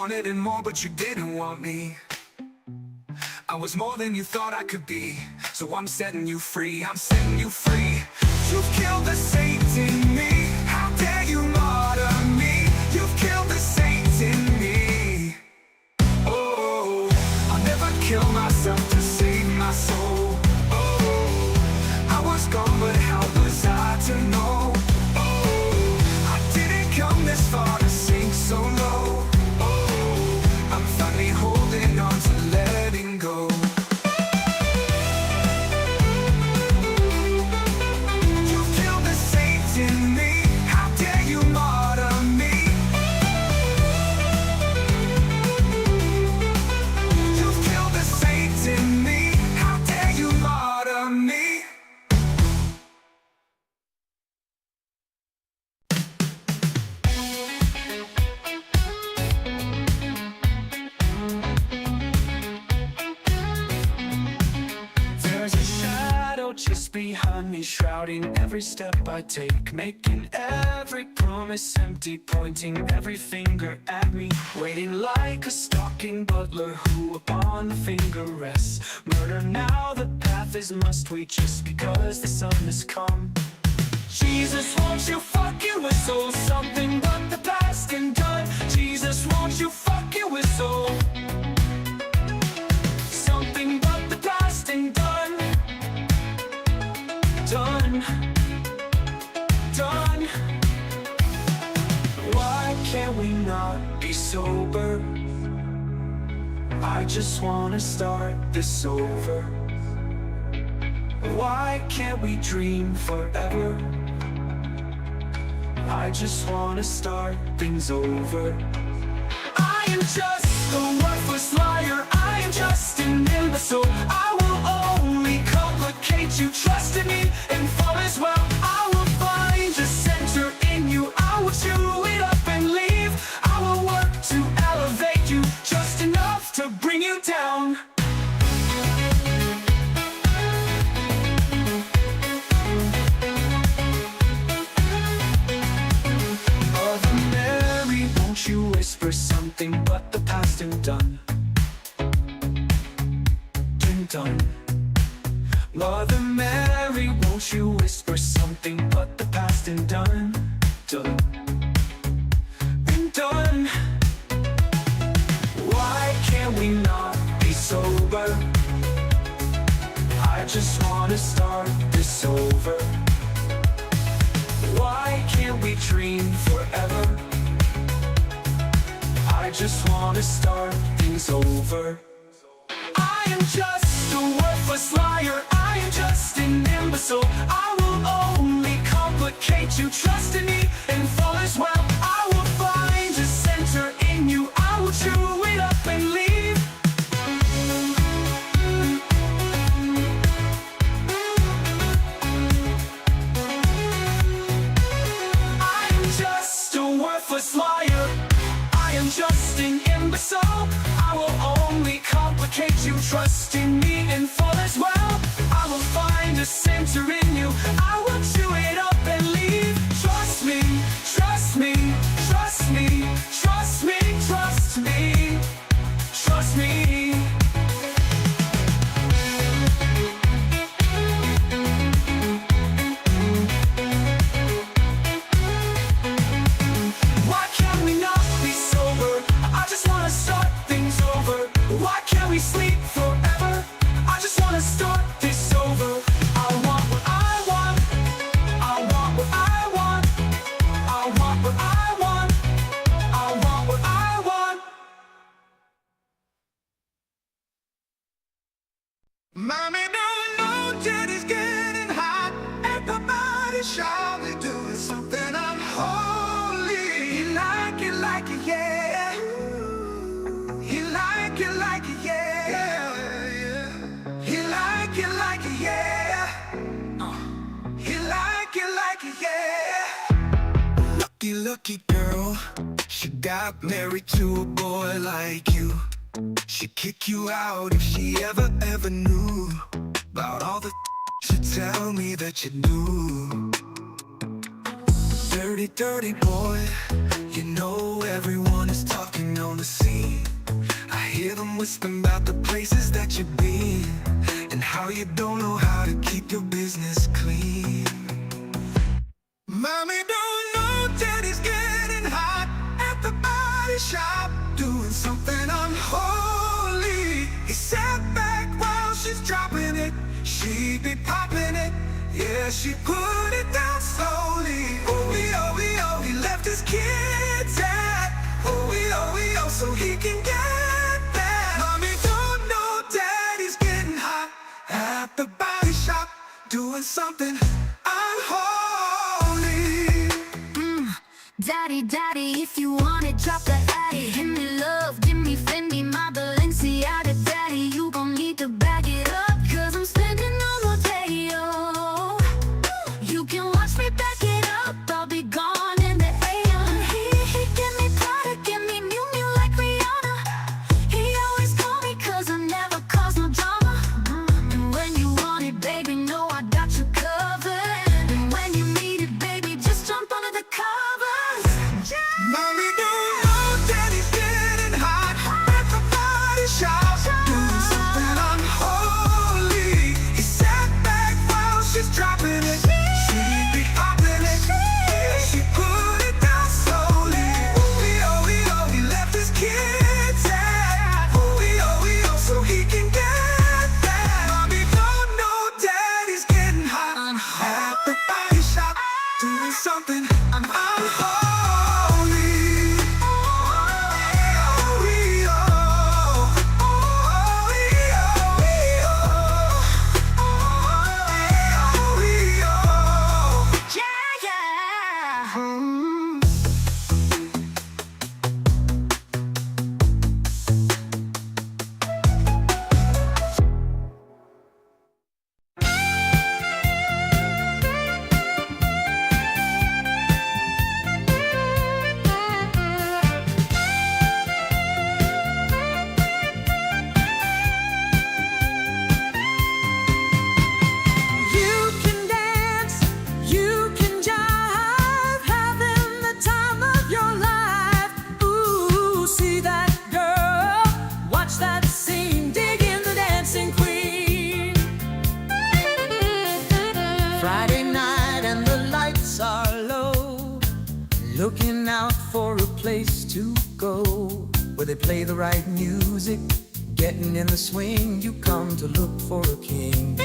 wanted and more, but you didn't want me. I was more than you thought I could be, so I'm setting you free, I'm setting you free. You've killed the saint in me, how dare you martyr me. You've killed the saint in me. Oh, I'll never kill myself to save my soul. Oh, I was gone, but how was I to know? Oh, I didn't come this far to sink so low. Oh, I'm finally holding on to letting go. You've killed the saint in me, how dare you martyr me. You've killed the saint in me, how dare you martyr me. There's a shadow just behind me, shrouding every step I take, making every promise empty, pointing every finger at me, waiting like a stalking butler who upon the finger rests. Murder now, the path is must we, just because the sun has come. Jesus, won't you fucking whistle something but the past and done. Jesus, won't you fucking whistle something but the past and done. Done. Done. Why can't we not be sober? I just wanna start this over. Why can't we dream forever? I just wanna start things over. I am just a worthless liar, I am just an imbecile. I will only complicate you, trust in me and fall as well. I will find a center in you, I will chew it up and leave. I will work to elevate you, just enough to bring you down. Mother Mary, won't you whisper something but the past and done. And done. Mother Mary, won't you whisper something but the past and done. Done. And done. Why can't we not be sober? I just wanna start this over. Why can't we dream forever? I just wanna start things over. I am just a worthless liar, I am just an imbecile. I will only complicate you, trust in me and fall as well. I will find a center in you, I will chew it up and leave. I am just a worthless liar, I am just an imbecile. I will only complicate you, trust in me and fall as well. I will find a center in you, I will chew it up and leave. Trust me, trust me, trust me, trust me, trust me, trust me. Why can't we not be sober? I just wanna start things over. Why can't we sleep forever? I just wanna start this over. I want what I want. I want what I want. I want what I want. I want what I want. Mommy, no, Daddy's getting hot. Everybody's surely doing something unholy. He like it, yeah. He like it, yeah. He like it, yeah. He like it, yeah. Lucky, lucky girl, she got married to a boy like you. She'd kick you out if she ever knew about all the she'd tell me that you knew. Dirty, dirty boy, You know everyone is talking on the scene. I hear them whispering about the places that you've been, and how you don't know how to keep your business clean. Mommy don't know Daddy's getting hot at the body shop, doing something unholy. He sat back while she's dropping it. She be popping it, yeah, she put it down slowly. Oh, he left his kids at oh, so he can get that. Mommy don't know Daddy's getting hot at the body shop, doing something unholy. Daddy, if you want it, drop the addy. Give me love, give me Fendi, my Balenciaga. Daddy, you gon' need to back it up, cause I'm spending all my day, yo. You can watch me back it up, I'll be gone in the AM. He give me Prada, give me Miu like Rihanna. He always call me cause I never cause no drama. And when you want it, baby, know I got you covered. And when you need it, baby, just jump under the covers. Mommy don't know Daddy's getting hot at the body shop, doing something unholy. He sat back while she's dropping it. She be popping it, yeah, she put it down slowly. Oh, he left his kids at oh, so he can get that. Mommy don't know Daddy's getting hot at the body shop, doing something unholy. Friday night and the lights are low, looking out for a place to go where they play the right music. Getting in the swing, you come to look for a king.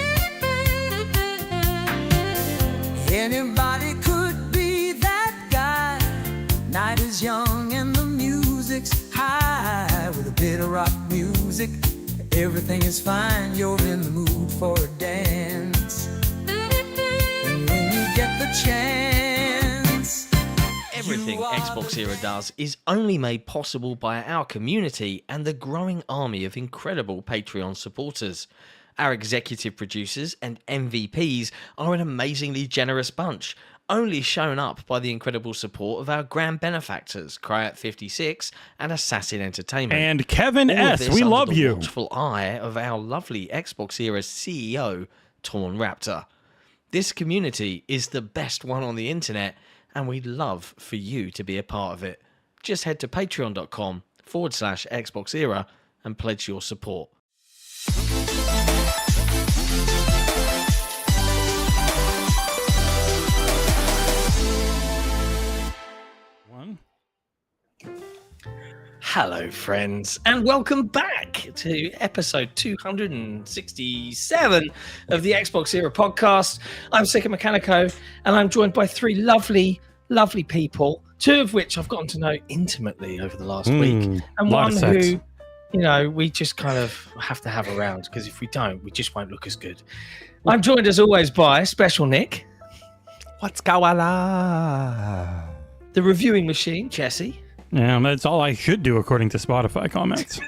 Anybody could be that guy. Night is young and the music's high. With a bit of rock music, everything is fine. You're in the mood for a dance. And when you get the chance, everything Xbox Era does is only made possible by our community and the growing army of incredible Patreon supporters. Our executive producers and MVPs are an amazingly generous bunch, only shown up by the incredible support of our grand benefactors, Cryat56 and Assassin Entertainment. And Kevin All of S., this we under love the you. watchful eye of our lovely Xbox Era CEO, Torn Raptor. This community is the best one on the internet, and we'd love for you to be a part of it. Just head to patreon.com/Xbox Era and pledge your support. Hello, friends, and welcome back to episode 267 of the Xbox Era podcast. I'm Sika Mechanico, and I'm joined by three lovely, lovely people, two of which I've gotten to know intimately over the last week, and one who, you know, we just kind of have to have around, because if we don't, we just won't look as good. I'm joined, as always, by Special Nick. What's going on? The reviewing machine, Jesse. Yeah, that's all I should do according to Spotify comments.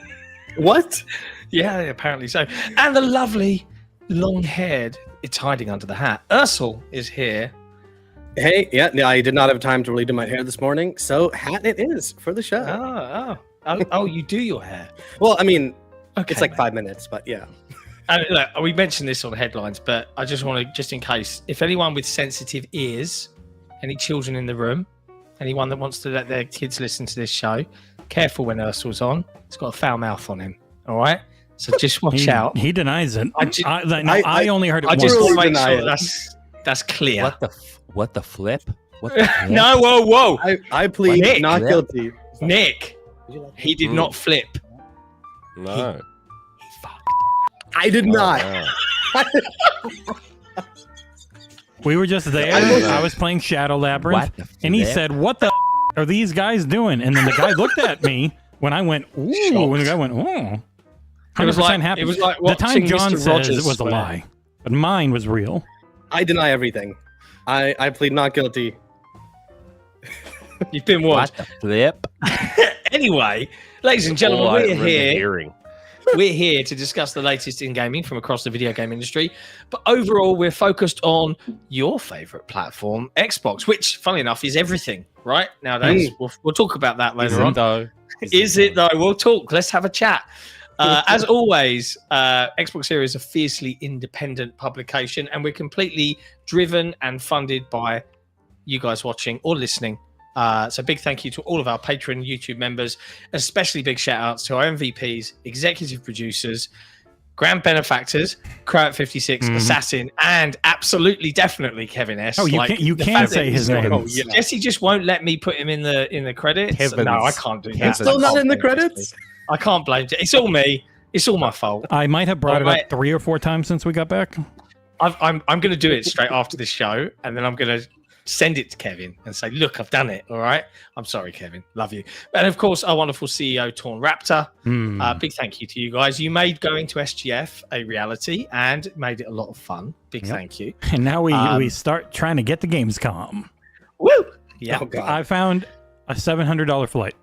What? Yeah, apparently so. And the lovely, long-haired, it's hiding under the hat, Aarsal is here. Hey, yeah, I did not have time to really do my hair this morning, so hat it is for the show. Oh, you do your hair? Well, I mean, Okay, it's like mate. 5 minutes, but yeah. And look, we mentioned this on the headlines, but I just want to, just in case, if anyone with sensitive ears, any children in the room, Anyone that wants to let their kids listen to this show, careful when Aarsal's on. He's got a foul mouth on him. All right, so just watch out. He denies it. I only heard it I once. just want to Really make deny sure it. that's clear. What the flip? What the flip? No, whoa. I plead Nick. not guilty. Nick, he did not flip. No. I did not. No. We were just there. I was playing Shadow Labyrinth, What the and he flip? said, "What the are these guys doing?" And then the guy looked at me when I went, "Ooh," and the guy went, "Oh." 100% happy. It was like the time watching John Mr. says Rogers it was a swear. lie, but mine was real. I deny everything. I plead not guilty. You've been warned. What the flip? Anyway, ladies and gentlemen, All I we're remember here. hearing. We're here to discuss the latest in gaming from across the video game industry. But overall, we're focused on your favorite platform, Xbox, which, funnily enough, is everything right nowadays. We'll talk about that later on. Though. Is it though? We'll talk. Let's have a chat. As always, XboxEra is a fiercely independent publication, and we're completely driven and funded by you guys watching or listening. So big thank you to all of our Patreon YouTube members, especially big shout outs to our MVPs, executive producers, grand benefactors, Crow56, Assassin, and absolutely definitely Kevin S. Oh, you can't say his name. Oh, yeah. Jesse just won't let me put him in the credits. Kevin's. No, I can't do that. Kevin's. Still not in the credits? I can't blame it. It's all me. It's all my fault. I might have brought Oh, it mate. up 3 or 4 times since we got back. I'm going to do it straight after this show, and then I'm going to send it to Kevin and say, look, I've done it. All right. I'm sorry, Kevin. Love you. And of course, our wonderful CEO, Torn Raptor. Big thank you to you guys. You made going to SGF a reality and made it a lot of fun. Big thank you. And now we start trying to get to Gamescom. Woo! Yeah. Oh, God. I found a $700 flight.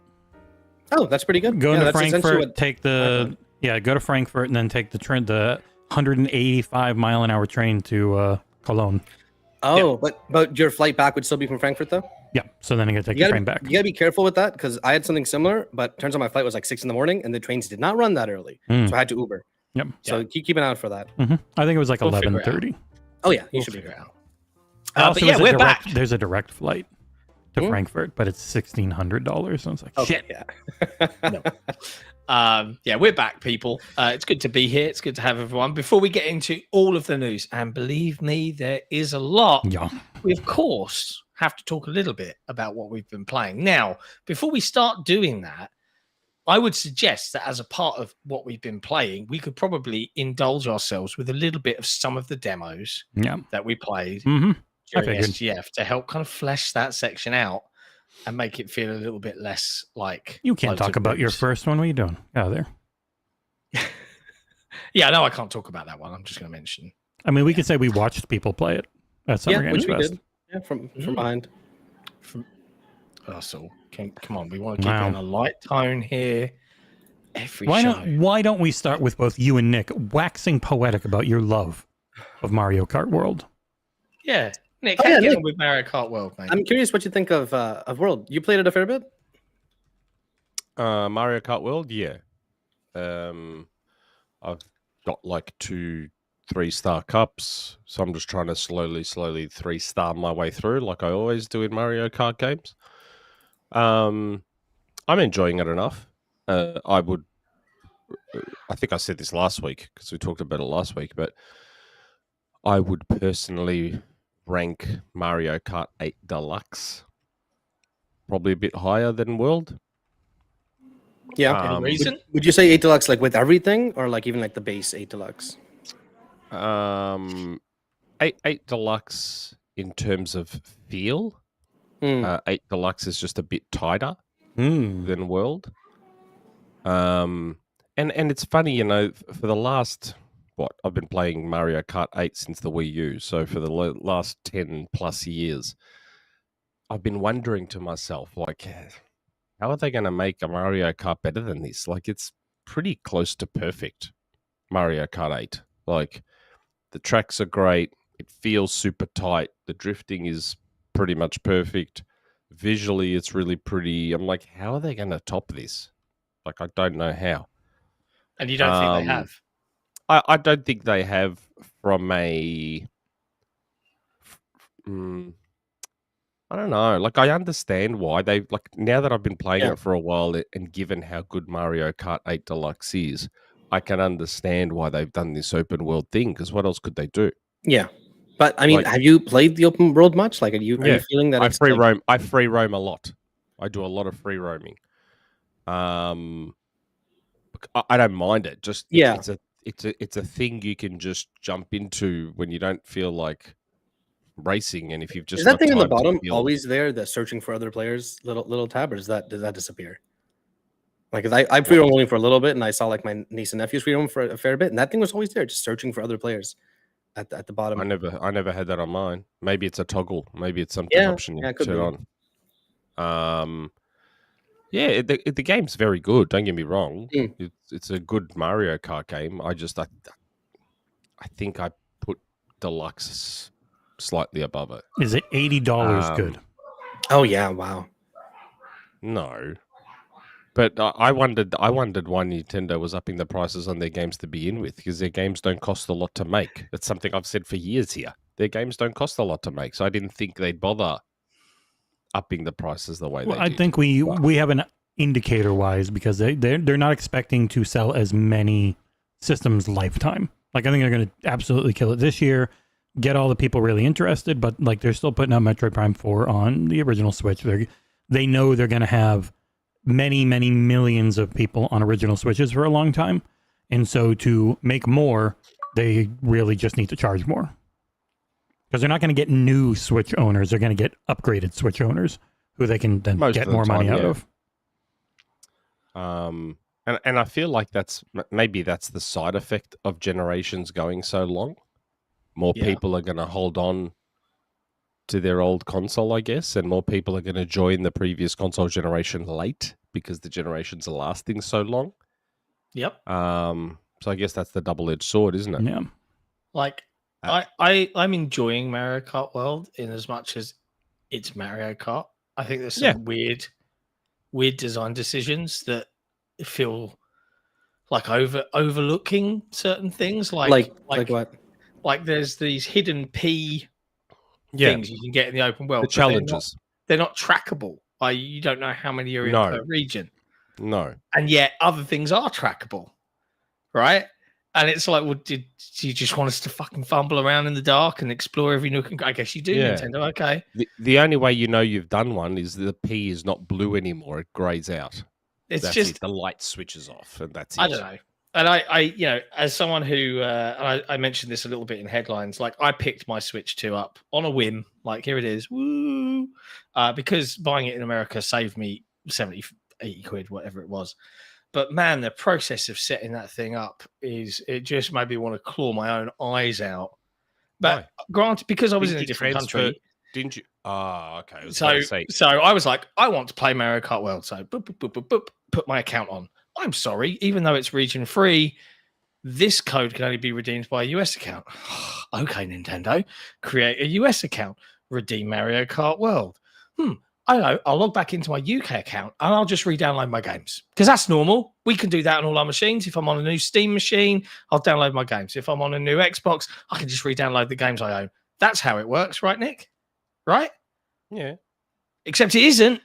Oh, that's pretty good. Go Yeah, to that's essentially Frankfurt, what- take the go to Frankfurt, and then take the 185-mile-an-hour train to Cologne. Oh, but your flight back would still be from Frankfurt, though? Yeah, so then I got to take You the gotta, train back. you gotta be careful with that because I had something similar, but turns out my flight was like 6 in the morning and the trains did not run that early. So I had to Uber. Yep. So keep an eye out for that. I think it was like We'll figure it 11:30. Oh, yeah. You We'll should be figure it good. out. Also, But yeah, there's we're back. There's a direct flight to Frankfurt, but it's $1,600. So I was like, Okay, shit. yeah. Yeah, we're back, people. It's good to be here. It's good to have everyone. Before we get into all of the news, and believe me, there is a lot. Yeah. We, of course, have to talk a little bit about what we've been playing. Now, before we start doing that, I would suggest that as a part of what we've been playing, we could probably indulge ourselves with a little bit of some of the demos Yeah. that we played I during figured. SGF to help kind of flesh that section out and make it feel a little bit less like You can't loads talk of about your booze. first one. What are you doing? Out there. Yeah, no, I can't talk about that one. I'm just going to mention. I mean, we could say we watched people play it at Summer Yeah, Games which we Fest. did. Yeah, from behind. Russell, come on, we want to keep it in a light tone here. Every show. Why don't we start with both you and Nick waxing poetic about your love of Mario Kart World? Yeah, Nick, Oh, how yeah, you getting Nick. on with Mario Kart World, mate? I'm curious what you think of World. You played it a fair bit? Mario Kart World, yeah. I've got like 2 3-star cups, so I'm just trying to slowly 3-star my way through, like I always do in Mario Kart games. I'm enjoying it enough. I think I said this last week because we talked about it last week, but I would personally rank Mario Kart 8 Deluxe probably a bit higher than World. Yeah. Any reason? Would you say 8 Deluxe like with everything or like even like the base 8 Deluxe? 8 Deluxe in terms of feel. 8 Deluxe is just a bit tighter than World. And it's funny, you know, for the last I've been playing Mario Kart 8 since the Wii U, so for the last 10 plus years, I've been wondering to myself, like, how are they going to make a Mario Kart better than this? Like, it's pretty close to perfect, Mario Kart 8. Like, the tracks are great. It feels super tight. The drifting is pretty much perfect. Visually, it's really pretty. I'm like, how are they going to top this? Like, I don't know how. And you don't think they have? I don't think they have from a... I don't know. Like, I understand why they like now that I've been playing it for a while, and given how good Mario Kart 8 Deluxe is, I can understand why they've done this open world thing. Because what else could they do? Yeah, but I mean, Like- have you played the open world much? Like, are you feeling that I it's free like, roam? I free roam a lot. I do a lot of free roaming. I don't mind it. Just it's a thing you can just jump into when you don't feel like racing, and if you've just is that got thing on the time to bottom build. always there? The searching for other players little tab, or does that disappear? Like, 'cause I free roam only for a little bit, and I saw like my niece and nephews free roam for a fair bit, and that thing was always there, just searching for other players at the bottom. I never had that on mine. Maybe it's a toggle. Maybe it's something option you could turn be. on. Yeah, the game's very good. Don't get me wrong. It's a good Mario Kart game. I think I put Deluxe slightly above it. Is it $80 good? Oh yeah, wow. No, but I wondered why Nintendo was upping the prices on their games to begin with, because their games don't cost a lot to make. That's something I've said for years here. Their games don't cost a lot to make, so I didn't think they'd bother upping the prices the way they did. I think we have an indicator wise, because they're not expecting to sell as many systems lifetime. Like, I think they're going to absolutely kill it this year, get all the people really interested, but like they're still putting out Metroid Prime 4 on the original Switch. They know they're going to have many, many millions of people on original Switches for a long time. And so to make more, they really just need to charge more. Because they're not going to get new Switch owners. They're going to get upgraded Switch owners who they can then get more money out of. And I feel like maybe that's the side effect of generations going so long. More people are going to hold on to their old console, I guess, and more people are going to join the previous console generation late because the generations are lasting so long. Yep. So I guess that's the double-edged sword, isn't it? Yeah. Like, I'm enjoying Mario Kart World in as much as it's Mario Kart. I think there's some weird design decisions that feel like overlooking certain things. Like what? Like there's these hidden P things you can get in the open world. The challenges. They're not trackable. You don't know how many are in per region. No. And yet other things are trackable. Right? And it's like, well, do you just want us to fucking fumble around in the dark and explore every nook and I guess you do, Nintendo. Okay. The only way you know you've done one is the P is not blue anymore. It grays out. It's that's just it. The light switches off, and that's it. I don't know. And I you know, as someone who I mentioned this a little bit in headlines, like I picked my Switch 2 up on a whim, like here it is, woo, because buying it in America saved me 70, 80 quid, whatever it was. But man, the process of setting that thing up it just made me want to claw my own eyes out. But granted, because I was in a different country, didn't you? Oh, okay. So I was like, I want to play Mario Kart World, so boop, boop, boop, boop, boop, put my account on. I'm sorry, even though it's region free, this code can only be redeemed by a US account. Okay, Nintendo, create a US account, redeem Mario Kart World. I know, I'll log back into my UK account and I'll just re-download my games. Because that's normal. We can do that on all our machines. If I'm on a new Steam machine, I'll download my games. If I'm on a new Xbox, I can just re-download the games I own. That's how it works, right, Nick? Right? Yeah. Except it isn't.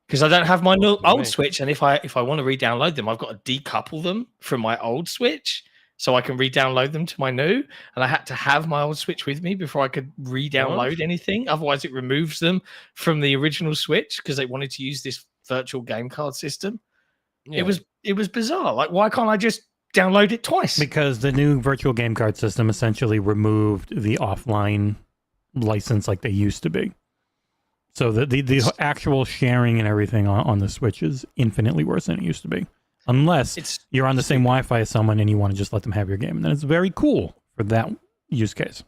Because I don't have my old Switch. And if I want to re-download them, I've got to decouple them from my old Switch so I can re-download them to my new. And I had to have my old Switch with me before I could re-download anything. Otherwise, it removes them from the original Switch because they wanted to use this virtual game card system. Yeah. It was bizarre. Like, why can't I just download it twice? Because the new virtual game card system essentially removed the offline license like they used to be. So the actual sharing and everything on the Switch is infinitely worse than it used to be. Unless you're on the same Wi-Fi as someone and you want to just let them have your game. And then it's very cool for that use case.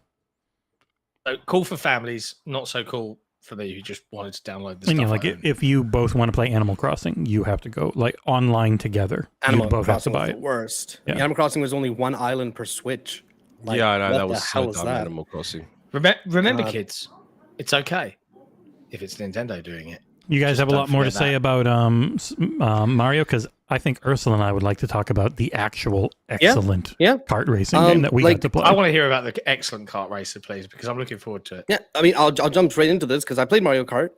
So cool for families, not so cool for me who just wanted to download this. And you know, like if you both want to play Animal Crossing, you have to go like online together. Animal you both Crossing have to buy was the it. worst. Yeah. Animal Crossing was only one island per Switch. Like, I know that was the hell so is dumb. that? Animal Crossing. Remember, kids, it's okay if it's Nintendo doing it. You guys Just have a don't lot more to forget say that. about Mario, because I think Ursula and I would like to talk about the actual excellent Yeah. kart racing game that we got to play. I want to hear about the excellent kart racer, please, because I'm looking forward to it. Yeah, I mean, I'll jump straight into this because I played Mario Kart.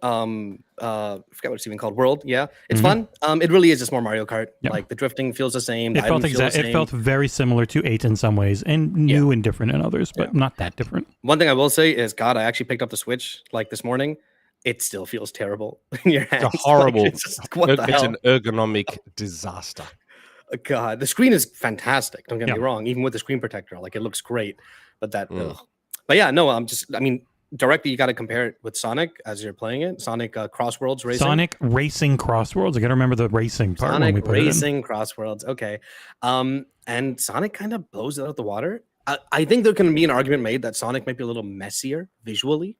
I forget what it's even called. World. Yeah, it's fun. It really is just more Mario Kart. Yep. Like the drifting feels the same. It the felt items feel the It same. felt very similar to 8 in some ways, and new and different in others, but not that different. One thing I will say is, God, I actually picked up the Switch like this morning. It still feels terrible in your hands. It's a horrible. Like, it's just like, what the It's hell? an ergonomic disaster. God, the screen is fantastic. Don't get me wrong. Even with the screen protector, like it looks great. But but yeah, no. I mean, directly you got to compare it with Sonic as you're playing it. Sonic Crossworlds Racing. Sonic Racing Crossworlds. I got to remember the racing part when we Sonic put it in. Racing Crossworlds. Okay. And Sonic kind of blows it out of the water. I think there can be an argument made that Sonic might be a little messier visually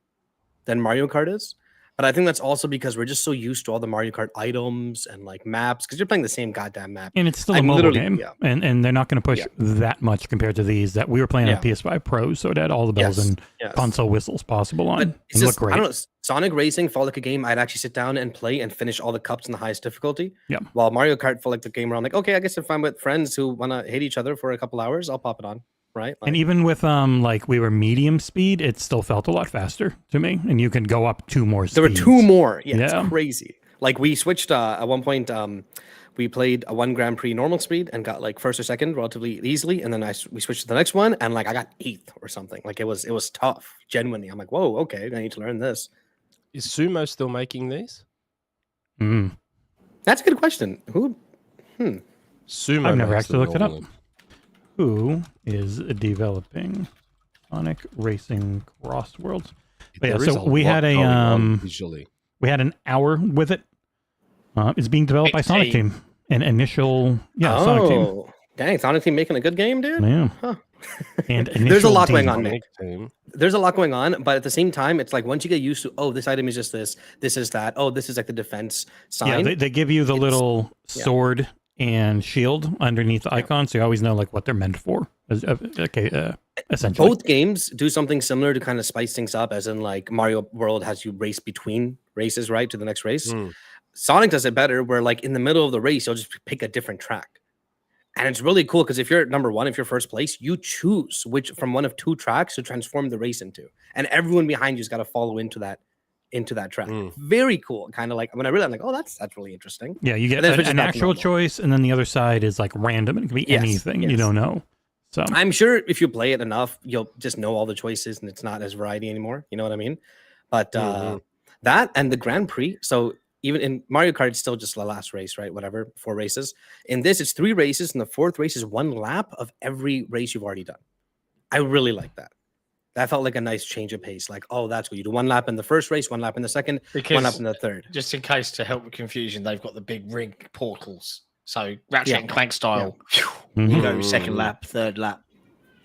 than Mario Kart is. But I think that's also because we're just so used to all the Mario Kart items and like maps, because you're playing the same goddamn map. And it's still a I'm mobile literally- game, yeah. and they're not going to push that much compared to these that we were playing on PS5 Pros, so it had all the bells and console whistles possible on. But And it's look just, great. I don't know, Sonic Racing felt like a game I'd actually sit down and play and finish all the cups in the highest difficulty. Yeah. While Mario Kart felt like the game where I'm like, okay, I guess if I'm with friends who want to hate each other for a couple hours, I'll pop it on. Right. Like, And even with like we were medium speed, it still felt a lot faster to me. And you can go up 2 more speeds. there were 2 more. Yeah, Yeah. it's crazy. Like we switched at one point. We played a 1 Grand Prix normal speed and got like first or second relatively easily, and then we switched to the next one and like I got 8th or something. Like it was tough. Genuinely, I'm like, whoa, okay, I need to learn this. Is Sumo still making these? That's a good question. Who? Sumo. I've never makes actually them looked it up. normally. Who is developing Sonic Racing Crossworlds? But yeah, There is so a we lot had going on a visually. we had an hour with it. It's being developed by Sonic Team. An initial Sonic Team. Oh, dang, Sonic Team making a good game, dude. Yeah. Huh. And There's a lot going on, Sonic Nick. team. There's a lot going on, but at the same time, it's like once you get used to, oh, this item is just this is that, oh, this is like the defense sign. Yeah, they give you the little sword and shield underneath the icon, so you always know like what they're meant for. Essentially. Both games do something similar to kind of spice things up, as in like Mario World has you race between races, right, to the next race. Sonic does it better, where like in the middle of the race, you'll just pick a different track. And it's really cool because if you're number 1, if you're first place, you choose which from one of 2 tracks to transform the race into. And everyone behind you's got to follow into that track. Very cool. Kind of like when I read it, I'm like, oh, that's really interesting. Yeah, you get And then switches an back to actual normal. choice, and then the other side is like random, and it can be Yes, anything you yes. don't know. So I'm sure if you play it enough, you'll just know all the choices and it's not as variety anymore. You know what I mean? But that and the Grand Prix. So even in Mario Kart, it's still just the last race, right? Whatever, 4 races. In this, it's 3 races, and the 4th race is 1 lap of every race you've already done. I really like that. That felt like a nice change of pace. Like, oh, that's good. You do 1 lap in the first race, 1 lap in the second, 1 lap in the third. Just in case to help with confusion, they've got the big rig portals. So Ratchet and Clank style, you go second lap, third lap.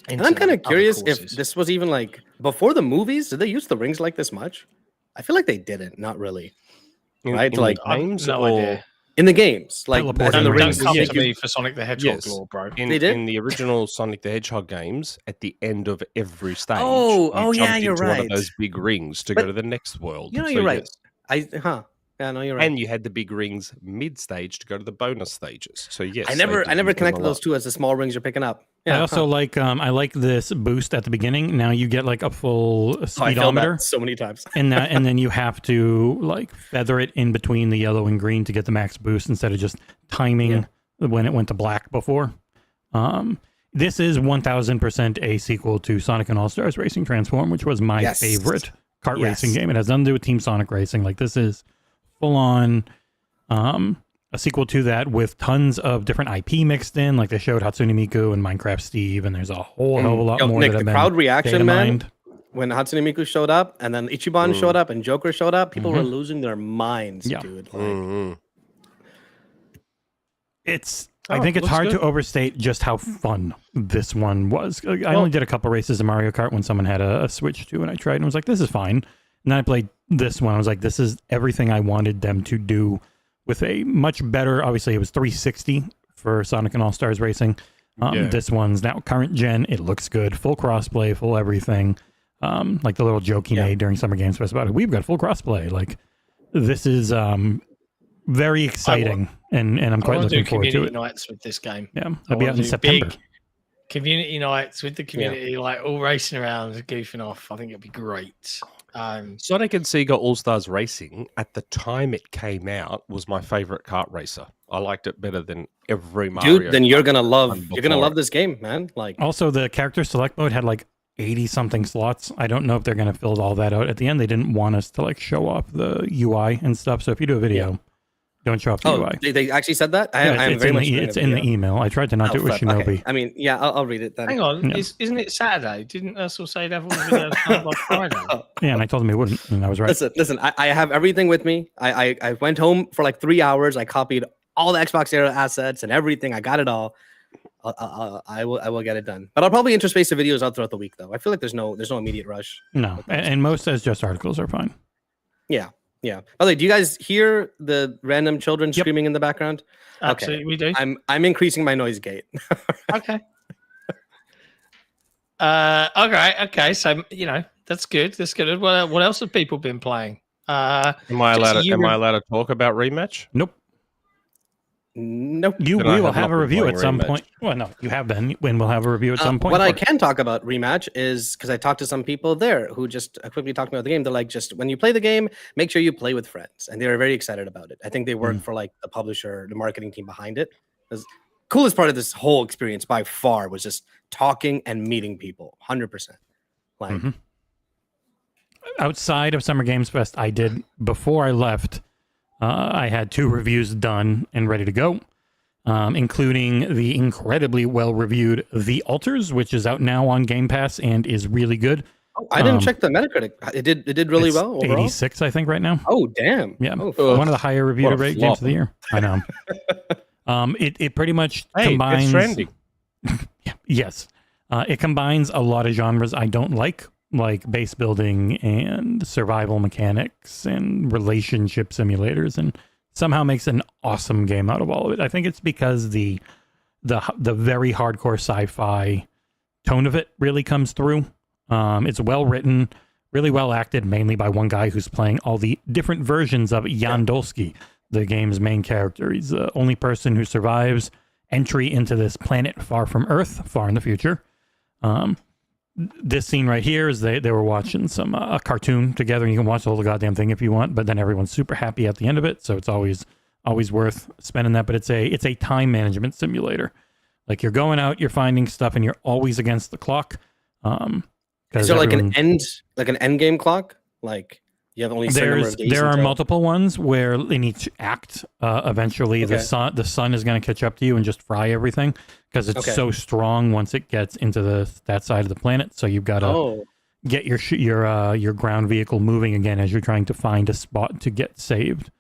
And I'm kind of into curious other if courses. this was even like before the movies. Did they use the rings like this much? I feel like they didn't. Not really. Right? In Like the games no or idea. in the games, like Teleporting as in the Don't rings. come make to you- me for Sonic the Hedgehog Yes. lore, bro. in, They did? in the original Sonic the Hedgehog games, at the end of every stage, Oh, you yeah, jumped you're into one right. of those big rings to But- go to the next world. You know, So you're right. yes. Yeah, no, you're right. And you had the big rings mid-stage to go to the bonus stages. So yes, I they never did use them connected a those lot. 2 as the small rings you're picking up. I Yeah, also like I like this boost at the beginning. Now you get like a full I felt speedometer, that so many times. and then you have to like feather it in between the yellow and green to get the max boost instead of just timing when it went to black before. This is 1000% a sequel to Sonic and All Stars Racing Transform, which was my Yes. favorite kart Yes. racing game. It has nothing to do with Team Sonic Racing. Like this is full on a sequel to that with tons of different IP mixed in. Like they showed Hatsune Miku and Minecraft Steve, and there's a whole hell of a lot Yo, more. Nick, that the have crowd been reaction, man, data-mined. when Hatsune Miku showed up and then Ichiban showed up and Joker showed up, people were losing their minds, Yeah. dude. Like, Mhm. I think it's looks hard good. to overstate just how fun this one was. I only did a couple races of Mario Kart when someone had a Switch too, and I tried and was like, this is fine. And then I played this one. I was like, this is everything I wanted them to do with a much better, obviously it was 360 for Sonic and All Stars Racing. This one's now current gen. It looks good. Full crossplay, full everything. Like the little joke he made during Summer Games Fest about it. We've got full crossplay. Like this is very exciting, and I'm quite looking forward to community it. nights with this game. Yeah, it'll be out in September. Big community nights with the community, like all racing around, goofing off. I think it'll be great. Sonic and Sega All Stars Racing at the time it came out was my favorite kart racer. I liked it better than every Mario. Dude, then you're gonna love this game, man. Like, also the character select mode had like 80 something slots. I don't know if they're gonna fill all that out. At the end, they didn't want us to like show off the UI and stuff. So if you do a video, don't show off the UI. They actually said that. It's in the email. I tried to not do it with Shinobi. Okay. I mean, yeah, I'll read it then. Hang on, isn't it Saturday? Didn't Aarsal say they've all the videos done by Friday? Yeah, and I told him he wouldn't, and I was right. Listen. I have everything with me. I went home for like 3 hours. I copied all the XboxEra assets and everything. I got it all. I will get it done. But I'll probably interspace the videos out throughout the week, though. I feel like there's no immediate rush. No, and most as just articles are fine. Yeah. By the way, do you guys hear the random children screaming in the background? Absolutely, we do. I'm increasing my noise gate. Okay. Okay. So that's good. That's good. What else have people been playing? Am I allowed to talk about Rematch? Nope. Nope. We will have a review at some point. Well, no, you have been. When we'll have a review at some point. What I can talk about Rematch is because I talked to some people there who just quickly talked about the game. They're like, just when you play the game, make sure you play with friends, and they were very excited about it. I think they work for like the publisher, the marketing team behind it. The coolest part of this whole experience by far was just talking and meeting people. 100%. Like outside of Summer Games Fest, I did before I left. I had 2 reviews done and ready to go, including the incredibly well-reviewed The Alters, which is out now on Game Pass and is really good. Oh, I didn't check the Metacritic. It did really well overall. 86, I think, right now. Oh, damn. Yeah, one of the higher reviewed games of the year. I know. It pretty much combines... It's trending. Yes. It combines a lot of genres I don't like base building and survival mechanics and relationship simulators, and somehow makes an awesome game out of all of it. I think it's because the very hardcore sci-fi tone of it really comes through. It's well written, really well acted, mainly by one guy who's playing all the different versions of Jan Dolsky, the game's main character. He's the only person who survives entry into this planet far from Earth, far in the future. This scene right here is they were watching a cartoon together. You can watch the whole goddamn thing if you want, but then everyone's super happy at the end of it, so it's always worth spending that. But it's a time management simulator. Like, you're going out, you're finding stuff, and you're always against the clock. Is there like an end game clock? Like, you have only a certain number of days. There are multiple ones where in each act, eventually the sun is going to catch up to you and just fry everything, because it's so strong once it gets into that side of the planet. So you've got to get your ground vehicle moving again as you're trying to find a spot to get saved.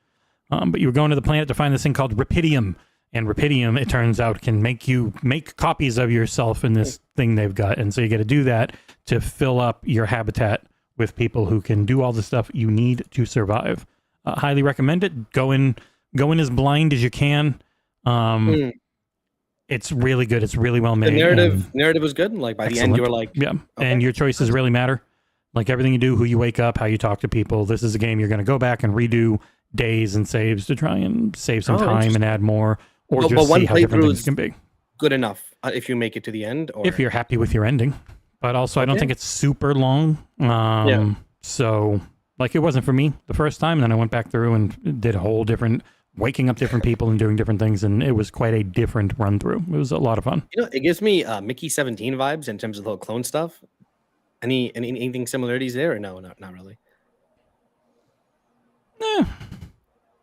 But you were going to the planet to find this thing called Rapidium, and Rapidium, it turns out, can make you make copies of yourself in this thing they've got, and so you got to do that to fill up your habitat with people who can do all the stuff you need to survive. Highly recommend it. Go in as blind as you can. It's really good. It's really well made. The narrative was good. Like, by the end, you were like, and your choices really matter. Like, everything you do, who you wake up, how you talk to people. This is a game you're going to go back and redo days and saves to try and save some time and add more, or just see how different things can be. Good enough if you make it to the end, or if you're happy with your ending. But also, I don't think it's super long. So, like, it wasn't for me the first time. And then I went back through and did a whole different, waking up different people and doing different things. And it was quite a different run through. It was a lot of fun. It gives me Mickey 17 vibes in terms of the whole clone stuff. Anything similarities there, or no, not really?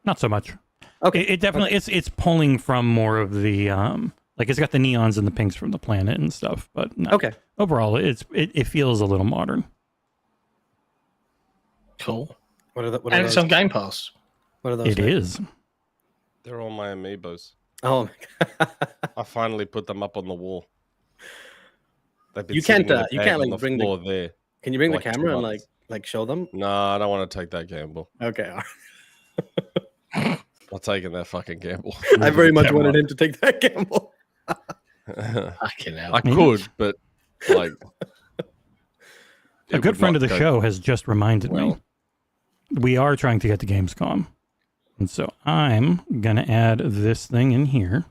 Not so much. Okay. It definitely, it's pulling from more of the, like, it's got the neons and the pinks from the planet and stuff, but no. Okay. Overall, it feels a little modern. Cool. What are and it's on Game Pass. What are those? It is. They're all my amiibos. Oh my God. I finally put them up on the wall. You can't like bring the there. Can you bring the camera and like show them? No, I don't want to take that gamble. Okay. I'm not taking that fucking gamble. I very much wanted him to take that gamble. I could, but like a good friend of the show has just reminded me. we are trying to get to Gamescom. And so I'm going to add this thing in here,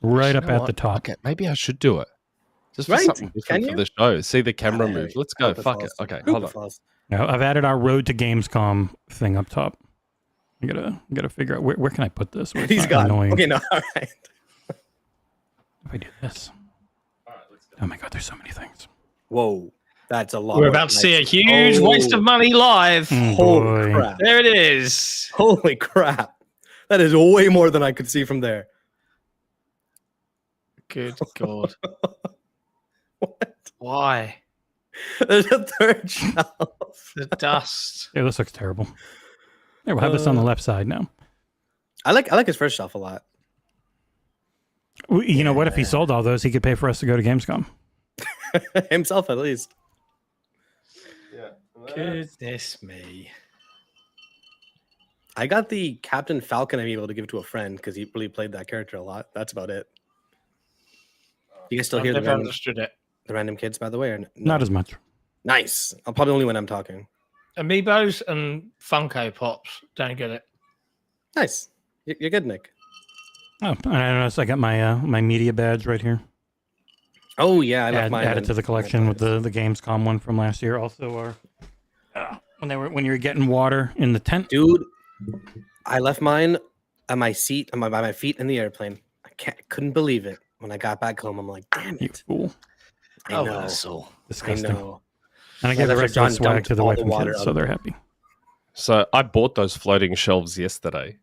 right up at the top. Okay, maybe I should do it. Just for Right. something different for the show. See the camera move. Let's go. Fuck it. Okay, hold on. Now, I've added our Road to Gamescom thing up top. I gotta figure out where can I put this. Where it's He's not gone. annoying. Okay, no, all right. If I do this. Oh my god, there's so many things. Whoa, that's a lot. We're about to see a huge waste of money live. Holy crap! There it is. Holy crap! That is way more than I could see from there. Good God. What? Why? There's a third shelf. The dust. Yeah, this looks terrible. There, we'll have this on the left side now. I like his first shelf a lot. You know, what if he sold all those? He could pay for us to go to Gamescom. Himself, at least. Goodness me. I got the Captain Falcon amiibo to give it to a friend because he really played that character a lot. That's about it. You guys still hear I've never understood it. the random kids, by the way? Or no? Not as much. Nice. I'm probably only when I'm talking. Amiibos and Funko Pops. Don't get it. Nice. You're good, Nick. Oh, and I noticed I got my my media badge right here. Oh, yeah. I left mine. Added to the collection with the Gamescom one from last year. Also, when you were getting water in the tent. Dude, I left mine on my seat, by my feet in the airplane. Couldn't believe it. When I got back home, I'm like, damn You it. fool. I know. Asshole. Disgusting. I know. And I gave the That's rest where of the John swag dumped to the all wife the and water kids, out so of they're it. happy. So I bought those floating shelves yesterday.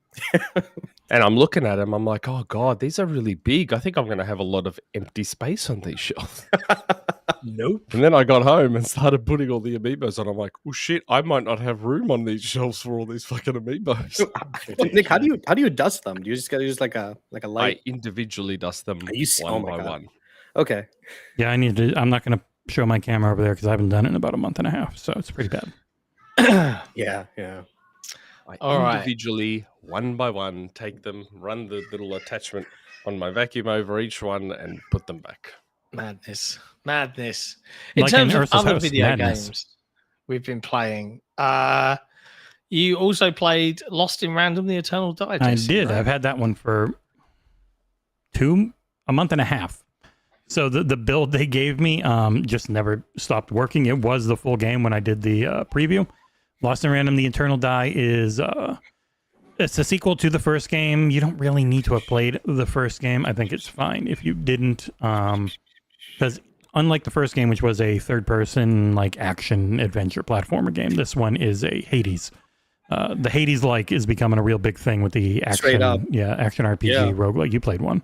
And I'm looking at them. I'm like, oh, God, these are really big. I think I'm going to have a lot of empty space on these shelves. Nope. And then I got home and started putting all the amiibos on. I'm like, oh, shit, I might not have room on these shelves for all these fucking amiibos. Nick, how do you dust them? Do you just use like a I light? individually dust them Oh one my by God. one. Okay. Yeah, I'm not going to show my camera over there because I haven't done it in about a month and a half, so it's pretty bad. Yeah. I All right. individually, one by one, take them, run the little attachment on my vacuum over each one, and put them back. Madness. In Like terms in of Ursa's other house, video madness. games we've been playing, you also played Lost in Random: The Eternal Digest. I did. Right? I've had that one for a month and a half. So the build they gave me just never stopped working. It was the full game when I did the preview. Lost in Random: The Eternal Die is it's a sequel to the first game. You don't really need to have played the first game. I think it's fine if you didn't, because unlike the first game, which was a third-person like action adventure platformer game, this one is a Hades. The Hades like is becoming a real big thing with the action, Straight up. action RPG roguelike. You played one,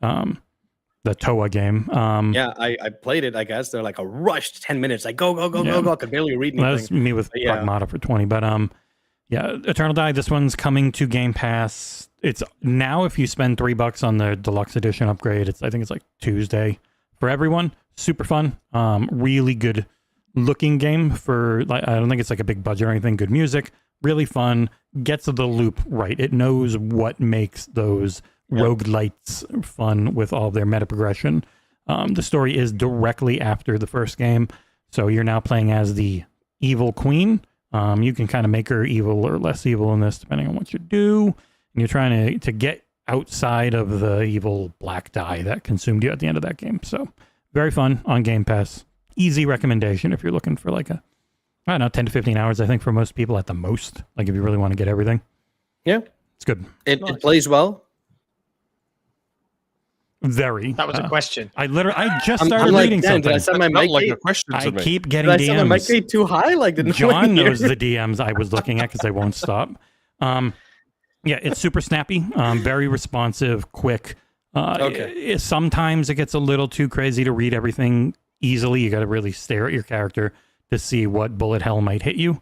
the Toa game. Yeah, I played it, I guess. They're like a rushed 10 minutes. Like, go. I could barely read anything. That's me with Pragmata for 20. But yeah, Eternal Die, this one's coming to Game Pass. It's now, if you spend $3 on the deluxe edition upgrade, I think it's like Tuesday for everyone. Super fun. Really good looking game for, like, I don't think it's like a big budget or anything. Good music, really fun. Gets the loop right. It knows what makes those roguelites fun with all their meta progression. The story is directly after the first game, so you're now playing as the evil queen. You can kind of make her evil or less evil in this depending on what you do, and you're trying to get outside of the evil black dye that consumed you at the end of that game. So very fun on Game Pass. Easy recommendation if you're looking for like 10 to 15 hours, I think, for most people at the most, like if you really want to get everything. Yeah, it's good. It plays well. Very. That was a question. I just started reading something. Did I set my mic like a question to I me. keep getting Did I set my mic DMs. rate too high? Like, did John knows the DMs I was looking at because they won't stop. Yeah, it's super snappy, very responsive, quick. Sometimes it gets a little too crazy to read everything easily. You got to really stare at your character to see what bullet hell might hit you.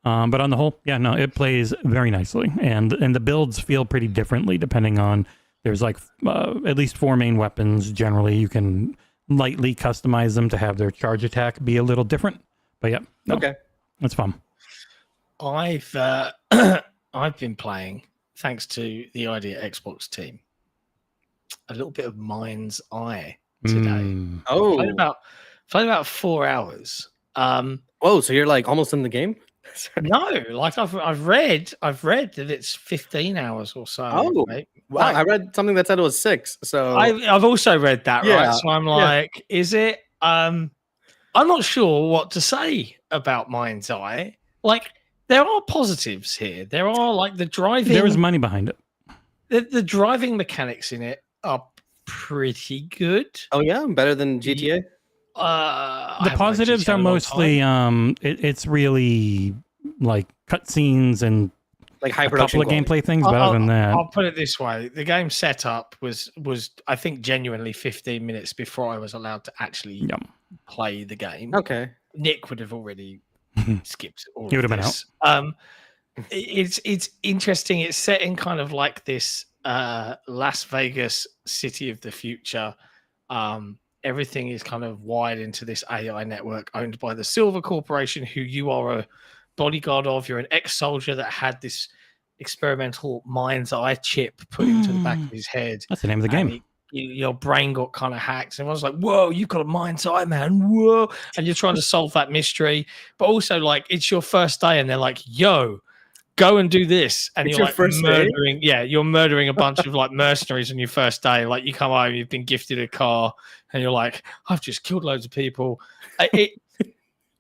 But on the whole, it plays very nicely, and the builds feel pretty differently depending on. There's like at least 4 main weapons. Generally, you can lightly customize them to have their charge attack be a little different. But that's fun. I've I've been playing, thanks to the Idea Xbox team, a little bit of Mindseye today. Oh, Played about 4 hours. Whoa! So you're like almost in the game? No, like I've read that it's 15 hours or so. Oh, right? wow! Like, I read something that said it was 6. So I've also read that, Yeah, right? So I'm like, is it? I'm not sure what to say about Mindseye. Like, there are positives here. There are like the driving. There was money behind it. The driving mechanics in it are pretty good. Oh yeah, better than GTA. The positives are mostly it's really like cutscenes and Like high a production couple of quality. gameplay things, but other than that, I'll put it this way: the game setup was I think genuinely 15 minutes before I was allowed to actually play the game. Okay. Nick would have already skipped all. He would of have been this. It's interesting. It's set in kind of like this Las Vegas city of the future. Everything is kind of wired into this AI network owned by the Silver Corporation, who you are a bodyguard of. You're an ex-soldier that had this experimental Mindseye chip put into the back of his head. That's the name of the game. Your brain got kind of hacked. And everyone's like, whoa, you've got a Mindseye, man. Whoa. And you're trying to solve that mystery. But also, like, it's your first day, and they're like, yo, go and do this. And It's you're your like first murdering. Yeah, you're murdering a bunch of like mercenaries on your first day. Like, you come home, you've been gifted a car, and you're like, I've just killed loads of people.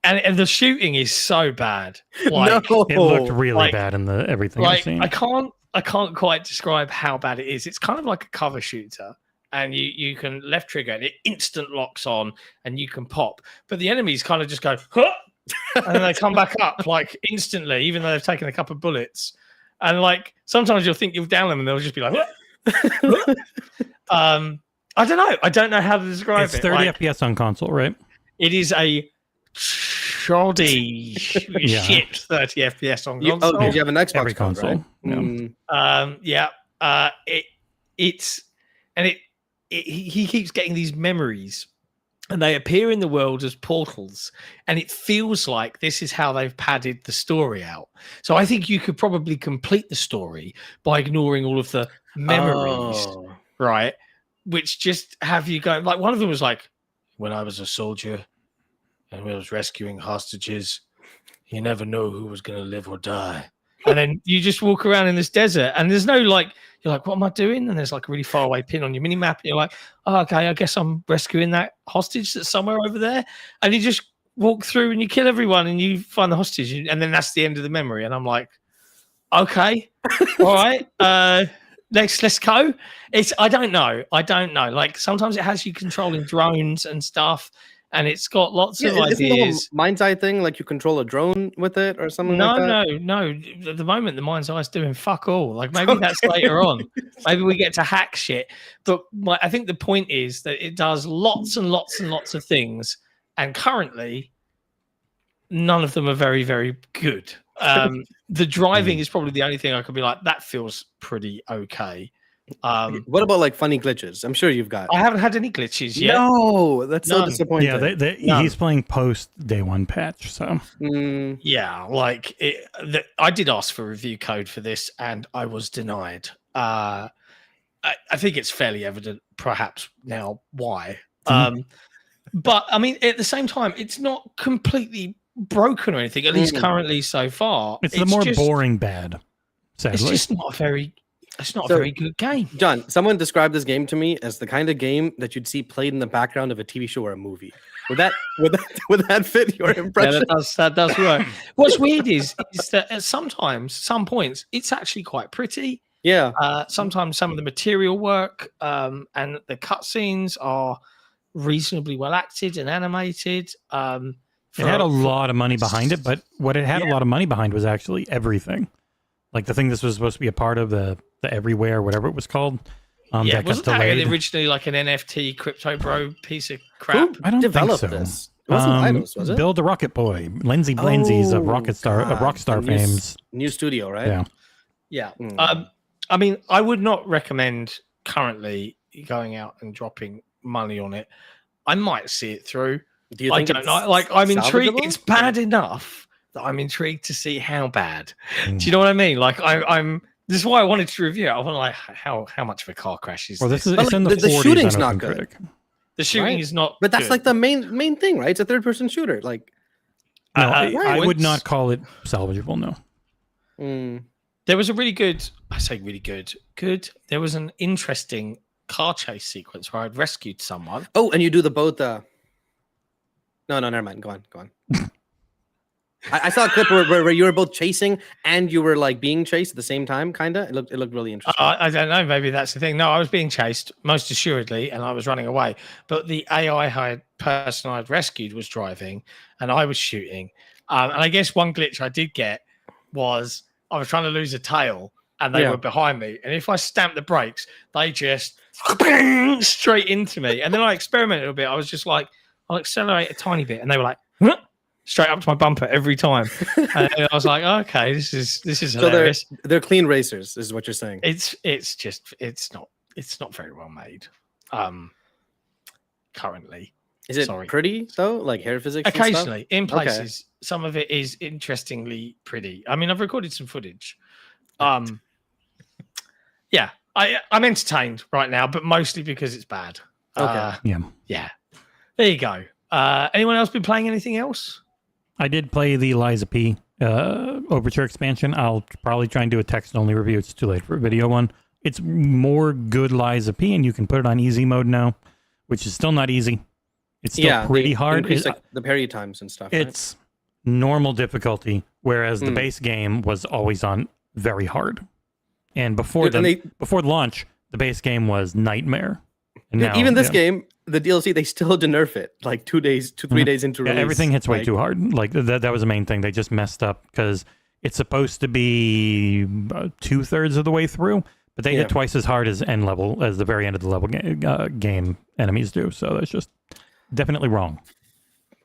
And the shooting is so bad. Like, No. It looked really like- bad in the everything I've like seen. I can't quite describe how bad it is. It's kind of like a cover shooter, and you can left trigger and it instant locks on, and you can pop. But the enemies kind of just go, huh! And then they come back up like instantly, even though they've taken a couple of bullets. And like sometimes you'll think you've downed them, and they'll just be like, huh! I don't know. I don't know how to describe It's it. 30 Like, FPS on console, right? it is a shoddy shit 30 FPS on console. Oh, did you have an Xbox Every code, console. right? Yeah. He keeps getting these memories, and they appear in the world as portals, and it feels like this is how they've padded the story out. So I think you could probably complete the story by ignoring all of the memories, Oh. right? Which just have you go like, one of them was like, when I was a soldier and we was rescuing hostages, you never know who was going to live or die. And then you just walk around in this desert, and there's no like, you're like, what am I doing? And there's like a really far away pin on your mini map. And you're like, oh, okay, I guess I'm rescuing that hostage that's somewhere over there. And you just walk through and you kill everyone and you find the hostage. And then that's the end of the memory. And I'm like, okay, all right. Let's go. I don't know. Like sometimes it has you controlling drones and stuff, and it's got lots of Isn't the whole ideas. Mindseye thing like you control a drone with it or something No, like that? no. At the moment, the Mind's Eye's doing fuck all. Like maybe that's later on. Maybe we get to hack shit. But I think the point is that it does lots and lots and lots of things, and currently, none of them are very, very good. The driving is probably the only thing I could be like, that feels pretty okay. What about like funny glitches? I'm sure you've got. I haven't had any glitches yet. No, that's so None. disappointing. Yeah, he's playing post day one patch, so Yeah, like I did ask for review code for this, and I was denied. I think it's fairly evident, perhaps now, why. But I mean, at the same time, it's not completely broken or anything. At least currently, so far, it's the more boring bad. Sadly, It's just not a very. It's not a So- very good game. John, someone described this game to me as the kind of game that you'd see played in the background of a TV show or a movie. Would that fit your Yeah, impression? that does work. What's weird is that at some points, it's actually quite pretty. Yeah. Sometimes some of the material work and the cutscenes are reasonably well acted and animated. it had a lot of money behind it, but what it had a lot of money behind was actually everything. Like the thing this was supposed to be a part of, the Everywhere, whatever it was called. Yeah, that wasn't got that delayed. originally like an NFT crypto bro piece of crap? Who I don't developed think so. this? It wasn't Eidos, was it? Build the Rocket Boy, Lindsay Blinzies of Oh, Rockstar the new fames. New studio, right? Yeah. Yeah. Mm. I mean, I would not recommend currently going out and dropping money on it. I might see it through. Do you I think don't it's know. Like, I'm intrigued. salvageable? It's bad enough that I'm intrigued to see how bad. Do you know what I mean? Like, I'm. This is why I wanted to review it. I want to like how much of a car crash is Well, this? this is But, it's in like, the the 40s shooting's on not OpenCritic. good. The shooting Right. is not. But that's good. like the main thing, right? It's a third person shooter. Like No, I would once- not call it salvageable. No. There was a really good, I say really good. There was an interesting car chase sequence where I'd rescued someone. Oh, and you do the both. No, never mind. Go on. I saw a clip where you were both chasing and you were like being chased at the same time, kind of. It looked really interesting. I don't know. Maybe that's the thing. No, I was being chased most assuredly, and I was running away. But the person I'd rescued was driving, and I was shooting. And I guess one glitch I did get was I was trying to lose a tail, and they were behind me. And if I stamped the brakes, they just straight into me. And then I experimented a bit. I was just like, I'll accelerate a tiny bit, and they were like, huh? Straight up to my bumper every time. And I was like, okay, this is hilarious. So they're clean racers, is what you're saying. It's not very well made. Currently. Is it pretty though? Like hair physics? Occasionally, in places, some of it is interestingly pretty. I mean, I've recorded some footage. Yeah, I'm entertained right now, but mostly because it's bad. Yeah. There you go. Anyone else been playing anything else? I did play the Liza P Overture expansion. I'll probably try and do a text-only review. It's too late for a video one. It's more good Liza P, and you can put it on easy mode now, which is still not easy. It's still pretty hard. Increase, like, the parry times and stuff. It's normal difficulty, whereas the base game was always on very hard. And before launch, the base game was nightmare. And now, even this game, the DLC, they still had to nerf it like 3 days into release. Everything hits way too hard. Like that was the main thing. They just messed up because it's supposed to be 2/3 of the way through, but they hit twice as hard as the very end of the level game enemies do. So that's just definitely wrong.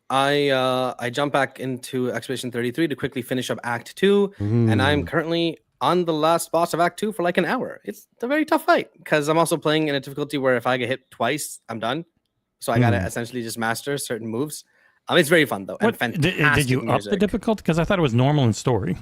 I jumped back into Expedition 33 to quickly finish up Act 2, and I'm currently on the last boss of Act 2 for like an hour. It's a very tough fight because I'm also playing in a difficulty where if I get hit twice, I'm done. So I gotta essentially just master certain moves. It's very fun though. And fantastic did you up the difficulty? Because I thought it was normal in story.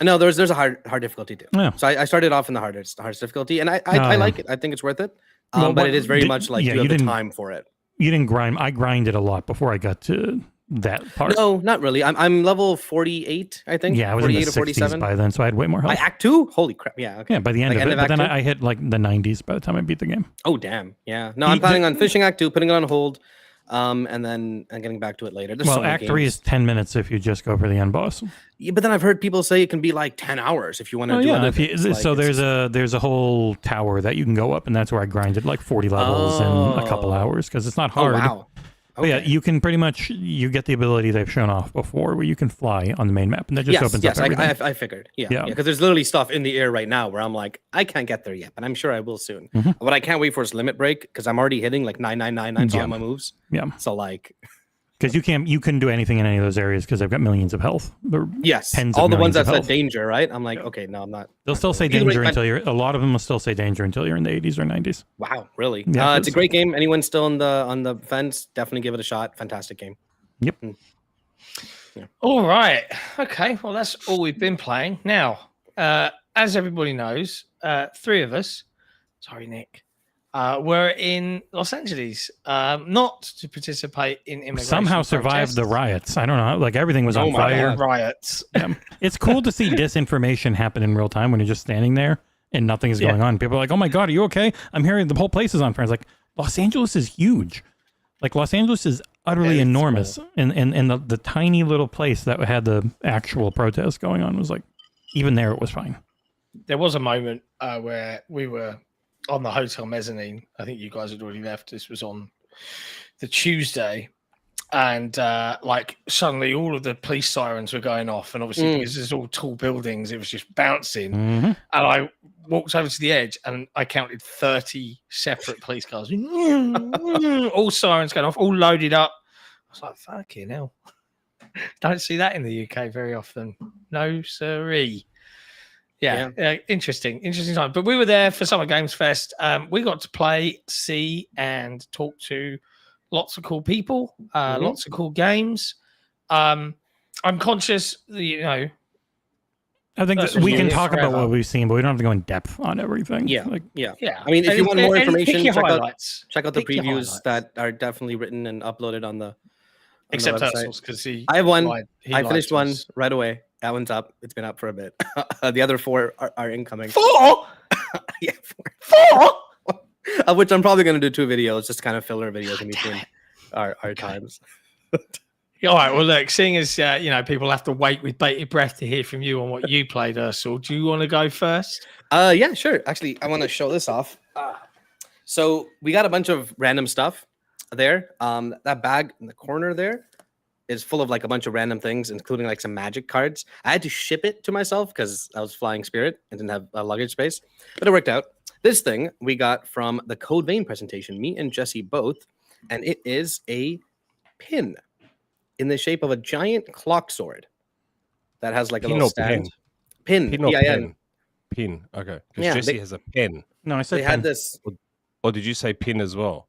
No, there's a hard difficulty too. Yeah. So I started off in the hardest difficulty, and I like it. I think it's worth it. But it is very much like you have the time for it. You didn't grind. I grinded a lot before I got to that part. No, not really. I'm level 48, I think. Yeah, I was in the 60s 47 by then, so I had way more health. By Act 2? Holy crap. Yeah, okay. Yeah, by the end of it. But then I hit like the 90s by the time I beat the game. Oh, damn. Yeah. No, I'm planning on finishing Act 2, putting it on hold, and then getting back to it later. There's Act 3 is 10 minutes if you just go for the end boss. Yeah, but then I've heard people say it can be like 10 hours if you want to do other things. So there's a whole tower that you can go up, and that's where I grinded like 40 levels in a couple hours because it's not hard. Oh, wow. Okay. Yeah, you can pretty much you get the ability they've shown off before where you can fly on the main map, and that just opens up everything. I figured. Yeah, because there's literally stuff in the air right now where I'm like, I can't get there yet, but I'm sure I will soon. What I can't wait for is limit break because I'm already hitting like 9999 on my moves. Yeah. So like, because you couldn't do anything in any of those areas because they've got millions of health. Yes, tens all of the ones that millions said danger, right? I'm like, okay, no, I'm not. They'll still say danger until you're. A lot of them will still say danger until you're in the 80s or 90s. Wow, really? Yeah, it's a great game. Anyone still on the fence? Definitely give it a shot. Fantastic game. Yep. Yeah. All right. Okay. Well, that's all we've been playing. Now, as everybody knows, 3 of us. Sorry, Nick. Were in Los Angeles, not to participate in immigration. Somehow survived the riots. I don't know. Like everything was on fire. Riots. It's cool to see disinformation happen in real time when you're just standing there and nothing is going on. People are like, "Oh my god, are you okay?" I'm hearing the whole place is on fire. It's like Los Angeles is huge. Like Los Angeles is utterly enormous, and the tiny little place that had the actual protest going on was like, even there it was fine. There was a moment where we were on the hotel mezzanine. I think you guys had already left. This was on the Tuesday, and like suddenly all of the police sirens were going off, and obviously because it's all tall buildings, it was just bouncing. And I walked over to the edge, and I counted 30 separate police cars, all sirens going off, all loaded up. I was like, "Fucking hell!" Don't see that in the UK very often. No siree. Yeah, interesting time. But we were there for Summer Games Fest. We got to play, see, and talk to lots of cool people, lots of cool games. I'm conscious, I think that we can talk about what we've seen, but we don't have to go in depth on everything. Yeah. I mean, if you want more information, check out the previews that are definitely written and uploaded on the Except website. Ursal's because I have one. he I lied finished to one us. right away. That one's up. It's been up for a bit. The other 4 are incoming. 4? Yeah, 4? of which I'm probably going to do 2 videos, just kind of filler videos in between our times. All right. Well, look, seeing as people have to wait with bated breath to hear from you on what you played, Aarsal, do you want to go first? Yeah, sure. Actually, I want to show this off. So we got a bunch of random stuff there. That bag in the corner there is full of like a bunch of random things, including like some magic cards. I had to ship it to myself because I was flying Spirit and didn't have luggage space, but it worked out. This thing we got from the Code Vein presentation, me and Jesse both, and it is a pin in the shape of a giant clock sword that has like a little stand. Pin, Pin or P-I-N. pen? Pin. Okay. Because Yeah, Jesse they- has a pen. No, I said They had pen. this. Or did you say pin as well?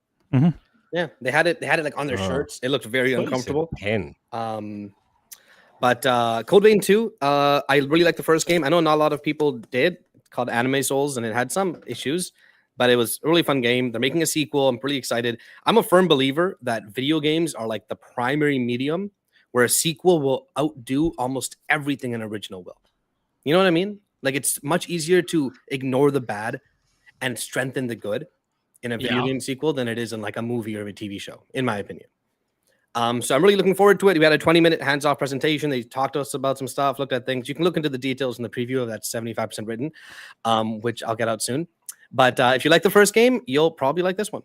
Yeah, they had it like on their shirts. It looked very I thought you said uncomfortable. Pen. But Code Vein 2, I really liked the first game. I know not a lot of people did. It's called Anime Souls, and it had some issues, but it was a really fun game. They're making a sequel. I'm pretty excited. I'm a firm believer that video games are like the primary medium where a sequel will outdo almost everything an original will. You know what I mean? Like, it's much easier to ignore the bad and strengthen the good in a video game sequel than it is in like a movie or a TV show, in my opinion. So I'm really looking forward to it. We had a 20-minute hands-off presentation. They talked to us about some stuff, looked at things. You can look into the details in the preview of that 75% written, which I'll get out soon. But if you like the first game, you'll probably like this one.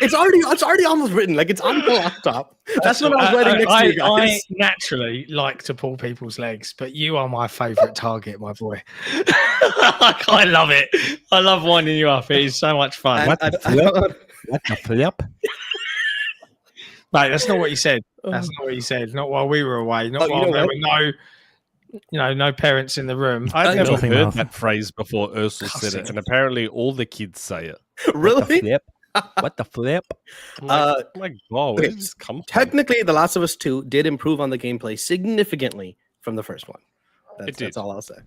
It's already almost written. Like, it's on the laptop. That's what I was writing next to you guys. I naturally like to pull people's legs, but you are my favorite target, my boy. I love it. I love winding you up. It is so much fun. What the flip? Mate, that's not what you said. That's not what you said. Not while we were away. Not while there were no parents in the room. I've never Filthy heard mouth. that phrase before Ursula said it, and apparently all the kids say it. Really? What the flip? I'm like, wow, where did this come from? Technically, The Last of Us 2 did improve on the gameplay significantly from the first one. That's all I'll say.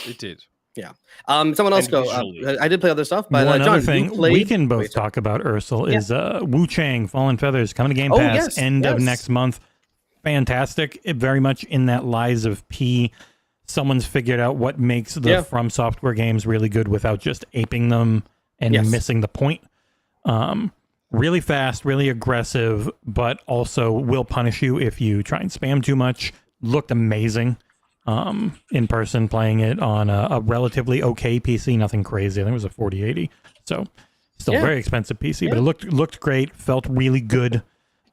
It did. Yeah. Someone else And go. visually. I did play other stuff, but One John, other you thing played... we can both Wait, talk about, Aarsal, is Wuchang, Fallen Feathers, coming to Game Oh, Pass yes, end of yes. next month. Fantastic. It very much in that Lies of P. Someone's figured out what makes the From Software games really good without just aping them and missing the point. Really fast, really aggressive, but also will punish you if you try and spam too much. Looked amazing in person, playing it on a relatively okay PC, nothing crazy. I think it was a 4080. So still very expensive PC, but it looked great, felt really good.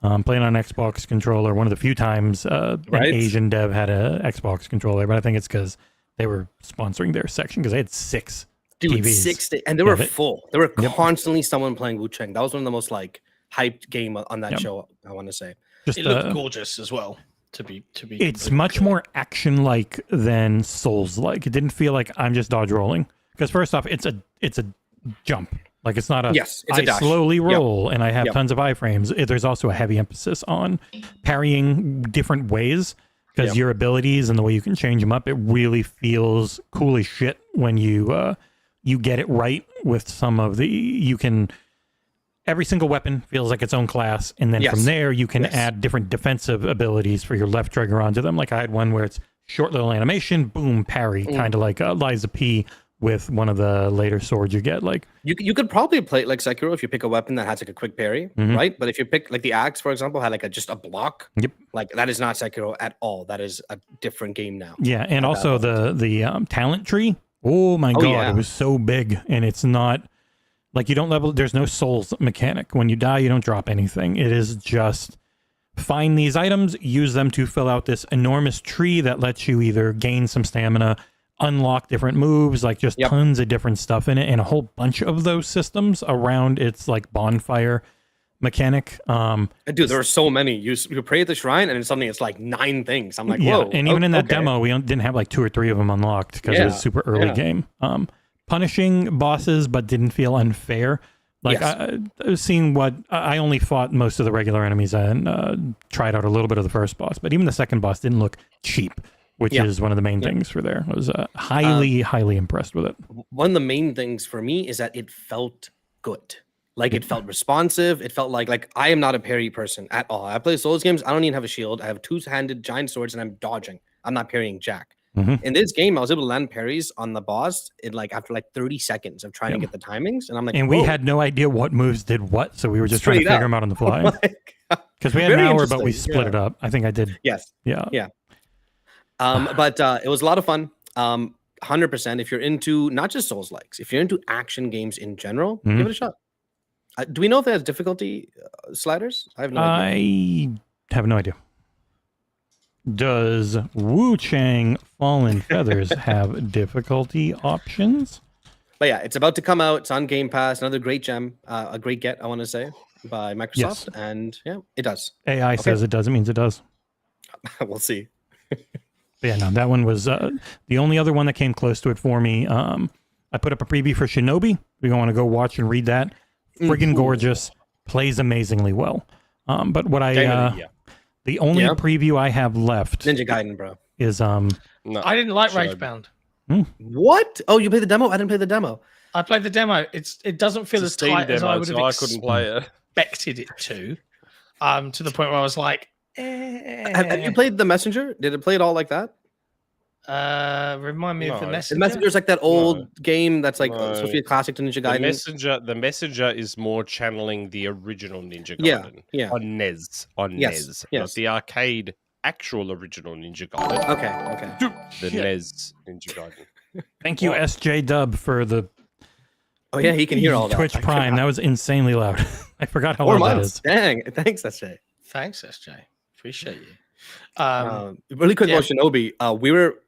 Playing on an Xbox controller, one of the few times an Asian dev had a Xbox controller, but I think it's because they were sponsoring their section because they had 6 Dude, TVs. 60, and they were full. There were constantly someone playing Wuchang. That was one of the most like hyped game on that show, I want to say. Just, It looked gorgeous as well. To be. It's much more action-like than Souls-like. It didn't feel like I'm just dodge rolling. Because first off, it's a jump. Like, it's not a it's a I dash. slowly roll and I have Yep. tons of iframes. There's also a heavy emphasis on parrying different ways because your abilities and the way you can change them up, it really feels cool as shit when you get it right with some of the every single weapon feels like its own class, and then from there you can add different defensive abilities for your left trigger onto them. Like I had one where it's short little animation, boom, parry, kind of like Lies of P with one of the later swords you get. Like you could probably play it like Sekiro if you pick a weapon that has like a quick parry, right? But if you pick like the axe, for example, had like just a block. Yep. Like that is not Sekiro at all. That is a different game now. Yeah, and also the talent tree. Oh my god, it was so big, and it's not like you don't level. There's no souls mechanic. When you die, you don't drop anything. It is just find these items, use them to fill out this enormous tree that lets you either gain some stamina, unlock different moves, like just tons of different stuff in it, and a whole bunch of those systems around its like bonfire mechanic. Dude, there are so many. You pray at the shrine, and it's something. It's like 9 things. I'm like, whoa. And even in that demo, we didn't have like 2 or 3 of them unlocked because it was super early game. Punishing bosses, but didn't feel unfair. Like I was seeing what I only fought most of the regular enemies and tried out a little bit of the first boss, but even the second boss didn't look cheap, which is one of the main things for there. I was highly impressed with it. One of the main things for me is that it felt good. Like it felt responsive. It felt like I am not a parry person at all. I play Souls games. I don't even have a shield. I have two-handed giant swords and I'm dodging. I'm not parrying jack. In this game, I was able to land parries on the boss in after 30 seconds of trying to get the timings. And I'm like, and we had no idea what moves did what, so we were just trying to figure them out on the fly. Because we had an hour, but we split it up. I think I did. Yes. Yeah. But it was a lot of fun. 100%. If you're into not just Souls likes, if you're into action games in general, give it a shot. Do we know if it has difficulty sliders? I have no idea. I have no idea. Does Wuchang Fallen Feathers have difficulty options? But yeah, it's about to come out. It's on Game Pass. Another great gem, a great get, I want to say, by Microsoft. Yes. And yeah, it does. AI says it does. It means it does. We'll see. But yeah, no, that one was the only other one that came close to it for me. I put up a preview for Shinobi. We want to go watch and read that. Friggin' gorgeous. Plays amazingly well. But what the only preview I have left Ninja Gaiden, bro. is No, I didn't like Ragebound. What? Oh, you played the demo? I didn't play the demo. I played the demo. It doesn't feel as tight as I would have I couldn't play it. expected it to the point where I was like, Have you played The Messenger? Did it play it all like that? Remind me of The Messenger. The Messenger is like that old game that's supposed to be a classic to Ninja Gaiden. The Messenger is more channeling the original Ninja Gaiden. Yeah. On NES. Yes. Not the arcade actual original Ninja Gaiden. Okay. The NES Ninja Gaiden. Thank you, SJ Dub, for the Oh yeah, he can hear all that. Twitch Prime. That was insanely loud. I forgot how loud that is. Dang. Thanks, SJ. Thanks, SJ. Appreciate you. Really quick about Shinobi. We were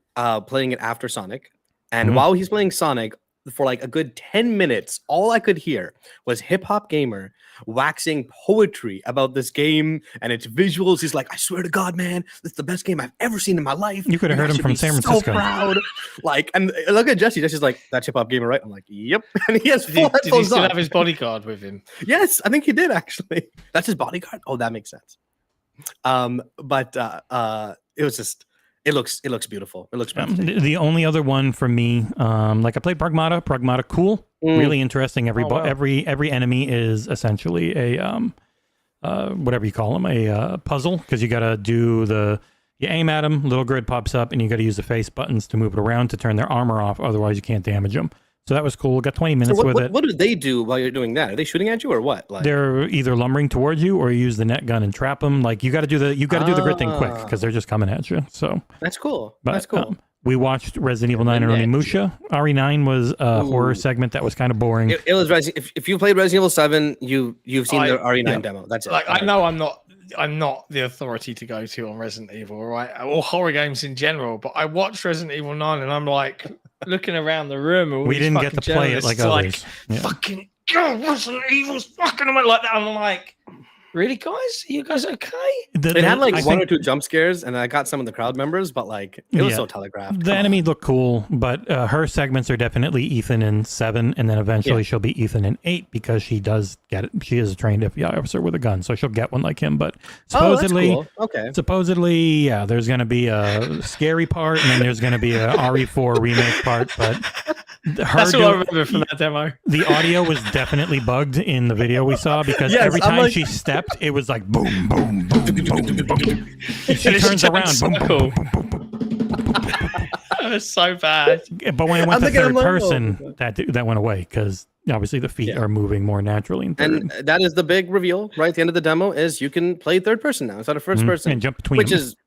playing it after Sonic, and while he's playing Sonic for a good 10 minutes, all I could hear was Hip Hop Gamer waxing poetry about this game and its visuals. He's like, I swear to God, man, this is the best game I've ever seen in my life. You could have heard him from San Francisco. So proud. And look at Jesse. Jesse's like, that's Hip Hop Gamer, right? I'm like, yep. And he has full Did he still have his bodyguard with him? Yes, I think he did actually. That's his bodyguard. Oh, that makes sense. But it was just. It looks beautiful. It looks beautiful. The only other one for me, I played Pragmata. Pragmata, cool, really interesting. Every enemy is essentially a whatever you call them, a puzzle, because you got to do you aim at them, little grid pops up, and you got to use the face buttons to move it around to turn their armor off. Otherwise, you can't damage them. So that was cool. Got 20 minutes with it. What do they do while you're doing that? Are they shooting at you or what? They're either lumbering towards you or you use the net gun and trap them. You got to do the grid thing quick because they're just coming at you. So that's cool. That's cool. We watched Resident Evil 9 and Onimusha. RE9 was a horror segment that was kind of boring. It was if you played Resident Evil 7, you've seen the RE9 demo. That's it. I know I'm not the authority to go to on Resident Evil, right? Or horror games in general, but I watched Resident Evil 9 and I'm like looking around the room. And we didn't get to play it like others. Fucking God, Resident Evil's fucking like that. I'm like, really, guys? Are you guys okay? It had one or two jump scares, and I got some of the crowd members, but it was so telegraphed. The enemy looked cool, but her segments are definitely Ethan in 7, and then eventually she'll be Ethan in 8 because she does get it. She is a trained FBI officer with a gun, so she'll get one like him. But supposedly, supposedly, there's going to be a scary part, and then there's going to be a RE4 remake part, but. That's what I remember from that demo. The audio was definitely bugged in the video we saw because every time she stepped, it was like boom, boom, boom, boom, boom. She turns around, boom, boom, boom, boom, boom. That was so bad. But when it went to third person, that went away because obviously the feet are moving more naturally in third. And that is the big reveal, right? At the end of the demo is you can play third person now instead of first person. And jump between which is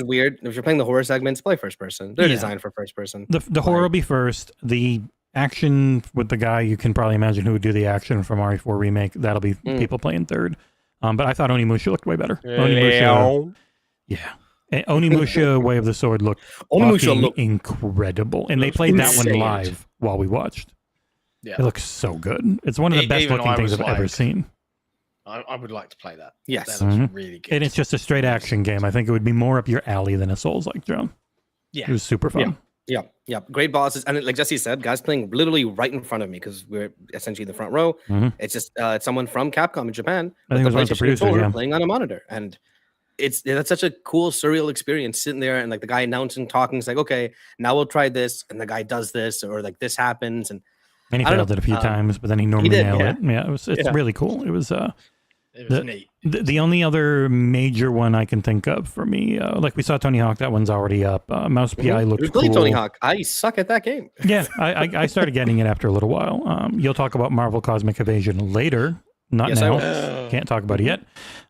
weird. If you're playing the horror segments, play first person. They're designed for first person. The horror will be first. The action with the guy, you can probably imagine who would do the action from RE4 remake. That'll be people playing third. But I thought Onimusha looked way better. Onimusha, Onimusha Way of the Sword looked incredible. And they played that one live while we watched. Yeah. It looks so good. It's one of the best looking things I've ever seen. I would like to play that. Yes. That looks really good. And it's just a straight action game. I think it would be more up your alley than a Souls-like, John. Yeah. It was super fun. Yeah. Great bosses. And like Jesse said, guys playing literally right in front of me because we're essentially the front row. It's just it's someone from Capcom in Japan. I think it was one of the producers, playing on a monitor. And that's such a cool, surreal experience sitting there and the guy announcing, talking. It's like, okay, now we'll try this. And the guy does this or this happens. And And he I don't failed know, it a few times, but then he normally did, nailed yeah. it. Yeah, it's really cool. It was neat. the only other major one I can think of for me, like we saw Tony Hawk, that one's already up. Mouse PI looked We cool. played Tony Hawk. I suck at that game. Yeah, I started getting it after a little while. You'll talk about Marvel Cosmic Evasion later, not Yes, I now. will. Can't talk about it yet.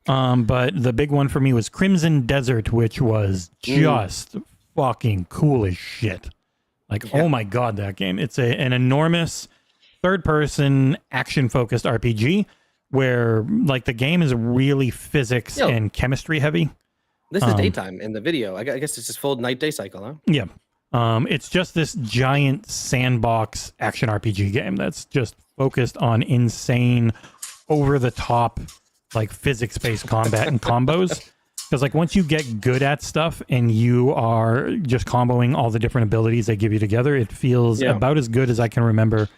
But the big one for me was Crimson Desert, which was just fucking cool as shit. Like, oh my god, that game! It's an enormous third-person action-focused RPG where, like, the game is really physics and chemistry heavy. This is daytime in the video. I guess it's just full night-day cycle, huh? Yeah. It's just this giant sandbox action RPG game that's just focused on insane, over-the-top, like, physics-based combat and combos. Because, like, once you get good at stuff and you are just comboing all the different abilities they give you together, it feels about as good as I can remember.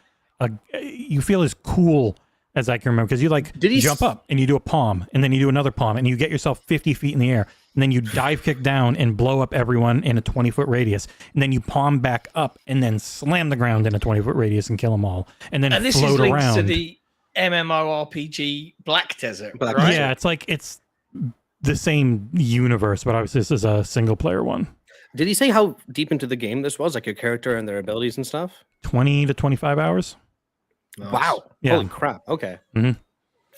You feel as cool as I can remember. Because you, like, jump up and you do a palm, and then you do another palm, and you get yourself 50 feet in the air, and then you dive kick down and blow up everyone in a 20-foot radius, and then you palm back up and then slam the ground in a 20-foot radius and kill them all, and then this float is linked around. to the MMORPG Black Desert, Black right? Yeah, it's like it's the same universe, but obviously this is a single-player one. Did he say how deep into the game this was? Like your character and their abilities and stuff? 20 to 25 hours. Wow. Yeah. Holy crap. Okay. Mhm.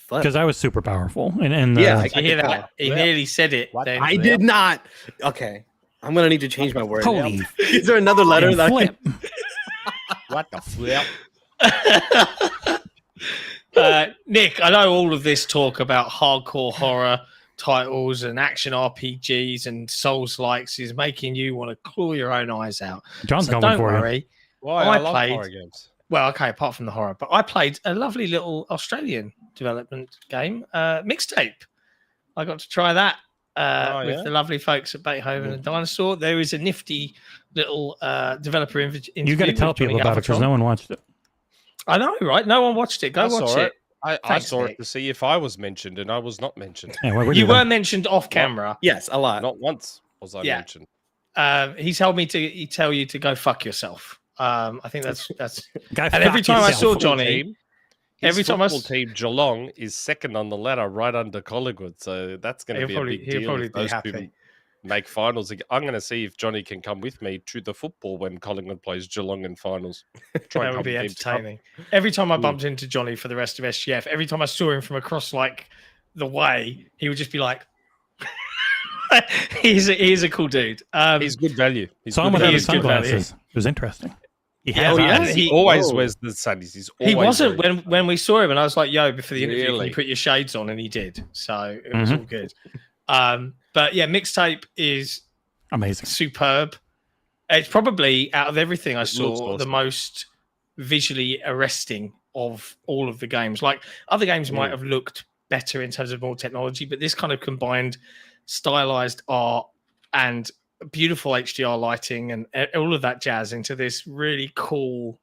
Flip. Because I was super powerful, and Yeah, Did you hear could that? tell. He nearly said it. Then. I did not. Okay. I'm going to need to change my word. Holy Is there another letter and that flip. What the flip? Nick, I know all of this talk about hardcore horror titles and action RPGs and Souls likes is making you want to claw your own eyes out. John's So coming don't for you. worry. Why? I I love played- horror games. Well, okay, apart from the horror, but I played a lovely little Australian development game, Mixtape. I got to try that with the lovely folks at Beethoven and Dinosaur. There is a nifty little developer interview. You got to tell with Johnny people about it because Galvatron. no one watched it. I know, right? No one watched it. Go I watch saw it. I Thanks, saw Nick. it to see if I was mentioned, and I was not mentioned. Yeah, where were You then? were mentioned off camera. Yes, a lot. Not once was I Yeah. mentioned. He told me to tell you to go fuck yourself. I think that's Guy, and every fuck time I yourself. saw Johnny, Team, his every time I football team Geelong is second on the ladder, right under Collingwood. So that's going to be a big he'll deal. probably If be those happy. two make finals. I'm going to see if Johnny can come with me to the football when Collingwood plays Geelong in finals. Try that and would be come with them. entertaining. Every time I bumped into Johnny for the rest of SGF, every time I saw him from across like the way, he would just be like, he's a cool dude. He's good value. He's Saw him good without value. his good value. sunglasses. It was interesting. He Yeah, has yeah. eyes. He He- always Whoa. wears the sunnies. He's He always wasn't wearing- when we saw him, and I was like, "Yo!" Before the interview, can Really? you put your shades on? And he did, so it was Mhm. all good. But yeah, Mixtape is Amazing. superb. It's probably out of everything I looks saw awesome. the most visually arresting of all of the games. Like other games might have looked better in terms of more technology, but this kind of combined stylized art and beautiful HDR lighting and all of that jazz into this really cool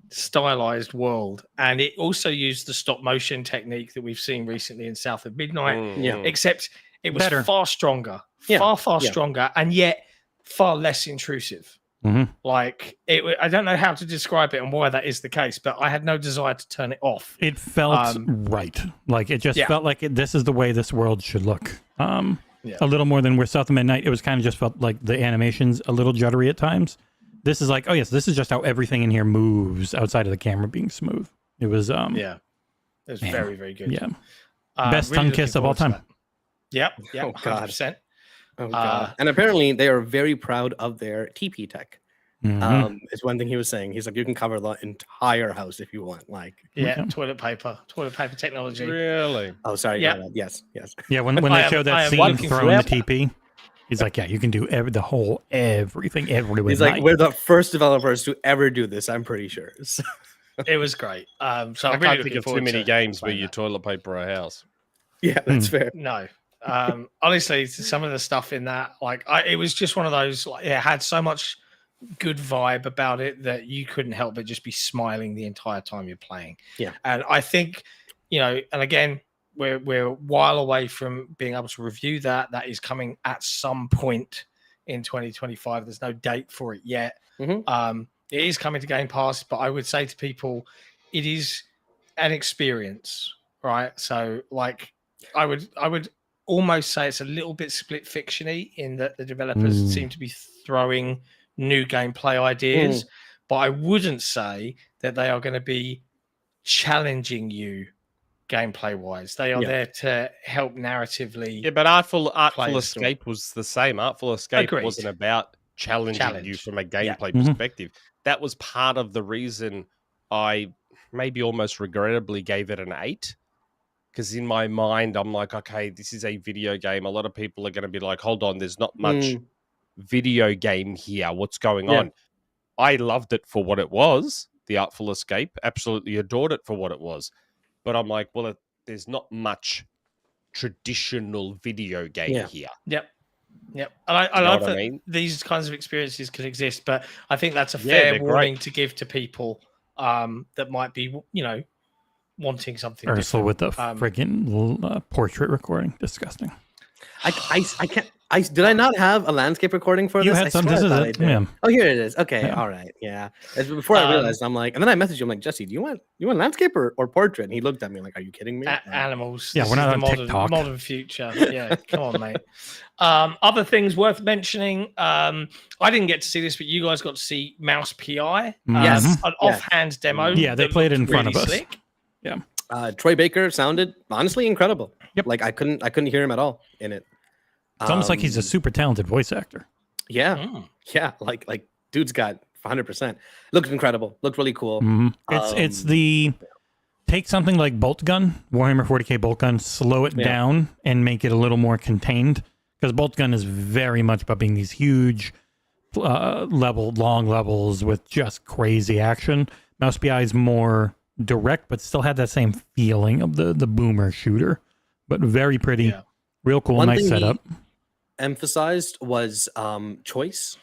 stylized world. And it also used the stop motion technique that we've seen recently in South of Midnight, Yeah. except it was Better. far stronger, Yeah, far yeah. stronger, and yet far less intrusive. Mhm. Like I don't know how to describe it and why that is the case, but I had no desire to turn it off. It felt right. Like it just Yeah. felt like this is the way this world should look. Yeah. A little more than where South of Midnight. It was kind of just felt like the animations a little juddery at times. This is like, oh yes, this is just how everything in here moves outside of the camera being smooth. It was Yeah, it was man. very, very good. yeah. Best really tongue looking kiss of all forward to time. that. Yep, Oh, God. 100%. Oh, God. And apparently they are very proud of their TP tech. Mhm. It's one thing he was saying. He's like, you can cover the entire house if you want. Like, Yeah, Yeah. toilet paper technology. Really? oh, sorry. Yeah. Yes. Yeah, when I they am- showed I that am scene looking throwing for the TP, he's like, yeah, you can do everything everywhere. He's like, we're the first developers to ever do this, I'm pretty sure. So- It was great. So I I'm really can't looking think of too forward many to games where playing you that. toilet paper a house. yeah, that's fair. No. Honestly, some of the stuff in that, like, it was just one of those, like, it had so much good vibe about it that you couldn't help but just be smiling the entire time you're playing. Yeah. And I think, and again, we're a while away from being able to review that. That is coming at some point in 2025. There's no date for it yet. Mhm. It is coming to Game Pass, but I would say to people, it is an experience, right? So, like, I would almost say it's a little bit split fiction-y in that the developers seem to be throwing new gameplay ideas, but I wouldn't say that they are going to be challenging you gameplay-wise. They are there to help narratively. Yeah, but Artful Escape was the same. Artful Escape Agreed. wasn't about challenging you from a gameplay perspective. That was part of the reason I maybe almost regrettably gave it an 8. Because in my mind, I'm like, okay, this is a video game. A lot of people are going to be like, hold on, there's not much video game here. What's going on? I loved it for what it was, The Artful Escape. Absolutely adored it for what it was. But I'm like, well, there's not much traditional video game here. Yep. And I love that these kinds of experiences can exist, but I think that's a fair warning to give to people that might be, wanting something Aarsal different. with the friggin' portrait recording. Disgusting. I can't. Did I not have a landscape recording for You this? had I some. swear This I is thought I it. did. Yeah. Oh, here it is. Okay, Yeah. all right, yeah. Before I realized, I'm like, and then I messaged you. I'm like, Jesse, do you want landscape or portrait? And he looked at me like, are you kidding me? Animals. Yeah, This we're is not the on TikTok. modern future. Yeah, come on, mate. Other things worth mentioning. I didn't get to see this, but you guys got to see Mouse PI. Yes. An offhand demo. Yeah, they that played it in looked front really of us. slick. Yeah. Troy Baker sounded honestly incredible. Yep. Like I couldn't hear him at all in it. It's almost like he's a super talented voice actor. Yeah. Like dude's got 100%. Looked incredible. Looked really cool. It's the take something like Bolt Gun, Warhammer 40k Bolt Gun, slow it down and make it a little more contained. Because Bolt Gun is very much about being these huge long levels with just crazy action. Mouse PI is more direct, but still had that same feeling of the boomer shooter. But very pretty, real cool, One nice thing setup. he emphasized was choice.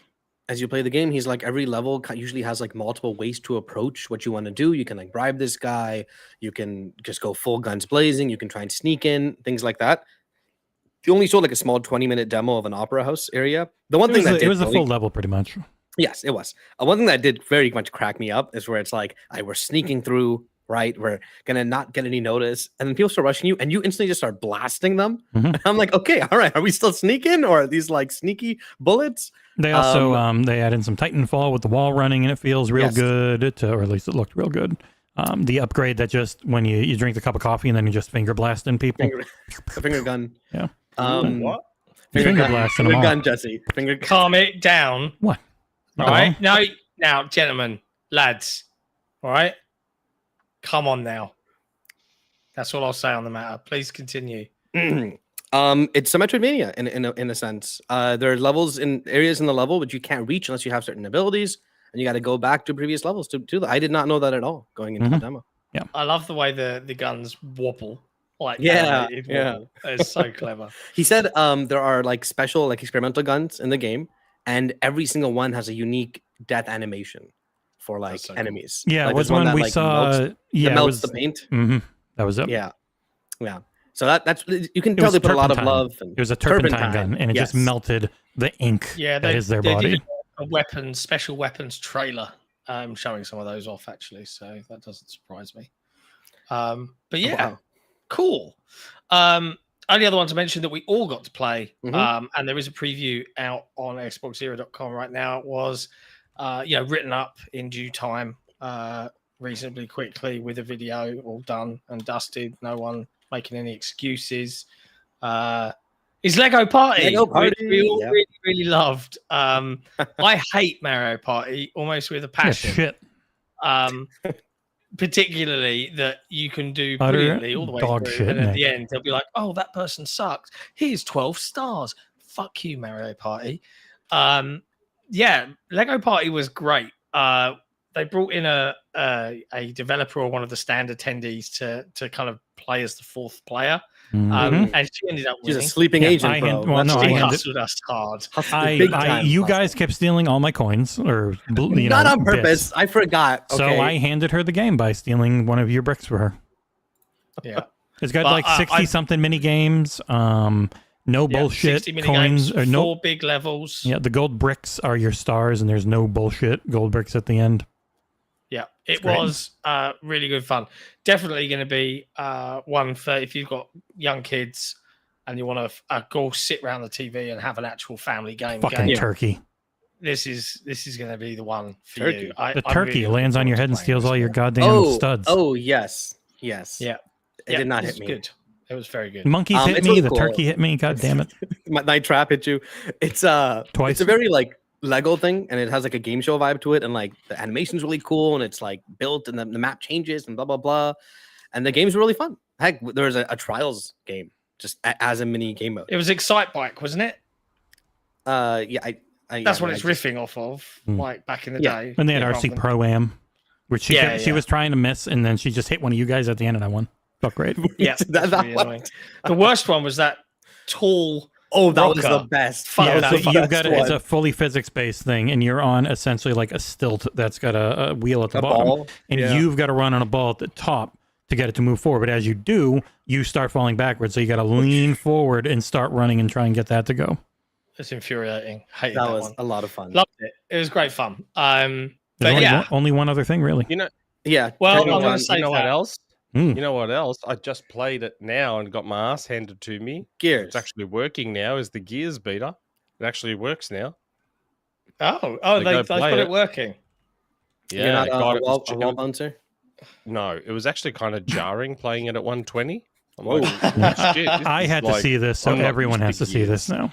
As you play the game, he's like every level usually has like multiple ways to approach what you want to do. You can like bribe this guy, you can just go full guns blazing, you can try and sneak in, things like that. You only saw like a small 20-minute demo of an opera house area. The one thing that It was a full level pretty much. Yes, it was. One thing that did very much crack me up is where it's like, we're sneaking through, right? We're gonna not get any notice, and then people start rushing you, and you instantly just start blasting them. And I'm like, okay, all right, are we still sneaking, or are these like sneaky bullets? They also they added some Titanfall with the wall running, and it feels real good, or at least it looked real good. The upgrade that just when you drink a cup of coffee and then you just finger blasting people. Finger gun. Yeah. What? Finger blasting them all. gun, Jesse. Calm it down. What? All right. Now, gentlemen, lads. All right. Come on now. That's all I'll say on the matter. Please continue. It's a Metroidvania in a sense. There are levels in areas in the level which you can't reach unless you have certain abilities, and you got to go back to previous levels to do that. I did not know that at all going into the demo. Yeah. I love the way the guns wobble. Like it's so clever. He said there are like special like experimental guns in the game, and every single one has a unique death animation for like enemies. Yeah, like, was there's one that, we like, saw. melts the paint. That was it. Yeah. So that's you can tell they put a lot of love. And it was a turpentine gun, and it just melted the ink. Yeah, that is their body. Did a special weapons trailer. Showing some of those off actually, so that doesn't surprise me. But yeah, cool. Only other one to mention that we all got to play, and there is a preview out on XboxEra.com right now. It was, written up in due time, reasonably quickly with a video all done and dusted. No one making any excuses. Is Lego Party. We all really loved. I hate Mario Party almost with a passion. Yeah, shit. Particularly that you can do brilliantly all the way through, and at the end they'll be like, "Oh, that person sucks. Here's 12 stars. Fuck you, Mario Party." Lego Party was great. They brought in a developer or one of the stand attendees to kind of play as the fourth player. And she ended up winning. She's a sleeping agent, bro. She hustled us hard. You guys kept stealing all my coins, or not on purpose. Bits. I forgot. Okay. So I handed her the game by stealing one of your bricks for her. Yeah, it's got like 60 something mini games. No Yeah, bullshit 60 mini coins games, or no. 4 big levels. Yeah, the gold bricks are your stars, and there's no bullshit gold bricks at the end. Yeah, It's it great. was really good fun. Definitely going to be one for if you've got young kids and you want to go sit around the TV and have an actual family game. Fucking turkey. This is going to be the one for Turkey. you. The turkey lands on your head and steals all your goddamn studs. Oh yes. Yeah, It did not this hit me. is Good. It was very good. Monkeys hit it's me. really The cool. turkey hit me. God damn it. My trap hit you. It's Twice. It's a very like Lego thing, and it has like a game show vibe to it, and like the animation's really cool, and it's like built, and the map changes, and blah blah blah, and the game's really fun. Heck, there was a Trials game just as a mini game mode. It was Excite Bike, wasn't it? Yeah, That's what it's riffing off of, like back in the day. And they had Yeah, RC rather Pro Am, which she Yeah, she yeah. was trying to miss, and then she just hit one of you guys at the end, and I won. Felt great. Yeah, That- that's that really one. annoying. The worst one was that tall. Oh, that was Rocker. the best. Fuck Yeah, that so was you've got one. it's a fully physics-based thing, and you're on essentially like a stilt that's got a wheel at the A bottom, ball? and Yeah. you've got to run on a ball at the top to get it to move forward. But as you do, you start falling backwards, so you got to lean forward and start running and try and get that to go. It's infuriating. Hated That that, was one. a lot of fun. Loved it. It was great fun. There's But only, yeah, only one other thing, really. You know, Yeah. Well, turning I'm gonna on- say you know what that. else? Mm. You know what else? I just played it now and got my ass handed to me. Gears. It's actually working now. Is the Gears beater? It actually works now. they've go got play it it. working. Yeah, You're not God, a it wall, was- a wall bouncer. No, it was actually kind of jarring playing it at 120. I'm Whoa. like, "Oh, shit, this I is had to like- see this, so I'm not everyone used has to see Gears." this now.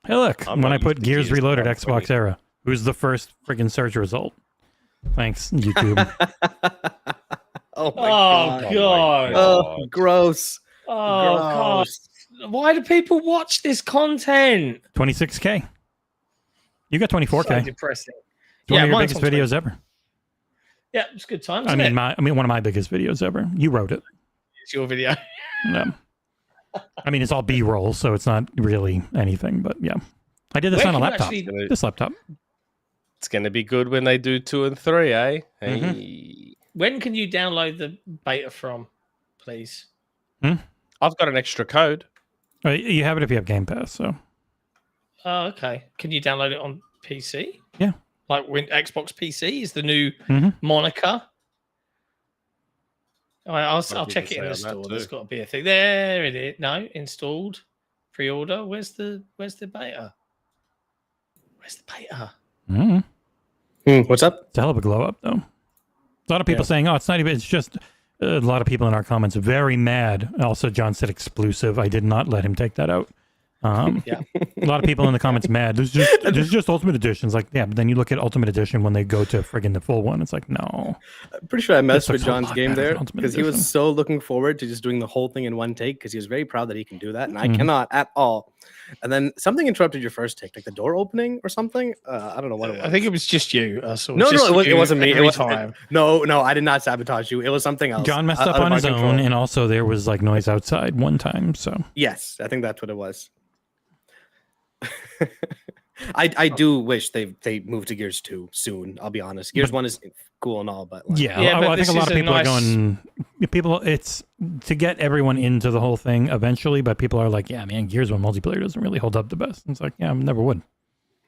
Hey, look, I'm when not I put used to Gears Gears Reloaded 120. Xbox Era, who's the first friggin' search result? Thanks, YouTube. Oh my Oh god. god. Oh, gross. Oh god. Gross. Why do people watch this content? 26K. You got So 24K. depressing. It's one of your mine's biggest on 20. videos ever. Yeah, it's good times. I Isn't mean, it? one of my biggest videos ever. You wrote it. It's your video. Yeah. I mean, it's all B-roll, so it's not really anything. But yeah, I did this Where on a can you laptop. actually- This laptop. It's going to be good when they do 2 and 3, eh? Hey. Mm-hmm. When can you download the beta from, please? I've got an extra code. You have it if you have Game Pass. So Oh, okay. Can you download it on PC? Yeah. Like when Xbox PC is the new Mhm. moniker. All right, I'll I'll check keep it in an the eye on that store. There's too. got to be a thing. There it is. No, installed. Pre-order. Where's the beta? Where's the beta? What's up? it's a hell of a glow up, though. A lot of people saying, "Oh, it's not even." It's just a lot of people in our comments very mad. Also, John said exclusive. I did not let him take that out. Yeah. A lot of people in the comments mad. There's just Ultimate Editions. Like, yeah, but then you look at Ultimate Edition when they go to friggin' the full one. It's like, no. I'm pretty sure I messed looks with a John's lot game better there than Ultimate because he was Edition. so looking forward to just doing the whole thing in one take because he was very proud that he can do that, and I Mhm. cannot at all. And then something interrupted your first take, like the door opening or something. I don't know what it was. I think it was just you. Ursel. No, Just it you wasn't me. It every was time. no, I did not sabotage you. It was something else. John messed out up of on my his control. own, and also there was like noise outside one time. So Yes, I think that's what it was. I do wish they moved to Gears 2 soon. I'll be honest. Gears 1 is cool and all, but like, yeah, Yeah, but I think this a lot is of a people are nice- going. People, it's to get everyone into the whole thing eventually, but people are like, yeah, man, Gears 1 multiplayer doesn't really hold up the best. It's like, yeah, it never would.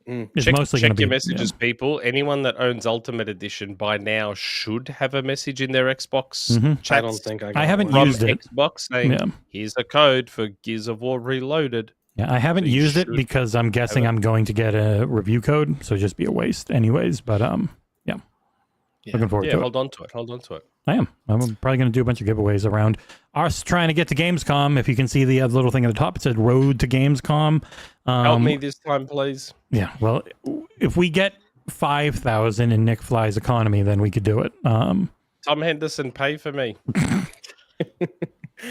It's mostly going Check to your be messages, people. Anyone that owns Ultimate Edition by now should have a message in their Xbox Mhm. chat. I don't think I. Got I haven't one. from used it. Xbox saying, Yeah. "Here's a code for Gears of War Reloaded." Yeah, I haven't So you used it should because I'm guessing have it. I'm going to get a review code, so just be a waste, anyways. But looking forward Yeah, to it. hold on to it. Hold on to it. I am. I'm probably going to do a bunch of giveaways around us trying to get to Gamescom. If you can see the little thing at the top, it said "Road to Gamescom." Help me this time, please. Yeah. Well, if we get 5,000 in Nick Fly's economy, then we could do it. Tom Henderson, pay for me.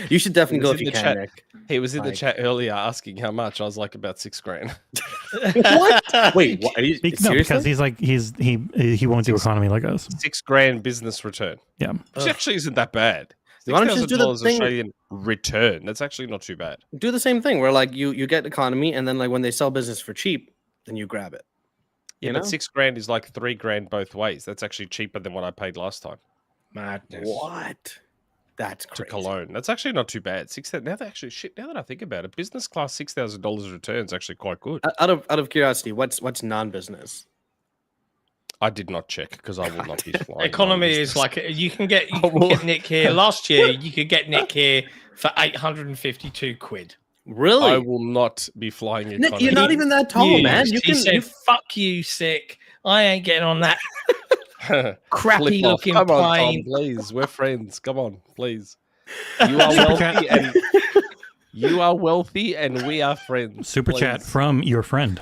You should definitely go It's if in you the can, chat. Nick. He was in the Like- chat earlier asking how much. I was like, about $6,000. What? Wait, what? Are you No, seriously? because he's like he won't do economy like us. $6,000 business return. Yeah. Which actually isn't that bad. Why don't you just do the $6,000 thing- Australian return. That's actually not too bad. do the same thing where like you get economy, and then like when they sell business for cheap, then you grab it. Yeah, You but know? $6,000 is like $3,000 both ways. That's actually cheaper than what I paid last time. Madness. What? That's to crazy. Cologne. That's actually not too bad. Now that I think about it, business class $6,000 return is actually quite good. Out of curiosity, what's non-business? I did not check because I will not be flying. Economy is like you can get Nick here. Last year, you could get Nick here for 852 quid. Really? I will not be flying Nick, economy. you're not even that tall, man. You He can. said, "Fuck you, sick. I ain't getting on that crappy Flip off. looking Come on, Tom, plane." please. We're friends. Come on, please. You are wealthy and we are friends. Super chat from your friend.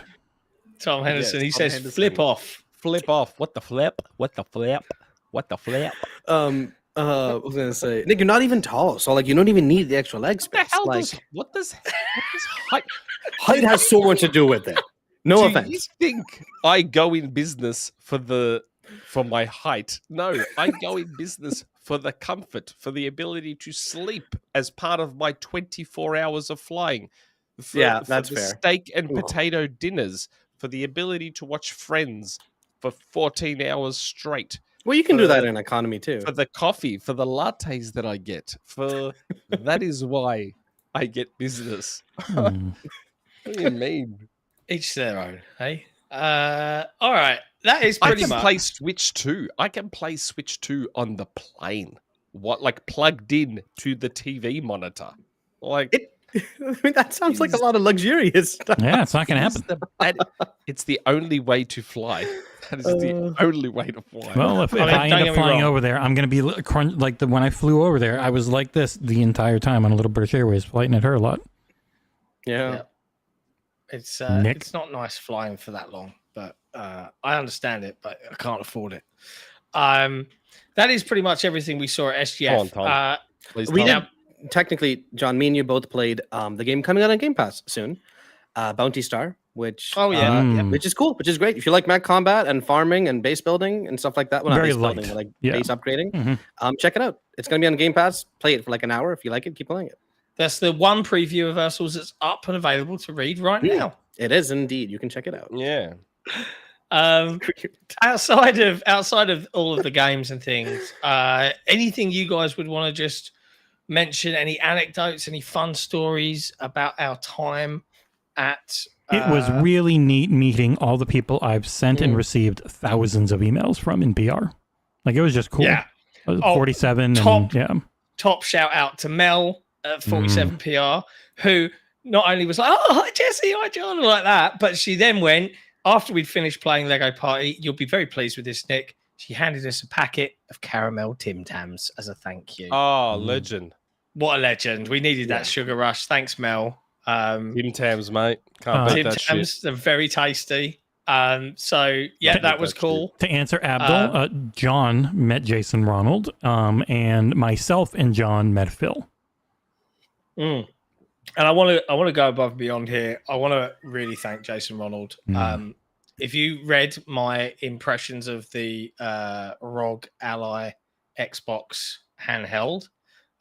Tom Henderson. Yes, He Tom says, Henderson. "Flip off." Flip off. What the flip? What the flip? What the flip? I was gonna say, Nick, you're not even tall, so like you don't even need the extra leg space. What does height? Height has so much to do with it. No Do offense. you think I go in business for my height? No, I go in business for the comfort, for the ability to sleep as part of my 24 hours of flying. For That's the fair. Steak and Ooh. potato dinners, for the ability to watch Friends for 14 hours straight. Well, you can do that in economy too. For the coffee, for the lattes that I get, that is why I get business. What do you mean? Each their own, hey? All right. That is pretty I can much. play Switch 2. I can play Switch 2 on the plane. Like plugged in to the TV monitor. Like I mean, that sounds like a lot of luxurious stuff. Yeah, it's not going to happen. it's the only way to fly. That is the only way to fly. Well, if I don't end get up me flying wrong. over there, I'm going to be when I flew over there, I was like this the entire time on a little British Airways flight, and it hurt a lot. Yeah. It's Nick? it's not nice flying for that long, but I understand it, but I can't afford it. That is pretty much everything we saw at SGF. Come on, Tom. Please We tell did me. technically, John. Me and you both played the game coming out on Game Pass soon, Bounty Star, which which is cool, which is great if you like Mech Combat and farming and base building and stuff like that. Well, not Very base building, light. but like Yeah. base upgrading. Mhm. Check it out. It's gonna be on Game Pass. Play it for like an hour. If you like it, keep playing it. That's the one preview of Aarsals that's up and available to read right now. It is indeed. You can check it out. Yeah. Outside of all of the games and things, anything you guys would want to just mention? Any anecdotes? Any fun stories about our time at? It was really neat meeting all the people I've sent and received thousands of emails from in PR. Like, it was just cool. Yeah. I was Oh, 47 top. and yeah. Top shout out to Mel at 47 PR, who not only was like, "Oh, hi Jesse, hi John," and like that, but she then went after we'd finished playing Lego Party. You'll be very pleased with this, Nick. She handed us a packet of caramel Tim Tams as a thank you. Oh, legend. What a legend! We needed that sugar rush. Thanks, Mel. Tim Tams, mate. Can't beat Tim that Tams, shit. they're very tasty. So yeah, that was cool. To answer Abdul, John met Jason Ronald, and myself and John met Phil. And I want to go above and beyond here. I want to really thank Jason Ronald. If you read my impressions of the ROG Ally Xbox handheld,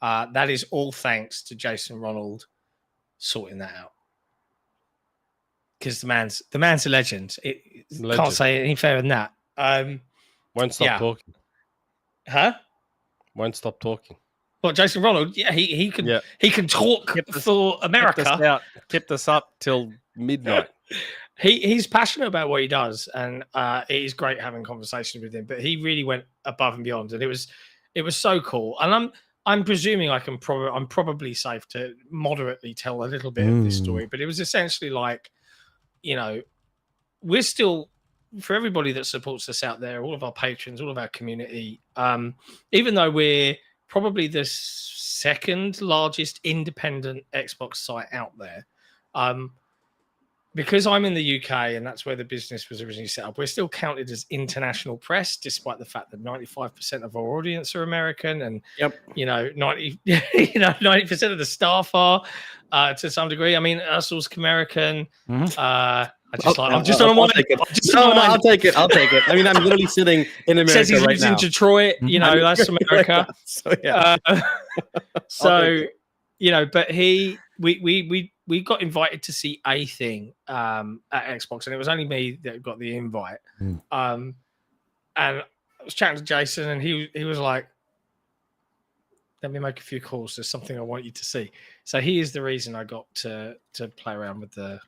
that is all thanks to Jason Ronald sorting that out. Because the man's a legend. Can't say any fairer than that. Won't stop talking. Huh? Won't stop talking. Well, Jason Ronald, he can talk for America. Kept us up till midnight. He's passionate about what he does, and it is great having conversations with him. But he really went above and beyond, and it was so cool. And I'm presuming I'm probably safe to moderately tell a little bit of this story. But it was essentially like, we're still, for everybody that supports us out there, all of our patrons, all of our community, even though we're probably the second largest independent Xbox site out there, because I'm in the UK and that's where the business was originally set up, we're still counted as international press, despite the fact that 95% of our audience are American, and 90% of the staff are to some degree. I mean, Aarsal's American. I'll take it. I mean, I'm literally sitting in America says he right lives now. in Detroit. That's America. But we got invited to see a thing at Xbox, and it was only me that got the invite. And I was chatting to Jason, and he was like, Let me make a few calls. There's something I want you to see. So he is the reason I got to play around with the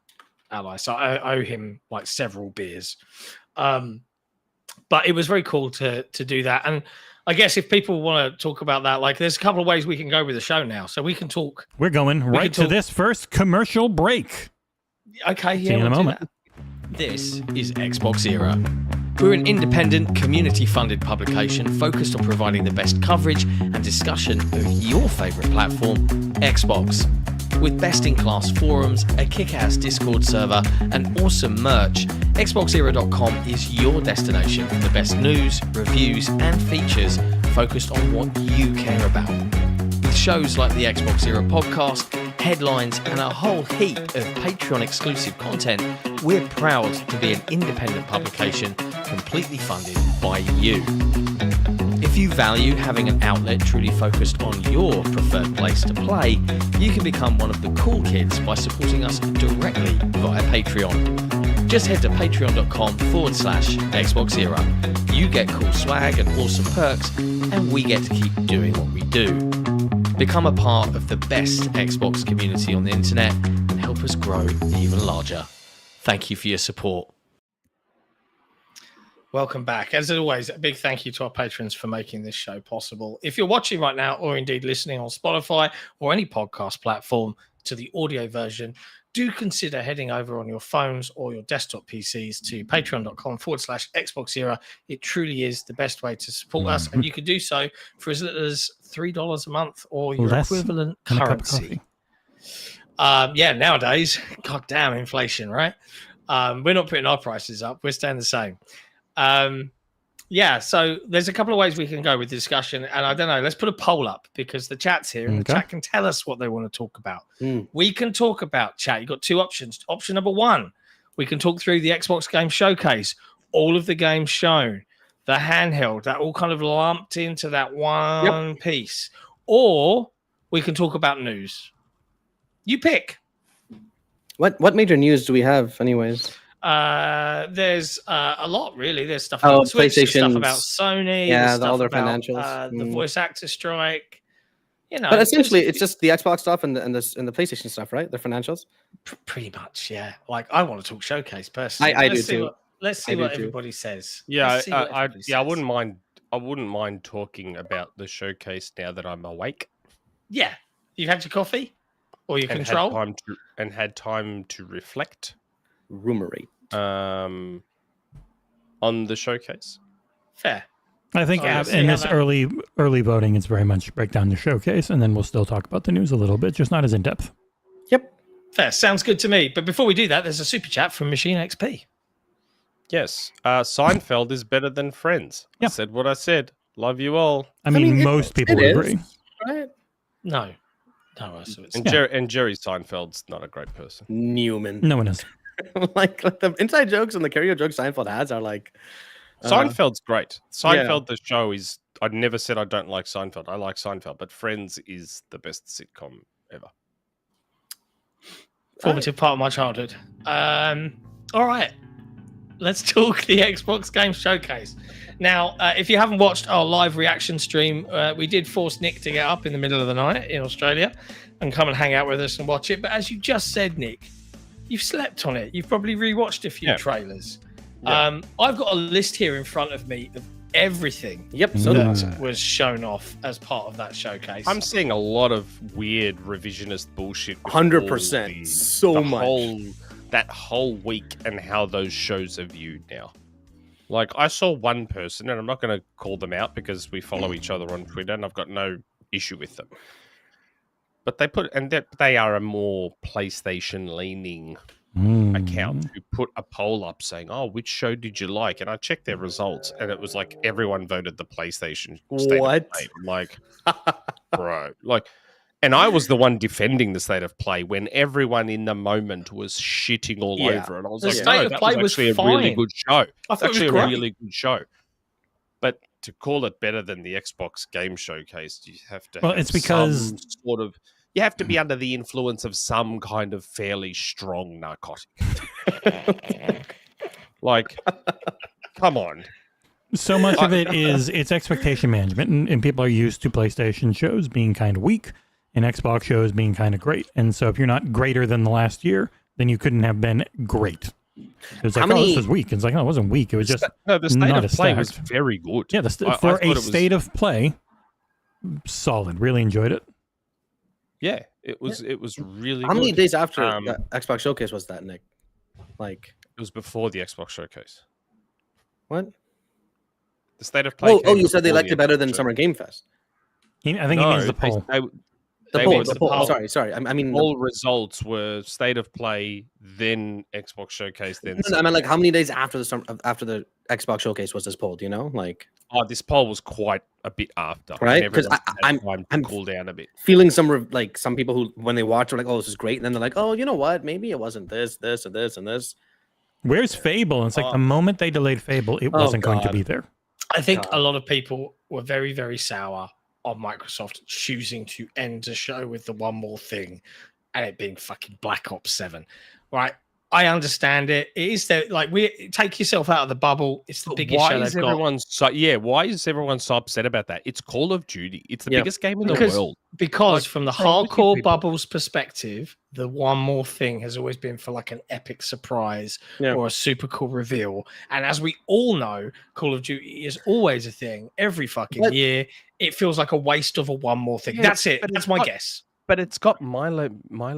Ally. So I owe him like several beers. But it was very cool to do that. And I guess if people want to talk about that, like there's a couple of ways we can go with the show now. So we can talk. We're going right to this first commercial break. Okay, yeah. See you in a moment. This is Xbox Era. We're an independent, community-funded publication focused on providing the best coverage and discussion of your favourite platform, Xbox. With best-in-class forums, a kick-ass Discord server, and awesome merch, XboxEra.com is your destination for the best news, reviews, and features focused on what you care about. With shows like the Xbox Era podcast, headlines, and a whole heap of Patreon-exclusive content, we're proud to be an independent publication completely funded by you. If you value having an outlet truly focused on your preferred place to play, you can become one of the cool kids by supporting us directly via Patreon. Just head to patreon.com/XboxEra. You get cool swag and awesome perks, and we get to keep doing what we do. Become a part of the best Xbox community on the internet and help us grow even larger. Thank you for your support. Welcome back. As always, a big thank you to our patrons for making this show possible. If you're watching right now, or indeed listening on Spotify or any podcast platform to the audio version, do consider heading over on your phones or your desktop PCs to patreon.com/XboxEra. It truly is the best way to support us, and you can do so for as little as $3 a month or your equivalent currency. Yeah, nowadays, goddamn inflation, right? We're not putting our prices up. We're staying the same. Yeah, so there's a couple of ways we can go with the discussion, and I don't know, let's put a poll up because the chat's here and the chat can tell us what they want to talk about. We can talk about chat. You've got two options. Option number one, we can talk through the Xbox Game Showcase, all of the games shown, the handheld, that all kind of lumped into that one piece. Or we can talk about news. You pick. What major news do we have anyways? There's a lot really. There's stuff about Switch, there's stuff about Sony, all their financials, the voice actor strike. You know, but essentially, it's just the Xbox stuff and the PlayStation stuff, right? The financials. Pretty much, yeah. Like I want to talk Showcase personally. I do too. Let's see what everybody says. Yeah, I wouldn't mind. I wouldn't mind talking about the Showcase now that I'm awake. Yeah, you've had your coffee or your control, had time to reflect, ruminate. On the Showcase. Fair. I think in this early voting, it's very much break down the Showcase, and then we'll still talk about the news a little bit, just not as in depth. Yep. Fair. Sounds good to me. But before we do that, there's a super chat from Machine XP. Yes. Seinfeld is better than Friends. I said what I said. Love you all. I mean most people would agree. Right? No. And Jerry Seinfeld's not a great person. Newman. No one is. like the inside jokes and the karaoke jokes Seinfeld has are like Seinfeld's great. Seinfeld, the show is. I never said I don't like Seinfeld. I like Seinfeld, but Friends is the best sitcom ever. Formative part of my childhood. All right, let's talk the Xbox Game Showcase. Now, if you haven't watched our live reaction stream, we did force Nick to get up in the middle of the night in Australia and come and hang out with us and watch it. But as you just said, Nick, you've slept on it. You've probably rewatched a few trailers. Yeah. I've got a list here in front of me of everything that was shown off as part of that showcase. I'm seeing a lot of weird revisionist bullshit. 100%. So much. That whole week and how those shows are viewed now. Like, I saw one person, and I'm not going to call them out because we follow each other on Twitter, and I've got no issue with them. But they are a more PlayStation-leaning account who put a poll up saying, "Oh, which show did you like?" And I checked their results, and it was like everyone voted the PlayStation. What? I'm like, bro, like, and I was the one defending the State of Play when everyone in the moment was shitting all over it. I was the like, State of Play was actually a really good show. I thought actually it was a really good show. But to call it better than the Xbox Game Showcase, you have to. Well, it's because some sort of. You have to be under the influence of some kind of fairly strong narcotic. Like, come on. So much of it is it's expectation management, and people are used to PlayStation shows being kind of weak and Xbox shows being kind of great. And so if you're not greater than the last year, then you couldn't have been great. It's like, oh, this was weak. It's like, no, it wasn't weak. It was just the state not of as play stacked. was very good. Yeah, for a state of play, solid. Really enjoyed it. Yeah, it was really. How many good. days after the Xbox Showcase was that, Nick? Like, it was before the Xbox Showcase. what? The state of play. Oh, you said they before liked the it better Xbox than Showcase. Summer Game Fest. I think he means the poll. The poll. Sorry. I mean, all results were state of play, then Xbox Showcase, then. I mean, like, how many days after the Xbox Showcase was this poll? Do you know? Like, this poll was quite a bit after, right? Because I'm cool down a bit. Feeling some people who, when they watch, are like, "Oh, this is great," and then they're like, "Oh, you know what? Maybe it wasn't this, this, and this, and this." Where's Fable? And it's like the moment they delayed Fable, it wasn't going to be there. I think a lot of people were very, very sour on Microsoft choosing to end the show with the one more thing and it being fucking Black Ops 7. Right? I understand it. It is that, like, take yourself out of the bubble. It's the biggest show they've got. Why is everyone so upset about that? It's Call of Duty. It's the biggest game in the world. Because from the hardcore bubble's perspective, the one more thing has always been for like an epic surprise or a super cool reveal. And as we all know, Call of Duty is always a thing every fucking year. It feels like a waste of a one more thing. That's it. That's my guess. But it's got Milo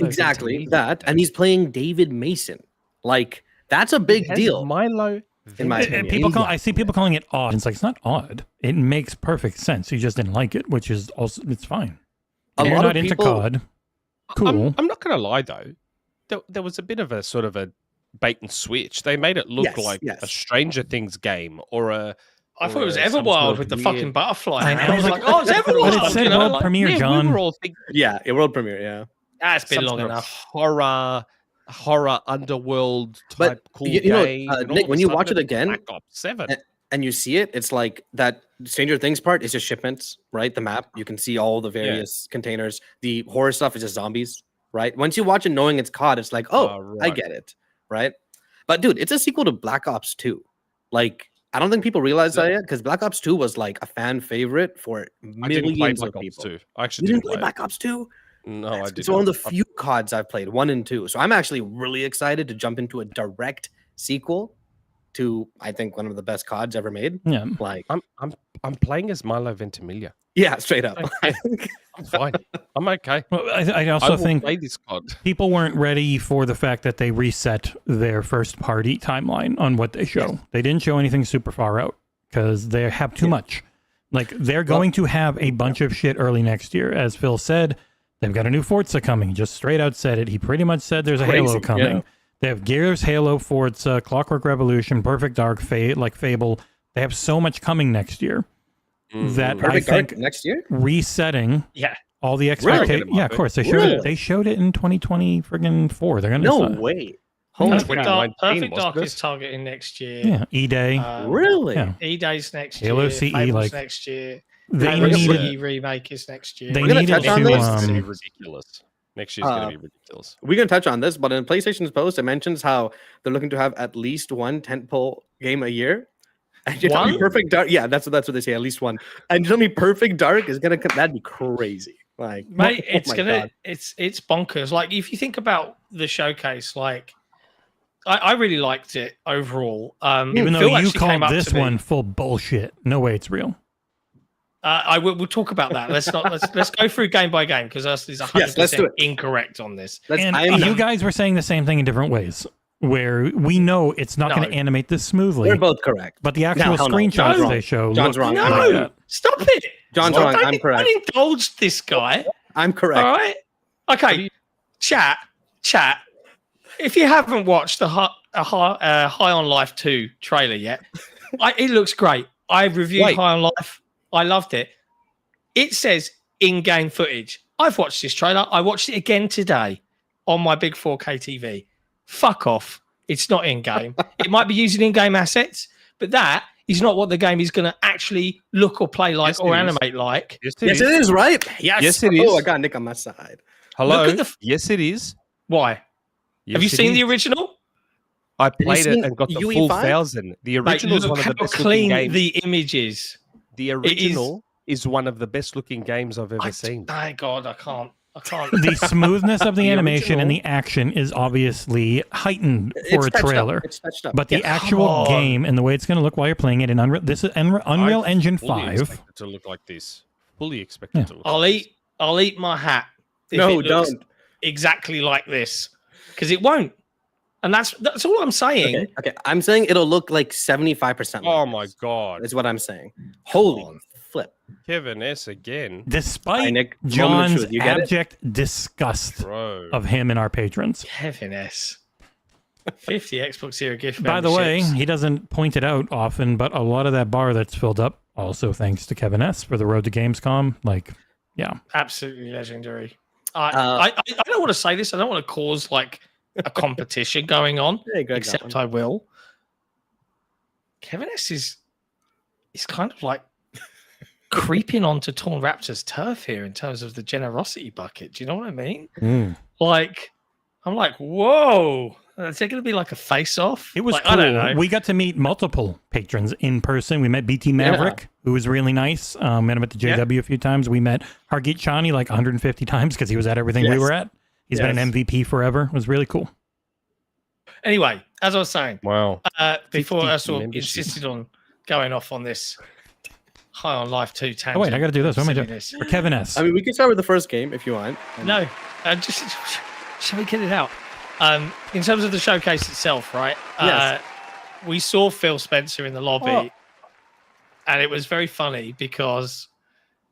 exactly that, and he's playing David Mason. Like, that's a big deal. Milo, in my opinion. I see people calling it odd. It's like, it's not odd. It makes perfect sense. You just didn't like it, which is also, it's fine. If you're not into COD, cool. I'm not going to lie though. There was a bit of a sort of a bait and switch. They made it look like a Stranger Things game or a. I thought it was Everwild with the fucking butterfly. I was like, oh, it's Everwild. But it said world premiere, John. We were all thinking, world premiere, it's been long enough. Horror underworld type cool game. Nick, when you watch it again, Black Ops 7. And you see it, it's like that Stranger Things part is just shipments, right? The map, you can see all the various containers. The horror stuff is just zombies, right? Once you watch it knowing it's COD, it's like, I get it, right? But dude, it's a sequel to Black Ops 2. Like, I don't think people realize that yet, because Black Ops 2 was like a fan favorite for millions of people. 2. I actually didn't play Black Ops 2? No, I didn't. It's one of the few CODs I've played, 1 and 2. So I'm actually really excited to jump into a direct sequel to, I think, one of the best CODs ever made. Yeah, like I'm playing as Milo Ventimiglia. Yeah, straight up. I'm fine. I'm okay. Well, I also think play this COD. People weren't ready for the fact that they reset their first party timeline on what they show. Yes. They didn't show anything super far out because they have too much. Like, they're going to have a bunch of shit early next year. As Phil said, they've got a new Forza coming. Just straight out said it. He pretty much said there's a Halo coming. Yeah. They have Gears, Halo, Forza, Clockwork Revolution, Perfect Dark, Fable. They have so much coming next year that Perfect I think Dark next year resetting all the expectations. Really? Yeah, of course. They showed it in 2024. They're gonna way. Perfect Dark is targeting next year. Yeah, E-Day. Really? Yeah. E-Day's next Halo year. CE Fable's next year. They Halo needed CE remake is next year. They needed touch on this? to. Ridiculous. Next year's going to be ridiculous. We're going to touch on this, but in PlayStation's post, it mentions how they're looking to have at least one tentpole game a year. And you tell me Perfect Dark, that's what they say, at least one. And you tell me Perfect Dark is gonna that'd be crazy. Like, mate, it's bonkers. Like, if you think about the showcase, like, I really liked it overall. Even though you called this one full bullshit. No way, it's real. We'll talk about that. Let's go through game by game, because us is 100% incorrect on this. You guys were saying the same thing in different ways, where we know it's not going to animate this smoothly. We're both correct, but the actual screenshots they show. John's wrong. No, stop it. John's wrong. I'm correct. I indulged this guy. I'm correct. All right. Okay. Chat. If you haven't watched the High on Life 2 trailer yet, it looks great. I reviewed High on Life. I loved it. It says in-game footage. I've watched this trailer. I watched it again today on my big 4K TV. Fuck off. It's not in-game. It might be using in-game assets, but that is not what the game is going to actually look or play like or animate like. Yes, it is, right? Yes, it is. Oh, I got Nick on my side. Hello? Yes, it is. Why? Yes, have you seen the original? I you played seen it and got the UE5? full 1,000. The Mate, original is look one of the how best looking clean games. the image is. The original is one of the best looking games I've ever seen. My God, I can't. The smoothness of the The animation and original- the action is obviously heightened for a touched up. trailer. It's touched up. But the actual on. game and the way it's going to look while you're playing it in Unreal, Unreal I Engine fully 5. expect it to look like this. Fully expect it to look I'll like eat. I'll eat my hat. If No, it looks don't. exactly like this, because it won't. And that's all I'm saying. Okay, I'm saying it'll look like 75%. this. Like Oh my this. god. Is what I'm saying. Holy on. flip. Kevin S again. Despite Hi, Nick. Moment of John's truth. You get it? abject disgust Bro. of him and our patrons. Kevin S. 50 Xbox Era gift By the way, memberships. he doesn't point it out often, but a lot of that bar that's filled up, also thanks to Kevin S. for the road to Gamescom. Like, yeah. Absolutely legendary. I don't want to say this. I don't want to cause like a competition going on, Hey, Greg, except I will. Kevin S is kind of like creeping onto Torn Raptor's turf here in terms of the generosity bucket. Do you know what I mean? Like, I'm like, whoa. Is there going to be like a face-off? It was like, cool. I don't know. We got to meet multiple patrons in person. We met BT Maverick, who was really nice. Met him at the JW a few times. We met Hargeet Chani like 150 times because he was at everything we were at. He's been an MVP forever. It was really cool. Anyway, as I was saying, Wow. before 50 Aarsal memberships. insisted on going off on this High on Life 2 tangent. Oh, wait, I got to do this. What am I doing? Silliness. For Kevin S. I mean, we can start with the first game if you want. No, just shall we get it out? In terms of the showcase itself, right? Yes. We saw Phil Spencer in the lobby, and it was very funny because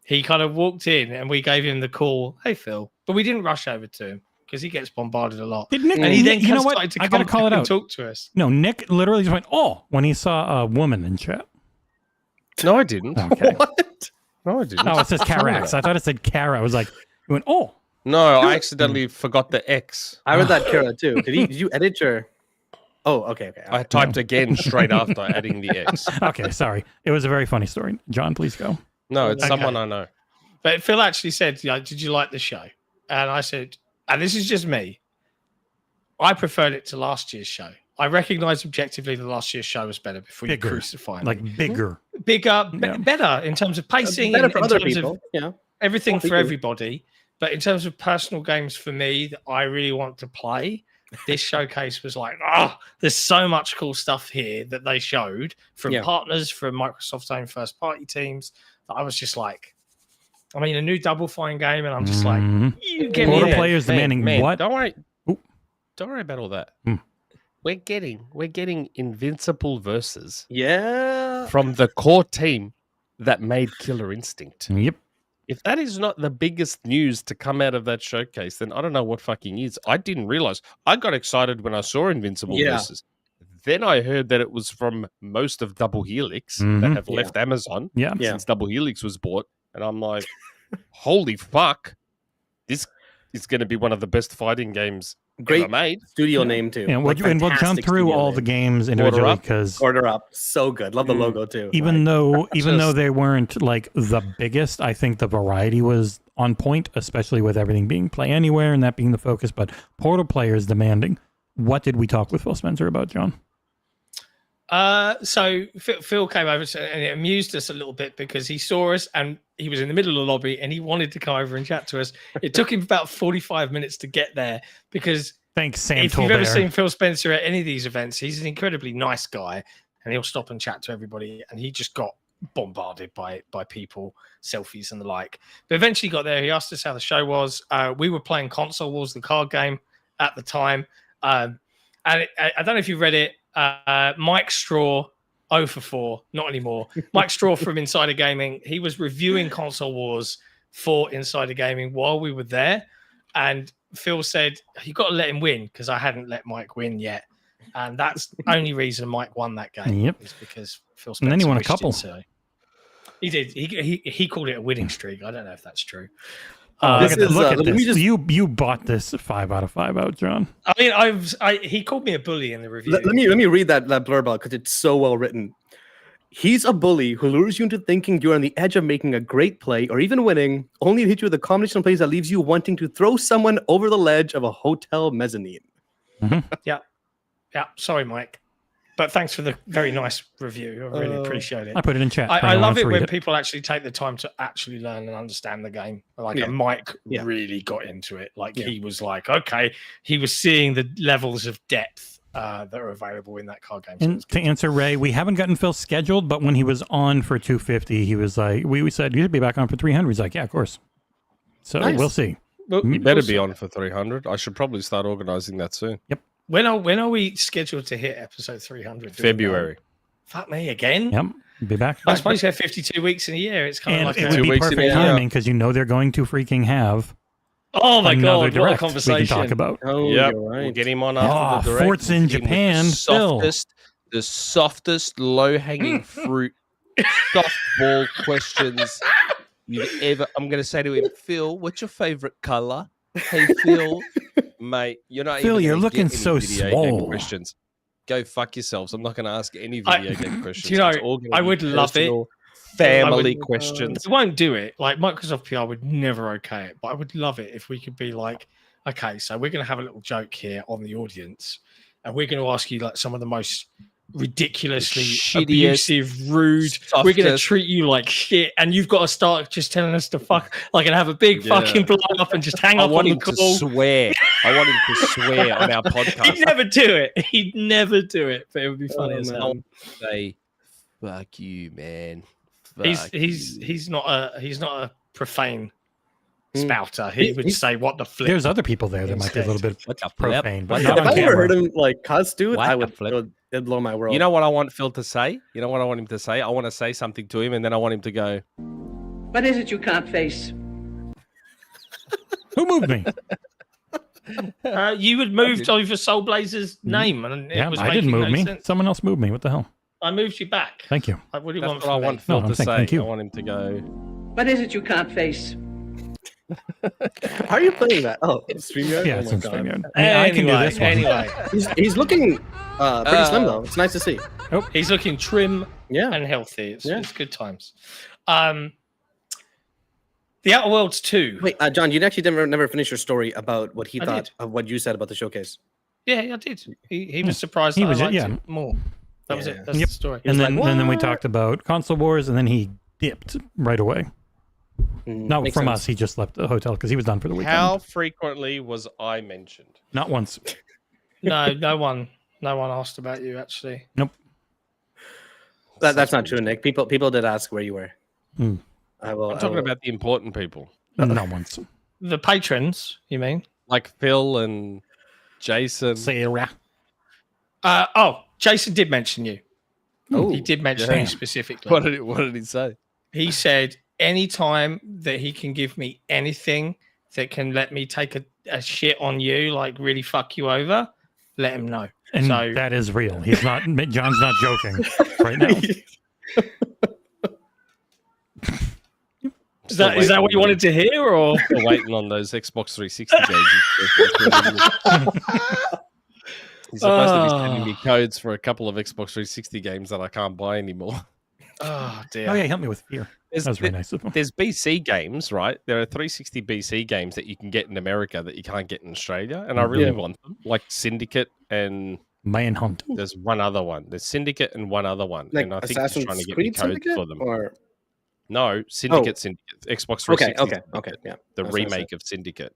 he kind of walked in and we gave him the call, "Hey, Phil," but we didn't rush over to him because he gets bombarded a lot. Did Nick, And he then you know what? started to I got to come call it back and out. talk to us. No, Nick literally just went, oh, when he saw a woman in chat. No, I didn't. Okay. What? No, I didn't. No, it says Carax. I thought it said Cara. I was like, he went, oh. No, I accidentally forgot the X. I read that, Kara, too. Did you edit your... Oh, okay. I typed again straight after adding the X. Okay, sorry. It was a very funny story. John, please go. No, it's Okay. someone I know. But Phil actually said, "Did you like the show?" And I said, and this is just me, I preferred it to last year's show. I recognize objectively the last year's show was better before Bigger. you crucify me. Like bigger. Bigger, Yeah. better in terms of pacing, Better for in other terms people. of Yeah. everything More for people. everybody. But in terms of personal games for me that I really want to play, this showcase was like, there's so much cool stuff here that they showed from partners, from Microsoft's own first party teams, that I was just like, I mean, a new Double Fine game, and I'm just like, you get More me there. players demanding what? Don't worry. Ooh. Don't worry about all that. Hmm. We're getting Invincible versus Yeah. from the core team that made Killer Instinct. Yep. If that is not the biggest news to come out of that showcase, then I don't know what fucking is. I didn't realize. I got excited when I saw Invincible versus. Then I heard that it was from most of Double Helix that have left Amazon Yeah. since Double Helix was bought. And I'm like, holy fuck. This is going to be one of the best fighting games Great ever made. studio name, too. And we'll jump fantastic through studio all name. the games individually up. because Order Up. So good. Love the logo, too. even though just- they weren't like the biggest, I think the variety was on point, especially with everything being play anywhere and that being the focus. But Portal players demanding. What did we talk with Phil Spencer about, John? So Phil came over and it amused us a little bit because he saw us and he was in the middle of the lobby and he wanted to come over and chat to us. It took him about 45 minutes to get there because Thanks, Sam if you've ever Tolbert. seen Phil Spencer at any of these events, he's an incredibly nice guy and he'll stop and chat to everybody. And he just got bombarded by people, selfies and the like. But eventually got there. He asked us how the show was. We were playing Console Wars, the card game at the time. And I don't know if you read it. Mike Straw, 0 for 4, not anymore. Mike Straw from Insider Gaming, he was reviewing Console Wars for Insider Gaming while we were there. And Phil said, you got to let him win because I hadn't let Mike win yet. And that's the only reason Mike won that game. Yep. Is because Phil And Spencer then he won a wished it couple. so. He did. He called it a winning streak. I don't know if that's true. Look at This is, look at let me this. just- You bought this 5 out of 5 out, John. I mean, he called me a bully in the review. Let me read that blurb out because it's so well written. He's a bully who lures you into thinking you're on the edge of making a great play or even winning, only to hit you with a combination of plays that leaves you wanting to throw someone over the ledge of a hotel mezzanine. Yeah. Yeah. Sorry, Mike. But thanks for the very nice review. I really appreciate it. I put it in chat. I love it when people actually take the time to actually learn and understand the game. Like Mike really got into it. Like he was like, okay, he was seeing the levels of depth that are available in that card game. And to answer Ray, we haven't gotten Phil scheduled, but when he was on for 250, he was like, we said, you should be back on for 300. He's like, yeah, of course. So we'll see. You better be on for 300. I should probably start organizing that soon. Yep. When are we scheduled to hit episode 300? February. Fuck me again. Yep. Be back. I suppose you have 52 weeks in a year. It's kind And of like it would be perfect timing because you know they're going to freaking have my another god, what a direct conversation we can talk about. Oh, Yep. you're right. We'll get him on after the direct. Forts in Japan. The softest low-hanging fruit, softball questions you've ever. I'm going to say to him, Phil, what's your favorite color? Hey, Phil, mate, you're not. Phil, even you're gonna looking get any so video game swole. questions. Go fuck yourselves. I'm not going to ask any video game questions. Do you know, It's all gonna I be would love it. Family questions. They won't do it. Like Microsoft PR would never okay it, but I would love it if we could be like, okay, so we're going to have a little joke here on the audience, and we're going to ask you like some of the most ridiculously abusive, rude. We're going to treat you like shit, and you've got to start just telling us to fuck, like, and have a big fucking blow up and just hang up on the call. To swear. I want him to swear on our podcast. He'd never do it. He'd never do it, but it would be funny as hell. Say, fuck you, man. He's not a profane spouter. He would say, "What the flip?" There's other people there that might be a little bit profane, but If not on I ever camera. heard him like cuss, dude, What I the would. flip? It'd blow my world. You know what I want Phil to say? You know what I want him to say? I want to say something to him, and then I want him to go, What is it you can't face? Who moved me? You would move over Soul Blazer's name, and it Yeah, was I didn't making move no me. sense. Someone else moved me. What the hell? I moved you back. Thank you. Like, what do you that's want what I from want me? Phil No, to I'm saying say. thank you. I want him to go, What is it you can't face? How are you playing that? Oh, StreamYard? Yeah, Oh it's my on God. StreamYard. I can do this one. Anyway, He's looking pretty slim though. It's nice to see. he's looking trim Yeah. and healthy. It's good times. The Outer Worlds 2. Wait, John, you actually never finished your story about what he I thought did. of what you said about the showcase. Yeah, I did. He was surprised He that was- I liked yeah. it more. That was it. That's Yep. the story. And then we "What?" talked about console wars, and then he dipped right away. Not Makes from sense. us. He just left the hotel because he was done for the weekend. how frequently was I mentioned? Not once. No one asked about you actually. Nope. That's not true, Nick. People did ask where you were. Hmm. I will. I'm talking about the important people, Not once. The patrons, you mean? like Phil and Jason. Sarah. Jason did mention you. Oh, He did mention yeah. you specifically. What did he say? He said anytime that he can give me anything that can let me take a shit on you, like really fuck you over, let him know. And So that is real. He's not. John's not joking right now. is that what you wanted to hear, or Still waiting on those Xbox 360 games. He's supposed to be sending me codes for a couple of Xbox 360 games that I can't buy anymore. oh dear. Oh yeah, help me with fear. That was very nice of him. There's BC games, right? There are 360 BC games that you can get in America that you can't get in Australia, and I really want them, like Syndicate and Manhunt. there's one other one. There's Syndicate and one other one, like and I think he's Assassin's trying to get me Creed codes Syndicate? for them. Or No, Syndicate, Xbox 360. okay, yeah. The I was gonna say. remake of Syndicate.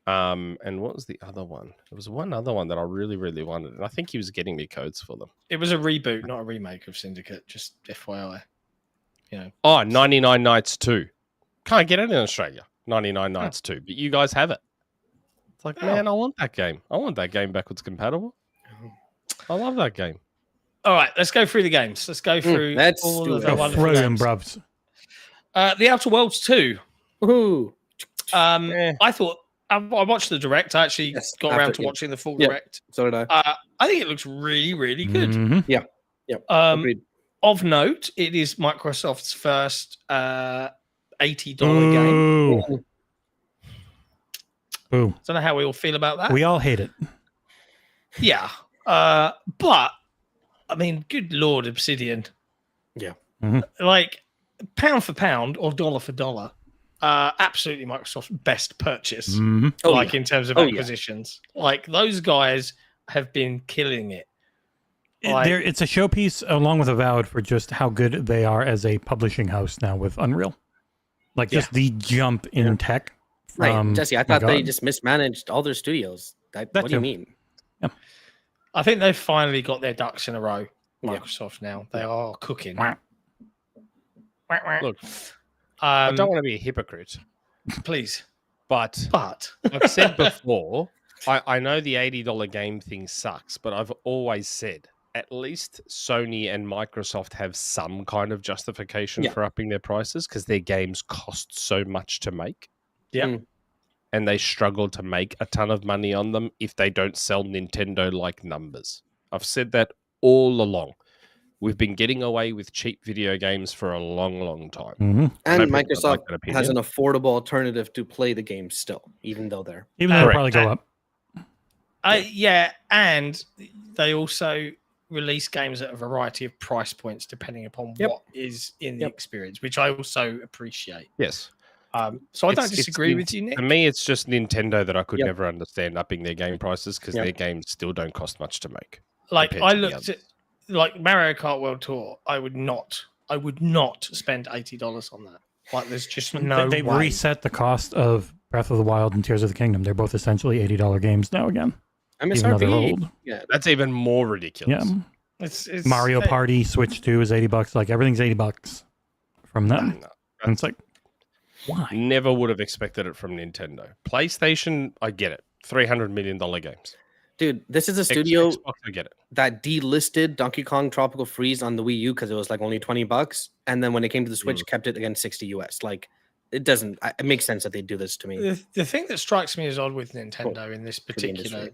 And what was the other one? There was one other one that I really, really wanted, and I think he was getting me codes for them. It was a reboot, not a remake of Syndicate. Just FYI. You know. Oh, 99 Nights 2. Can't get it in Australia. 99 Nights 2, but you guys have it. It's like, man, I want that game. I want that game backwards compatible. I love that game. All right, let's go through the games. Let's go through let's all do of it. the Go wonderful through them, games. bruvs. The Outer Worlds 2. Woohoo! I thought I watched the direct. I actually Yes, got after- around to yeah. watching the full Yeah. direct. So did I. I think it looks really, really good. Mhm. Agreed. Of note, it is Microsoft's first $80 game. Ooh. Boo. Don't know how we all feel about that. We all hate it. Yeah. But I mean, good Lord, Obsidian. Yeah. Like pound for pound or dollar for dollar, absolutely Microsoft's best purchase. Mhm. Oh, like yeah. in terms of Oh, yeah. acquisitions. Like those guys have been killing it. It's a showpiece along with Avowed for just how good they are as a publishing house now with Unreal. Like just the jump in tech. Right, Jesse, I thought they just mismanaged all their studios. What do you mean? Yeah. I think they've finally got their ducks in a row. Microsoft now. They are cooking. Look, I don't want to be a hypocrite, please. But I've said before, I know the $80 game thing sucks, but I've always said at least Sony and Microsoft have some kind of justification for upping their prices because their games cost so much to make. Yeah. And they struggle to make a ton of money on them if they don't sell Nintendo-like numbers. I've said that all along. We've been getting away with cheap video games for a long, long time. Mm-hmm. And Microsoft has an affordable alternative to play the game still, even though they'll probably go up. And they also release games at a variety of price points depending upon what is in the experience, which I also appreciate. Yes. So I don't disagree with you, Nick. For me, it's just Nintendo that I could never understand upping their game prices because their games still don't cost much to make. Like I looked at like Mario Kart World Tour, I would not spend $80 on that. Like there's just no They've way. reset the cost of Breath of the Wild and Tears of the Kingdom. They're both essentially $80 games now again. Even though they're old. Yeah, that's even more ridiculous. Yeah. It's Mario Party Switch 2 is $80. Like everything's $80 from them. No. And it's like, why? Never would have expected it from Nintendo. PlayStation, I get it. $300 million games. Dude, this is a studio Xbox, I get it. that delisted Donkey Kong Tropical Freeze on the Wii U because it was like only $20, and then when it came to the Switch, kept it again $60 US. Like, it makes sense that they do this to me. The thing that strikes me as odd with Nintendo in this particular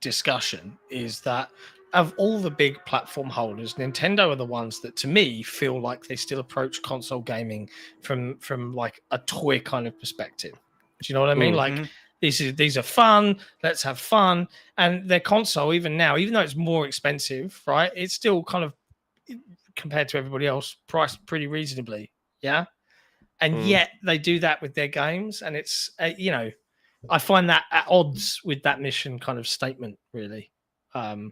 discussion is that of all the big platform holders, Nintendo are the ones that, to me, feel like they still approach console gaming from like a toy kind of perspective. Do you know what I mean? Like, these are fun. Let's have fun. And their console, even now, even though it's more expensive, right? It's still kind of, compared to everybody else, priced pretty reasonably. Yeah. And yet they do that with their games. And it's, I find that at odds with that mission kind of statement, really. I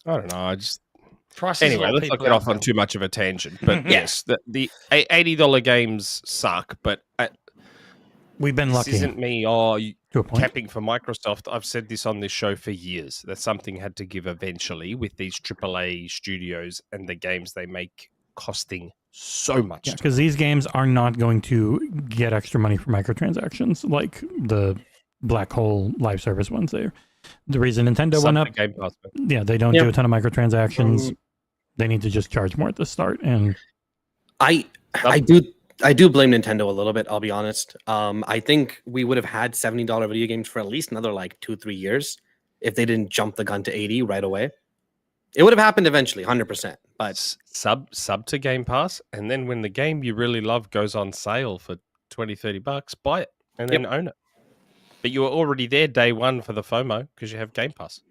don't know. Prices anyway, let's not get off on too much of a tangent. But yes, the $80 games suck, but we've been lucky. This isn't me capping for Microsoft. I've said this on this show for years, that something had to give eventually with these AAA studios and the games they make costing so much. Yeah, because these games are not going to get extra money for microtransactions like the Black Hole live service ones there. The reason Nintendo went up, they don't do a ton of microtransactions. They need to just charge more at the start. And I do blame Nintendo a little bit, I'll be honest. I think we would have had $70 video games for at least another like 2-3 years if they didn't jump the gun to 80 right away. It would have happened eventually, 100%. But sub to Game Pass, and then when the game you really love goes on sale for $20-$30, buy it and then own it. But you were already there day one for the FOMO because you have Game Pass.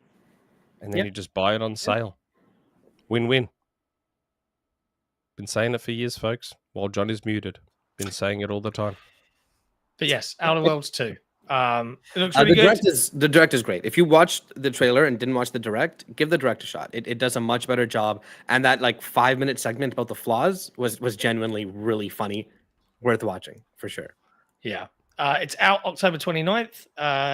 And then you just buy it on sale. Win-win. Been saying it for years, folks. While John is muted. Been saying it all the time. But yes, Outer Worlds 2. It looks really good. The direct is great. If you watched the trailer and didn't watch the direct, give the direct a shot. It does a much better job. And that like 5-minute segment about the flaws was genuinely really funny. Worth watching, for sure. Yeah. It's out October 29th.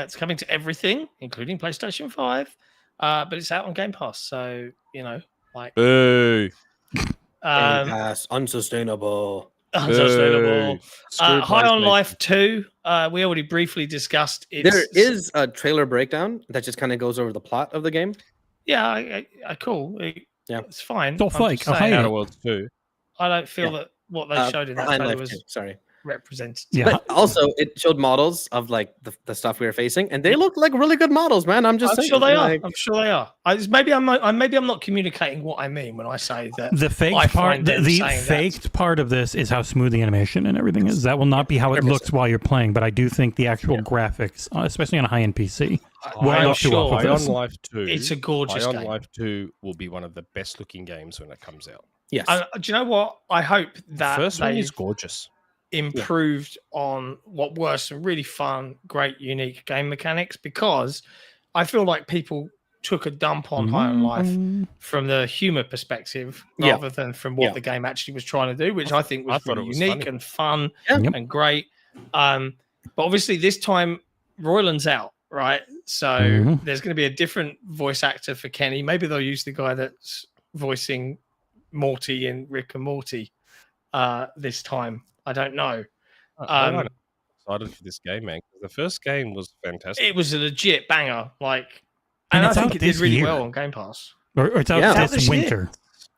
It's coming to everything, including PlayStation 5. But it's out on Game Pass. So, like... Boo! Unsustainable. High on Life 2. We already briefly discussed it. There is a trailer breakdown that just kind of goes over the plot of the game. Yeah, cool. It's fine. Don't fake. Outer Worlds 2. I don't feel that what they showed in that trailer was representative. Yeah. But also, it showed models of like the stuff we were facing, and they look like really good models, man. I'm saying. Sure they are. I'm sure they are. Maybe I'm not communicating what I mean when I say that. The faked part, the faked part of this is how smooth the animation and everything is. That will not be how it 100%. Looks while you're playing, but I do think the actual graphics, especially on a high-end PC, I'm sure Ion Life 2. It's a gorgeous game. Ion Life 2 will be one of the best-looking games when it comes out. Yes. Do you know what? I hope that first one is gorgeous. Improved on what were some really fun, great, unique game mechanics, because I feel like people took a dump on High on Life from the humor perspective rather than from what the game actually was trying to do, which I think was really unique and fun and great. But obviously this time Royland's out, right? So there's going to be a different voice actor for Kenny. Maybe they'll use the guy that's voicing Morty in Rick and Morty this time. I don't know. I'm excited for this game, man. The first game was fantastic. It was a legit banger, like, and I think it did really well on Game Pass. Or it's out this winter.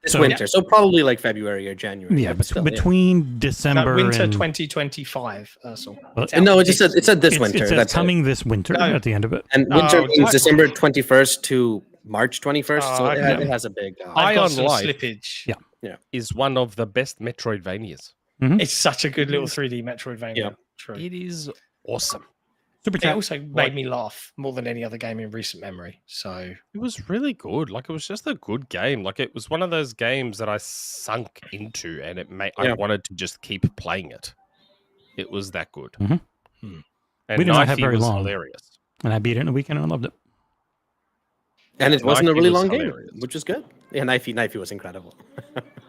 This winter, so probably like February or January. Yeah, between December winter and 2025. No, it said this winter. That's coming this winter at the end of it. And winter means December 21st to March 21st. So it has a big High on Life slippage. Yeah, is one of the best Metroidvanias. It's such a good little 3D Metroidvania. Yeah. True. It is awesome. It also made me laugh more than any other game in recent memory. So it was really good. Like, it was just a good game. Like, it was one of those games that I sunk into, and I wanted to just keep playing it. It was that good. And we did not have very long. Hilarious. And I beat it in a weekend and I loved it. And it wasn't a really long game, which is good. Yeah, Knifey was incredible.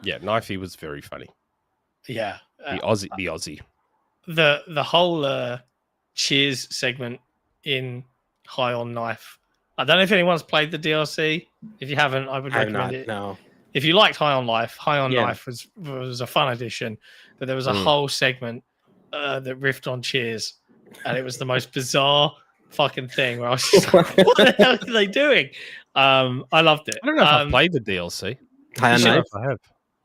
Yeah, Knifey was very funny. Yeah, the Aussie. The whole Cheers segment in High on Life. I don't know if anyone's played the DLC. If you haven't, I would recommend it. No. If you liked High on Life was a fun addition. But there was a whole segment that riffed on Cheers, and it was the most bizarre fucking thing. Where I was just like, "What the hell are they doing?" I loved it. I don't know if I've played the DLC. High on Life. I have.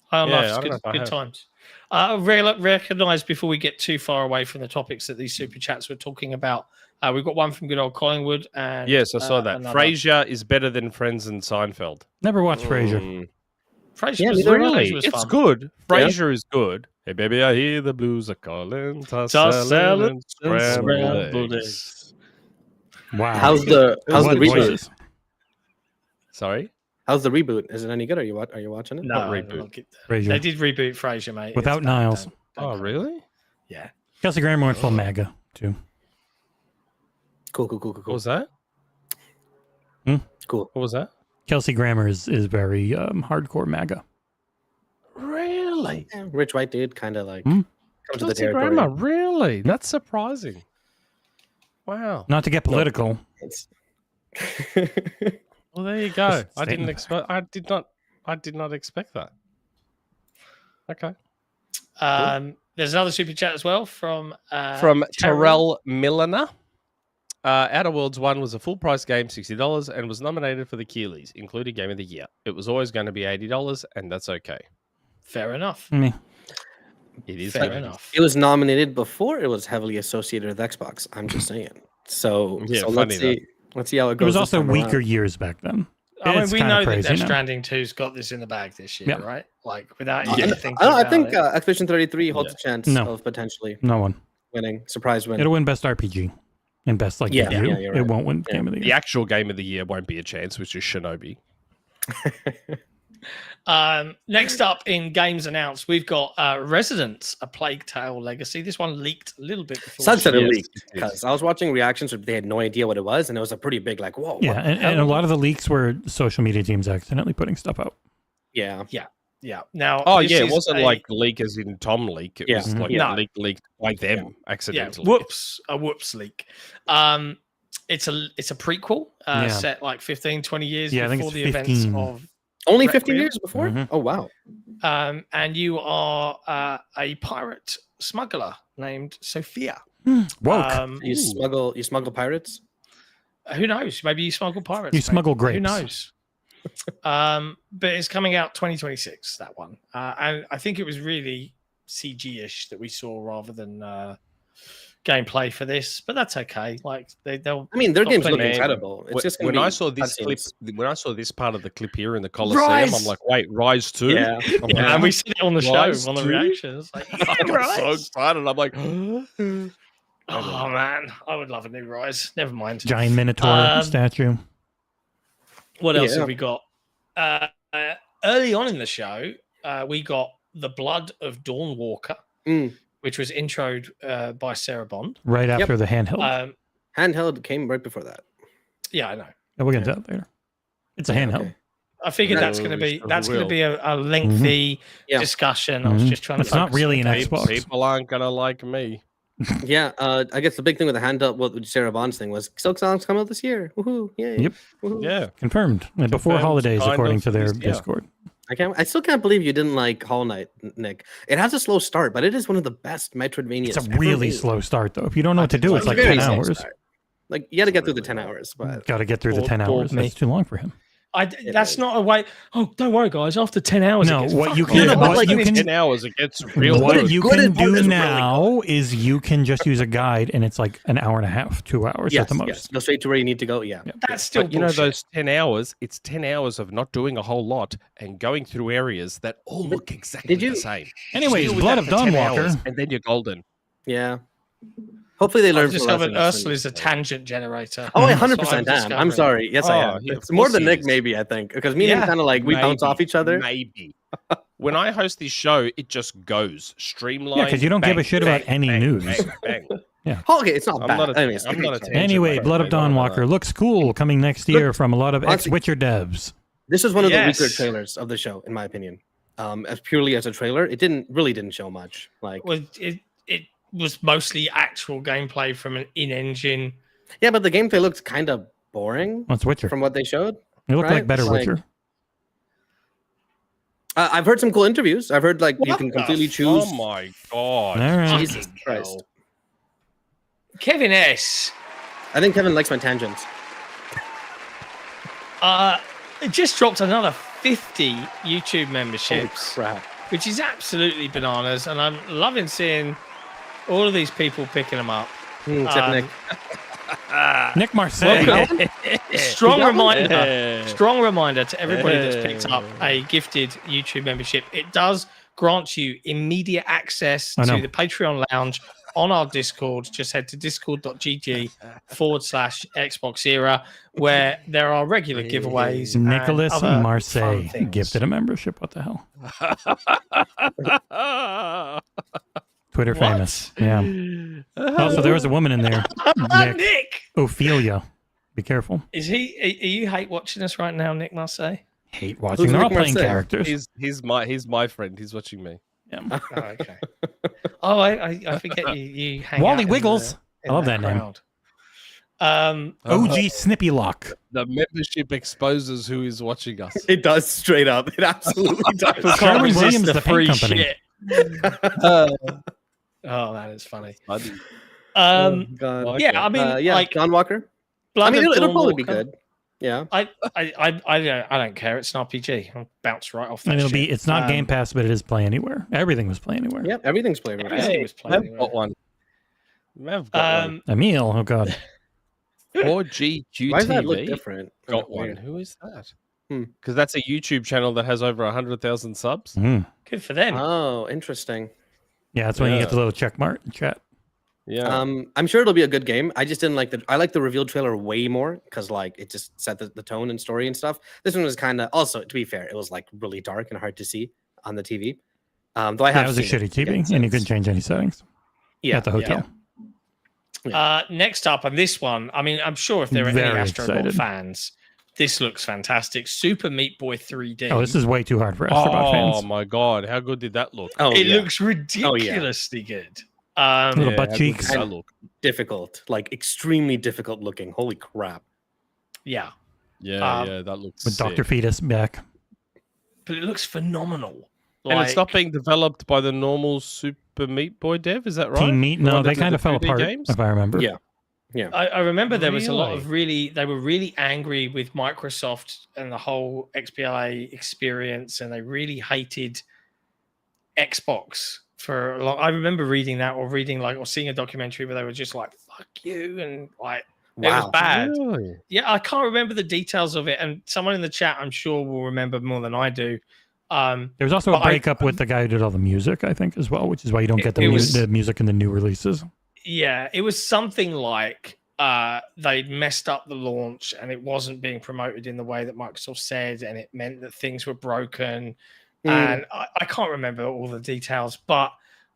High on Life's good times. Recognize before we get too far away from the topics that these super chats were talking about. We've got one from good old Collingwood, and yes, I saw that. Frasier is better than Friends and Seinfeld. Never watched Frasier. Frasier was it's fun. Good. Frasier is good. Hey baby, I hear the blues are calling. Toss salad and scrambled eggs. Wow. How's the reboot? Sorry. How's the reboot? Is it any good? Are you watching it? No, reboot. They did reboot Frasier, mate. Without Niles. Oh, really? Yeah. Kelsey Grammer went full MAGA too. Cool. What was that? Cool. What was that? Kelsey Grammer is very hardcore MAGA. Really? Yeah, rich white dude, kind of like come to the territory. Grammer, really? That's surprising. Wow. Not to get political. Well, there you go. I did not expect that. Okay. There's another super chat as well from Terrell Milliner. Outer Worlds 1 was a full price game, $60, and was nominated for the Keeleys, including Game of the Year. It was always going to be $80, and that's okay. Fair enough. It is fair enough. It was nominated before it was heavily associated with Xbox. I'm just saying. So let's see. Let's see how it goes. It was also weaker years back then. I mean, we know that Death Stranding 2's got this in the bag this year, right? Like, without anything. I think Expedition 33 holds a chance of potentially winning. Surprise win. It'll win Best RPG and Best review. Right. It won't win Game of the Year. The actual Game of the Year won't be a chance, which is Shinobi. Next up in games announced, we've got Residents: A Plague Tale Legacy. This one leaked a little bit before. Sunset leaked because I was watching reactions where they had no idea what it was, and it was a pretty big like, whoa. Yeah, and a lot of the leaks were social media teams accidentally putting stuff out. Yeah. Now, it wasn't like leak as in Tom leak. It was like leaked by them accidentally. A whoops leak. It's a prequel set like 15, 20 years before the 15. Events of. Only 15 years before? Mm-hmm. Oh, wow. And you are a pirate smuggler named Sophia. Woke. You smuggle pirates? Who knows? Maybe you smuggle pirates. You smuggle grapes. Who knows? But it's coming out 2026, that one. And I think it was really CG-ish that we saw rather than gameplay for this, but that's okay. Like they'll. I mean, their games look incredible. It's just when I saw this clip, when I saw this part of the clip here in the Coliseum, I'm like, wait, Rise 2? Yeah, and we see it on the show, on the reactions. Like, I'm so excited. I'm like, oh man, I would love a new Rise. Never mind. Giant Minotaur statue. What else have we got? Early on in the show, we got the Blood of Dawnwalker. Which was introed by Sarah Bond. Right after the handheld. Handheld came right before that. Yeah, I know. We'll get to that later. It's a handheld. Okay. I figured that's going to be a lengthy discussion. I was just trying to. It's not really an Xbox. People aren't gonna like me. Yeah, I guess the big thing with the handheld, what Sarah Bond's thing was, Silk Song's come out this year. Woohoo! Yay! Yep. Woohoo. Yeah, Confirmed. And before Confirmed, holidays, kind according of, to their yeah. Discord. I still can't believe you didn't like Hollow Knight, Nick. It has a slow start, but it is one of the best Metroidvanias. It's a really slow start, though. If you don't know what to do, it's like 10 hours. Like, you got to get through the 10 hours, but Got to get through the 10 hours. That's too long for him. That's not a way. Oh, don't worry, guys. After 10 hours, No, it gets what you fucking can, hard. what you can, 10 hours, it gets real. what you good can and what do is now is you can just use a guide, and it's like an hour and a half, 2 hours at the most. Yes. Go straight to where you need to go. Yeah. That's still But you know bullshit. those 10 hours, it's 10 hours of not doing a whole lot and going through areas that all look exactly the same. Anyways, Deal with Blood that of for 10 hours, Dawnwalker. and then you're golden. Yeah. Hopefully they learn I just from have an lessons. Aarsal is a tangent generator. Oh, That's what 100% I'm am. I'm discovering. sorry. Yes, I Oh, am. yeah, It's of more course than he Nick, is. maybe, I think. Because me and him Yeah. kind of like, we bounce off each other. Maybe. When I host this show, it just goes streamlined. Yeah, because you don't give a bang, shit about bang, any bang, news. bang, bang. Oh, okay, it's not I'm bad. not a- Anyways, I'm not a tangent Anyway, man. Blood of No, no, no, Dawnwalker no. looks cool coming next year from a lot of honestly- ex-Witcher devs. This was one of the Yes. weaker trailers of the show, in my opinion. As purely as a trailer, it really didn't show much. Like, Well, it was mostly actual gameplay from an in-engine. yeah, but the gameplay looked kind of boring Well, it's Witcher. from what they showed. It looked like right? better Like- Witcher. I've heard some cool interviews. I've heard like you What can the completely choose. Oh my god. All right. Jesus Christ! Kevin S. I think Kevin likes my tangents. It just dropped another 50 YouTube Holy memberships, crap! which is absolutely bananas, and I'm loving seeing all of these people picking them up. Except Nick. Nick Marseille. Strong reminder to everybody that's picked up a gifted YouTube membership. It does grant you immediate access I know. to the Patreon lounge on our Discord. Just head to discord.gg/XboxEra, where there are regular giveaways. and Nicholas other fun Marseille things. gifted a membership. What the hell? Twitter What? famous. Yeah. Also, there was a woman in there. Nick. Nick, Ophelia. Be careful. is he? Are you hate watching us right now, Nick Marseille? Hate watching. They're Nick all playing Marseille? characters. He's my friend. He's watching me. Yeah. Oh, okay. Oh, I forget you hang Wally out in Wiggles. the- I love in that name. crowd. OG Snippy Lock. The membership exposes who is watching us. It does straight up. It absolutely does. Can't Sherwin resist Williams, the paint free company. shit. Oh, that is funny. Buddy. God. Yeah, I mean, yeah, like John Walker. Blood I mean, of it'll probably be Dawnwalker, good. Yeah. I don't care. It's an RPG. I'll bounce right off that. And it'll shit. be. It's not Game Pass, but it is Play Anywhere. Everything was Play Anywhere. Yep. Everything's playable. Everything was played I've anyway. got one. I've got one. Emil. Oh God. 4GQTV Why does that look different? got Weird. one. Who is that? Hmm. Because that's a YouTube channel that has over 100,000 subs. Mm. Good for them. Oh, interesting. Yeah, that's when you get the little check mark in chat. Yeah. I'm sure it'll be a good game. I just didn't like I like the reveal trailer way more because like it just set the tone and story and stuff. This one was kind of also, to be fair, it was like really dark and hard to see on the TV. Though I have That was a seen shitty it TV, again and you since. couldn't change any settings Yeah, at the hotel. Next up, and this one, I mean, I'm sure if there are Very any Astro Bot excited. fans, this looks fantastic. Super Meat Boy 3D. Oh, this is way too hard for Astrobot oh fans. my god, how good did that look? Oh, It yeah. looks ridiculously good. Little butt how good cheeks. did that look? Difficult, like extremely difficult looking. Holy crap! Yeah, Yeah, that looks With Dr. sick. Fetus back. but it looks phenomenal. And it's not being developed by the normal Super Meat Boy dev, is that right? Team Meat. The No, one they that did kind the of fell 2D apart, games? if I remember. Yeah. I remember there was a lot of they were really angry with Microsoft and the whole XBLA experience, and they really hated Xbox for a long. I remember reading that or seeing a documentary where they were just like, fuck you, and like it was Wow. bad. Really? Yeah, I can't remember the details of it, and someone in the chat I'm sure will remember more than I do. There was also a But I- breakup with the guy who did all the music, I think, as well, which is why you don't get It was- the music in the new releases. Yeah, it was something like they'd messed up the launch and it wasn't being promoted in the way that Microsoft said, and it meant that things were broken. And I can't remember all the details, but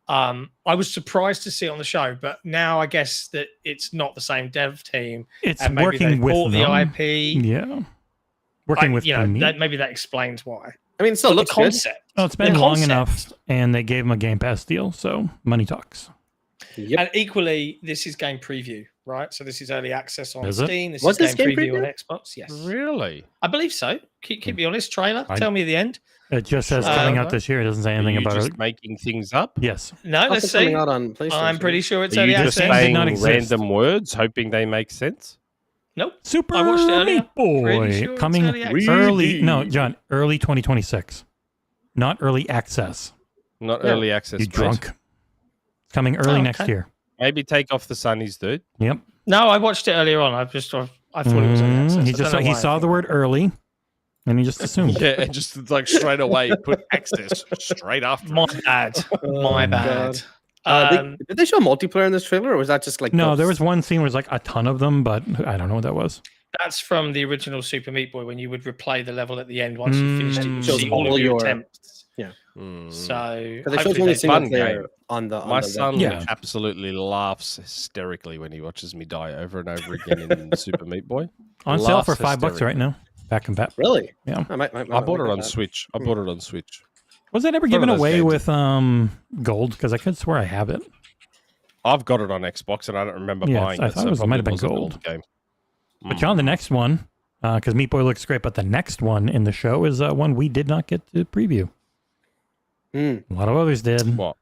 I was surprised to see it on the show. But now I guess that it's not the same dev team. It's And maybe working they with bought them. the IP. Yeah. Working with Kami. maybe that explains why. I mean, it still But looks the good. concept. Oh, it's been the long concept. enough, and they gave him a Game Pass deal, so money talks. Yep. And equally, this is game preview, right? So this is early access on Is it? Steam. This Was is this game game preview on preview? Xbox. Yes, Really? I believe so. Keep me honest. Trailer. Tell me at the end. It just says coming out right. this year. It doesn't say Are anything you about just it. making things up? Yes. No, let's Also coming see. out on PlayStation. I'm pretty sure it's Are early you just Game access. did saying not exist. random words, hoping they make sense? Nope. Super I watched it earlier. Meat Boy Pretty sure it's coming early access. early. No, John, early 2026, not early access. Not Yeah. early access. You mate. drunk? It's coming early next okay. year. Maybe take off the sunnies, dude. Yep. No, I watched it earlier on. I thought it was early access. He I just don't know he why I saw think the word that. early, and he just assumed. Yeah, and just like straight away put access straight after. My bad. My bad. Did they show multiplayer in this trailer, or was that just like No, ghosts? there was one scene where it was like a ton of them, but I don't know what that was. That's from the original Super Meat Boy when you would replay the level at the end once you finished it. You Shows see all all of your your- attempts. Mm. So Because they showed hopefully only they single fun player game. on the. My the son Yeah. absolutely laughs hysterically when he watches me die over and over again in Super Meat Boy. On sale for Laughs $5 right now. Back and back. Really? Yeah. I might I bought it get on that. Switch. I bought it on Switch. Was that ever One of given those away games. with gold? Because I could swear I have it. I've got it on Xbox and I don't remember Yes, buying I it. thought so it was- it probably might have been was a gold. game. But John, the next one, because Meat Boy looks great, but the next one in the show is one we did not get to preview. Mm. A lot of others did. What?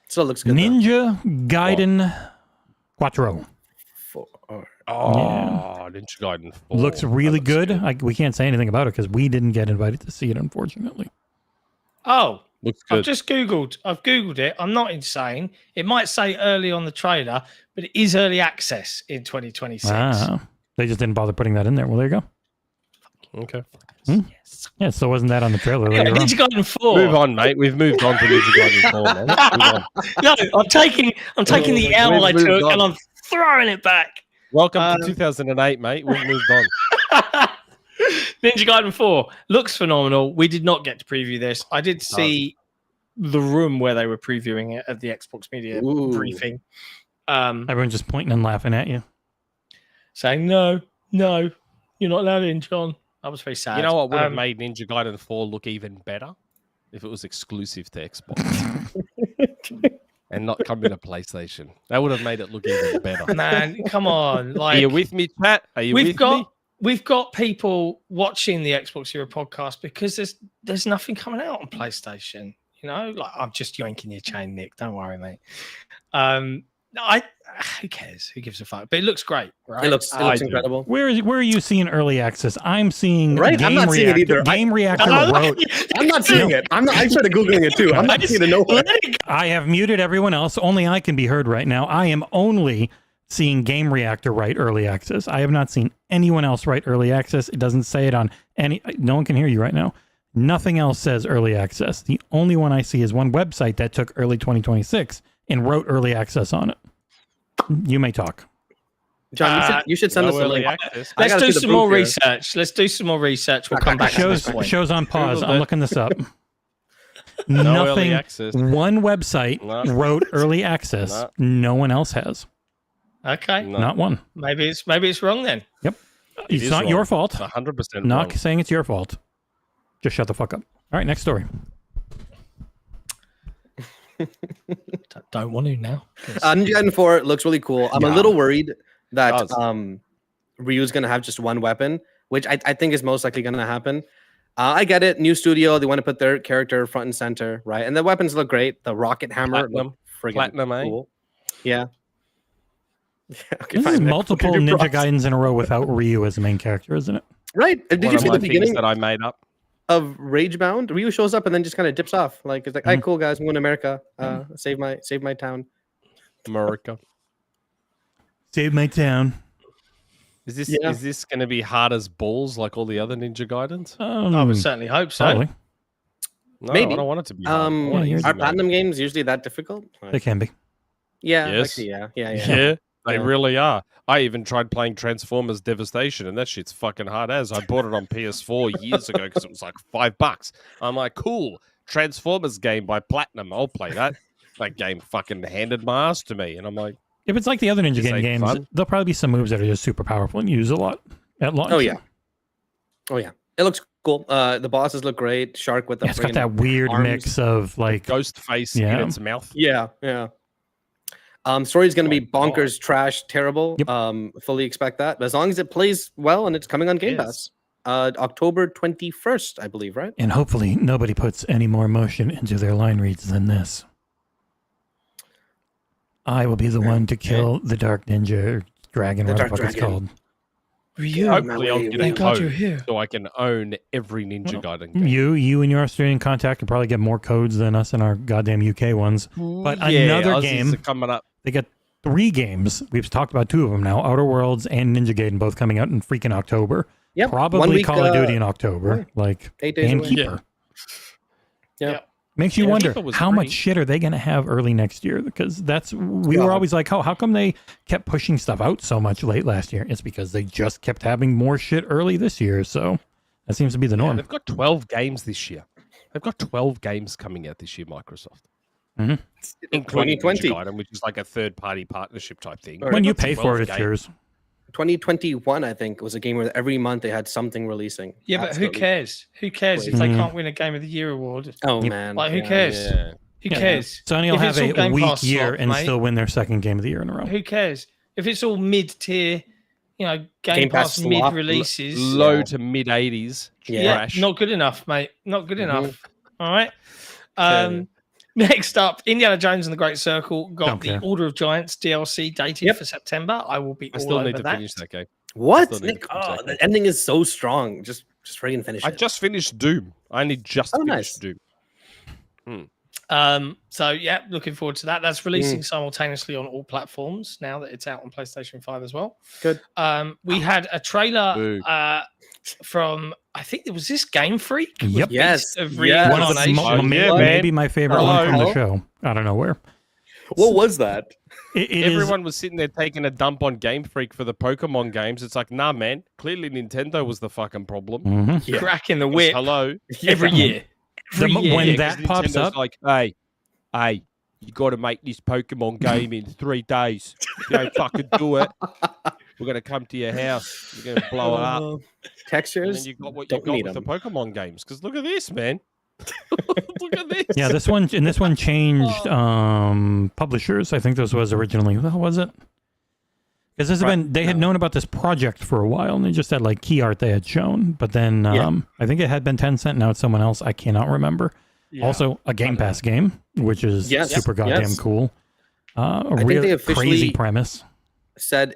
Still looks good. though. Ninja Gaiden Quattro. Oh, Oh, Ninja Gaiden 4. Looks That really looks good. We can't say anything about it because we didn't get invited to see it, unfortunately. Oh, Looks I've good. just Googled. I've Googled it. I'm not insane. It might say early on the trailer, but it is early access in 2026. They just didn't bother putting that in there. Well, there you go. Okay. Yeah, so wasn't that on the trailer Yeah, later on? Ninja Gaiden 4. Move on, mate. We've moved on to Ninja Gaiden 4, man. Move on. No, I'm taking the L I We've took moved and on. I'm throwing it back. Welcome to 2008, mate. We've moved on. Ninja Gaiden 4 looks phenomenal. We did not get to preview this. I did see the room where they were previewing it at the Xbox Media Ooh. briefing. Everyone's just pointing and laughing at you. Saying, no, you're not allowed in, John. I was very sad. You know what would have made Ninja Gaiden 4 look even better? If it was exclusive to Xbox. And not coming to PlayStation. That would have made it look even better. Man, come on. Are Like, you with me, Pat? Are you with me? we've got people watching the Xbox Era podcast because there's nothing coming out on PlayStation. You know, like I'm just yoinking your chain, Nick. Don't worry, mate. Who cares? Who gives a fuck? But it looks great, right? It looks I do. incredible. Where are you seeing early access? I'm seeing Right, I'm Game not seeing it Reactor. either. Game Reactor wrote. I'm not seeing it. I started googling it too. I'm not seeing it nowhere. I have muted everyone else. Only I can be heard right now. I am only seeing Game Reactor write early access. I have not seen anyone else write early access. It doesn't say it on any. No one can hear you right now. Nothing else says early access. The only one I see is one website that took early 2026 and wrote early access on it. You may talk. John, you should send us a early link. access. I Let's gotta do see the some more proof here. research. Let's do some more research. We'll come back to this point. Shows on pause. Googled I'm it. looking this up. No early Nothing. access. One website No. wrote early access. No. No one else has. Okay, No. Not one. maybe it's wrong then. Yep. It It's is not wrong. your fault. It's 100% Not wrong. saying it's your fault. Just shut the fuck up. All right, next story. Don't want to now. Ninja Gaiden 4 looks really cool. I'm a Yeah. little worried that Does. Ryu's gonna have just one weapon, which I think is most likely gonna happen. I get it. New studio, they want to put their character front and center, right? And the weapons look great. The rocket hammer, look friggin' Platinum, eh? cool. Yeah. Yeah, okay, This fine, is Nick. multiple We'll give you Ninja props. Gaidens in a row without Ryu as the main character, isn't it? Right? Did One you of see my the things beginning that I made up? of Ragebound? Ryu shows up and then just kind of dips off. Like it's like, all right, cool guys, I'm going to America. Save my town. America. Save my town. Is Yeah. this going to be hard as balls like all the other Ninja Gaidens? I would certainly hope so. Probably. No, Maybe. I don't want it to be hard. I want yeah, it you're- easy Are mode. platinum games usually that difficult? They can be. Yeah, Yes. actually, yeah. Yeah, they Yeah. really are. I even tried playing Transformers Devastation, and that shit's fucking hard as. I bought it on PS4 years ago because it was like $5. I'm like, cool, Transformers game by Platinum. I'll play that. That game fucking handed my ass to me, and I'm like, If it's like the other Ninja This Gaiden ain't games, fun. there'll probably be some moves that are just super powerful and use a lot at launch. Oh yeah. It looks cool. The bosses look great. Shark with the Yeah, it's got friggin' that weird arms. mix of like Ghost face Yeah. in its mouth. Yeah. Story's going to be Oh, bonkers, trash, terrible. Yep. Fully expect that. But as long as it plays well and it's coming on Game Pass, October 21st, I believe, right? and hopefully nobody puts any more emotion into their line reads than this. I will be the one to kill the Dark Ninja or Dragon, The whatever Dark the fuck it's Dragon. called. Hopefully, I'll get a Thank God code you're here. so I can own every Ninja Gaiden game. You and your Australian contact can probably get more codes than us and our goddamn UK ones. But another Aussies game, are coming up. they got 3 games. We've talked about 2 of them now. Outer Worlds and Ninja Gaiden both coming out in freaking October. Yep. Probably 1 week, Call of Duty in October. Like, 8 days and away. Keeper. Yeah. Makes you Yeah, wonder Keeper was how much pretty- shit are they going to have early next year? Because we were always like, how come they kept pushing stuff out so much late last year? It's because they just kept having more shit early this year. So that seems to be the Yeah, norm. they've got 12 games this year. They've got 12 games coming out this year, Microsoft. Mhm. Including 2020. Ninja Gaiden, which is like a third-party partnership type thing. When you They've got pay for 12 it, it's games. yours. 2021, I think, was a game where every month they had something releasing. Yeah, but who Absolutely. cares? Who cares if they Mhm. can't win a Game of the Year award? Oh, man. Like, who Yeah. cares? Yeah. Who Yeah. cares? Sony will If have it's all a Game weak Pass year slot, and mate. still win their second game of the year in a row. Who cares? If it's all mid-tier, Game Game Pass Pass slop, mid-releases, Low to mid-80s. Yeah. Trash. not good enough, mate. Not good Mm-hmm. enough. All right. Next up, Indiana Jones and the Great Circle got Don't the care. Order of Giants DLC dated for September. I will be I all still over need to that. finish that game. What? Still need Nick? to finish Oh, that the game. ending is so strong. Just friggin' finish I it. just finished Doom. I only just Oh, finished nice. Doom. So yeah, looking forward to that. That's releasing simultaneously on all platforms now that it's out on PlayStation 5 as well. Good. We had a trailer Boo. from I think it was this Game Freak. with Yep. Yes, Beast of yes. One of the Reincarnation. yeah, man. maybe my favorite one from the Hello? show. Out of nowhere. What was that? It is Everyone was sitting there taking a dump on Game Freak for the Pokemon games. It's like, nah, man. Clearly, Nintendo was the fucking problem. Mhm. Cracking the 'Cause whip hello. every year. Every year. when Yeah, that 'cause pops Nintendo's up, like, hey, you got to make this Pokemon game in 3 days. If you don't fucking do it, we're going to come to your house. We're going to blow it up. And Textures? then you got what you Don't got need with the 'em. Pokemon games. Because look at this, man. Look at this. yeah, this one changed publishers. I think this was originally. What was it? Because this has been they had known about this project for a while, and they just had like key art they had shown. But then I think it had been Tencent. Now it's someone else. I cannot remember. Yeah. Also, a Game Pass game, which is Yes, super goddamn yes. cool. A think real they officially- crazy premise. Said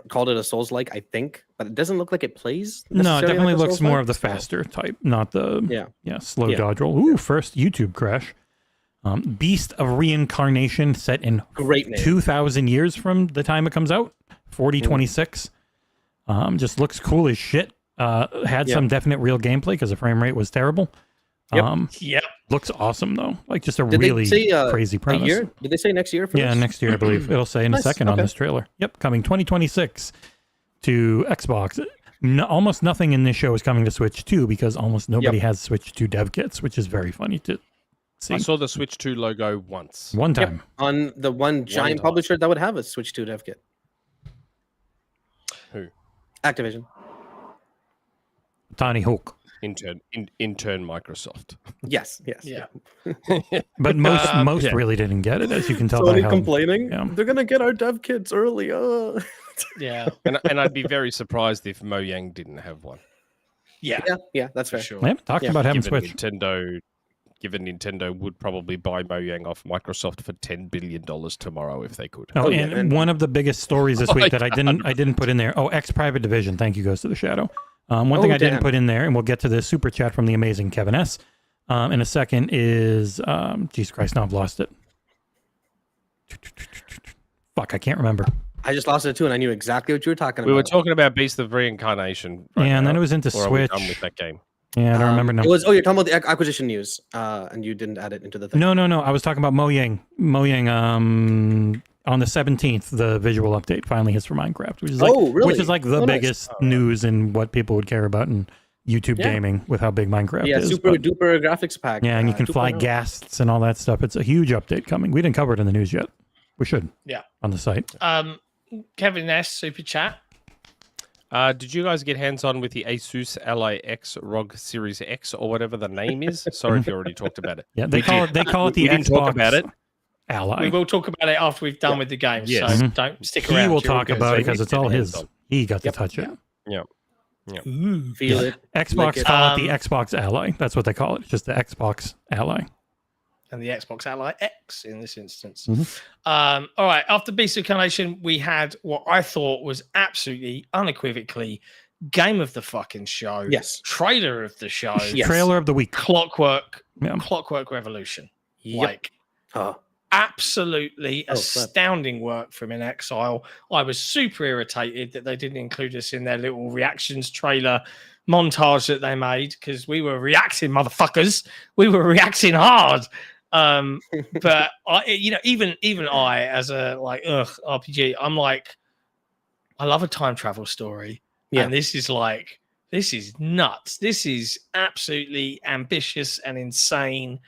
called it a Souls-like, I think, but it doesn't look like it plays. No, it necessarily definitely like a looks more Souls-like. of the faster type, not the slow Yeah. dodge roll. Ooh, first YouTube crash. Beast of Reincarnation set in Great name. 2,000 years from the time it comes out, 4026. Just looks cool as shit. Had some definite real gameplay because the frame rate was terrible. Yep. Looks awesome though. Like just a Did really they say crazy a premise. year? Did they say next year? For Yeah, this? next year I believe. It'll say in a Nice, second on okay. this trailer. Yep, coming 2026 to Xbox. No, almost nothing in this show is coming to Switch 2 because almost nobody has Switch 2 dev kits, which is very funny to see. I saw the Switch 2 logo once. One Yep. time. On the one giant time. publisher that would have a Switch 2 dev kit. Who? Activision. Tony Hawk. Intern Microsoft. Yes. Yeah. But most really didn't get it, as you can tell by Sony how complaining. yeah. They're gonna get our dev kits early. Yeah. And I'd be very surprised if Mojang didn't have one. Yeah. Yeah, that's fair. Sure. we haven't talked Yeah, about having Given Switch. Nintendo would probably buy Mojang off Microsoft for $10 billion tomorrow if they could. Oh, Oh, yeah, and and- one of the biggest stories this week that I didn't put in there. Oh, X Private Division. Thank you, Goes to the Shadow. One thing I didn't damn. put in there, and we'll get to the super chat from the amazing Kevin S. In a second is Jesus Christ, now I've lost it. Fuck, I can't remember. I just lost it too, and I knew exactly what you were talking about. We were talking about Beast of Reincarnation. Yeah, and then now, it was into or are we Switch. done with that game? Yeah, I don't remember now. It was. Oh, you're talking about the acquisition news, and you didn't add it into the thing. No. I was talking about Mojang. Mojang. On the 17th, the visual update finally hits for Minecraft, which is like, Oh, really? which is like the Oh, nice. biggest news in what people would care about in YouTube Yeah. gaming with how big Minecraft Yeah, is. super but- duper graphics pack. yeah, and you can fly 2.0. ghasts and all that stuff. It's a huge update coming. We didn't cover it in the news yet. We should. Yeah. On the site. Kevin S. Super Chat. Did you guys get hands-on with the Asus Ally X ROG Series X or whatever the name is? Sorry if you already talked about it. Yeah, they call it the We didn't Xbox talk about it. Ally. We will talk about it after we've done with the game. Yes. So don't stick He around. will You're all talk good. about So it because he it's can all get his. hands-on. He got to touch it. Yeah. Feel it. lick Xbox it. call it the Xbox Ally. That's what they call it. Just the Xbox Ally. And the Xbox Ally X in this instance. Mhm. All right. After Beast of Incarnation, we had what I thought was absolutely unequivocally game of the fucking show. Yes. Trailer of the show. Yes. Trailer of the week. Clockwork. Yeah. Clockwork Revolution. Yep. Like Oh, absolutely Oh, astounding work from In Exile. I was super irritated that they didn't include us in their little reactions trailer montage that they made because we were reacting, motherfuckers. We were reacting hard. But even I, as a RPG, I'm like, I love a time travel story, and this is nuts. This is absolutely ambitious and insane.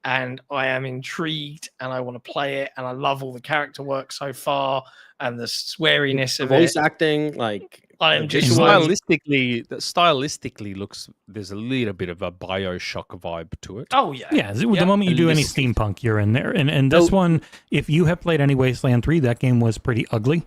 And I am intrigued and I want to play it. And I love all the character work so far and the sweariness of voice it. acting, like I am just stylistically looks. There's a little bit of a Bioshock vibe to it. Oh yeah, Yeah, the moment you do any steampunk, you're in there. And this one, if you have played any Wasteland 3, that game was pretty ugly.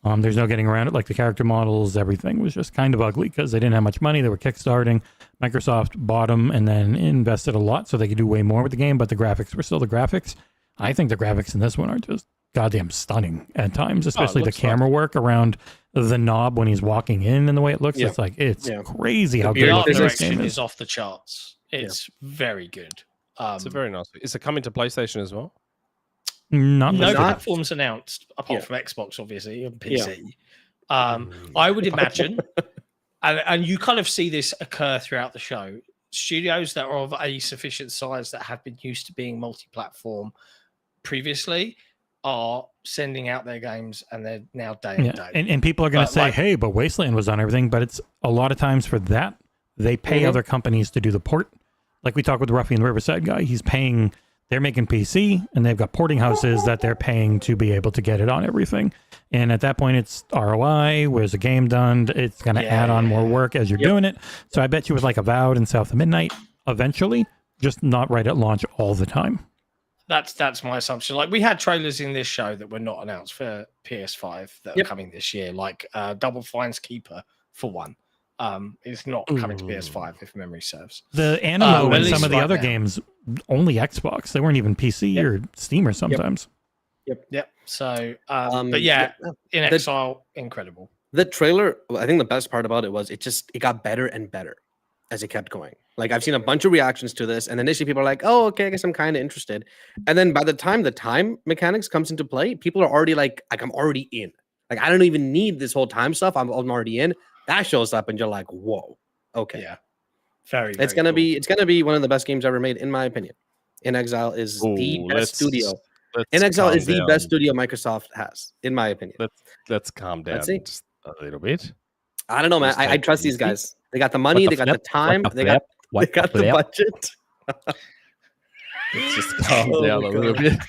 There's no getting around it. Like the character models, everything was just kind of ugly because they didn't have much money. They were kickstarting. Microsoft bought them and then invested a lot so they could do way more with the game, but the graphics were still the graphics. I think the graphics in this one are just goddamn stunning at times, especially the camera work around the knob when he's walking in and the way it looks. It's like, it's crazy how good the art looking this direction game is off the charts. It's very good. It's a very nice. Is it coming to PlayStation as well? Not No listed. platforms announced apart from Xbox, obviously, and PC. I would imagine, and you kind of see this occur throughout the show. Studios that are of a sufficient size that have been used to being multi-platform previously are sending out their games, and they're now day and day. And people are going to say, hey, but Wasteland was on everything. But it's a lot of times for that, they pay other companies to do the port. Like we talked with the Ruffian Riverside guy, he's paying. They're making PC, and they've got porting houses that they're paying to be able to get it on everything. And at that point, it's ROI. Where's the game done? It's going to add on more work as you're doing it. So I bet you with like Avowed and South of Midnight, eventually, just not right at launch all the time. That's my assumption. Like we had trailers in this show that were not announced for PS5 that are coming this year, like Double Fine's Keeper for one. It's not coming to PS5 if memory serves. The Animo and some of the other now. games, only Xbox. They weren't even PC or Steam or sometimes. Yep. So, but yeah, In Exile, incredible. The trailer, I think the best part about it was it got better and better as it kept going. Like I've seen a bunch of reactions to this, and initially people are like, "Oh, okay, I guess I'm kind of interested." And then by the time the time mechanics comes into play, people are already like I'm already in. Like I don't even need this whole time stuff. I'm already in. That shows up, and you're like, "Whoa, okay." Yeah, It's gonna be one of the best games ever made, in my opinion. In Exile is the best studio. In Exile is the best studio Microsoft has, in my opinion. Let's calm down just a little bit. I don't know, man. I trust these guys. They got the money. They got the time. They got the budget. Let's just calm down a little bit.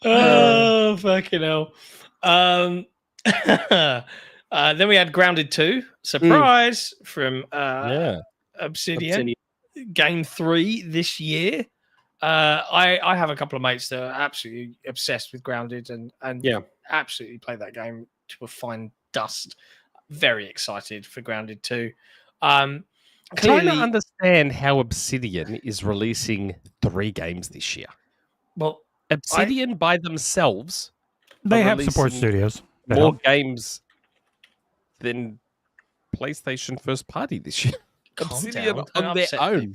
Oh, fucking hell. Then we had Grounded 2, surprise from Obsidian. Game 3 this year. I have a couple of mates that are absolutely obsessed with Grounded and absolutely play that game to a fine dust. Very excited for Grounded 2. I'm trying to understand how Obsidian is releasing 3 games this year. Well, Obsidian by themselves, they have support studios. More games than PlayStation first party this year. Obsidian on their own.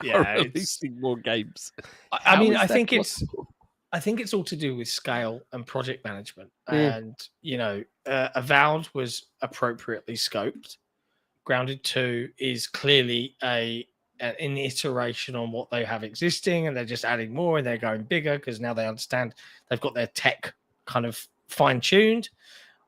Yeah, releasing more games. I mean, I think it's all to do with scale and project management. And Avowed was appropriately scoped. Grounded 2 is clearly an iteration on what they have existing, and they're just adding more and they're going bigger because now they understand they've got their tech kind of fine-tuned.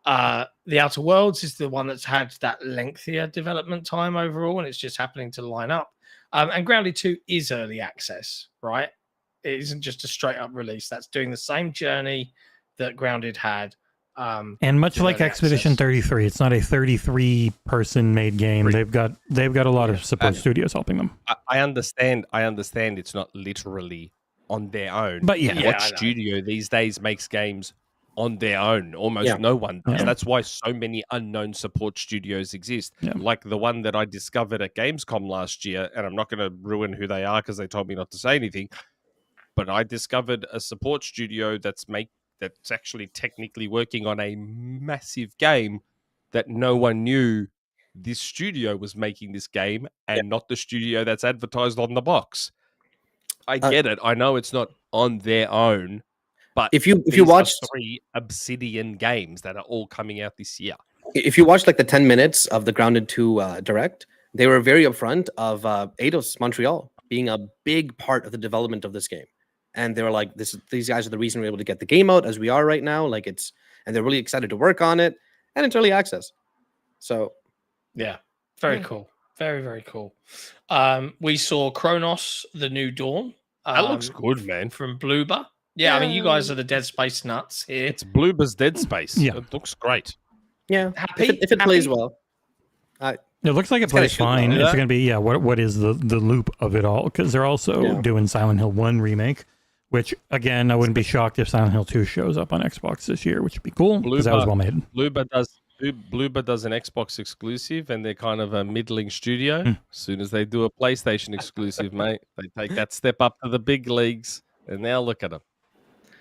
The Outer Worlds is the one that's had that lengthier development time overall, and it's just happening to line up. And Grounded 2 is early access, right? It isn't just a straight up release. That's doing the same journey that Grounded had, And much with like early Expedition access. 33, it's not a 33-person made game. They've got a lot of support studios helping them. I understand. It's not literally on their own. But yeah. Yeah, What I know. studio these days makes games on their own? Almost no one does. Yeah. That's why so many unknown support studios exist. Yeah. Like the one that I discovered at Gamescom last year, and I'm not going to ruin who they are because they told me not to say anything. But I discovered a support studio that's actually technically working on a massive game that no one knew this studio was making this game, and not the studio that's advertised on the box. I get it. I know it's not on their own, but If you these are watch 3 Obsidian games that are all coming out this year. if you watch like the 10 minutes of the Grounded 2 direct, they were very upfront of Eidos Montreal being a big part of the development of this game. And they were like, these guys are the reason we're able to get the game out as we are right now. Like and they're really excited to work on it, and it's early access. So Yeah, very cool. Very, very cool. We saw Cronos, The New Dawn. That looks good, man. From Bloober. Yeah, I mean, you guys are the Dead Space nuts here. It's Bloober's Dead Space. Yeah. It looks great. yeah, Happy? if it plays Happy? well. It looks like it gotta plays shoot well. fine. Yeah. It's going to be, what is the loop of it all? Because they're also doing Silent Hill 1 remake, which, again, I wouldn't be shocked if Silent Hill 2 shows up on Xbox this year, which would be cool, because that was well made. Bloober does an Xbox exclusive, and they're kind of a middling studio. As soon as they do a PlayStation exclusive, mate, they take that step up to the big leagues, and now look at them.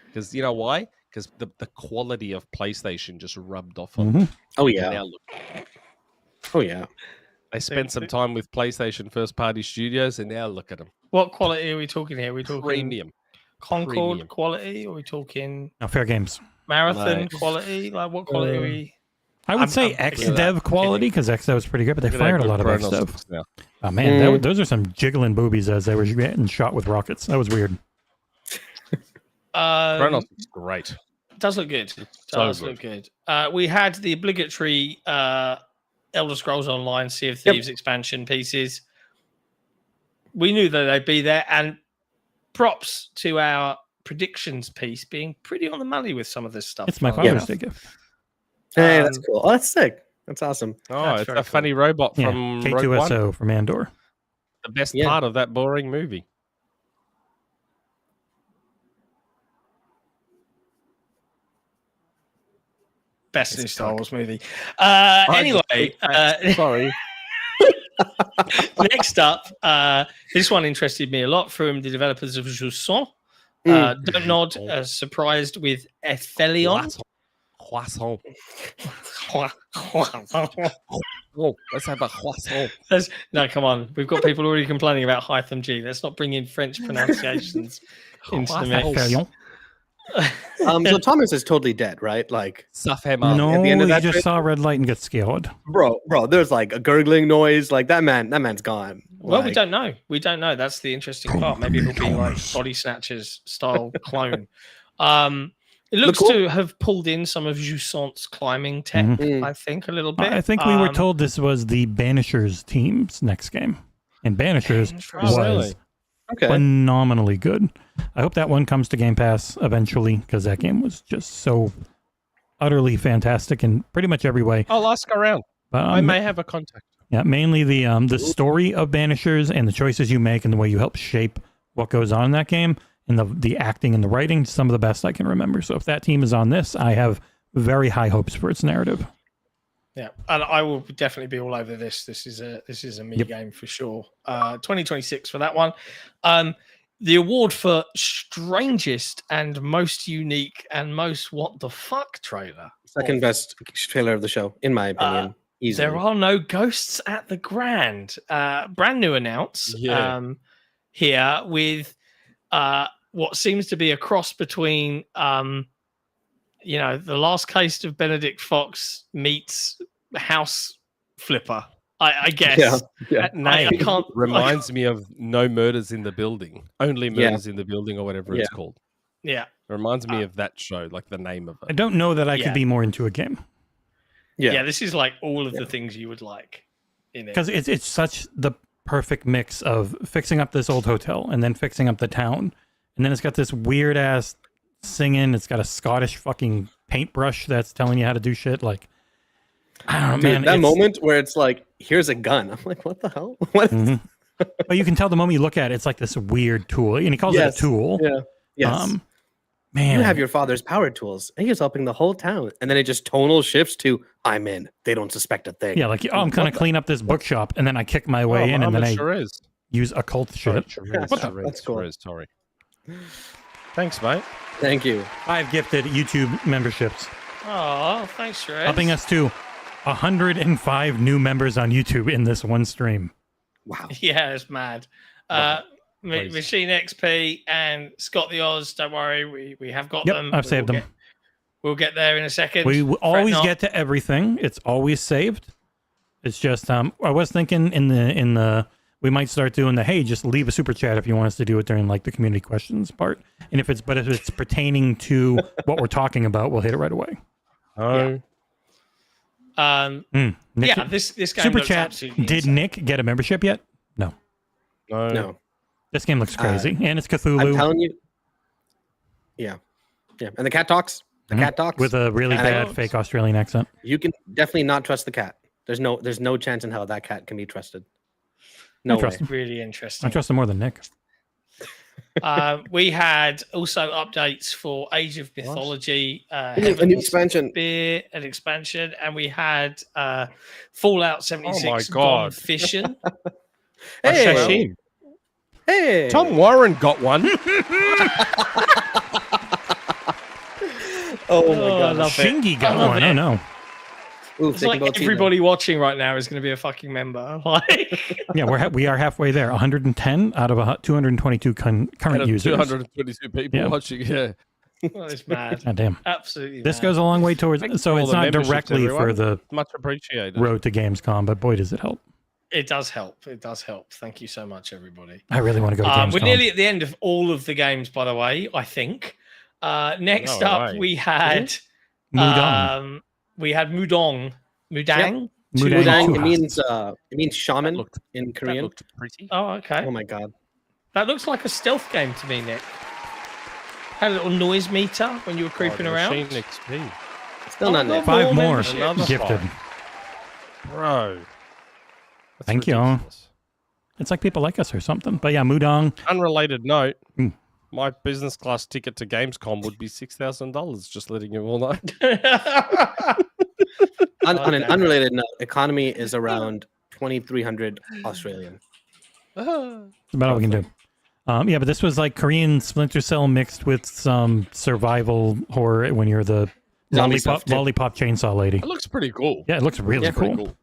Because you know why? Because the quality of PlayStation just rubbed off on them. Oh And yeah. now look, Oh yeah. they spent some time with PlayStation first-party studios, and now look at them. What quality are we talking here? Are we talking Premium. Concord Premium. quality? Or are we talking No, fair games. marathon Nice. quality? Like, what quality are we? I would I'm say picking that. XDev quality, because XDev was pretty good, but they Look at how fired a good lot of Cronos XDev. looks now. Oh, man, those are some jiggling boobies as they were getting shot with rockets. That was weird. Cronos looks great. Does look good. so Does look good. We had the obligatory Elder Scrolls Online Sea of Thieves expansion pieces. We knew that they'd be there, and props to our predictions piece being pretty on the money with some of this stuff. It's my Funnily Father's enough. Day gift. Hey, that's cool. Oh, that's sick. That's awesome. Oh, That's it's very a funny robot Yeah, from Rogue One. K2SO from Andor. The best Yeah. part of that boring movie. Best new Star Wars movie. Anyway, Sorry. next up, this one interested me a lot from the developers of Jusson. Don't nod, surprised with Aphelion. Croissant. Oh, let's have a croissant. No, come on. We've got people already complaining about Hytham G. Let's not bring in French pronunciations into the mix. Aphelion. So Thomas is totally dead, right? Like, No, at the end of he that just trailer- saw red light and got scared. bro, there's like a gurgling noise. Like that man's gone. Well, we Like, don't know. We don't know. That's the interesting part. Maybe it'll be like Body Snatchers style clone. It looks cool. to have pulled in some of Jusson's climbing tech, I think, a little bit. I think we were told this was the Banishers team's next game. And Banishers was really? Okay. phenomenally good. I hope that one comes to Game Pass eventually, because that game was just so utterly fantastic in pretty much every way. I'll ask around. But, I may have a contact. Yeah, mainly the story of Banishers and the choices you make and the way you help shape what goes on in that game, and the acting and the writing, some of the best I can remember. So if that team is on this, I have very high hopes for its narrative. Yeah, and I will definitely be all over this. This is a me game for sure. 2026 for that one. The award for strangest and most unique and most what the fuck trailer. Second best trailer of the show, in my opinion. Easily. There are no ghosts at the Grand. Brand new announce here with what seems to be a cross between the last case of Benedict Fox meets House Flipper. I guess. Yeah. I can't. Reminds me of No Murders in the Building. Only Murders in the Building, or whatever it's called. Yeah. Reminds me of that show, like the name of I it. don't know that I could be more into a game. Yeah. This is like all of the things you would like in it. Because it's such the perfect mix of fixing up this old hotel and then fixing up the town. And then it's got this weird ass singing. It's got a Scottish fucking paintbrush that's telling you how to do shit. Like, I don't know, Dude, man. that moment where it's like, here's a gun. I'm like, what the hell? What? But you can tell the moment you look at it, it's like this weird tool, and he calls it a tool. Yeah. Yes. Man, You have your father's power tools, and he's helping the whole town. And then it just tonal shifts to, I'm in. They don't suspect a thing. yeah, like I'm gonna clean up this bookshop, and then I kick my way in, and then I use occult shit. That's cool. Sorry. Thanks, mate. Thank you. I've gifted YouTube memberships, Oh, thanks, Shreds. helping us to 105 new members on YouTube in this one stream. Wow. Yeah, it's mad. Machine XP and Scott the Oz, don't worry, we have got them. I've saved them. We'll get there in a second. We Fret always not. get to everything. It's always saved. It's just I was thinking in the we might start doing the, hey, just leave a super chat if you want us to do it during like the community questions part. And if it's pertaining to what we're talking about, we'll hit it right away. Oh. Nick, Yeah, this game super looks chat. absolutely Did insane. Nick get a membership yet? No. No. This game looks crazy, and it's Cthulhu. I'm telling you. Yeah. Yeah. And the cat talks. The cat talks. with a really Cat bad talks. fake Australian accent. You can definitely not trust the cat. There's no chance in hell that cat can be trusted. No I trust way. him. Really I interesting. trust him more than Nick. We had also updates for Age of Mythology, A new expansion. Spear, an expansion, and we had Fallout 76 Oh my Gone God. Fishing. Hey. Hey. Tom Warren got one. Oh my I god. love it. Shingy got I love one. it. Oh no. Ooh, It's thinking like about Tina. everybody watching right now is going to be a fucking member. Like, Yeah, we are halfway there. 110 out of 222 current users. 222 people Yeah. watching. Yeah. well, it's mad. God damn. Absolutely. This mad. goes a long way towards. Thanks So for all it's the not memberships, directly for everyone. the Much appreciated. road to Gamescom, but boy, does it help. It does help. It does help. Thank you so much, everybody. I really want to go to Gamescom. We're nearly at the end of all of the games, by the way, I think. Next No up, way. we had Mudong. Mudong. Mudang? Wuchang, Mudang. it means shaman looked- in That Korean. looked pretty. Oh, okay. Oh my god. That looks like a stealth game to me, Nick. Had a little noise meter when you were creeping around. Machine XP. Still not no, Nick. 5 more membership. Another gifted. Bro. That's Thank you. ridiculous. It's like people like us or something. But yeah, Mudong. Unrelated note. Hmm. My business class ticket to Gamescom would be $6,000. Just letting you all know. On an unrelated note, economy is around 2,300 Australian. That's about all we can do. Yeah, but this was like Korean Splinter Cell mixed with some survival horror when you're the Zombie stuff, too. lollipop chainsaw lady. It looks pretty cool. Yeah, it looks really Yeah, cool. Pretty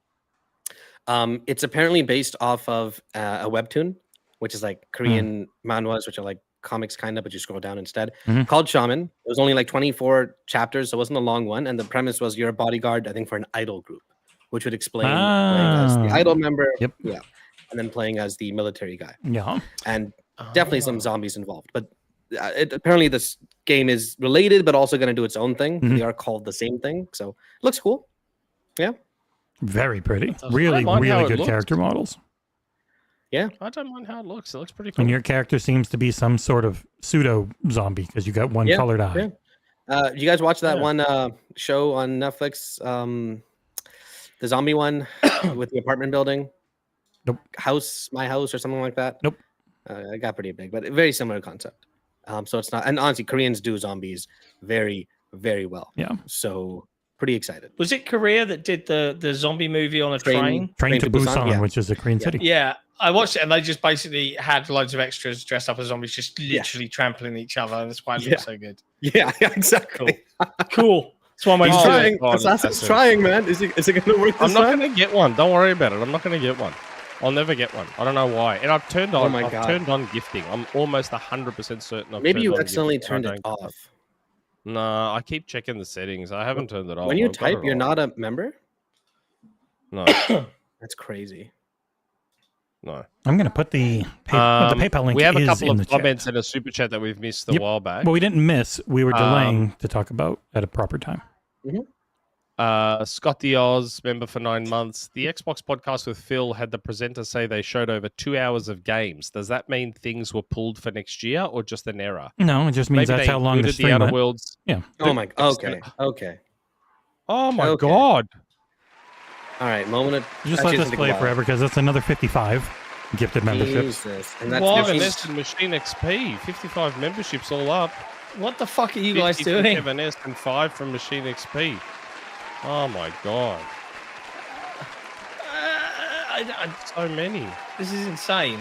cool. It's apparently based off of a webtoon, which is like Korean manhwas, which are like comics kind of, but you scroll down instead. Mhm. Called Shaman. It was only like 24 chapters, so it wasn't a long one. And the premise was you're a bodyguard, I think, for an idol group, which would explain playing as the idol member. Yep. Yeah. And then playing as the military guy. Yeah. And definitely some zombies involved. But apparently this game is related, but also going to do its own thing. Mhm. They are called the same thing. So it looks cool. Yeah. Very pretty. I Really, don't mind how really it good looks. character models. I don't mind how it looks. It looks pretty cool. And your character seems to be some sort of pseudo zombie because you got one Yeah, colored eye. yeah. You guys watch that Yeah. one show on Netflix, the zombie one with the apartment building? Nope. My house or something like that? Nope. It got pretty big, but very similar concept. So it's not, and honestly, Koreans do zombies very, very well. Yeah. So pretty excited. Was it Korea that did the zombie movie on a train? Train to Busan, yeah. which is a Korean city. Yeah, I watched it, and they just basically had loads of extras dressed up as zombies, just literally trampling each other. And that's why it looks so good. Yeah, exactly. Cool. That's one way He's to do it. trying. God, Assassin's that's trying, man. Is it going to work this I'm not time? going to get one. Don't worry about it. I'm not going to get one. I'll never get one. I don't know why. And I've turned on. my I've God. turned on gifting. I'm almost 100% certain. Maybe you on accidentally gifting. turned I it don't- off. No, I keep checking the settings. I haven't turned it off. When you I've got type, it you're on. not a member? No, That's crazy. no. I'm going to put the PayPal link We have a is couple in the of chat. comments and a super chat that we've missed a Yep. while back. But we didn't miss. We were delaying to talk about at a proper time. Scott the Oz, member for 9 months. The Xbox podcast with Phil had the presenter say they showed over 2 hours of games. Does that mean things were pulled for next year or just an error? No, it just means Maybe that's they how long the included stream Outer went. Worlds. Yeah. Oh my. Okay. Oh my Okay. god. All right, moment of. Just let this play forever because that's another 55 gifted memberships. Jesus. And that's What? machine- S and Machine XP. 55 memberships all up. What the fuck are you guys 50 from doing? Kevin S and 5 from Machine XP. Oh my god. So many. This is insane.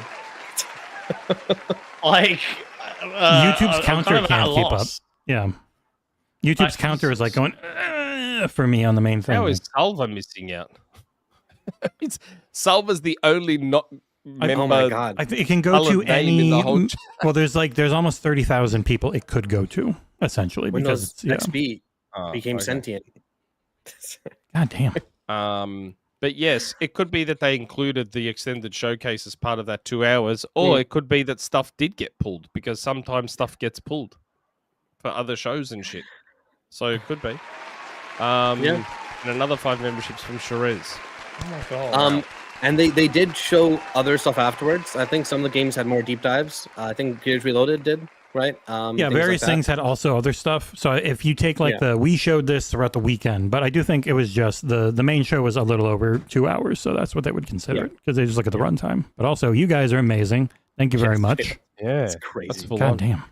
Like YouTube's I'm counter kind of at a can't keep up. loss. Yeah. YouTube's counter is like going for me on the main thing. How is Salva missing out? Salva's the only not member. Oh my god. I think it can go to Valid name in any. the whole chat. Well, there's almost 30,000 people it could go to essentially because Windows it's XP became sentient. God damn. But yes, it could be that they included the extended showcase as part of that 2 hours, or it could be that stuff did get pulled because sometimes stuff gets pulled for other shows and shit. So it could be. And another 5 memberships from Sherez. Oh my god. And they did show other stuff afterwards. I think some of the games had more deep dives. I think Gearts Reloaded did, right? Yeah, various things had also other stuff. So if you take we showed this throughout the weekend, but I do think it was just the main show was a little over 2 hours, so that's what they would consider it because they just look at the runtime. But also, you guys are amazing. Thank you very much. Yeah, it's crazy. That's full God on. damn.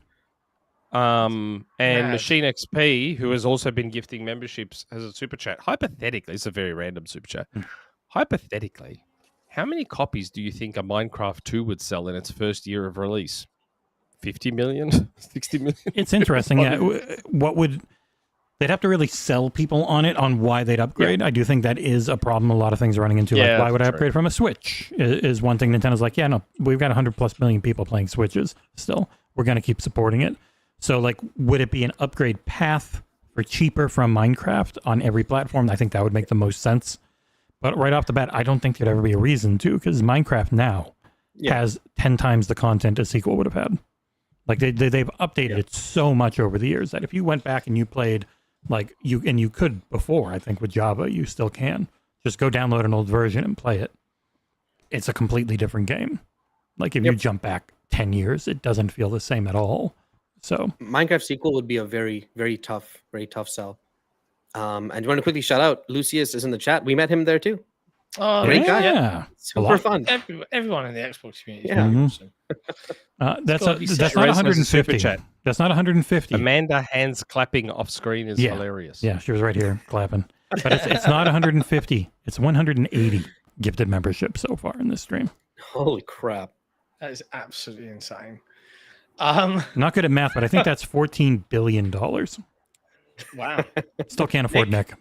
And Mad. Machine XP, who has also been gifting memberships, has a super chat. Hypothetically, it's a very random super chat. Hypothetically, how many copies do you think a Minecraft 2 would sell in its first year of release? 50 million? 60 million? It's interesting. Yeah. They'd have to really sell people on it on why they'd upgrade. I do think that is a problem a lot of things are running into. Yeah, like, why would I that's upgrade from a Switch? Is one thing Nintendo's like, yeah, no, we've got 100+ million people playing Switches still. We're going to keep supporting it. So, like, would it be an upgrade path for cheaper from Minecraft on every platform? I think that would make the most sense. But right off the bat, I don't think there'd ever be a reason to, because Minecraft now has 10 times the content a sequel would have had. Like, they've updated it so much over the years that if you went back and you played, like, you could before, I think with Java, you still can. Just go download an old version and play it. It's a completely different game. Like, if you jump back 10 years, it doesn't feel the same at all. So Minecraft sequel would be a very, very tough sell. And you want to quickly shout out Lucius is in the chat. We met him there too. Oh, Great guy. Yeah. Super fun. Everyone in the Xbox community. Yeah. That's gotta be not Rez was a super 150. chat. That's not 150. Amanda hands clapping off screen is hilarious. Yeah, she was right here clapping. But it's not 150. It's 180 gifted memberships so far in this stream. Holy crap. That is absolutely insane. Not good at math, but I think that's $14 billion. Wow. Still can't afford Nick.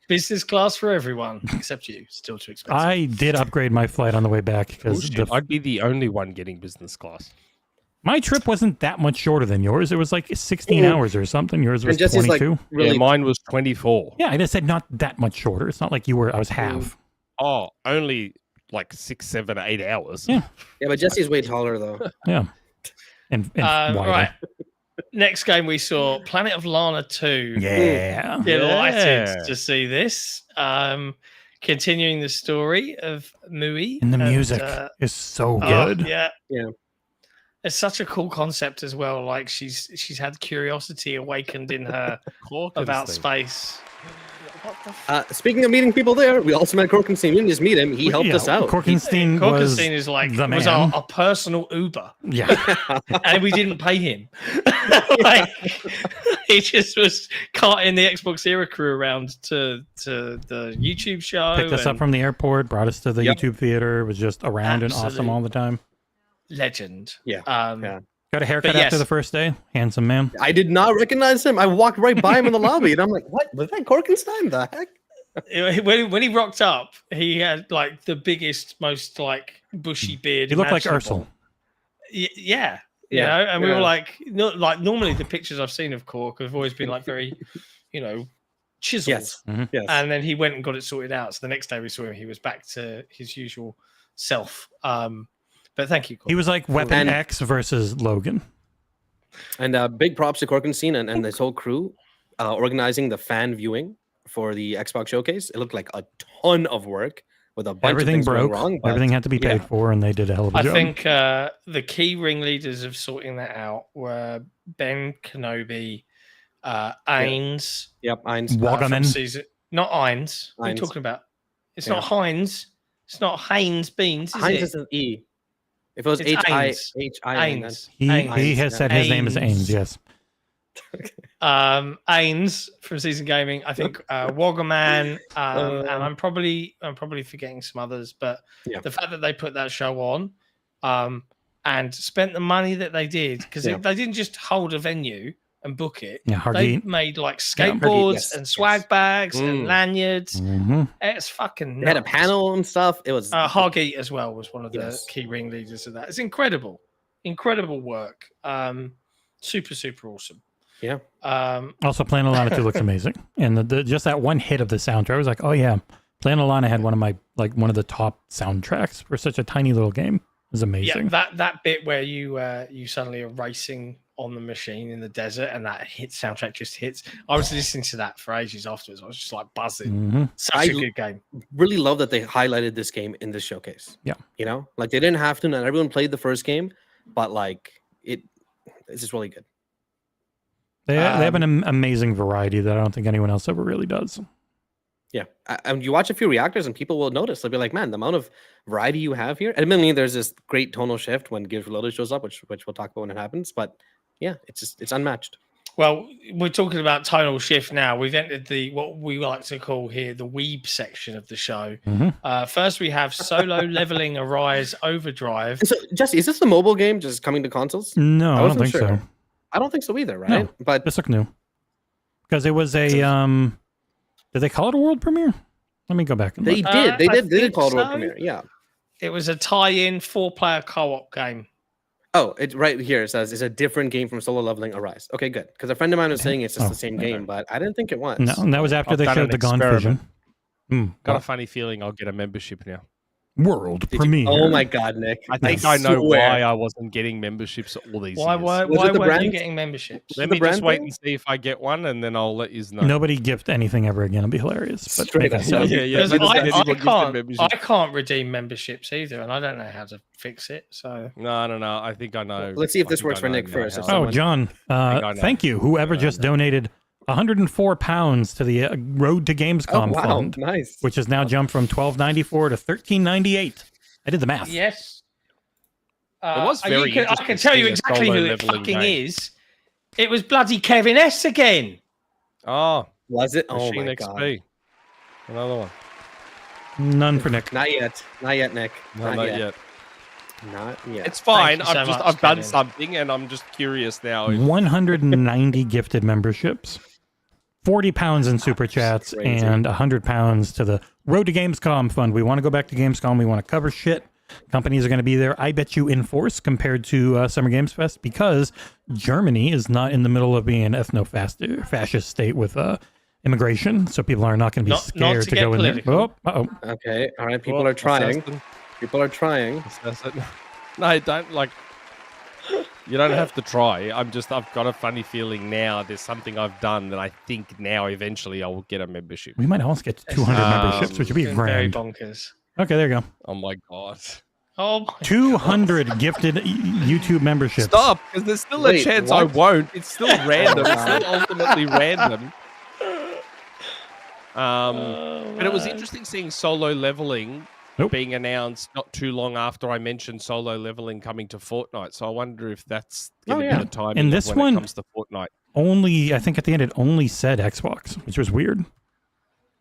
Business class for everyone except you. Still too expensive. I did upgrade my flight on the way back because I'd be the only one getting business class. my trip wasn't that much shorter than yours. It was like 16 hours or something. Yours was 22. Yeah, mine was 24. Yeah, I just said not that much shorter. It's not like you were. I was half. Oh, only like 6, 7, 8 hours. Yeah. Yeah, but Jesse's way taller though. Yeah. And wider. Right. Next game we saw Planet of Lana 2. Yeah. Delighted to see this. Continuing the story of Mui. And the music is so good. Yeah. Yeah. It's such a cool concept as well. Like she's had curiosity awakened in her about space. What the Speaking of meeting people there, we also met Korkenstein. We didn't just meet him; he helped us out. Korkenstein was is like the was man. our personal Uber. Yeah. And we didn't pay him. Like, he just was carting the Xbox Era crew around to the YouTube show. Picked us up from the airport, brought us to the YouTube theater, was just around and awesome all the time. Legend. Yeah. Got a haircut after the first day. Handsome man. I did not recognize him. I walked right by him in the lobby, and I'm like, "What was that? Korkenstein? The heck?" When he rocked up, he had like the biggest, most like bushy beard. He looked like imaginable. Aarsal. Yeah. You know, and we were like, normally the pictures I've seen of Cork have always been like very, chiseled. Yes. Yes. And then he went and got it sorted out. So the next day we saw him, he was back to his usual self. But thank you, Cork. He was like Weapon X versus Logan. And big props to Korkenstein and this whole crew organizing the fan viewing for the Xbox showcase. It looked like a ton of work with a bunch Everything of things going broke. wrong. But Everything had to be paid for, and they did a hell of a I job. think the key ringleaders of sorting that out were Ben Kenobi, Ains, Yep, Ainz. from season. Not Ains. What are you Ainz. talking about? It's not Heinz. It's not Heinz Beans, is Heinz it? is an E. If it was It's H-I-H-I, Ains. He has said his name is Ains, yes. Ains from Season Gaming, I think Woggerman, and I'm probably forgetting some others, but the fact that they put that show on and spent the money that they did, because they didn't just hold a venue and book it. Yeah, they Hargeet. made like skateboards Yes, and swag bags and lanyards. Mhm. It's fucking They had a nuts. panel and stuff. It was Hargeet as well was one of the Yes. key ringleaders of that. It's incredible work. Super awesome. Yeah. Also, Planet Lana 2 looks amazing, and the just that one hit of the soundtrack, I was like, oh yeah, Planet Lana had one of the top soundtracks for such a tiny little game. It was amazing. Yeah, that bit where you suddenly are racing on the machine in the desert and that soundtrack just hits. I was listening to that for ages afterwards. I was just like buzzing. Mhm. Such a good game. really love that they highlighted this game in this showcase. Yeah. You know, like they didn't have to, and everyone played the first game, but like it's just really good. They have an amazing variety that I don't think anyone else ever really does. Yeah. And you watch a few reactors and people will notice. They'll be like, man, the amount of variety you have here. Admittedly, there's this great tonal shift when Gearts Reloaded shows up, which we'll talk about when it happens. But yeah, it's unmatched. Well, we're talking about tonal shift now. We've entered what we like to call here the weeb section of the show. First, we have solo leveling Arise Overdrive. So, Jesse, is this a mobile game just coming to consoles? No, I don't wasn't think sure. so. I don't think so either, right? No. But This looked new because it was a did they call it a world premiere? Let me go back and they look. did. They I did think call it a world so. premiere. Yeah. It was a tie-in 4-player co-op game. Oh, it's right here. It says it's a different game from Solo Leveling Arise. Okay, good. Because a friend of mine was saying it's just the same game, but I didn't think it was. No, and that was after I've they done showed an the Gone experiment. Vision. Got a funny feeling I'll get a membership now. World Did you- premiere. Oh my God, Nick! I think I know swear. why I wasn't getting memberships all these Why years. why Was it the weren't you brand? getting memberships? Let the me just brand wait thing? and see if I get one, and then I'll let you know. Nobody gift anything ever again. It'll be hilarious. But Straight make up. us know. Yeah, Because let's get I anyone gifted membership. can't redeem memberships either, and I don't know how to fix it. So No. I think I know. Let's see if I this think works I for know Nick now first. how If to- Oh, someone- John, I know. thank you. Whoever just donated 104 pounds to the Road to Oh Gamescom wow, fund, nice. which has now jumped from $12.94 to $13.98. I did the math. yes, It was very I can tell you interesting exactly seeing a who it solo-leveling fucking game. is. It was bloody Kevin S again. Oh, Was it? Oh Machine my God! XP. Another one. None for Nick. Not yet. Not yet, Nick. No, not yet. Not yet. It's fine. you so I've much, done Kevin. something, and I'm just curious now. If, 190 gifted memberships, 40 pounds in super chats, crazy. and 100 pounds to the Road to Gamescom fund. We want to go back to Gamescom. We want to cover shit. Companies are going to be there. I bet you in force compared to Summer Games Fest because Germany is not in the middle of being an ethno-fascist state with immigration. So people are not going to be Not scared to to get go in there. political. Oh, uh-oh. Okay. All right. People Well, are trying. assassin. People are trying. Assassin. No, don't like. You don't have to try. I've got a funny feeling now. There's something I've done that I think now eventually I will get a membership. We might almost get to 200 memberships, which would be Been very grand. bonkers. Okay, there you go. Oh my god! Oh, my 200 gifted YouTube memberships. Stop, because there's still Wait, a chance I what? won't. It's still random. It's still ultimately random. But it was interesting seeing solo leveling Nope. being announced not too long after I mentioned solo leveling coming to Fortnite. So I wonder if that's going to yeah. be the timing And of this when one- it comes to Fortnite. Only, I think at the end it only said Xbox, which was weird.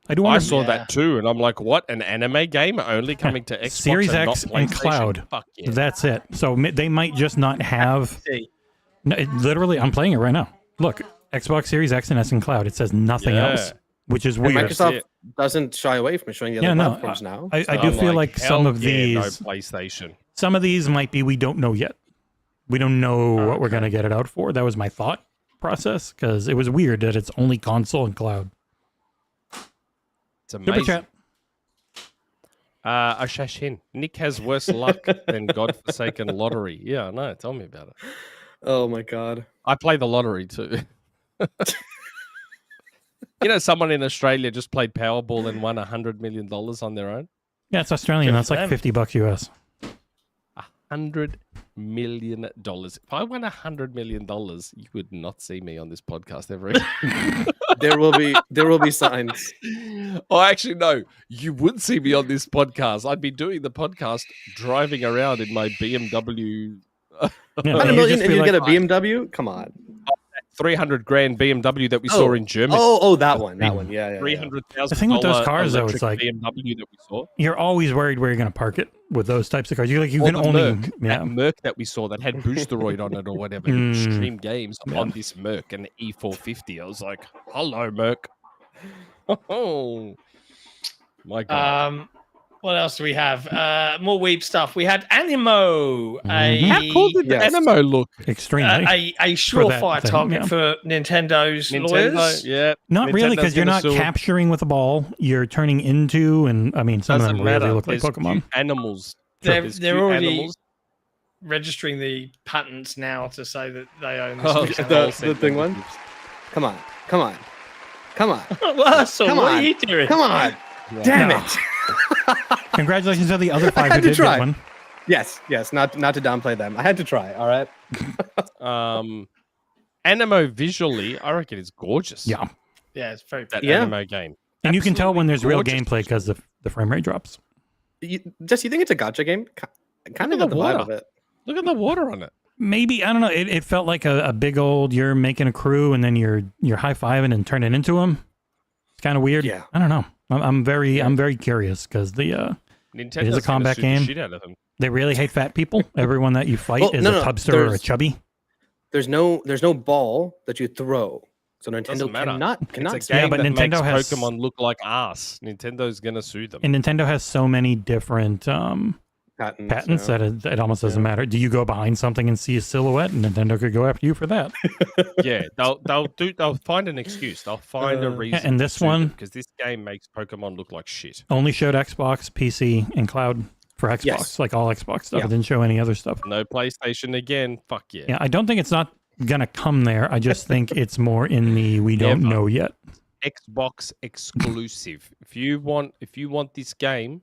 I do want I to saw Yeah. that too, and I'm like, "What? An anime game only coming to Xbox Series and X not and PlayStation? Cloud. Fuck yeah. That's it. So they might just not have. see. No, literally, I'm playing it right now. Look, Xbox Series X and S and Cloud. It says nothing Yeah. else, which is And weird. Microsoft it. doesn't shy away from showing the Yeah, other no, platforms now. I So do I'm feel like some hell of yeah, these, no PlayStation. some of these might be we don't know yet. We don't know what we're gonna get it out for. That was my thought process because it was weird that it's only console and cloud. It's Super amazing. chat. Ashashin. Nick has worse luck than godforsaken lottery. Yeah, no, tell me about it. Oh my God. I play the lottery too. Someone in Australia just played Powerball and won $100 million on their own. Yeah, it's Australian. That's like $50 US. $100 million. If I won $100 million, you would not see me on this podcast ever again. There will be signs. Oh, actually, no. You would see me on this podcast. I'd be doing the podcast driving around in my BMW. Yeah, $100 million and you get a BMW? Come on. $300,000 BMW that we saw in Germany. Oh, that one. Yeah. $300,000. The thing with those cars, though, it's like BMW that we saw. You're always worried where you're going to park it with those types of cars. You can only that Merc that we saw that had Boosteroid on it or whatever. Extreme Games on this Merc, an E450. I was like, hello, Merc. Oh my god. What else do we have? More weeb stuff. We had Animo. How cool did the Animo look? Extremely. A surefire target for Nintendo's lawyers. Yeah. Not really, because you're not capturing with a ball. You're turning into, and I mean, some of them really look like Pokemon. Animals. They're already registering the patents now to say that they own the thing one. Come on. What are you doing? Come on. Yeah. Damn it. Congratulations to the other 5 who did get one. Yes, not to downplay them. I had to try, all right? Animo visually, I reckon it's gorgeous. Yeah, it's very that Animo game. And you can tell when there's real gameplay because the frame rate drops. Jess, you think it's a gacha game? Kind of got the vibe of it. Look at the water on it. Maybe, I don't know. It felt like a big old, you're making a crew and then you're high-fiving and turning into them. It's kind of weird. Yeah. I don't know. I'm very curious because it is a combat game. They really hate fat people. Everyone that you fight is a tubster or a chubby. There's no ball that you throw, so Nintendo cannot. Yeah, but Nintendo has Pokemon look like ass. Nintendo's gonna sue them. And Nintendo has so many different patents that it almost doesn't matter. Do you go behind something and see a silhouette, and Nintendo could go after you for that? Yeah, they'll find an excuse. They'll find a reason. And this one, because this game makes Pokemon look like shit. Only showed Xbox, PC, and cloud for Xbox, like all Xbox stuff. It didn't show any other stuff. No PlayStation again. Fuck yeah. Yeah, I don't think it's not gonna come there. I just think it's more in the we don't know yet. Xbox exclusive. If you want this game,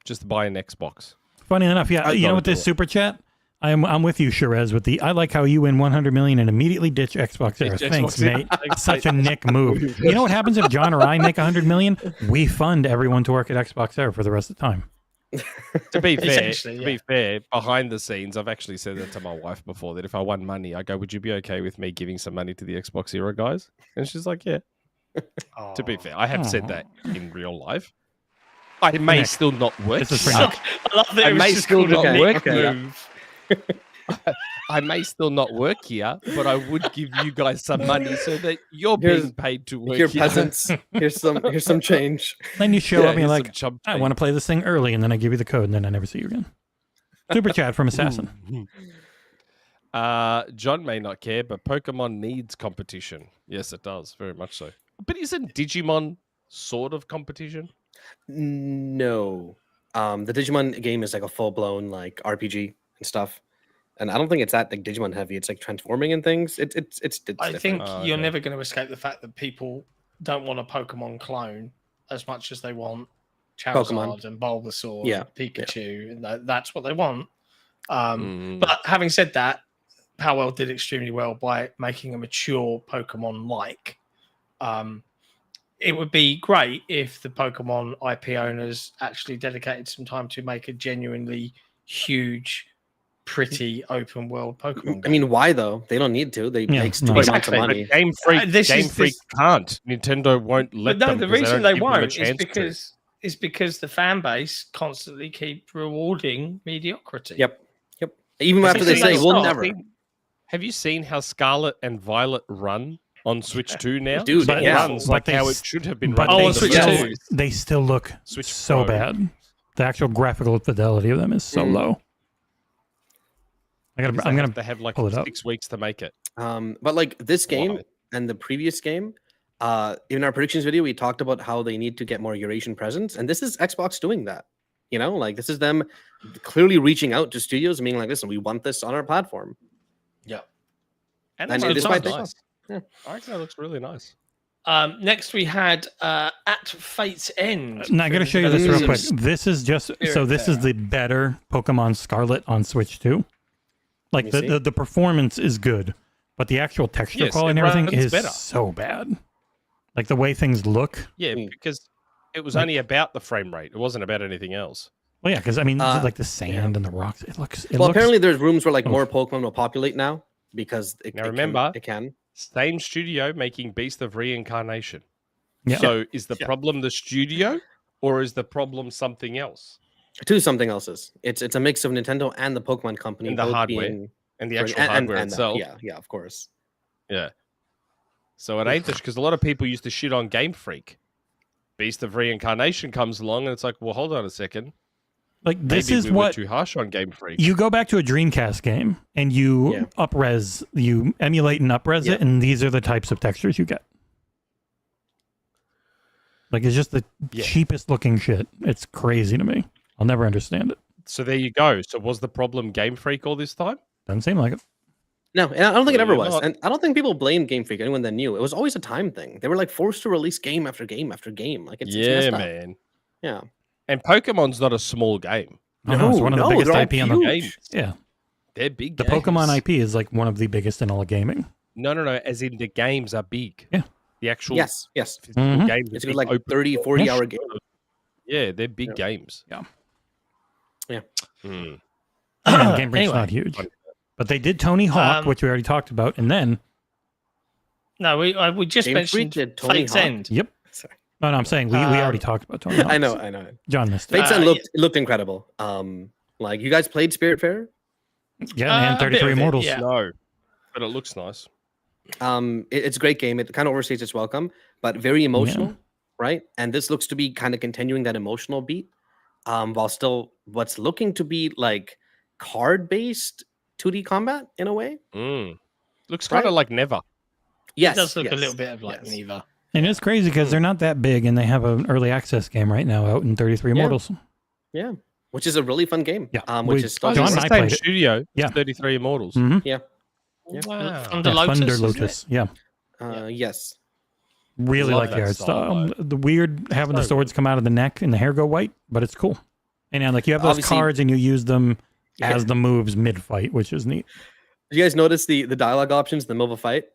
just buy an Xbox. Funny enough, yeah. You know what this super chat? I'm with you, Sherez, with the I like how you win 100 million and immediately ditch XboxEra. Thanks, mate. Such a Nick move. You know what happens if John or I make 100 million? We fund everyone to work at XboxEra for the rest of the time. To be fair, behind the scenes, I've actually said that to my wife before, that if I won money, I go, would you be okay with me giving some money to the XboxEra guys? And she's like, yeah. To be fair, I have said that in real life. I may still not work. I may still not work here. I may still not work here, but I would give you guys some money so that you're being paid to work here. Here, peasants. Here's some change. Then you show up and you're like, I want to play this thing early, and then I give you the code, and then I never see you again. Super chat from Assassin. John may not care, but Pokemon needs competition. Yes, it does, very much so. But isn't Digimon sort of competition? No. The Digimon game is like a full-blown like RPG and stuff. And I don't think it's that like Digimon heavy. It's like transforming and things. It's I think you're never going to escape the fact that people don't want a Pokemon clone as much as they want Charizard and Bulbasaur and Pikachu. And that's what they want. But having said that, Powell did extremely well by making a mature Pokemon-like. It would be great if the Pokemon IP owners actually dedicated some time to make a genuinely huge, pretty open world Pokemon game. I mean, why though? They don't need to. They make stupid amounts of money. Game Freak can't. Nintendo won't let them. No, the reason they won't is because the fan base constantly keep rewarding mediocrity. Yep. Even after they say we'll never. Have you seen how Scarlet and Violet run on Switch 2 now? Dude, it runs like how it should have been running on Switch 2. They still look so bad. The actual graphical fidelity of them is so low. I'm gonna have like pull it up. 6 weeks to make it. But like this game and the previous game, in our predictions video, we talked about how they need to get more Eurasian presence, and this is Xbox doing that. You know, like this is them clearly reaching out to studios and being like, "Listen, we want this on our platform." Yeah, and this might nice. Yeah, I think that looks really nice. Next, we had At Fate's End. Now I got to show you this real quick. Spirit This is just so this is the better Pokemon Scarlet on Switch 2. Like Let me see. the performance is good, but the actual texture Yes, quality and it everything runs is better. so bad. Like the way things look. Yeah, because it was only about the frame rate. It wasn't about anything else. Well, yeah, because I mean, like the sand and the rocks. It looks. Well, apparently there's rooms where like more Pokemon will populate now because Now remember, it can. Same studio making Beast of Reincarnation. Yeah. So is the problem the studio or is the problem something else? Two something else's. It's a mix of Nintendo and the Pokemon company. And the both hardware. being- And the actual hardware and itself. yeah, of course. Yeah. So it ain't just because a lot of people used to shit on Game Freak. Beast of Reincarnation comes along and it's like, well, hold on a second. like this Maybe is we were what too harsh on Game Freak. you go back to a Dreamcast game and you upres, you emulate and upres it, and these are the types of textures you get. Like it's just the cheapest looking shit. It's crazy to me. I'll never understand it. So there you go. So was the problem Game Freak all this time? Doesn't seem like it. No, and I don't think it ever Well, was. you're not. And I don't think people blame Game Freak, anyone that knew. It was always a time thing. They were like forced to release game after game after game. Like it's Yeah, messed up. man. Yeah. And Pokemon's not a small game. No, it's one of the biggest they're all IP on the huge. Games. Yeah. They're big The games. Pokemon IP is like one of the biggest in all of gaming. No. As in the games are big. Yeah. The actual Yes. physical Mhm. games. are It's big, like open 30, 40 hour game. Yeah, they're big games. Yeah. Yeah. Hmm. Game Freak's Anyway. not huge. But they did Tony Hawk, which we already talked about, and then No, we just Game Freak mentioned did Tony Fate's Hawk? End. yep. Sorry. No, I'm saying we already talked about Tony Hawk. I know. John missed it. Fate's End yeah. looked incredible. Like you guys played Spiritfarer? Yeah, and a bit 33 of it, Immortals. yeah. No, but it looks nice. It's a great game. It kind of overstays its welcome, but very emotional, right? And this looks to be kind of continuing that emotional beat, while still what's looking to be like card-based 2D combat in a way. Looks kind of like Never. Yes, It does look a yes, little bit of like yes. Neva. And it's crazy because they're not that big, and they have an early access game right now out in 33 Immortals. Yeah, which is a really fun game. Yeah, which we- is still John It's and the I same played it. studio. Yeah. It's 33 Immortals. Mhm. Yeah. Wow. Thunder Yeah, Lotus. Thunder isn't it? Lotus. Yeah. Yes. Really Love like the that art style, style. The weird having the So swords come out of the neck and the hair go white, but it's cool. And yeah, like you have those Obviously- cards and you use them as the moves mid fight, which is neat. Did you guys notice the dialogue options in the mobile fight?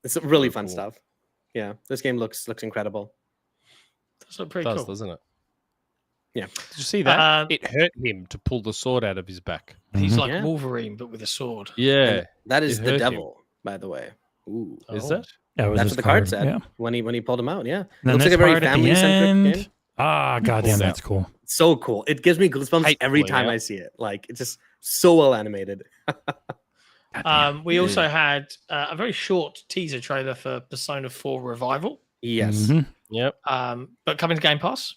It's really fun cool. stuff. Yeah, this game looks incredible. Does look pretty It does, cool. doesn't it? Yeah. Did you see that? Um, It hurt him to pull the sword out of his back. He's like Yeah. Wolverine, but with a sword. Yeah. And that is it the hurt him. devil, by the way. Ooh. Is Oh. that? Yeah, it was That's his what the card said Yeah. when he pulled him out. Yeah. And then Looks this like a very card at the family-centric end. game. Ah, goddamn, Pulls that's cool. So cool. It gives me goosebumps every Hatefully, time yeah. I see it. Like it's just so well animated. We also had a very short teaser trailer for Persona 4 Revival, Yes. Mhm. Yep. but coming to Game Pass.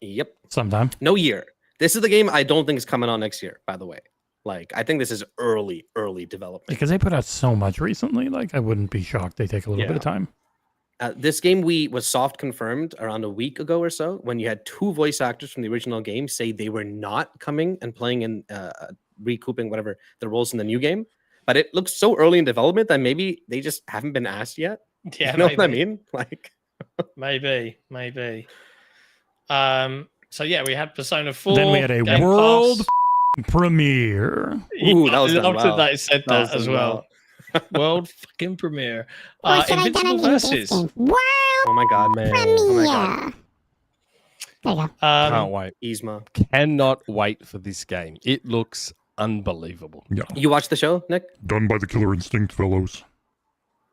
Yep. Sometime. No year. This is the game I don't think is coming on next year, by the way. Like I think this is early development. Because they put out so much recently. Like I wouldn't be shocked they take a little bit of Yeah. time. This game was soft confirmed around a week ago or so when you had two voice actors from the original game say they were not coming and playing in recouping whatever the roles in the new game. But it looks so early in development that maybe they just haven't been asked yet. Yeah, You know maybe. what I mean? Like Maybe. So yeah, we had Persona 4. Then we had a Game world Pass. premiere. Ooh, that was I done loved well. that it said That was that as done well. World fucking premiere. What should I Invincible gonna do this Versus. thing? World Oh my god, man. Oh my god. premiere. There you go. Can't wait. Yzma. Cannot wait for this game. It looks unbelievable. You watched the show, Nick? Done by the Killer Instinct fellows.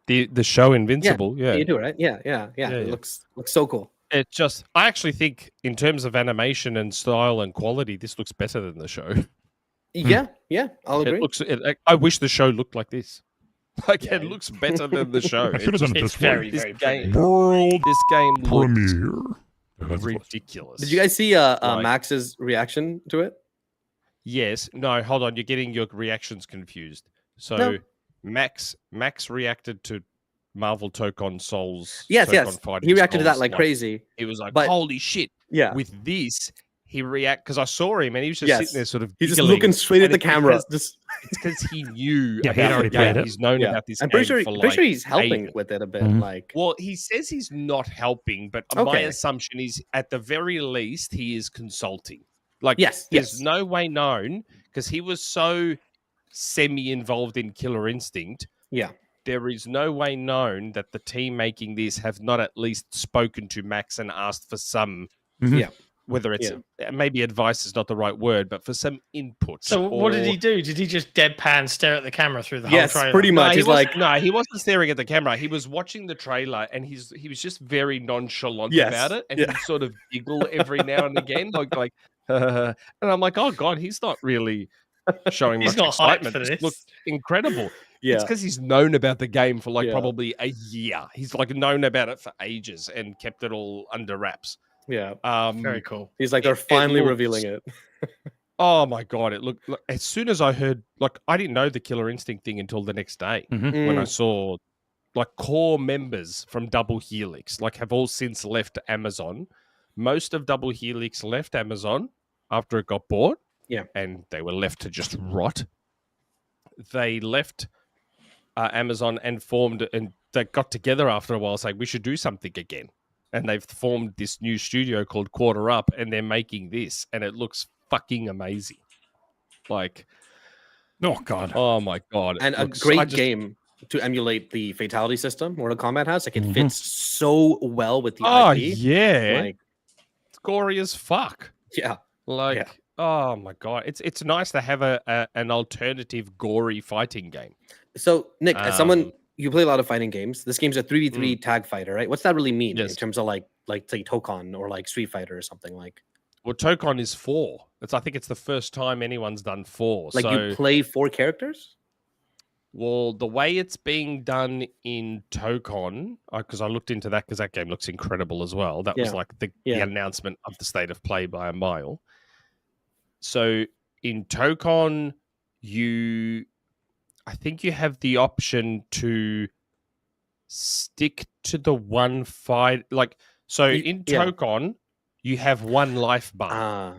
The show Invincible, yeah. You do, right? Yeah. It Yeah. looks so cool. It just I actually think in terms of animation and style and quality, this looks better than the show. Yeah, I'll agree. It looks I wish the show looked like this. Like it looks better than the show. I should have done it It's this way. very, This very game, pretty. World this game looks premiere. That's what- ridiculous. Did you guys see Like- Max's reaction to it? Yes. No, hold on. You're getting your reactions confused. So No. Max reacted to Marvel Tokon Souls. Yes. Tokon Fighting He reacted to that Souls like crazy. It was like, but- holy shit. Yeah. With this, he react because I saw him and he was just Yes. sitting there sort of He's just giggling, looking straight at and the it's camera. because- Just It's because he knew Yeah, he'd about already the game. played it. He's known yeah. about this I'm game pretty for sure he's like helping ages. with it a bit. Mhm. Like, Well, he says he's not helping, but my Okay. assumption is at the very least he is consulting. Like, yes, there's yes, no way known because he was so semi-involved in Killer Instinct. yeah, There is no way known that the team making this have not at least spoken to Max and asked for some, Mhm. Yeah. whether it's maybe advice is not the right word, but for some input. So what did or- he do? Did he just deadpan stare at the camera through the yes, whole trailer? pretty much. he He's wasn't- like, no, he wasn't staring at the camera. He was watching the trailer, and he was just very nonchalant Yes, about it, and yeah. he'd sort of giggle every now and again, like, and I'm like, oh god, he's not really showing He's much not hyped excitement. for This this. looks incredible. yeah, It's because he's known about the game for like Yeah. probably a year. He's like known about it for ages and kept it all under wraps. yeah. Very cool. He's like, they're it finally looks- revealing it. Oh my god! It looked like, as soon as I heard, like, I didn't know the Killer Instinct thing until the next day when I saw like core members from Double Helix like have all since left Amazon. Most of Double Helix left Amazon after it got bought. Yeah. And they were left to just rot. They left Amazon and formed, and they got together after a while saying we should do something again. And they've formed this new studio called Quarter Up, and they're making this, and it looks fucking amazing. Like, Oh god. oh my god. And it a looks- great I just- game to emulate the fatality system Mortal Kombat has. Like, it Mhm. fits so well with the Oh IP. yeah. Like, It's gory as fuck. yeah. Like, oh my god. It's nice to have an alternative gory fighting game. So, Nick, as someone Um, you play a lot of fighting games, this game's a 3v3 tag fighter, right? What's that really mean in Yes. terms of like say Tokon or like Street Fighter or something like? Well, Tokon is 4. I think it's the first time anyone's done 4. Like, so, you play 4 characters? well, the way it's being done in Tokon, because I looked into that because that game looks incredible as well. That was Yeah. like the Yeah. announcement of the state of play by a mile. So in Tokon, I think you have the option to stick to the one fight. Like, so in yeah. Tokon, you have one life bar. Ah,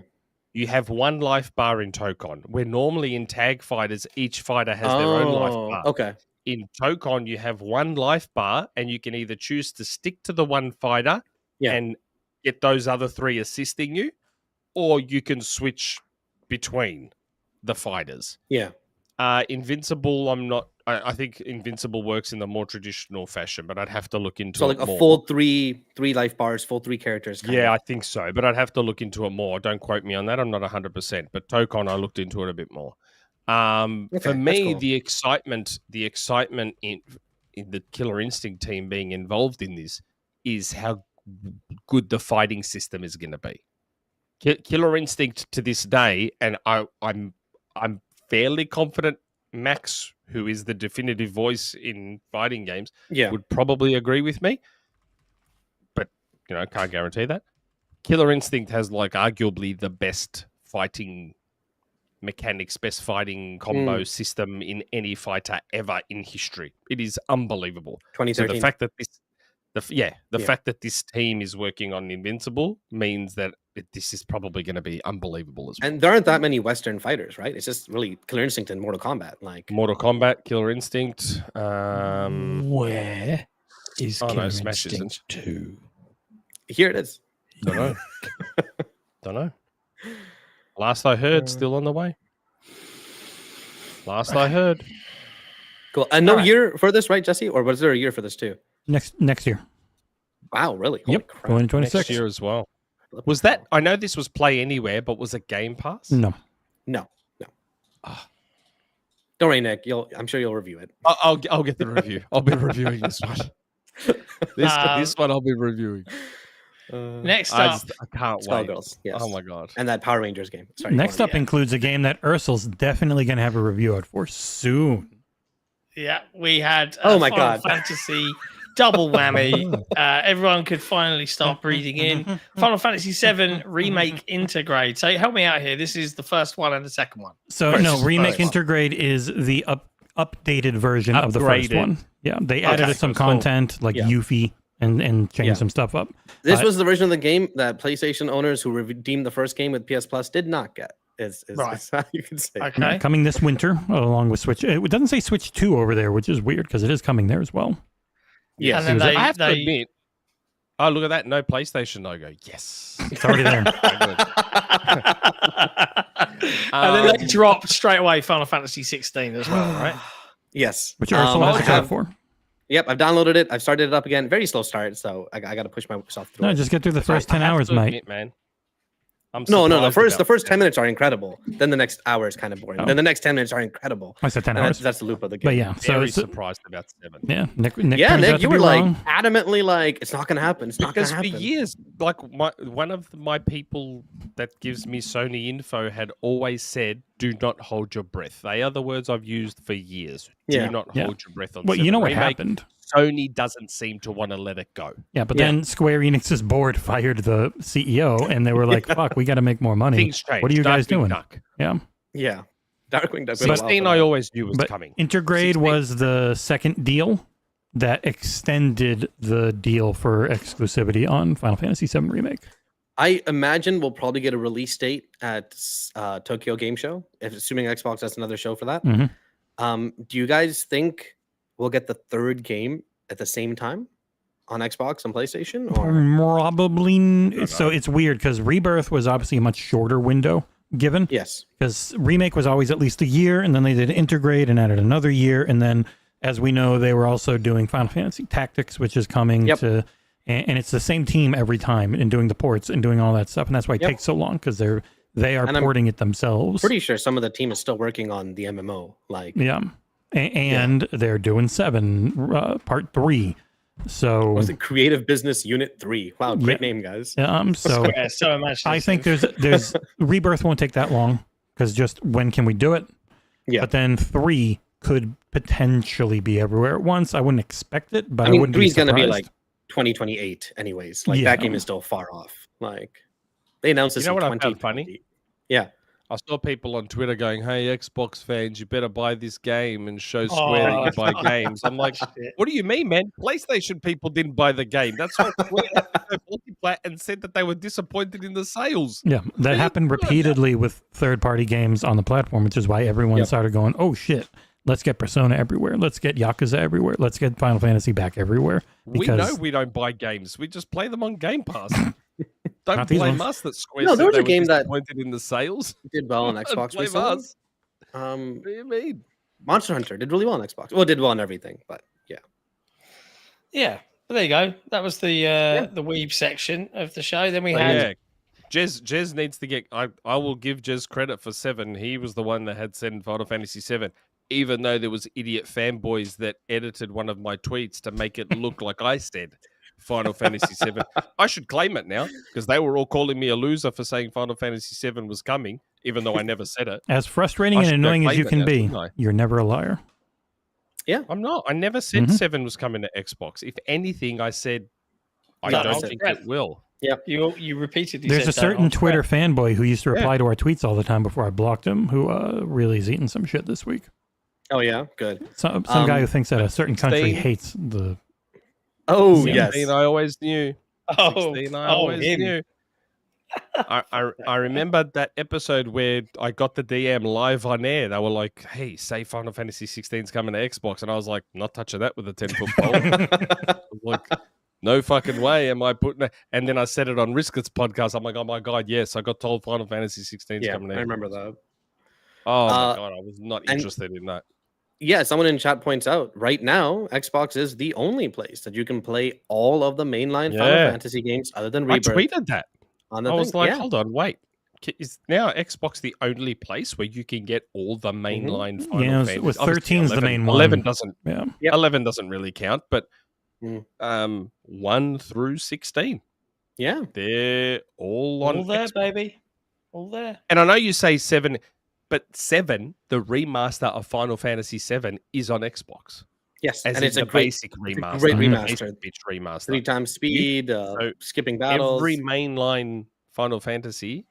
You have one life bar in Tokon, where normally in tag fighters, each fighter has their own life bar. okay. In Tokon, you have one life bar, and you can either choose to stick to the one fighter Yeah. and get those other 3 assisting you, or you can switch between the fighters. Yeah. Invincible, I think Invincible works in the more traditional fashion, but I'd have to look into So it like a more. full three life bars, full 3 characters. kind Yeah, of. I think so, but I'd have to look into it more. Don't quote me on that. I'm not 100%, but Tokon, I looked into it a bit more. Okay, For that's me, cool. the excitement in the Killer Instinct team being involved in this is how good the fighting system is going to be. Killer Instinct to this day, and I'm fairly confident Max, who is the definitive voice in fighting games, Yeah. would probably agree with me, but can't guarantee that. Killer Instinct has like arguably the best fighting mechanics, best fighting combo system in any fighter ever in history. It is unbelievable. So 2013. the fact that Yeah. fact that this team is working on Invincible means that this is probably going to be unbelievable as well. And there aren't that many Western fighters, right? It's just really Killer Instinct and Mortal Kombat. Like, Mortal Kombat, Killer Instinct. Where is Oh, no, Killer Smash Instinct 2? here it is. Don't know. Don't know. Last I heard, still on the way. Last I heard. Cool. And no Alright. year for this, right, Jesse? Or was there a year for this too? Next year. Wow, really? Holy Yep. crap. 2026. Next year as well. Was that? I know this was Play Anywhere, but was it Game Pass? No. No. Don't worry, Nick. I'm sure you'll review it. I'll get the review. I'll be reviewing this one. This one I'll be reviewing. Next I up, can't wait. Skullgirls. Yes. Oh my god. And that Power Rangers game. Sorry, Next go on. up includes a game that Aarsal's definitely going to have a review out for soon. yeah, we had Oh my Final God. Fantasy double whammy. Everyone could finally start breathing in. Final Fantasy VII Remake Intergrade. So help me out here. This is the first one and the second one. So First. no, Remake First. Intergrade is the updated version of the first Upgraded. one. Yeah, they added Okay. some Cool. content like Yeah. Yuffie and change some stuff up. This was the version of the game that PlayStation owners who redeemed the first game with PS Plus did not get. Is how you can say. Okay. Coming this winter along with Switch. It doesn't say Switch 2 over there, which is weird because it is coming there as well. Yes. And then I have to admit. Oh, look at that! No PlayStation logo. Yes, it's already there. And then they dropped straight away Final Fantasy 16 as well, right? Yes. Which Aarsal has a code for. Yep, I've downloaded it. I've started it up again. Very slow start, so I got to push myself through. No, it. just get through the first 10 hours, mate. Man. No. The first 10 minutes are incredible. Then the next hour is kind of boring. Then the next 10 minutes are incredible. I said 10 hours. That's the loop of the game. But yeah, so Very surprised about 7. Yeah, Nick Nick, you were wrong. adamantly like, it's not going to happen. It's not going Because to for happen. years, like one of my people that gives me Sony info had always said, "Do not hold your breath." They are the words I've used for years. Do not hold your breath on. Well, you 7 know what Remake. happened. Sony doesn't seem to want to let it go. Yeah, but then Square Enix's board fired the CEO, and they were like, "Fuck, we got to make more money." Things changed. What are you guys Darkwing doing? Duck. Yeah. Darkwing Duck. 16 I always knew was But coming. Intergrade 16. was the second deal that extended the deal for exclusivity on Final Fantasy VII Remake. I imagine we'll probably get a release date at Tokyo Game Show, assuming Xbox has another show for that. Mm-hmm. Do you guys think we'll get the third game at the same time on Xbox and PlayStation? Or Probably. So it's weird because Rebirth was obviously a much shorter window given. Yes. Because Remake was always at least a year, and then they did Intergrade and added another year. And then, as we know, they were also doing Final Fantasy Tactics, which is coming to... And it's the same team every time and doing the ports and doing all that stuff. And that's why it takes so long because they are porting it themselves. Pretty sure some of the team is still working on the MMO. And they're doing 7 Part 3. So was it Creative Business Unit 3? Wow, great name, guys. So I think there's Rebirth won't take that long because just when can we do it? Yeah. But then 3 could potentially be everywhere at once. I wouldn't expect it, but I wouldn't 3 be is going to be surprised. like 2028 anyways. Like that game is still far off. Like they announced this You know in what I found 2020. funny? Yeah. I saw people on Twitter going, "Hey, Xbox fans, you better buy this game and show Square that you buy games." I'm like, what do you mean, man? PlayStation people didn't buy the game. That's why Square multiplayer and said that they were disappointed in the sales. Yeah, that happened repeatedly with third-party games on the platform, which is why everyone started going, "Oh shit, let's get Persona everywhere. Let's get Yakuza everywhere. Let's get Final Fantasy back everywhere." We know we don't buy games. We just play them on Game Pass. Don't these blame ones. us that Square No, said there was they a game were that disappointed in the sales. did well on Don't Xbox blame recently. us. What do you mean? Monster Hunter did really well on Xbox. Well, it did well on everything, but Yeah, but there you go. That was the weeb section of the show. Then we had Jez needs to get. I will give Jez credit for 7. He was the one that had sent Final Fantasy 7, even though there was idiot fanboys that edited one of my tweets to make it look like I said Final Fantasy 7. I should claim it now because they were all calling me a loser for saying Final Fantasy 7 was coming, even though I never said it. As frustrating and annoying as you can be, you're never a liar. Yeah, I'm not. I never said 7 was coming to Xbox. If anything, I said I don't think it will. Yeah, you repeatedly. There's said a certain Twitter fanboy who used to reply to our tweets all the time before I blocked him, who really is eating some shit this week. Oh yeah, good. Some guy who thinks that a certain country 16. hates the. Oh 16, yes, I always knew. 16, I always him. knew. I remember that episode where I got the DM live on air. They were like, "Hey, say Final Fantasy 16 is coming to Xbox," and I was like, "Not touching that with a 10-foot pole." I was like, no fucking way am I putting it. And then I said it on Risket's podcast. I'm like, oh my god, yes, I got told Final Fantasy 16 is coming to Xbox. I remember that. Oh my god, I was not interested in that. Yeah, someone in chat points out right now, Xbox is the only place that you can play all of the mainline Final Fantasy games other than Rebirth. I tweeted that. On the I was thing. like, hold on, wait. Is now Xbox the only place where you can get all the mainline Final Fantasy? With 13 is the main one. 11 doesn't. Yeah. 11 doesn't really count, but 1 through 16. Yeah, they're all on there, Xbox. baby, all there. And I know you say 7, but 7, the remaster of Final Fantasy 7, is on Xbox. Yes, As and it's a basic remaster. great remaster. Bitch remaster. 3 times speed, skipping battles. Every mainline Final Fantasy,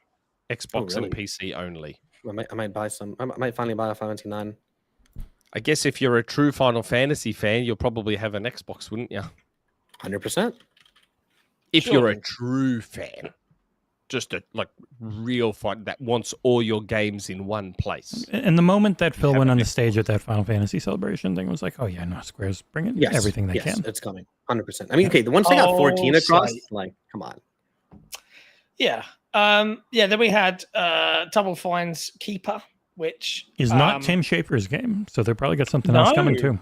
Xbox really? and PC only. I might buy some. I might finally buy a Final Fantasy 9. I guess if you're a true Final Fantasy fan, you'll probably have an Xbox, wouldn't you? 100%. If Sure. you're a true fan, just a like real fan that wants all your games in one place. And the moment that Phil Have went a on the Xbox. stage at that Final Fantasy Celebration thing, was like, oh yeah, no, Square's bringing Yes. everything they yes, can. it's coming. 100%. I mean, okay, the once they got 14 Oh, across, say. like, come on. Yeah. Then we had Double Fine's Keeper, which Is not Tim Schafer's game, so they probably got something else coming No. too.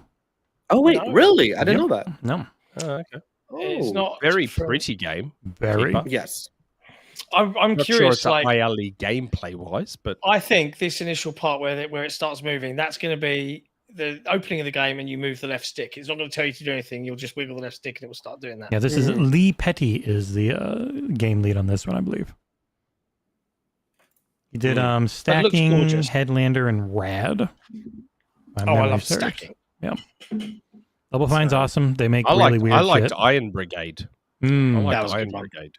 Oh, wait, No. really? I didn't Yep. know that. No, Oh, okay. It's Oh, not Very from- pretty game. very. Keeper. Yes. I'm Not sure curious. it's up Like, my alley gameplay wise, but I think this initial part where it starts moving, that's going to be the opening of the game, and you move the left stick. It's not going to tell you to do anything. You'll just wiggle the left stick, and it will start doing that. Yeah, this is Lee Petty is the game lead on this one, I believe. He did Stacking, gorgeous. Headlander, and Rad. My Oh, I memory love serves. stacking. Yeah. Double Fine's awesome. They make I really liked weird I liked shit. Iron Brigade. Mm. I That liked was a Iron good one. Brigade.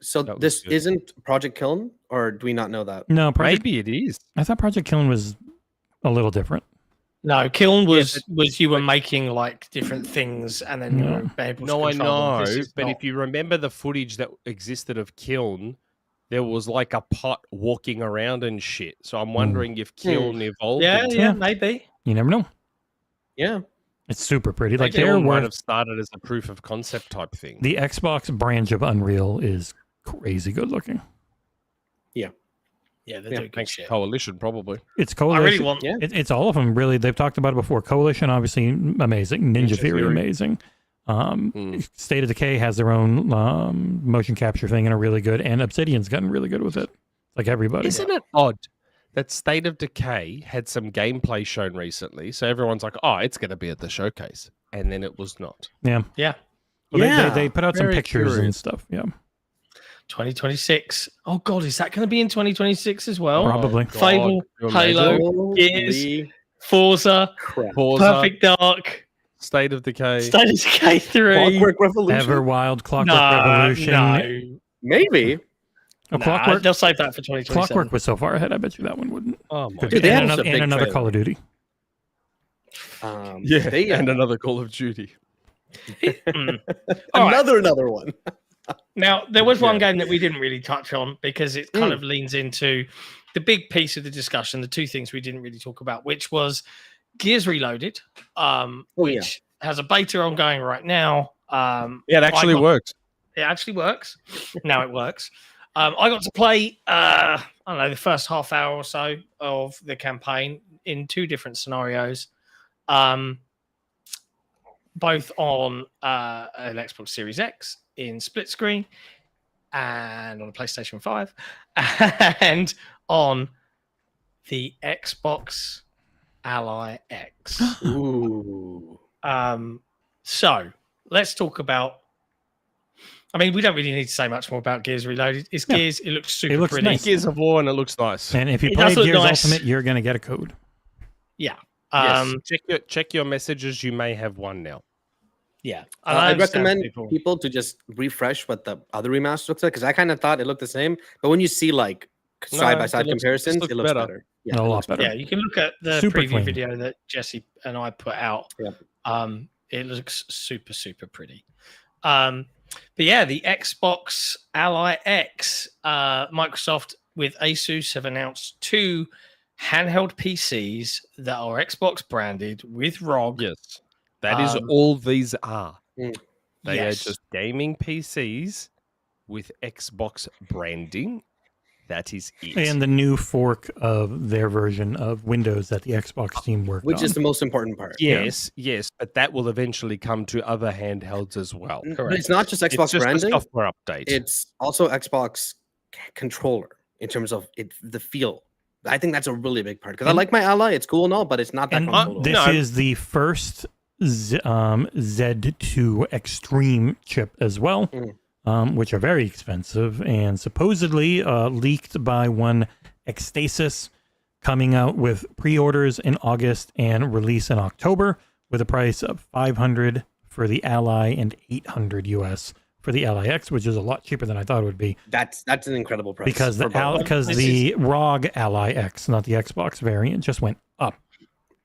So That was this good. isn't Project Kiln, or do we not know that? No, Project, Maybe it is. I thought Project Kiln was a little different. No, Kiln was you were making like different things, and then you No. were able to No, I control them. know, This is but not. if you remember the footage that existed of Kiln, there was like a pot walking around and shit. So I'm wondering if Kiln evolved. yeah, into- yeah, maybe. You never know. Yeah. It's super pretty. Like Kiln there might were have started as a proof of concept type thing. the Xbox branch of Unreal is crazy good looking. Yeah, they Yeah, do good Thanks shit. Coalition, probably. It's I Coalition. really want. Yeah. It's all of them really. They've talked about it before. Coalition, obviously amazing. Ninja Theory, Theory. amazing. Mm. State of Decay has their own motion capture thing and are really good. And Obsidian's gotten really good with it. Like everybody. Isn't it odd that State of Decay had some gameplay shown recently? So everyone's like, oh, it's going to be at the showcase. And then it was not. Yeah. Yeah, Well, Yeah. they put out some Very pictures and curious. stuff. Yeah. 2026. Oh God, is that going to be in 2026 as well? Probably. God, Fable, can you imagine? Halo, Gears, Holy Forza, crap. Forza, Perfect Dark, State of Decay. State of Decay 3. Clockwork Revolution? Everwild, Clockwork Nah, Revolution. no. Maybe. Oh, Nah, Clockwork. they'll save that for 2027. Clockwork was so far ahead. I bet you that one wouldn't. Oh my Could Dude, be. they And had another, a big and another trailer. Call of Duty. Yeah, They, and another Call of Duty. All right. another one. Now, there was one game that we didn't really touch on because it kind of leans into the big piece of the discussion, the two things we didn't really talk about, which was Gears Reloaded, which has a beta ongoing right now. Yeah, it actually got- works. It actually works. Now it works. I got to play, I don't know, the first half hour or so of the campaign in two different scenarios, both on an Xbox Series X in split screen and on a PlayStation 5 and on the Xbox Ally X. Ooh. So let's talk about. I mean, we don't really need to say much more about Gears Reloaded. It's Gears. It looks super looks pretty. nice. Gears of War, and it looks nice. And if you It play does look Gears nice. Ultimate, you're going to get a code. Yeah. Yes. Check your messages. You may have one now. Yeah. I understand recommend people to just refresh what the other remaster looks like, because I kind of thought it looked the same, but when you see like side by side it looks- comparisons, this it looks looks better. better. Yeah, A it lot looks better. Yeah, you can look at the Super preview clean. video that Jesse and I put out. Yep. It looks super, super pretty. But yeah, the Xbox Ally X, Microsoft with Asus have announced two handheld PCs that are Xbox branded with ROG. Yes, that is Um, all these are. Mm. They Yes. are just gaming PCs with Xbox branding. That is it. And the new fork of their version of Windows that the Xbox team worked Which on. is the most important part. yes, but that will eventually come to other handhelds as well. But it's not just Xbox It's just branding. a software update. It's also Xbox controller in terms of the feel. I think that's a really big part, because I like my Ally. It's cool and all, but it's not that And controller. this is the first Z2 Extreme chip as well, which are very expensive and supposedly leaked by one Ecstasis, coming out with pre-orders in August and release in October with a price of $500 for the Ally and $800 US for the Ally X, which is a lot cheaper than I thought it would be. That's an incredible price. Because for both. the ROG Ally X, not the Xbox variant, just went up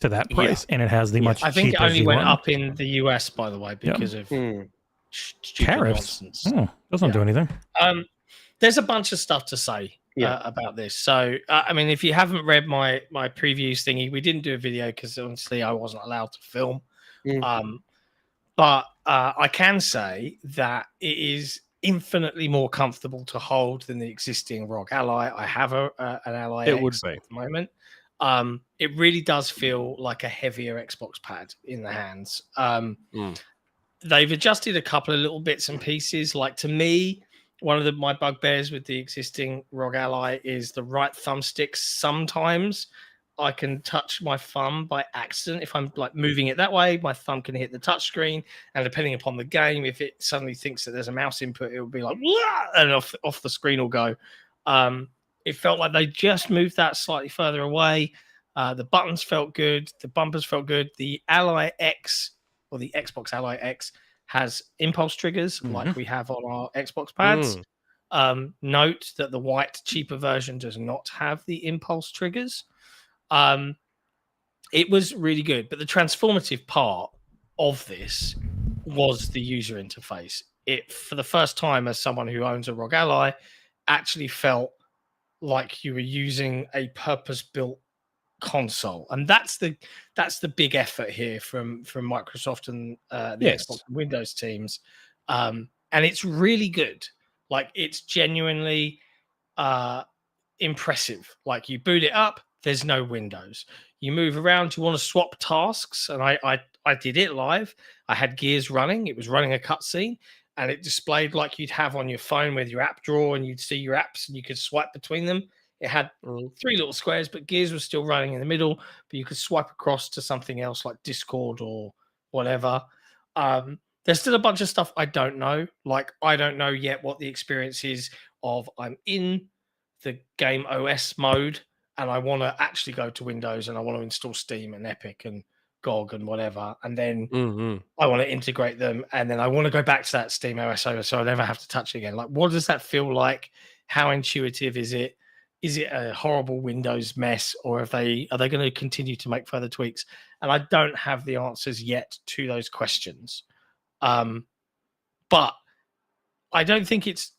to that price, and it has the much. I think it cheaper only went Z1. up in the US, by the way, because of stupid Tariffs. nonsense. Oh, doesn't do anything. There's a bunch of stuff to say about this. So, I mean, if you haven't read my previews thingy, we didn't do a video because honestly, I wasn't allowed to film. But I can say that it is infinitely more comfortable to hold than the existing ROG Ally. I have an Ally It X would be. at the moment. It really does feel like a heavier Xbox pad in the hands. They've adjusted a couple of little bits and pieces. Like, to me, one of my bugbears with the existing ROG Ally is the right thumbstick. Sometimes I can touch my thumb by accident. If I'm like moving it that way, my thumb can hit the touchscreen. And depending upon the game, if it suddenly thinks that there's a mouse input, it will be like, "Wah!" and off the screen will go. It felt like they just moved that slightly further away. The buttons felt good. The bumpers felt good. The Ally X, or the Xbox Ally X, has impulse triggers like we have on our Xbox pads. Note that the white, cheaper version does not have the impulse triggers. It was really good, but the transformative part of this was the user interface. It, for the first time, as someone who owns a ROG Ally, actually felt like you were using a purpose-built console, and that's the big effort here from Microsoft and the Xbox and Windows teams, and it's really good. Like, it's genuinely impressive. Like, you boot it up, there's no windows. You move around, you want to swap tasks, and I did it live. I had Gears running, it was running a cutscene, and it displayed like you'd have on your phone with your app drawer, and you'd see your apps and you could swipe between them. It had 3 little squares, but Gears was still running in the middle, but you could swipe across to something else like Discord or whatever. There's still a bunch of stuff I don't know. Like, I don't know yet what the experience is of I'm in the game OS mode and I want to actually go to Windows and I want to install Steam and Epic and GOG and whatever. And then I want to integrate them. And then I want to go back to that Steam OS so I never have to touch it again. Like, what does that feel like? How intuitive is it? Is it a horrible Windows mess, or are they going to continue to make further tweaks? And I don't have the answers yet to those questions. But I don't think it's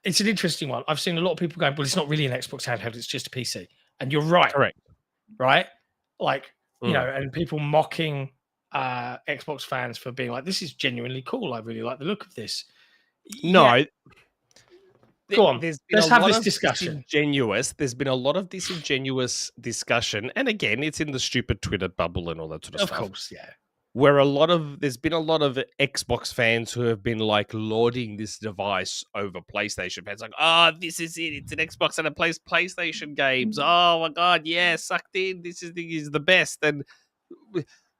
an interesting one. I've seen a lot of people going, well, it's not really an Xbox handheld, it's just a PC. And you're right. Correct. Right? Like, you know, and people mocking Xbox fans for being like, this is genuinely cool. I really like the look of this. No. Go on. Let's have this discussion. There's been a lot of disingenuous discussion. And again, it's in the stupid Twitter bubble and all that sort of stuff. Of course, yeah. Where there's been a lot of Xbox fans who have been like lauding this device over PlayStation fans. Like, this is it. It's an Xbox and it plays PlayStation games. Oh my God, yeah, sucked in. This thing is the best. And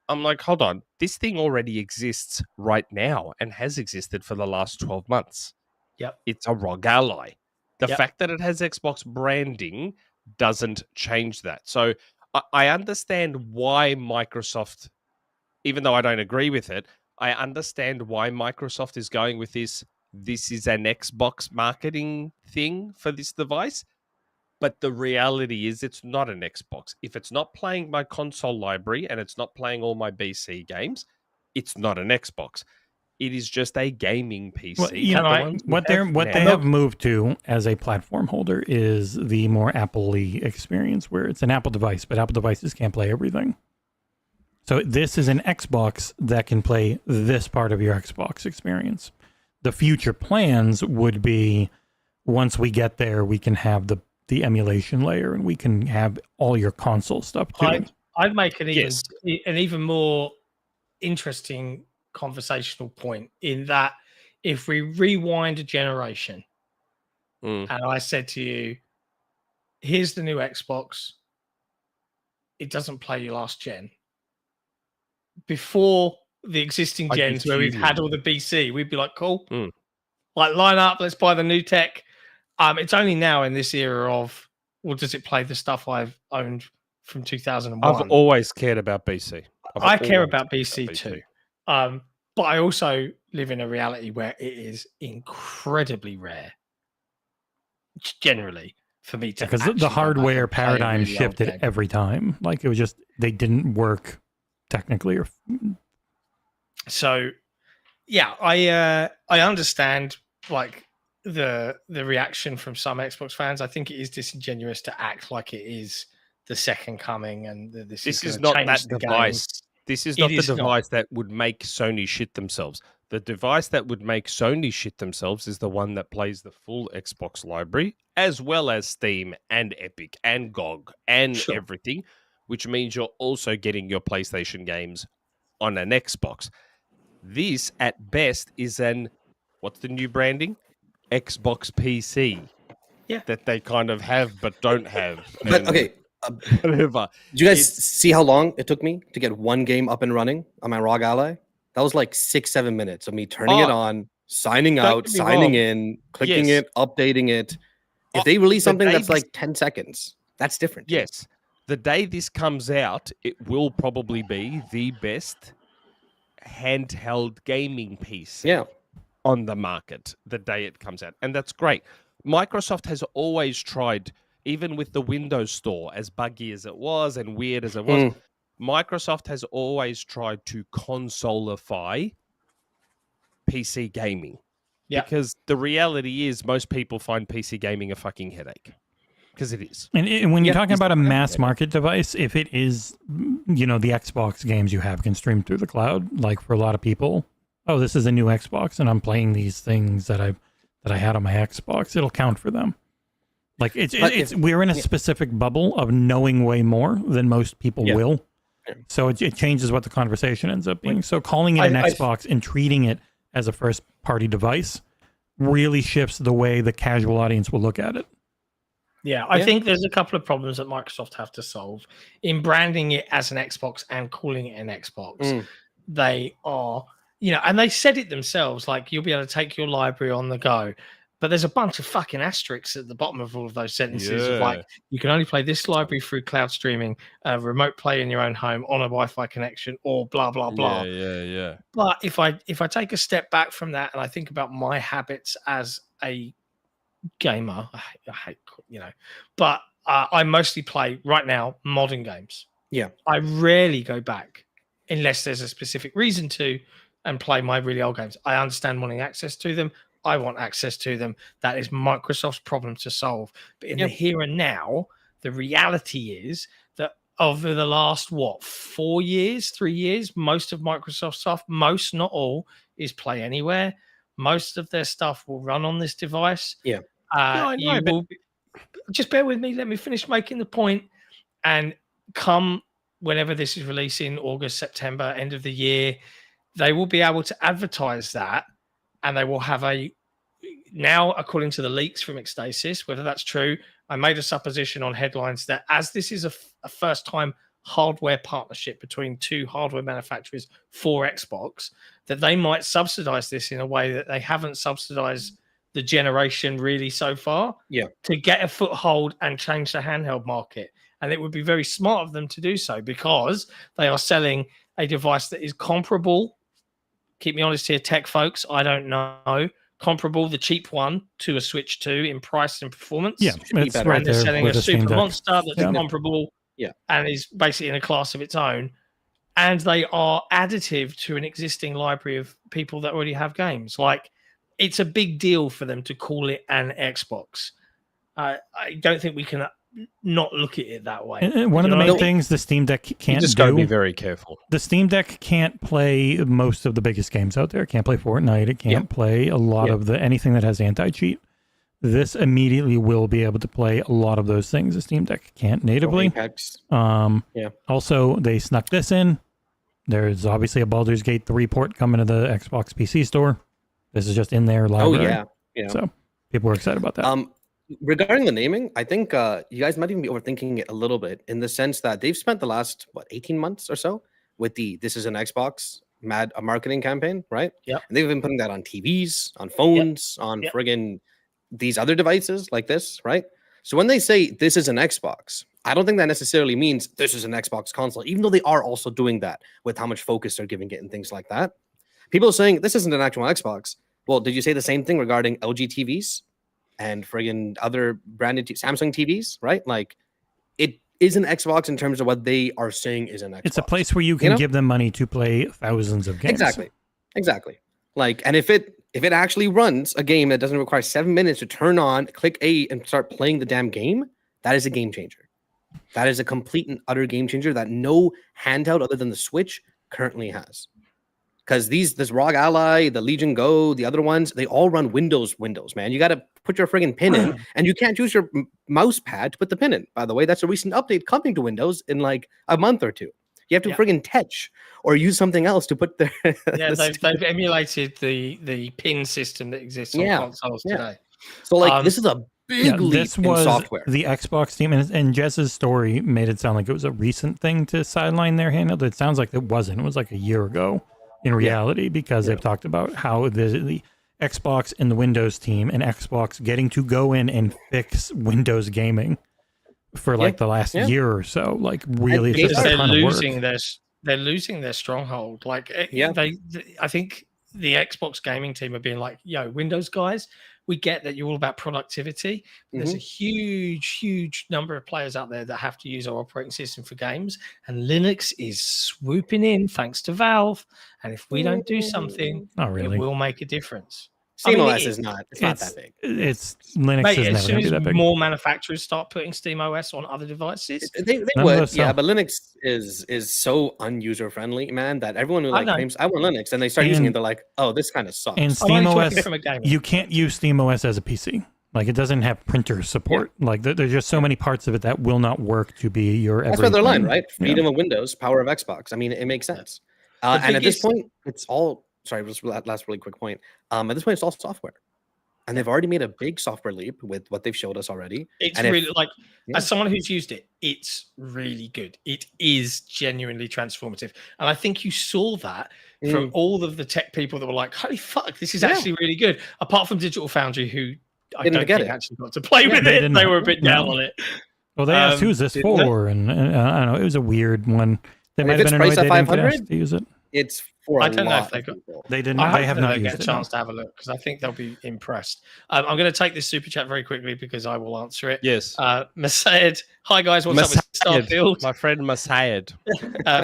I'm like, hold on. This thing already exists right now and has existed for the last 12 months. Yep. It's a ROG Ally. The fact that it has Xbox branding doesn't change that. So I understand why Microsoft, even though I don't agree with it, I understand why Microsoft is going with this. This is an Xbox marketing thing for this device. But the reality is it's not an Xbox. If it's not playing my console library and it's not playing all my BC games, it's not an Xbox. It is just a gaming PC. Well, what they have moved to as a platform holder is the more Apple-y experience, where it's an Apple device, but Apple devices can't play everything. So this is an Xbox that can play this part of your Xbox experience. The future plans would be, once we get there, we can have the emulation layer and we can have all your console stuff too. I'd make an even more interesting conversational point in that if we rewind a generation and I said to you, here's the new Xbox, it doesn't play your last gen. Before the existing gens where we've had all the BC, we'd be like, cool, like, line up, let's buy the new tech. It's only now in this era of, well, does it play the stuff I've owned from 2001? I've always cared about BC. I care about BC too. But I also live in a reality where it is incredibly rare, generally. for me to. Because actually the go back hardware and play a paradigm really old shifted game. every time. Like it was just they didn't work technically. Or So, yeah, I understand like the reaction from some Xbox fans. I think it is disingenuous to act like it is the second coming, and this is gonna not change that the game. device. This is It not the is not. device that would make Sony shit themselves. The device that would make Sony shit themselves is the one that plays the full Xbox library, as well as Steam and Epic and GOG and Sure. everything, which means you're also getting your PlayStation games on an Xbox. This, at best, is what's the new branding? Xbox PC. Yeah. That they kind of have but don't have. But and okay, whatever. do you guys see how long it took me to get one game up and running on my ROG Ally? That was like 6-7 minutes of me turning it on, signing don't out, get me signing wrong. in, clicking Yes. it, updating it. If Oh, they release the something day that's this- like 10 seconds, that's different. Yes. The day this comes out, it will probably be the best handheld gaming piece Yeah. on the market the day it comes out. And that's great. Microsoft has always tried, even with the Windows Store, as buggy as it was and weird as it was, Microsoft has always tried to consoleify PC gaming. Yeah. Because the reality is most people find PC gaming a fucking headache. Because it is. And when you're talking it's about a not mass headache. market device, if it is, the Xbox games you have can stream through the cloud, like for a lot of people, oh, this is a new Xbox and I'm playing these things that I had on my Xbox, it'll count for them. Like we're in a specific bubble of knowing way more than most people will. So it changes what the conversation ends up being. So calling it an Xbox and treating it as a first party device really shifts the way the casual audience will look at it. Yeah, I think there's a couple of problems that Microsoft have to solve in branding it as an Xbox and calling it an Xbox. They are, and they said it themselves, like you'll be able to take your library on the go. But there's a bunch of fucking asterisks at the bottom of all of those sentences of like, you can only play this library through cloud streaming, remote play in your own home on a Wi-Fi connection, or blah, blah, blah. Yeah. But if I take a step back from that and I think about my habits as a gamer, I hate, but I mostly play right now modern games. Yeah. I rarely go back unless there's a specific reason to and play my really old games. I understand wanting access to them. I want access to them. That is Microsoft's problem to solve. But in the here and now, the reality is that over the last, 3 years, most of Microsoft stuff, most, not all, is Play Anywhere. Most of their stuff will run on this device. Yeah. Just bear with me. Let me finish making the point. And come whenever this is releasing, August, September, end of the year, they will be able to advertise that. And they will have now, according to the leaks from Xstasis, whether that's true, I made a supposition on headlines that as this is a first-time hardware partnership between two hardware manufacturers for Xbox, that they might subsidize this in a way that they haven't subsidized the generation really so far to get a foothold and change the handheld market. And it would be very smart of them to do so because they are selling a device that is comparable. Keep me honest here, tech folks. I don't know. Comparable, the cheap one, to a Switch 2 in price and performance. Yeah, it's and right they're there selling with a the Steam Super Deck. Monster that's comparable and is basically in a class of its own. And they are additive to an existing library of people that already have games. Like, it's a big deal for them to call it an Xbox. I don't think we can not look at it that way. And one of the main things the Steam Deck can't You just got to do, be very careful. the Steam Deck can't play most of the biggest games out there. It can't play Fortnite. It can't play a lot of anything that has anti-cheat. This immediately will be able to play a lot of those things the Steam Deck can't natively. Apex. Also, they snuck this in. There's obviously a Baldur's Gate 3 port coming to the Xbox PC store. This is just in their library. So people were excited about that. Regarding the naming, I think you guys might even be overthinking it a little bit in the sense that they've spent the last 18 months or so with this is an Xbox a marketing campaign, right? Yeah. And they've been putting that on TVs, on phones, on friggin' these other devices like this, right? So when they say this is an Xbox, I don't think that necessarily means this is an Xbox console, even though they are also doing that with how much focus they're giving it and things like that. People are saying this isn't an actual Xbox. Well, did you say the same thing regarding LG TVs and friggin' other branded Samsung TVs, right? Like, it is an Xbox in terms of what they are saying is an Xbox. It's a place where you can give them money to play thousands of games. Exactly. Like, and if it actually runs a game that doesn't require 7 minutes to turn on, click A, and start playing the damn game, that is a game changer. That is a complete and utter game changer that no handheld other than the Switch currently has. Because this ROG Ally, the Legion Go, the other ones, they all run Windows, man. You got to put your friggin' pin in, and you can't use your mouse pad to put the pin in. By the way, that's a recent update coming to Windows in like a month or two. You have to friggin' touch or use something else to put the. They've emulated the pin system that exists on consoles today. So like this is a big leap this in was software. The Xbox team, and Jess's story made it sound like it was a recent thing to sideline their handheld. It sounds like it wasn't. It was like a year ago in reality, because they've talked about how the Xbox and the Windows team and Xbox getting to go in and fix Windows gaming for like the last year or so. Like really, because they're losing their stronghold. Like I think the Xbox gaming team are being like, yo, Windows guys, we get that you're all about productivity. There's a huge number of players out there that have to use our operating system for games, and Linux is swooping in thanks to Valve. And if we don't do something, it will make a difference. SteamOS is not. It's not that big. It's Linux Mate, is as never soon going to be as that big. more manufacturers start putting SteamOS on other devices, They would, but Linux is so unuser friendly, man, that everyone who claims I want Linux, and they start using it, they're like, oh, this kind of sucks. And SteamOS, you can't use SteamOS as a PC. Like, it doesn't have printer support. Like, there's just so many parts of it that will not work to be your. That's where they're line, right? Freedom of Windows, power of Xbox. I mean, it makes sense. And at this point, it's all. Sorry, just last really quick point. At this point, it's all software. And they've already made a big software leap with what they've showed us already. It's really as someone who's used it, it's really good. It is genuinely transformative. And I think you saw that from all of the tech people that were like, holy fuck, this is actually really good. Apart from Digital Foundry, who I don't think actually got to play with it. They were a bit down on it. Well, they asked, who's this for? And I don't know, it was a weird one. They might have been annoyed they didn't get asked to use it. It's for I don't know if they got. They didn't. I They have not get used a chance to have a look because I think they'll be impressed. I'm going to take this super chat very quickly because I will answer it. Yes. Masayed, hi guys, what's up with Starfield? My friend Masayed.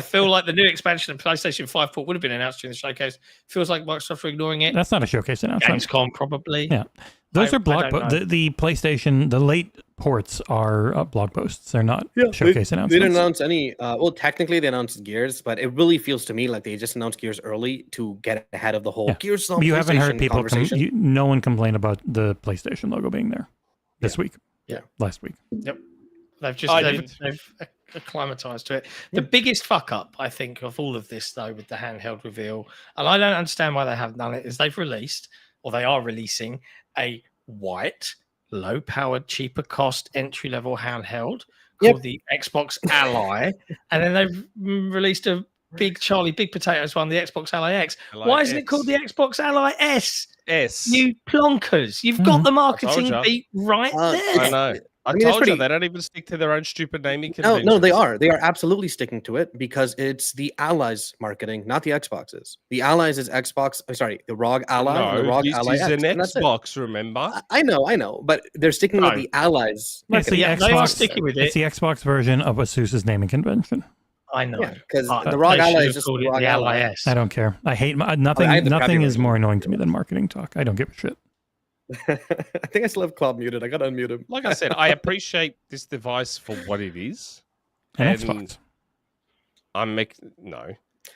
Feel like the new expansion of PlayStation 5 port would have been announced during the showcase. Feels like Microsoft are ignoring it. That's not a showcase announcement. Gamescom probably. Yeah, those are blog posts. The PlayStation, the late ports are blog posts. They're not showcase announcements. They didn't announce any. Well, technically they announced Gears, but it really feels to me like they just announced Gears early to get ahead of the whole Gears. You haven't heard people. No one complain about the PlayStation logo being there this week. Yeah, last week. Yep, they've acclimatized to it. The biggest fuck up, I think, of all of this though, with the handheld reveal, and I don't understand why they haven't done it, is they've released, or they are releasing, a white, low-powered, cheaper cost entry-level handheld called the Xbox Ally, and then they've released a big potatoes one, the Xbox Ally X. Why isn't it called the Xbox Ally S? You plonkers! You've got the marketing beat right there. I know. I told you they don't even stick to their own stupid naming conventions. No, they are. They are absolutely sticking to it because it's the Allies marketing, not the Xboxes. The Allies is Xbox. Sorry, the ROG Ally. No, the ROG this Ally is X, an Xbox. Remember? I know, but they're sticking with the Allies. It's the Xbox. They are sticking with it. It's the Xbox version of Asus's naming convention. I know, because the ROG Ally is just the ROG Ally S. I don't care. I hate nothing. Nothing is more annoying to me than marketing talk. I don't give a shit. I think I still have Claude muted. I gotta unmute him. Like I said, I appreciate this device for what it is. And Xbox.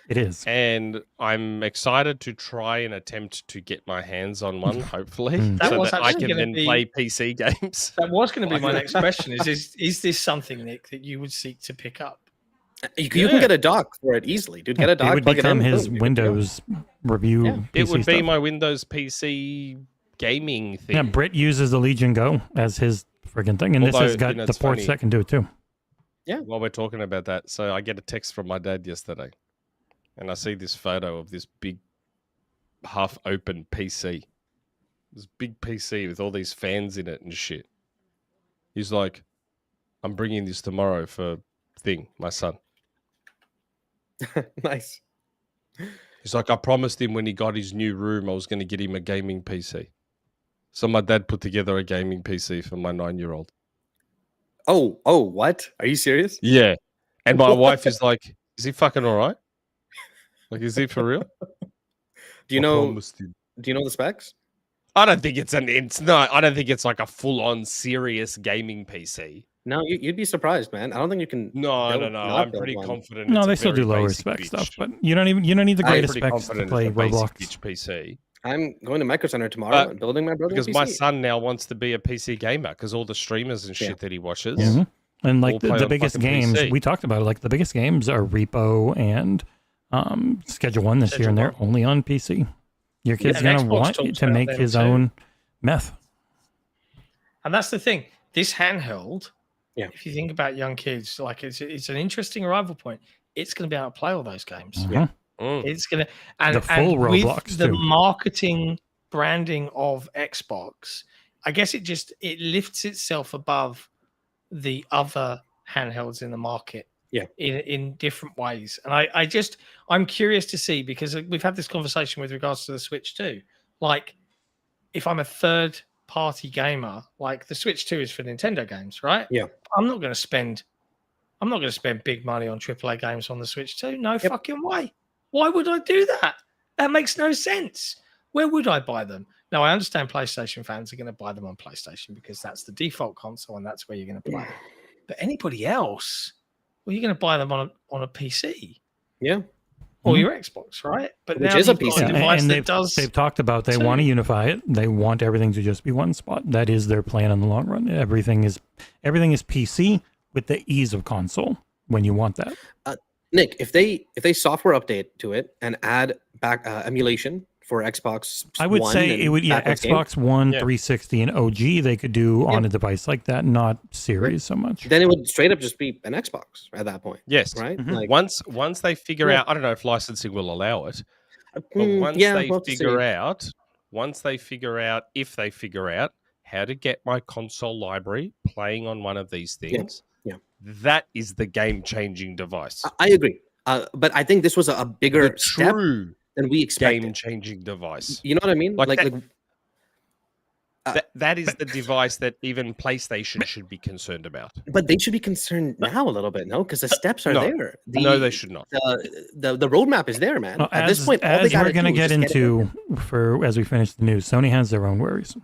It is. And I'm excited to try and attempt to get my hands on one, hopefully, so that I can then play PC games. That was going to be my next question. Is this something, Nick, that you would seek to pick up? You can get a dock for it easily, dude. Get a dock. It would become his Windows review. Yeah. PC it would be stuff. my Windows PC gaming thing. Yeah, Britt uses the Legion Go as his friggin' thing, and this has got the ports that can do it too. Yeah. While we're talking about that, so I get a text from my dad yesterday, and I see this photo of this big, half-open PC. This big PC with all these fans in it and shit. He's like, "I'm bringing this tomorrow for my son." Nice. He's like, "I promised him when he got his new room, I was going to get him a gaming PC." So my dad put together a gaming PC for my 9-year-old. Oh, what? Are you serious? Yeah. And my wife is like, is he fucking all right? Like, is he for real? Do you know the specs? I don't think I don't think it's like a full-on serious gaming PC. No, you'd be surprised, man. I don't think you can. No. I'm pretty confident. No, it's they a still do very lower basic spec bitch. stuff, but you don't need the greatest pretty specs to confident play it's a basic Roblox. bitch PC. I'm going to Micro Center tomorrow and building my brother's Because PC. my son now wants to be a PC gamer because all the streamers and shit that he watches. Mhm. And like all play the on biggest fucking games, PC. we talked about it, like the biggest games are Repo and Schedule 1 this year, and they're only on PC. Your kid's and going to Xbox want talks to about make them his too. own meth. And that's the thing. This handheld, Yeah. if you think about young kids, like it's an interesting arrival point. It's going to be able to play all those games. Mhm. It's going to and The full and with Roblox, the too. marketing branding of Xbox, I guess it lifts itself above the other handhelds in the market. Yeah. In different ways. And I'm curious to see, because we've had this conversation with regards to the Switch 2. Like, if I'm a third party gamer, like the Switch 2 is for Nintendo games, right? Yeah. I'm not going to spend big money on AAA games on the Switch 2. No fucking way. Why would I do that? That makes no sense. Where would I buy them? Now, I understand PlayStation fans are going to buy them on PlayStation because that's the default console and that's where you're going to play. But anybody else, well, you're going to buy them on a PC. Yeah. Or your Xbox, right? But Which now is a you've got PC. a device And that they've talked about they want to unify it. They want everything to just be one spot. That is their plan in the long run. Everything is PC with the ease of console when you want that. Nick, if they software update to it and add back emulation for Xbox, I would One say and it would backwards Xbox One, Yeah. 360, and OG they could do on a device like that, not Series so much. then it would straight up just be an Xbox at that point. Yes. Right? Mhm. Like, Once they figure out, I don't know if licensing will allow it, but once yeah, they we'll have to figure see. out, if they figure out how to get my console library playing on one of these things, yeah. that is the game-changing device. I agree. But I think this was a bigger The step true than we expected. game-changing device. You know what I mean? Like Like, that is the device that even PlayStation should be concerned about. but they should be concerned now a little bit, no? Because the steps are No. there. No, they should not. The roadmap is there, man. Well, At this point, all they as got we're to going to do get is just into as we finish the news, Sony has their own worries.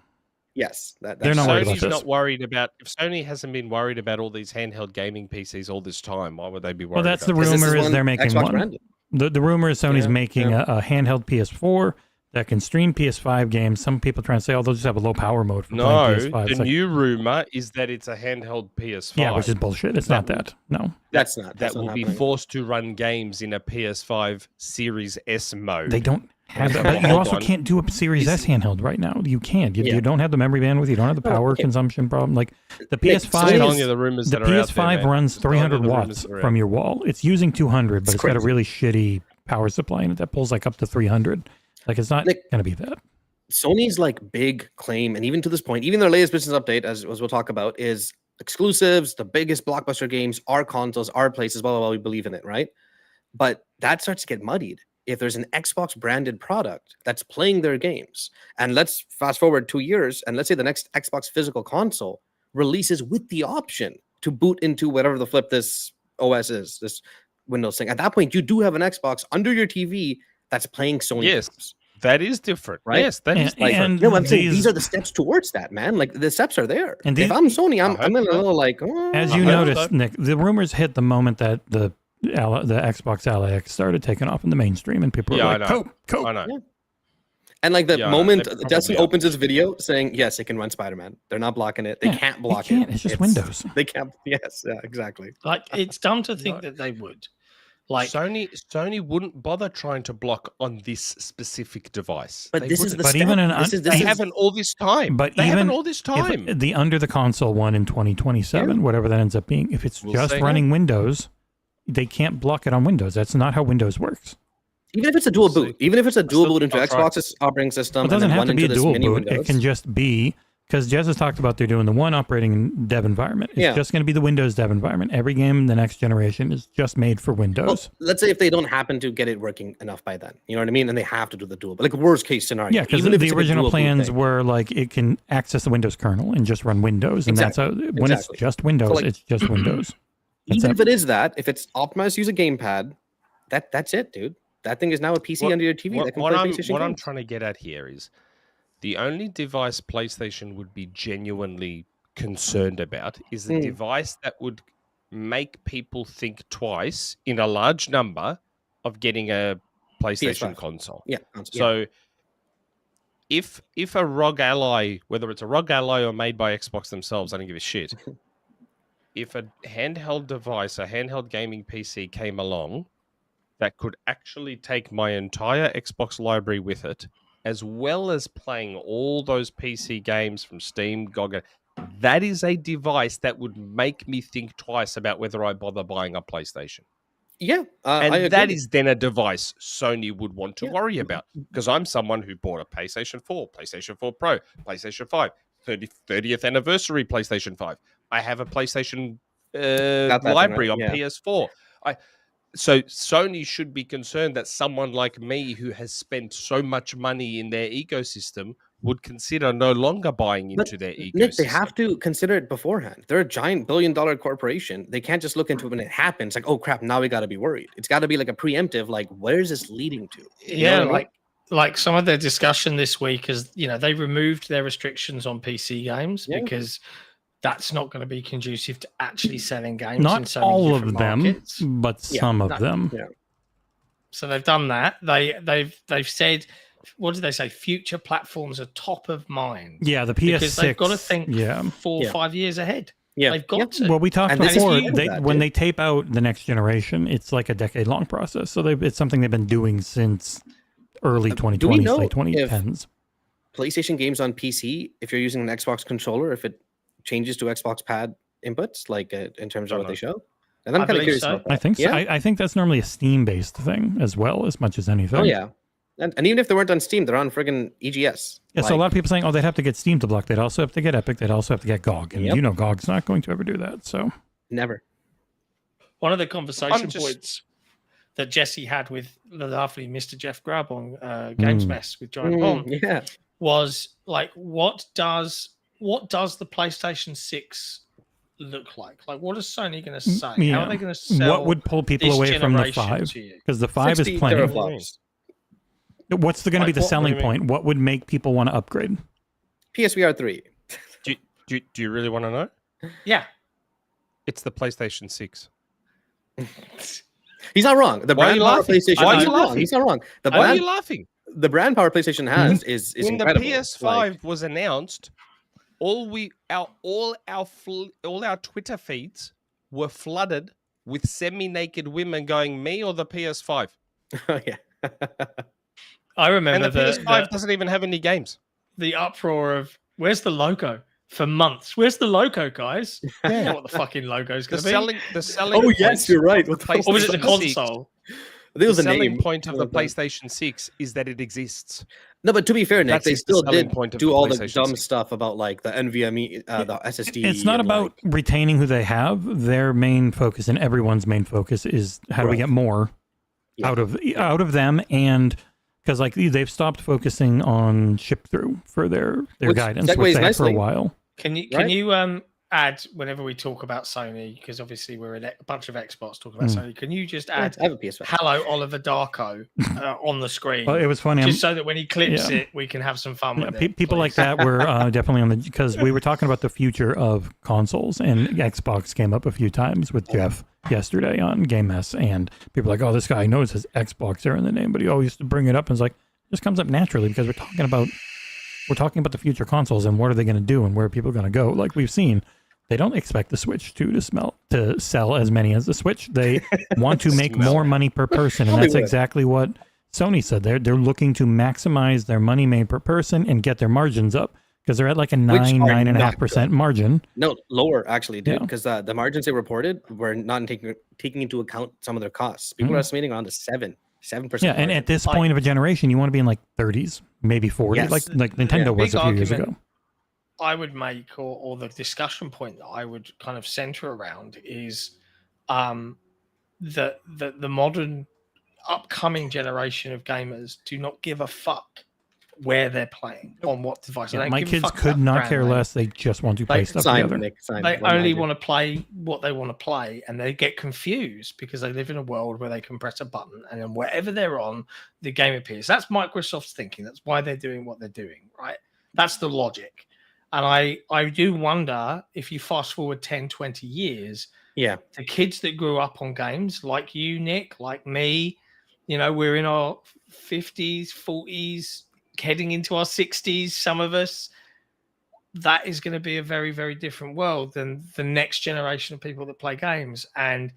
Yes, They're not worried about Sony's this. not worried about. If Sony hasn't been worried about all these handheld gaming PCs all this time, why would they be worried? Well, that's the about Because this rumor is one they're making Xbox one. branded. The rumor is Sony's Yeah, making yeah. a handheld PS4 that can stream PS5 games. Some people trying to say, oh, they'll just have a low power mode for No, playing PS5. the It's like, new rumor is that it's a handheld PS5. yeah, which is bullshit. It's not that. No. That's not. that will be happening. forced to run games in a PS5 Series S mode. They don't have that. But you Hold also on. can't do a Series S handheld right now. You can't. You, Yeah. you don't have the memory bandwidth. You don't have the power okay. consumption problem. Like the Nick, I'm PS5, telling you the rumors the that are out PS5 there, man. runs Just telling you 300 the rumors watts that are out from your wall. It's using 200, but It's it's got a crazy. really shitty power supply in it that pulls like up to 300. Like it's not Nick, going to be that. Sony's like big claim, and even to this point, even their latest business update, as we'll talk about, is exclusives, the biggest blockbuster games, our consoles, our places, blah, blah, blah. We believe in it, right? But that starts to get muddied if there's an Xbox branded product that's playing their games. And let's fast forward 2 years, and let's say the next Xbox physical console releases with the option to boot into whatever the flip this OS is, this Windows thing. At that point, you do have an Xbox under your TV that's playing Sony Yes. games. That is different, Right? Yes, that is And- different. No, I'm saying these- these are the steps towards that, man. Like the steps are there. And If these- I'm Sony, I'm I a hope so. little like, oh, As you I hope noticed, so. Nick, the rumors hit the moment that the Xbox Ally X started taking off in the mainstream, and people were Yeah, like, I know. Cope. I know. Yeah. And like the Yeah, moment they probably Dustin are. opens his video saying, yes, it can run Spider-Man. They're not blocking it. They Yeah, can't they block can't. it. It's just Windows. They can't. Yes, yeah, exactly. Like, it's dumb to think that they would. Like, Sony wouldn't bother trying to block on this specific device. But They this is wouldn't. the But step. even an This is- They this is- haven't all this time. But they even haven't all this if time. the under the console one in 2027, whatever that ends up being, if it's We'll just see. running Windows, they can't block it on Windows. That's not how Windows works. Even if it's a dual We'll boot, even if it's a dual still- boot into I'll try. Xbox's operating system, It doesn't and then have run to be into a this dual mini boot. Windows. It can just be because Jez has talked about they're doing the one operating dev environment. It's just going to be the Windows dev environment. Every game in the next generation is just made for Windows. Well, let's say if they don't happen to get it working enough by then, you know what I mean, and they have to do the dual, but like worst case scenario. Yeah, because the original plans were like it can access the Windows kernel and just run Windows, and that's how when it's just Windows, like, it's just Windows. Even if it is that, if it's optimized to use a gamepad, that's it, dude. That thing is now a PC under your TV. What I'm trying to get at here is the only device PlayStation would be genuinely concerned about is a device that would make people think twice in a large number of getting a PlayStation console. Yeah. So if a ROG Ally, whether it's a ROG Ally or made by Xbox themselves, I don't give a shit. If a handheld device, a handheld gaming PC came along that could actually take my entire Xbox library with it, as well as playing all those PC games from Steam, GOG, that is a device that would make me think twice about whether I bother buying a PlayStation. Yeah. And that is then a device Sony would want to worry about, because I'm someone who bought a PlayStation 4, PlayStation 4 Pro, PlayStation 5, 30th anniversary PlayStation 5. I have a PlayStation library on PS4. So Sony should be concerned that someone like me who has spent so much money in their ecosystem would consider no longer buying into their ecosystem. Nick, they have to consider it beforehand. They're a giant billion-dollar corporation. They can't just look into it when it happens. Like, oh crap, now we got to be worried. It's got to be like a preemptive. Like, where is this leading to? Like some of their discussion this week is, they removed their restrictions on PC games because that's not going to be conducive to actually selling games. Not in so all many of them, markets. But some of them. Yeah. So they've done that. They've said, what did they say? Future platforms are top of mind. Yeah, the PS6. Because they've got to think 4 or 5 years ahead. Yeah, they've got to. Well, we talked before. When they tape out the next generation, it's like a decade-long process. So it's something they've been doing since early 2020s, late 2010s. PlayStation games on PC, if you're using an Xbox controller, if it changes to Xbox pad inputs, like in terms of what they show? And I'm kind of curious about that. I think so. Yeah? I think that's normally a Steam-based thing as well, as much as anything. Oh, yeah. And even if they weren't on Steam, they're on friggin' EGS. Yeah, so a lot of people saying, they'd have to get Steam to block. They'd also have to get Epic. They'd also have to get GOG. And GOG's not going to ever do that. So never. One of the conversation points that Jesse had with the lovely Mr. Jeff Grubb on Games Mess with Giant Bomb was like, what does the PlayStation 6 look like? Like, what is Sony going to say? How are they going to sell? What would pull people away from the 5? Because the 5 is plenty. What's going to be the selling point? What would make people want to upgrade? PSVR 3. Do you really want to know? Yeah. It's the PlayStation 6. He's not wrong. The brand power PlayStation. Why are you laughing? He's not wrong. Why are you laughing? The brand power PlayStation has is when incredible. The PS5 was announced, all our Twitter feeds were flooded with semi-naked women going, "Me or the PS5?" Oh yeah. I remember and the PS5 doesn't even have any games. The uproar of where's the logo for months? Where's the logo, guys? I don't know what the fucking logo's going to be. The selling. Oh yes, you're right. Or was it the console? The selling point of the PlayStation 6 is that it exists. No, but to be fair, Nick, they still did do all the dumb 6. Stuff about like the NVMe, the SSD. It's not about retaining who they have. Their main focus and everyone's main focus is how do we get more out of them, and because like they've stopped focusing on ship through for their guidance, which they had for a while. Can you add whenever we talk about Sony, because obviously we're a bunch of Xbox talking about Sony, can you just add I have a PS5. hello Oliver Darko on the screen? Well, it was funny. Just so that when he clips it, we can have some fun with it. People like that were definitely on because we were talking about the future of consoles, and Xbox came up a few times with Jeff yesterday on Game Mess, and people are like, oh, this guy knows his XboxEra in the name, but he always used to bring it up, and it's like, it just comes up naturally because we're talking about the future consoles and what are they going to do and where are people going to go. Like we've seen, they don't expect the Switch 2 to sell as many as the Switch. They want to make more money per person, and that's exactly what Sony said. They're looking to maximize their money made per person and get their margins up because they're at like a 9.5% margin. No, lower actually, dude, because the margins they reported were not taking into account some of their costs. People are estimating around to 7%. Yeah, and at this point of a generation, you want to be in like 30s, maybe 40, like Nintendo was a few years ago. I would make, or the discussion point that I would kind of center around is that the modern upcoming generation of gamers do not give a fuck where they're playing on what device. Yeah, They don't my give a kids fuck could about not brand care name. less. They just want to play stuff together. They only want to play what they want to play, and they get confused because they live in a world where they can press a button and then wherever they're on, the game appears. That's Microsoft's thinking. That's why they're doing what they're doing, right? That's the logic. And I do wonder if you fast forward 10, 20 years, the kids that grew up on games like you, Nick, like me, we're in our 50s, 40s, heading into our 60s, some of us, that is going to be a very, very different world than the next generation of people that play games. And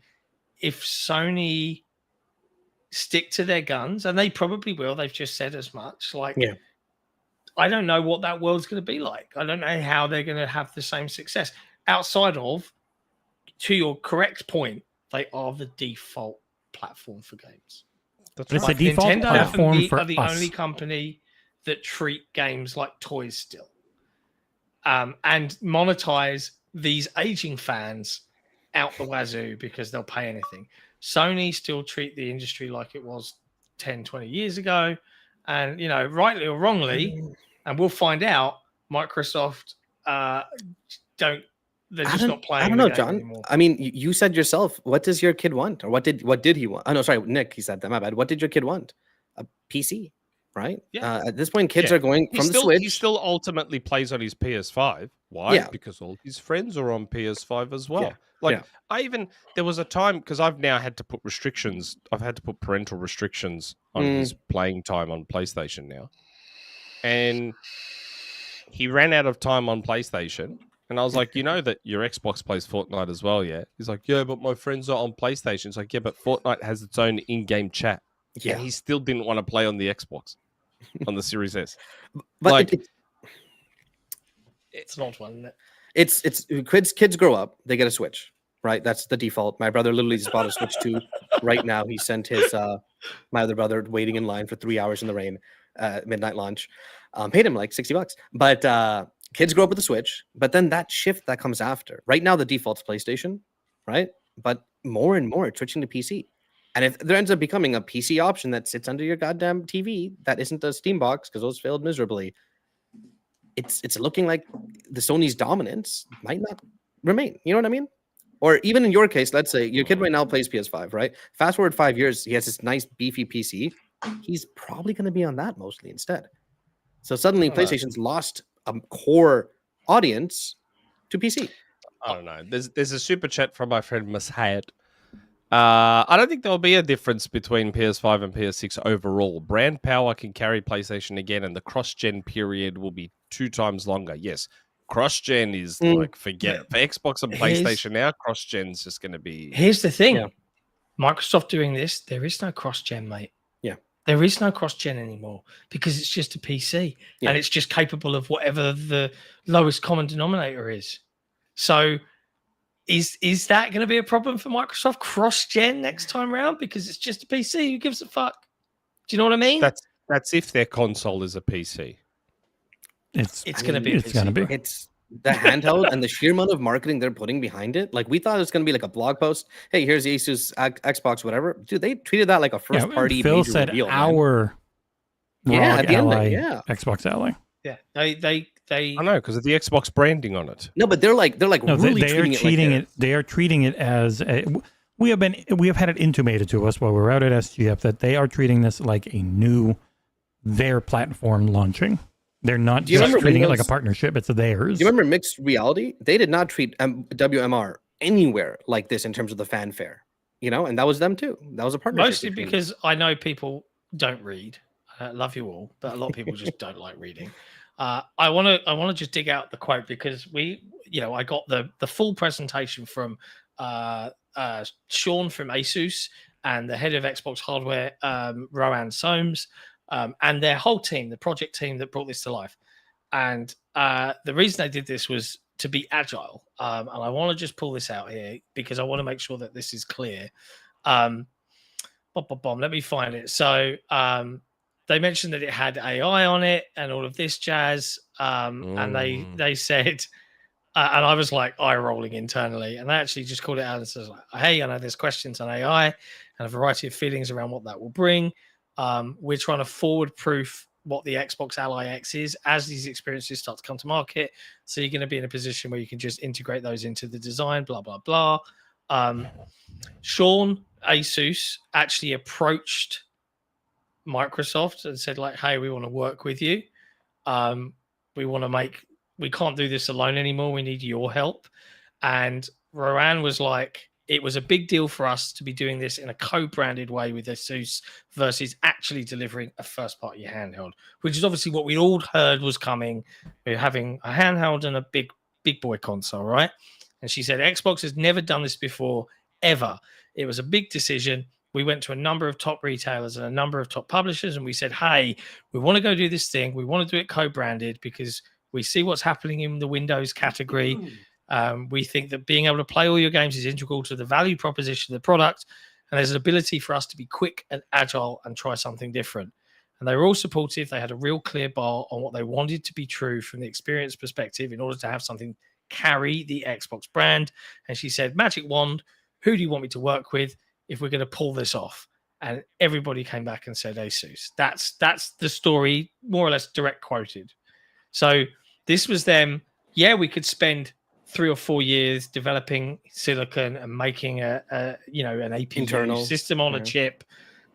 if Sony stick to their guns, and they probably will, they've just said as much, I don't know what that world's going to be like. I don't know how they're going to have the same success outside of, to your correct point, they are the default platform for games. But it's a default Nintendo platform for are the us. only company that treat games like toys still, and monetize these aging fans out the wazoo because they'll pay anything. Sony still treat the industry like it was 10, 20 years ago, and rightly or wrongly, and we'll find out. Microsoft don't. They're just not playing. I don't know, the game John. anymore. I mean, you said yourself, what does your kid want? Or what did he want? Oh, no, sorry, Nick, he said that. My bad. What did your kid want? A PC, right? Yeah. At this point, kids are going from the Switch. He still ultimately plays on his PS5. Why? Yeah. Because all his friends are on PS5 as well. Yeah. There was a time, because I've now had to put restrictions. I've had to put parental restrictions on his playing time on PlayStation now. And he ran out of time on PlayStation. And I was like, that your Xbox plays Fortnite as well, yeah? He's like, yeah, but my friends are on PlayStation. It's like, yeah, but Fortnite has its own in-game chat. Yeah. And he still didn't want to play on the Xbox, on the Series S. But It's an odd one, isn't it? it's kids grow up, they get a Switch, right? That's the default. My brother literally just bought a Switch 2 right now. He sent his my other brother waiting in line for 3 hours in the rain, midnight launch. Paid him like $60. But kids grow up with the Switch, but then that shift that comes after. Right now, the default's PlayStation, right? But more and more, it's switching to PC. And if there ends up becoming a PC option that sits under your goddamn TV that isn't a Steam box, because those failed miserably, it's looking like the Sony's dominance might not remain. You know what I mean? Or even in your case, let's say your kid right now plays PS5, right? Fast forward 5 years, he has this nice beefy PC. He's probably going to be on that mostly instead. So suddenly, PlayStation's lost a core audience to PC. I don't know. There's a super chat from my friend Masayat. I don't think there'll be a difference between PS5 and PS6 overall. Brand power can carry PlayStation again, and the cross-gen period will be 2 times longer. Yes, cross-gen is like, forget it. For Xbox and PlayStation now, cross-gen's just going to be... Here's the thing. Microsoft doing this, there is no cross-gen, mate. Yeah. There is no cross-gen anymore because it's just a PC and it's just capable of whatever the lowest common denominator is. So is that going to be a problem for Microsoft cross-gen next time around because it's just a PC? Who gives a fuck? Do you know what I mean? That's if their console is a PC. It's going to be. It's going to be. It's the handheld and the sheer amount of marketing they're putting behind it. Like, we thought it was going to be like a blog post. Hey, here's the Asus Xbox, whatever. Dude, they treated that like a first-party Phil major said reveal, our at the end, Xbox Ally. Yeah, they. I know, because of the Xbox branding on it. No, but they're like No, really they are treating it. They are treating it as we have had it intimated to us while we were out at SGF that they are treating this like their platform launching. They're not just treating it like a partnership. It's theirs. Do you remember Mixed Reality? They did not treat WMR anywhere like this in terms of the fanfare, and that was them too. That was a partnership. Mostly because I know people don't read. I love you all, but a lot of people just don't like reading. I want to just dig out the quote because I got the full presentation from Sean from Asus and the head of Xbox hardware, Rowan Soames, and their whole team, the project team that brought this to life. And the reason they did this was to be agile. And I want to just pull this out here because I want to make sure that this is clear. Let me find it. So they mentioned that it had AI on it and all of this jazz. And they said, and I was like eye rolling internally, and they actually just called it out and says, like, hey, I know there's questions on AI and a variety of feelings around what that will bring. We're trying to forward proof what the Xbox Ally X is as these experiences start to come to market. So you're going to be in a position where you can just integrate those into the design, blah, blah, blah. Sean Asus actually approached Microsoft and said, like, hey, we want to work with you. We can't do this alone anymore. We need your help. And Rowan was like, it was a big deal for us to be doing this in a co-branded way with Asus versus actually delivering a first-party handheld, which is obviously what we all heard was coming. We're having a handheld and a big boy console, right? And she said, Xbox has never done this before, ever. It was a big decision. We went to a number of top retailers and a number of top publishers, and we said, hey, we want to go do this thing. We want to do it co-branded because we see what's happening in the Windows category. We think that being able to play all your games is integral to the value proposition of the product. And there's an ability for us to be quick and agile and try something different. And they were all supportive. They had a real clear bar on what they wanted to be true from the experience perspective in order to have something carry the Xbox brand. And she said, magic wand, who do you want me to work with if we're going to pull this off? And everybody came back and said Asus. That's the story, more or less direct quoted. So this was them. Yeah, we could spend 3 or 4 years developing silicon and making an APU Internal system on a chip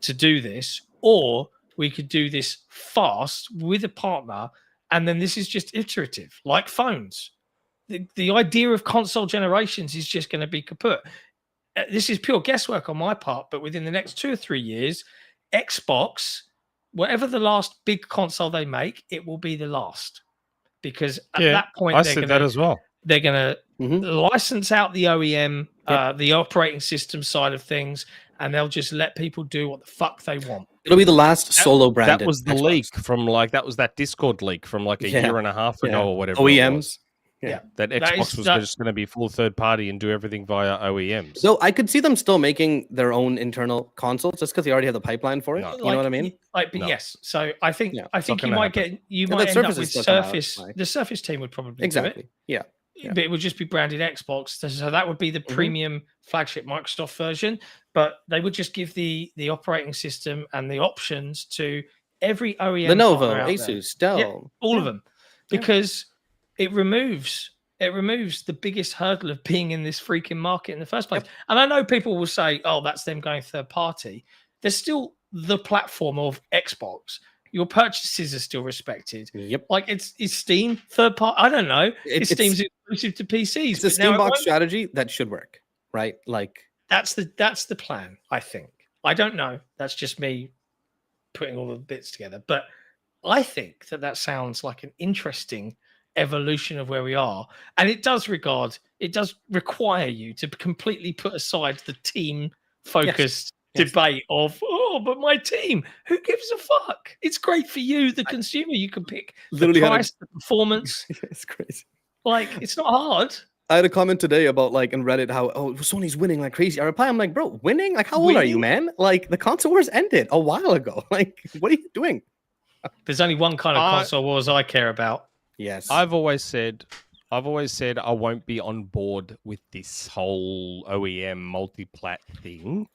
to do this, or we could do this fast with a partner, and then this is just iterative, like phones. The idea of console generations is just going to be kaput. This is pure guesswork on my part, but within the next 2 or 3 years, Xbox, whatever the last big console they make, it will be the last. Because at that point, I said that as well. They're going to license out the OEM, the operating system side of things, and they'll just let people do what the fuck they want. It'll be the last solo branded. That was the leak from that was that Discord leak from like a year and a half ago or whatever. OEMs. That Xbox was just going to be full third party and do everything via OEMs. So I could see them still making their own internal consoles just because they already have the pipeline for it. No. You know what I mean? Yes. So I think you might end Surface up with is still coming out, Surface. like- The Surface team would probably Exactly. do Yeah. it. But it would just be branded Xbox. So that would be the premium flagship Microsoft version. But they would just give the operating system and the options to every OEM. Lenovo, partner out there. Asus, Dell. All of them. Because it removes the biggest hurdle of being in this freaking market in the first place. And I know people will say, oh, that's them going third party. There's still the platform of Xbox. Your purchases are still respected. Yep. Like it's Steam third party. I don't know. Steam's exclusive to PCs. It's a Steam box strategy that should work, right? Like that's the plan, I think. I don't know. That's just me putting all the bits together. But I think that sounds like an interesting evolution of where we are. And it does require you to completely put aside the team focused debate of, but my team, who gives a fuck? It's great for you, the consumer. You can pick the price, the performance. It's crazy. Like, it's not hard. I had a comment today about like in Reddit how Sony's winning like crazy. I reply, I'm like, bro, winning? Like, how old are you, man? Like, the console wars ended a while ago. Like, what are you doing? There's only one kind of console wars I care about. Yes. I've always said I won't be on board with this whole OEM multi-plat thing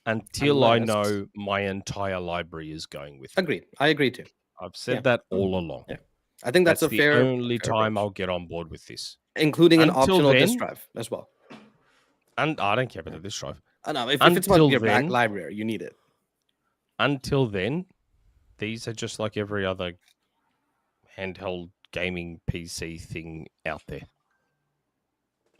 until I know my entire library is going with it. Agreed. I agree too. I've said that all along. Yeah. I think that's a the fair only time I'll get on board with this. Including an Until optional then- disk drive as well. And I don't care about the disk drive. I know if it's about Until your back then- library, you need it. Until then, these are just like every other handheld gaming PC thing out there.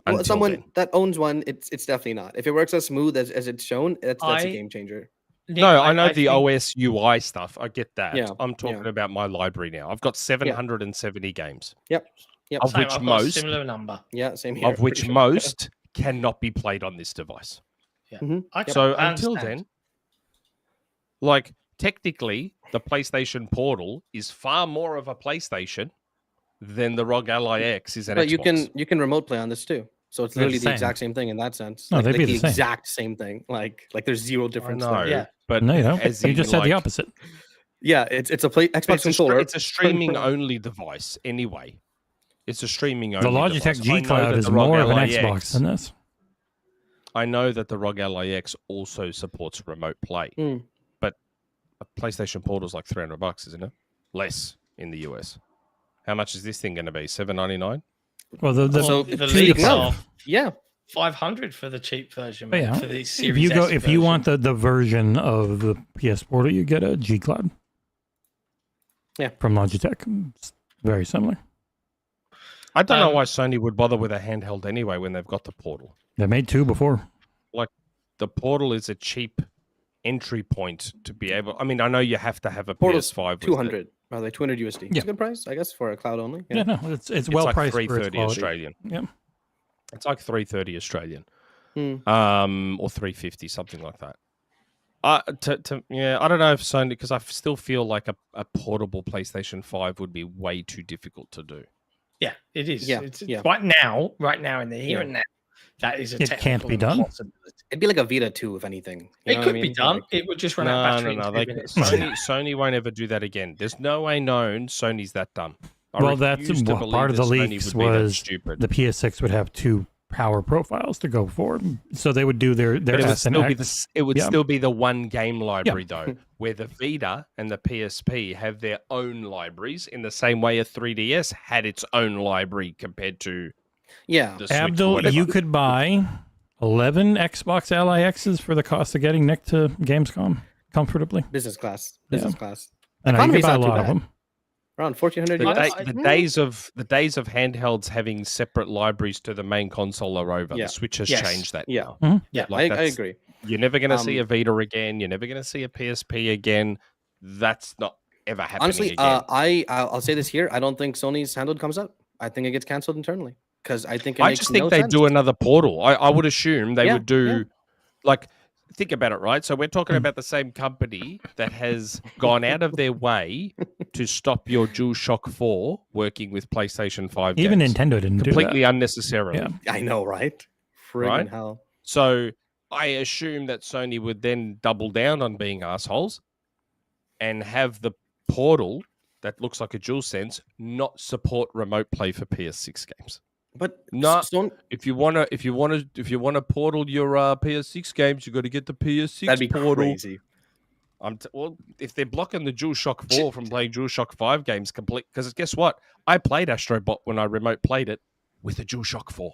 Well, Until someone then. that owns one, it's definitely not. If it works as smooth as it's shown, that's a game changer. Nick, No, I know the think- OS UI stuff. I get that. Yeah, I'm talking about my library now. I've got 770 games. Yep. Of Same, which I've got a most similar number. Yeah, same here. of which most cannot be played on this device. Yeah. So I until understand. then, like technically, the PlayStation Portal is far more of a PlayStation than the ROG Ally X is an But Xbox. you can remote play on this too. So it's They're literally the the same. exact same thing in that sense. No, like, they'd like be the the same. exact same thing. Like there's zero I difference. know, there. Yeah. but No, you don't. as You in, just said the like, opposite. Yeah, it's a Xbox controller. It's a streaming only device anyway. It's a streaming only. The Logitech device. G Cloud is more of an Xbox than this. I know that the ROG Ally X also supports remote play, but a PlayStation Portal is like $300, isn't it? Less in the US. How much is this thing going to be? $799? Well, the leaks are yeah, 500 for the cheap version. But yeah, For the Series if you want the version of the PS Portal, you get a G Cloud. Yeah, from Logitech. It's very similar. I don't know why Sony would bother with a handheld anyway when they've got the Portal. They made two before. Like, the Portal is a cheap entry point to be able. I mean, I know you have to have a Portal's PS5. 200. By the way, 200 USD. It's a good price, I guess, for a cloud only. Yeah, no, it's well like priced. $330 Australian. Yeah, it's like $330 Australian, or $350, something like that. I don't know if Sony, because I still feel like a portable PlayStation 5 would be way too difficult to do. Yeah, it is. Yeah, it's yeah. Right now in the here and now, that is a it can't be done. It'd be like a Vita 2, if anything. You It could be done. Like, it would just run out of battery. No. Sony won't ever do that again. There's no way known Sony's that dumb. Well, that's part of the leaks was the PS6 would have two power profiles to go for, so they would do their it would still be the one game library though, where the Vita and the PSP have their own libraries in the same way a 3DS had its own library compared to the Switch. Abdul, you could buy 11 Xbox Ally X's for the cost of getting Nick to Gamescom comfortably. Business class, and you could buy a lot of them. Around 1,400. The days of handhelds having separate libraries to the main console are over. The Switch has changed that. Yeah, now. I agree. You're never going to see a Vita again. You're never going to see a PSP again. That's not ever happening. Honestly, again. I'll say this here. I don't think Sony's handheld comes up. I think it gets cancelled internally because I think I just think they do another Portal. I would assume they would do like. Think about it, right? So we're talking about the same company that has gone out of their way to stop your DualShock 4 working with PlayStation 5 Even games. Nintendo didn't do that. Completely unnecessarily. Yeah. I know, right? Friggin' hell. So I assume that Sony would then double down on being assholes and have the Portal that looks like a DualSense not support remote play for PS6 games. But no, if you wanna portal your PS6 games, you got to get the PS6 That'd be portal. Crazy. Well, if they're blocking the DualShock 4 from playing DualShock 5 games complete, because guess what? I played Astrobot when I remote played it with a DualShock 4.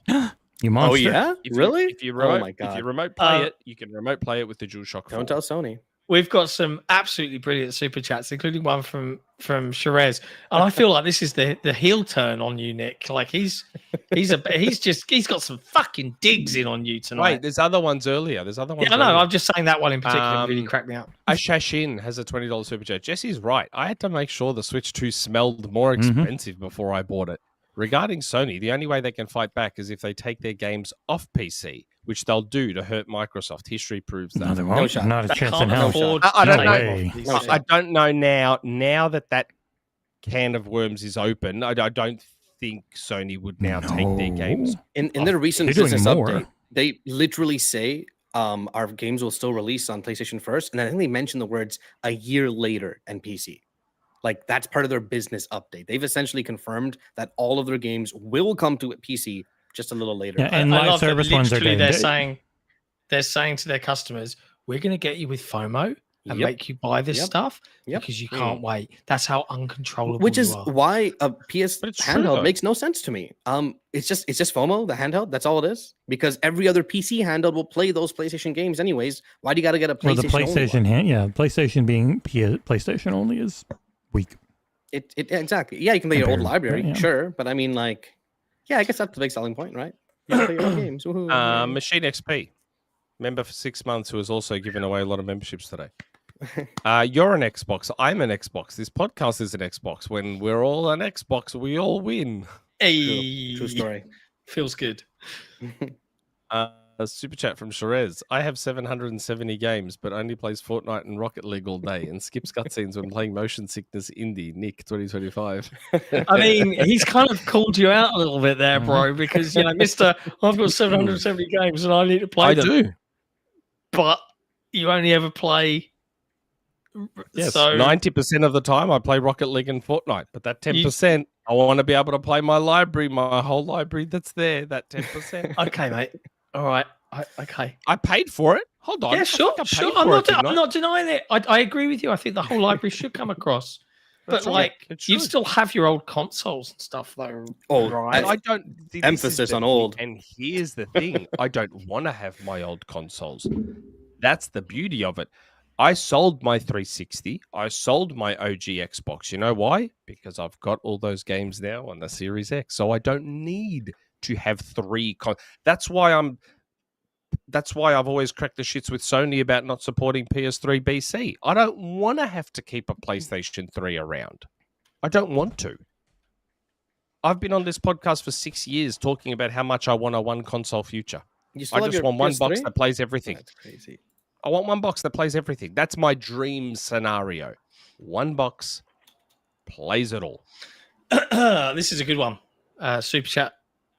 You monster. Oh yeah, really? If you remote play it, you can remote play it with the DualShock 4. Don't tell Sony. We've got some absolutely brilliant super chats, including one from Sherez, and I feel like this is the heel turn on you, Nick. Like he's got some fucking digs in on you tonight. Wait, there's other ones earlier. Yeah, I know. I'm just saying that one in particular really cracked me up. Ashashin has a $20 super chat. Jesse's right. I had to make sure the Switch 2 smelled more expensive before I bought it. Regarding Sony, the only way they can fight back is if they take their games off PC, which they'll do to hurt Microsoft. History proves that. No, they won't. Not a chance in hell. I don't know. No I don't know now. Now that can of worms is open, I don't think Sony would now take their games. In their recent business update, they literally say our games will still release on PlayStation first, and I think they mention the words a year later and PC. Like that's part of their business update. They've essentially confirmed that all of their games will come to PC just a little later. Yeah, and live service ones are they're saying to their customers, "We're going to get you with FOMO and make you buy this stuff because you can't wait." That's how uncontrollable. Which is you are. why a PS handheld makes no sense to me. It's just FOMO, the handheld. That's all it is. Because every other PC handheld will play those PlayStation games anyways. Why do you got to get a PlayStation? Well, the PlayStation PlayStation being PlayStation only is weak. It exactly. Yeah, you can play your old library, sure, but I mean, like, yeah, I guess that's the big selling point, right? You can play your own games. Machine XP, member for 6 months, who has also given away a lot of memberships today. You're an Xbox. I'm an Xbox. This podcast is an Xbox. When we're all an Xbox, we all win. Hey, true story. Feels good. A super chat from Sherez. I have 770 games, but only plays Fortnite and Rocket League all day and skips cutscenes when playing Motion Sickness Indie. Nick 2025. I mean, he's kind of called you out a little bit there, bro, because Mister, I've got 770 games and I need to play them. I do, but you only ever play Yes, So 90% of the time I play Rocket League and Fortnite, but that 10%, I want to be able to play my library, my whole library that's there, that 10%. okay, mate. All right. Okay. I paid for it. Hold on. Yeah, sure. I Sure. paid I'm for not. it, didn't I'm I? not denying it. I agree with you. I think the whole library should come across. But That's right. like, It you'd should. still have your old consoles and stuff, though. Oh, right. And I don't. see, this is Emphasis the on thing, old. And here's the thing: I don't want to have my old consoles. That's the beauty of it. I sold my 360. I sold my OG Xbox. You know why? Because I've got all those games now on the Series X, so I don't need to have three. That's why I've always cracked the shits with Sony about not supporting PS3 BC. I don't want to have to keep a PlayStation 3 around. I don't want to. I've been on this podcast for 6 years talking about how much I want a one console future. You still I have just your want one box PS3? that plays everything. That's crazy. I want one box that plays everything. That's my dream scenario. One box plays it all. This is a good one. Super chat.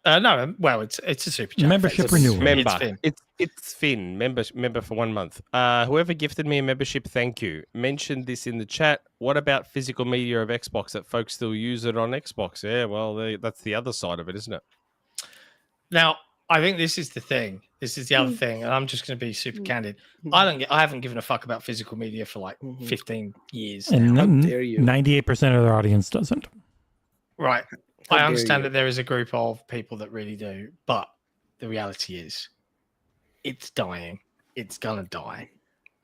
No, well, it's a super chat. Membership It's renewal. Member. Finn. It's Finn. Member for 1 month. Whoever gifted me a membership, thank you. Mentioned this in the chat. What about physical media of Xbox that folks still use it on Xbox? Yeah, well, that's the other side of it, isn't it? Now, I think this is the thing. This is the other thing, and I'm just going to be super candid. I haven't given a fuck about physical media for like 15 years. And How dare you. 98% of their audience doesn't. Right. How I dare understand you. that there is a group of people that really do, but the reality is it's dying. It's going to die.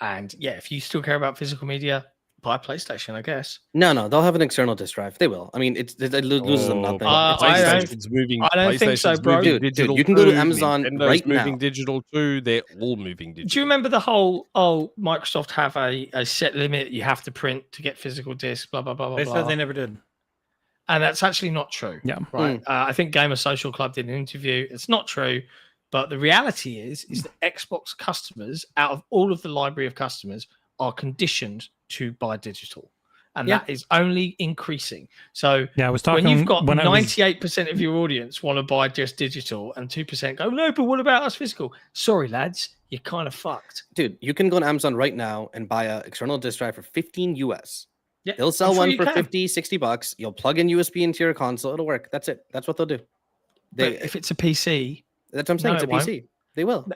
And yeah, if you still care about physical media, buy a PlayStation, I guess. No, they'll have an external disk drive. They will. I mean, it loses them nothing. I don't- PlayStation's moving. I don't think so, PlayStation's bro. moving Dude, digital you can go to too, Amazon Nintendo's right moving now. digital too. They're all moving digital. Do you remember the whole, Microsoft have a set limit you have to print to get physical discs, blah, blah, blah, blah, They blah. said they never did. And that's actually not true. Yeah. Right. I think Gamer Social Club did an interview. It's not true. But the reality is that Xbox customers, out of all of the library of customers, are conditioned to buy digital. And that is only increasing. So Yeah, I was talking when you've got when I was- 98% of your audience want to buy just digital and 2% go, no, but what about us physical? Sorry, lads, you're kind of fucked. Dude, you can go on Amazon right now and buy an external disk drive for 15 US. Yeah, They'll sell I'm sure one you for can. 50, 60 bucks. You'll plug in USB into your console. It'll work. That's it. That's what they'll do. But if it's a PC, That's what I'm saying. No, It's a it won't. PC. They will.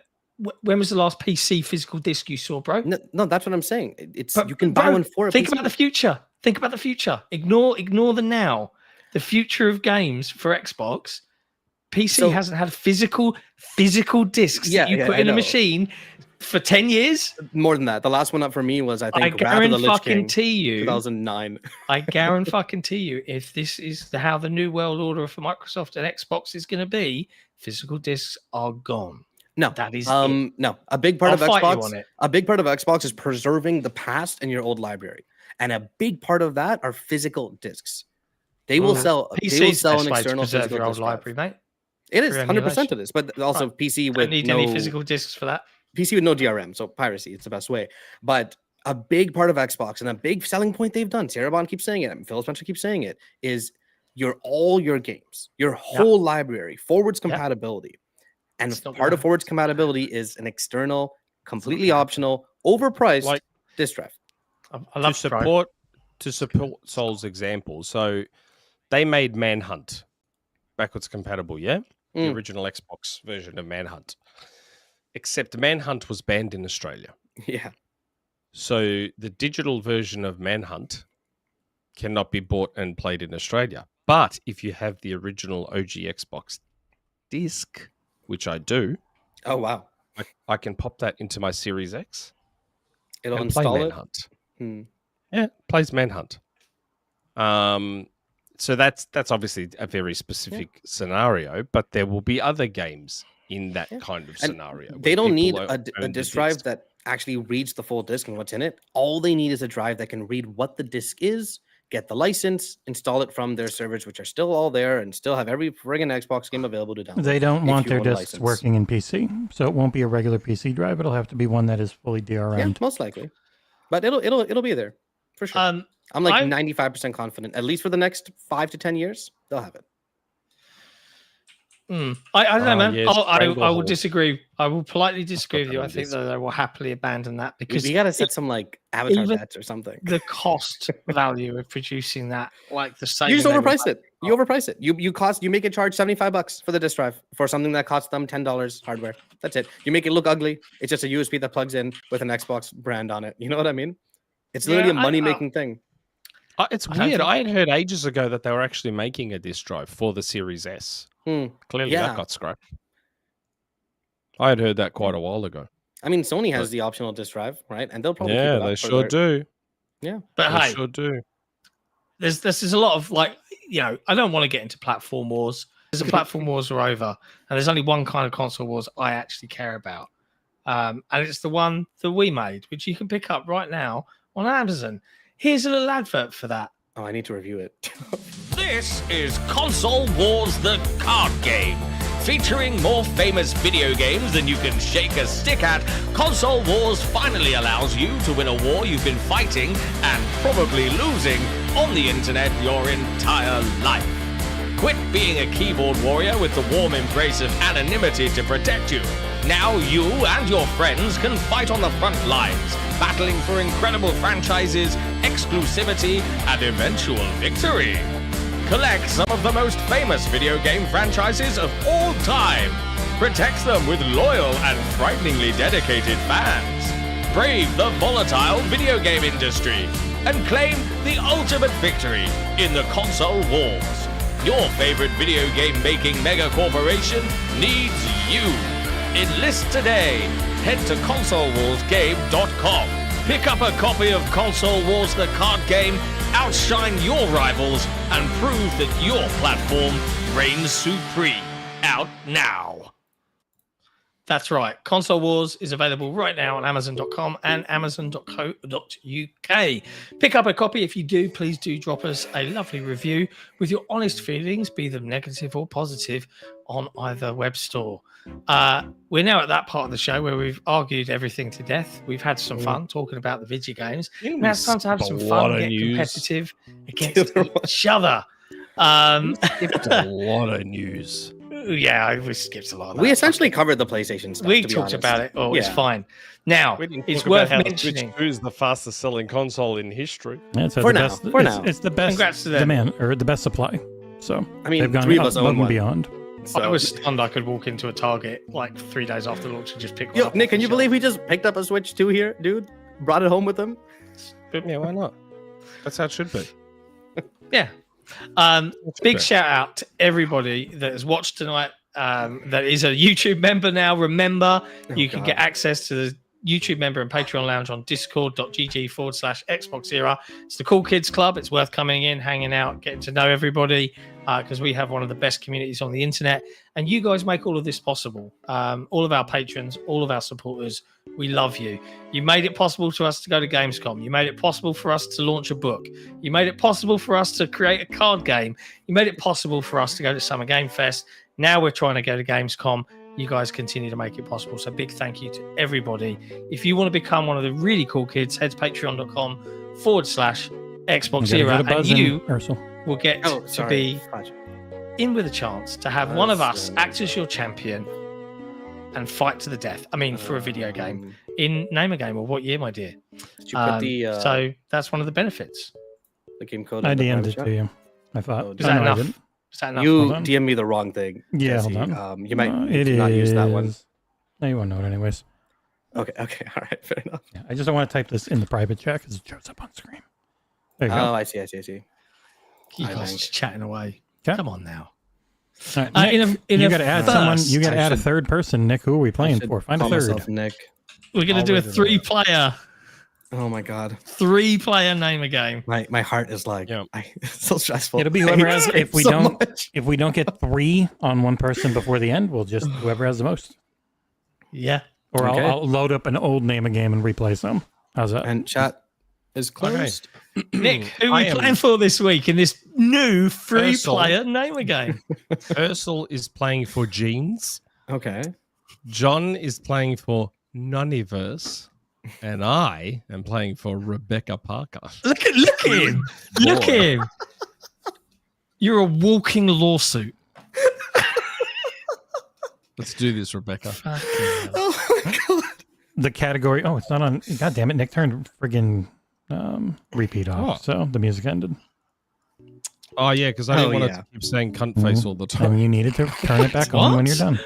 when was the last PC physical disc you saw, bro? No, that's what I'm saying. It's But, you can buy bro, one for a think PC. about the future. Think about the future. Ignore the now. The future of games for Xbox. PC So- hasn't had physical discs that you put I in a know. machine for 10 years. More than that. The last one up for me was, I I think, Wrath of the Lich King, guarantee you. 2009. I guarantee you, if this is how the new world order for Microsoft and Xbox is going to be, physical discs are gone. No, That is no. A big part I'll of fight you Xbox. on it. A big part of Xbox is preserving the past in your old library, and a big part of that are physical discs. They will sell. They will PC's sell best an way to external preserve physical your old disc drive. library, mate. It is for 100% it is, but also Right. PC Don't with need no any physical discs for that. PC with no DRM, so piracy. It's the best way. But a big part of Xbox and a big selling point they've done, Sarah Bond keeps saying it, and Phil Spencer keeps saying it, is all your games, your whole library, forwards compatibility. And It's not part of gonna forwards compatibility is an external, completely optional, overpriced Like- disk drive. I to love Pro. support Soul's example. So they made Manhunt backwards compatible, yeah? The Mm. original Xbox version of Manhunt. Except Manhunt was banned in Australia. Yeah. So the digital version of Manhunt cannot be bought and played in Australia. But if you have the original OG Xbox disc, which I do, Oh, wow. I can pop that into my Series X It'll and play install it. Manhunt. Hmm. Yeah, plays Manhunt. So that's obviously a very specific scenario, but there will be other games in that kind of And scenario. They where don't need people a own the disk drive disc. that actually reads the full disk and what's in it. All they need is a drive that can read what the disk is, get the license, install it from their servers, which are still all there and still have every friggin' Xbox game available to download. They don't if want you their own a discs license. working in PC, so it won't be a regular PC drive. It'll have to be one that is fully Yeah, DRM'd. most likely. But it'll be there for sure. I'm like 95% confident, at least for the next 5 to 10 years, they'll have it. I don't know, man. yes, I will Stranglehold. disagree. I will politely disagree with you. I fucking think that they will happily abandon that because We gotta set some like avatar even bets or something. the cost value of producing that, like the same. You just overprice it. You overprice it. You make it charge $75 for the disk drive for something that costs them $10 hardware. That's it. You make it look ugly. It's just a USB that plugs in with an Xbox brand on it. You know what I mean? It's literally a money making thing. It's weird. I had heard ages ago that they were actually making a disk drive for the Series S. Clearly, that got scrapped. I had heard that quite a while ago. I mean, Sony has the optional disk drive, right? And they'll probably Yeah, they sure do. Yeah, but They hey, sure do. there's a lot of like, I don't want to get into platform wars. Because the platform wars are over, and there's only one kind of console wars I actually care about, and it's the one that we made, which you can pick up right now on Amazon. Here's a little advert for that. Oh, I need to review it. This is Console Wars the card game. Featuring more famous video games than you can shake a stick at, Console Wars finally allows you to win a war you've been fighting and probably losing on the internet your entire life. Quit being a keyboard warrior with the warm embrace of anonymity to protect you. Now you and your friends can fight on the front lines, battling for incredible franchises, exclusivity, and eventual victory. Collect some of the most famous video game franchises of all time. Protect them with loyal and frighteningly dedicated fans. Brave the volatile video game industry and claim the ultimate victory in the console wars. Your favorite video game making mega corporation needs you. Enlist today. Head to consolewarsgame.com. Pick up a copy of Console Wars the card game, outshine your rivals, and prove that your platform reigns supreme. Out now. That's right. Console Wars is available right now on Amazon.com and Amazon.co.uk. Pick up a copy. If you do, please do drop us a lovely review with your honest feelings, be them negative or positive, on either web store. We're now at that part of the show where we've argued everything to death. We've had some fun talking about the video games. Now it's time to have some fun, get competitive against each other. It's a lot of news. Yeah, we skipped a lot of that. We essentially covered the PlayStation stuff. We to be talked honest. about it. Oh, it's fine. Now, it's Talk worth about how mentioning. the Switch 2 is the fastest selling console in history. Yeah, so For the now, best, for now. It's the best Congrats to them. demand or the best supply. So I mean, they've gone three of us above own and one. beyond. So- I was stunned I could walk into a Target like 3 days after launch and just pick one Yo, up. Nick, off can the you shelf. believe he just picked up a Switch 2 here, dude? Brought it home with him? Yeah, why not? That's how it should be. Yeah. Big shout out to everybody that has watched tonight. That is a YouTube member now. Remember, you can God. get access to the YouTube member and Patreon lounge on discord.gg/XboxEra. It's the Cool Kids Club. It's worth coming in, hanging out, getting to know everybody, because we have one of the best communities on the internet. And you guys make all of this possible. All of our patrons, all of our supporters, we love you. You made it possible to us to go to Gamescom. You made it possible for us to launch a book. You made it possible for us to create a card game. You made it possible for us to go to Summer Game Fest. Now we're trying to go to Gamescom. You guys continue to make it possible. So big thank you to everybody. If you want to become one of the really cool kids, head to patreon.com/XboxEra and you Aarsal. will get Oh, to sorry. be Fudge. in with a chance to have one of us Awesome. act as your champion and fight to the death. I mean, for a video game. In name a game or what year, my dear? Did you put the So that's one of the benefits. game code? I in the DM'd private it chat? to you. I thought. Oh, Is that no, I enough? didn't. Is that enough? You Hold on. DM me the wrong thing. Yeah, Jesse. hold on. You might It not use that one. is- No, you won't know it anyways. Okay, all right, fair enough. Yeah, I just don't want to type this in the private chat because it shows up on screen. There you go. Oh, I see. You I guys think. just chatting away. Okay. Come on now. All right, in Nick, a you got to add someone. first, You got to I add a should- third person. Nick, who are we I playing should for? Find a call third. myself Nick. We're going to do a Always remember. three-player Oh my god, name a game. my heart is like, Yeah. it's so stressful. It'll be I whoever hate has. it If we so don't, much. if we don't get 3 on one person before the end, we'll just whoever has the most. Yeah. Or Okay. I'll load up an old name a game and replace them. How's that? And chat is closed. Nick, who are we I am- playing for this week in this new free-player name a game? Aarsal is playing for Jeans. Okay. John is playing for Noniverse. And I am playing for Rebecca Parker. Look at him. Look at him. You're a walking lawsuit. Let's do this, Rebecca. Oh my god. The category. Oh, it's not on. God damn it! Nick turned friggin' repeat off, so the music ended. Oh yeah, because I didn't want to keep saying cunt face all the time. And you needed to turn it back on when you're done.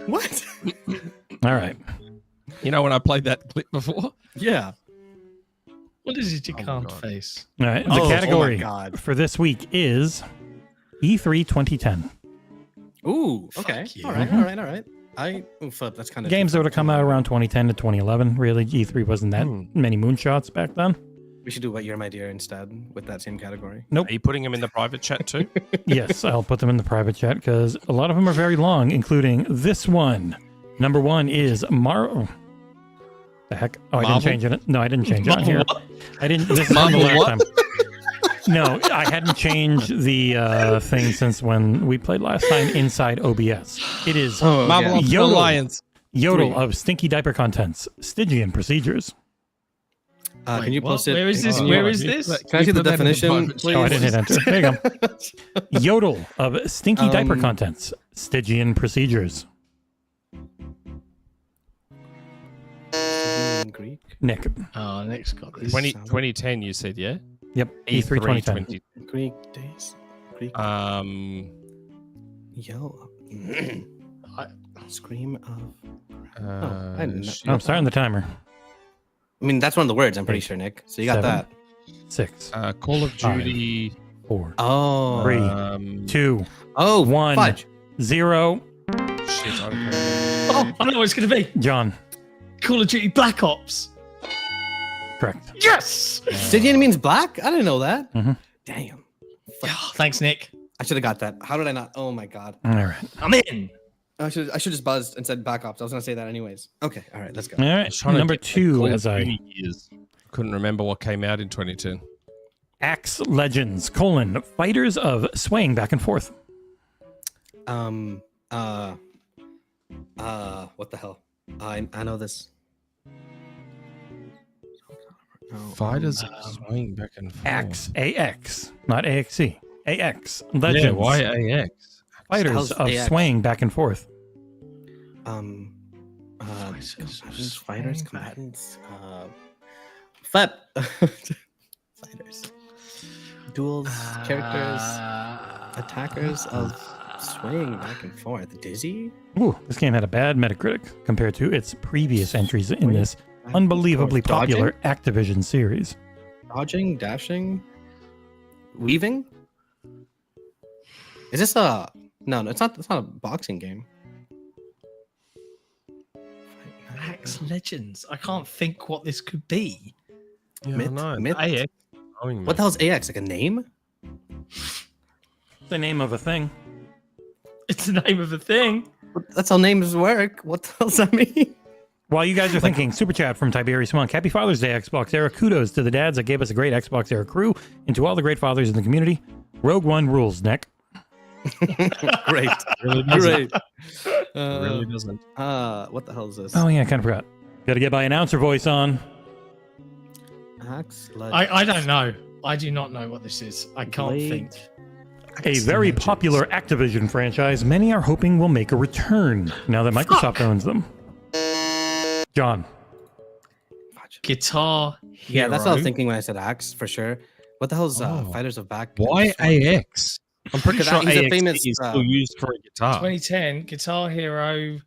What? All right. You know when I played that clip before? Yeah. What is it you can't face? All right. The Oh, category oh my God. for this week is E3 2010. Ooh. Okay. All right. All right. All right. Flip. That's kind of Games that would have come out around 2010 to 2011. Really, E3 wasn't that many moonshots back then. We should do What Year My Dear instead with that same category. Nope. Are you putting them in the private chat too? Yes, I'll put them in the private chat because a lot of them are very long, including this one. Number one is The heck? Oh, I didn't change it. No, I didn't change it on here. I didn't. This is from the last time. No, I hadn't changed the thing since when we played last time inside OBS. It is Marvel Yodel, Alliance. Yodel of Stinky Diaper Contents, Stygian Procedures. Can you post it? Where is this? Where is this? Can I see the definition, please? Oh, I didn't hit enter. There you go. Yodel of Stinky Diaper Contents, Stygian Procedures. Greek. Nick. Oh, Nick's got this. 2010, you said, yeah? Yep. E3 2010. Greek days. Greek. Yellow. Scream of. I didn't know. I'm starting the timer. I mean, that's one of the words, I'm pretty sure, Nick. So you got 7, that. 6. Call of Duty. 4. Oh. 3. 2. Oh, 1. Fudge. 0. Shit, I don't know. Oh, I know what it's going to be. John. Call of Duty Black Ops. Correct. Yes. Stygian means black? I didn't know that. Damn. Oh, thanks, Nick. I should have got that. How did I not? Oh my god. All right. I'm in. I should just buzzed and said back ops. I was gonna say that anyways. Okay. All right. Let's go. All right. Number 2 as I couldn't remember what came out in 2010. Axe Legends: Fighters of Swaying Back and Forth. What the hell? I know this. Fighters swaying back and forth. Axe, AX, not AXC. AX Legends. Yeah, why AX? Fighters of AX? Swaying Back and Forth. Fighters, combatants, flip. Fighters, duels, characters, attackers of swaying back and forth. Dizzy. Ooh, this game had a bad Metacritic compared to its previous entries in this unbelievably popular Activision series. Dodging, dashing, weaving. Is this a no? It's not. It's not a boxing game. Axe Legends. I can't think what this could be. Yeah, Myth? no. Myth? AX. What the hell's AX? Like a name? The name of a thing. It's the name of a thing. That's how names work. What the hell does that mean? While you guys are thinking, Super Chat from Tiberius Monk. Happy Father's Day, Xbox Era. Kudos to the dads that gave us a great Xbox Era crew and to all the great fathers in the community. Rogue One rules, Nick. Great. Really doesn't. Great. Really doesn't. What the hell is this? Oh, yeah, I kind of forgot. Got to get my announcer voice on. Axe, I don't know. I do not know what this is. I can't Blade. think. A very popular Activision franchise many are hoping will make a return now that Microsoft owns them. John. Guitar Hero. Yeah, that's what I was thinking when I said Axe for sure. What the hell's Fighters of Back? Why AX? I'm pretty Because sure he's a AX famous, is still used for a guitar. 2010 Guitar Hero.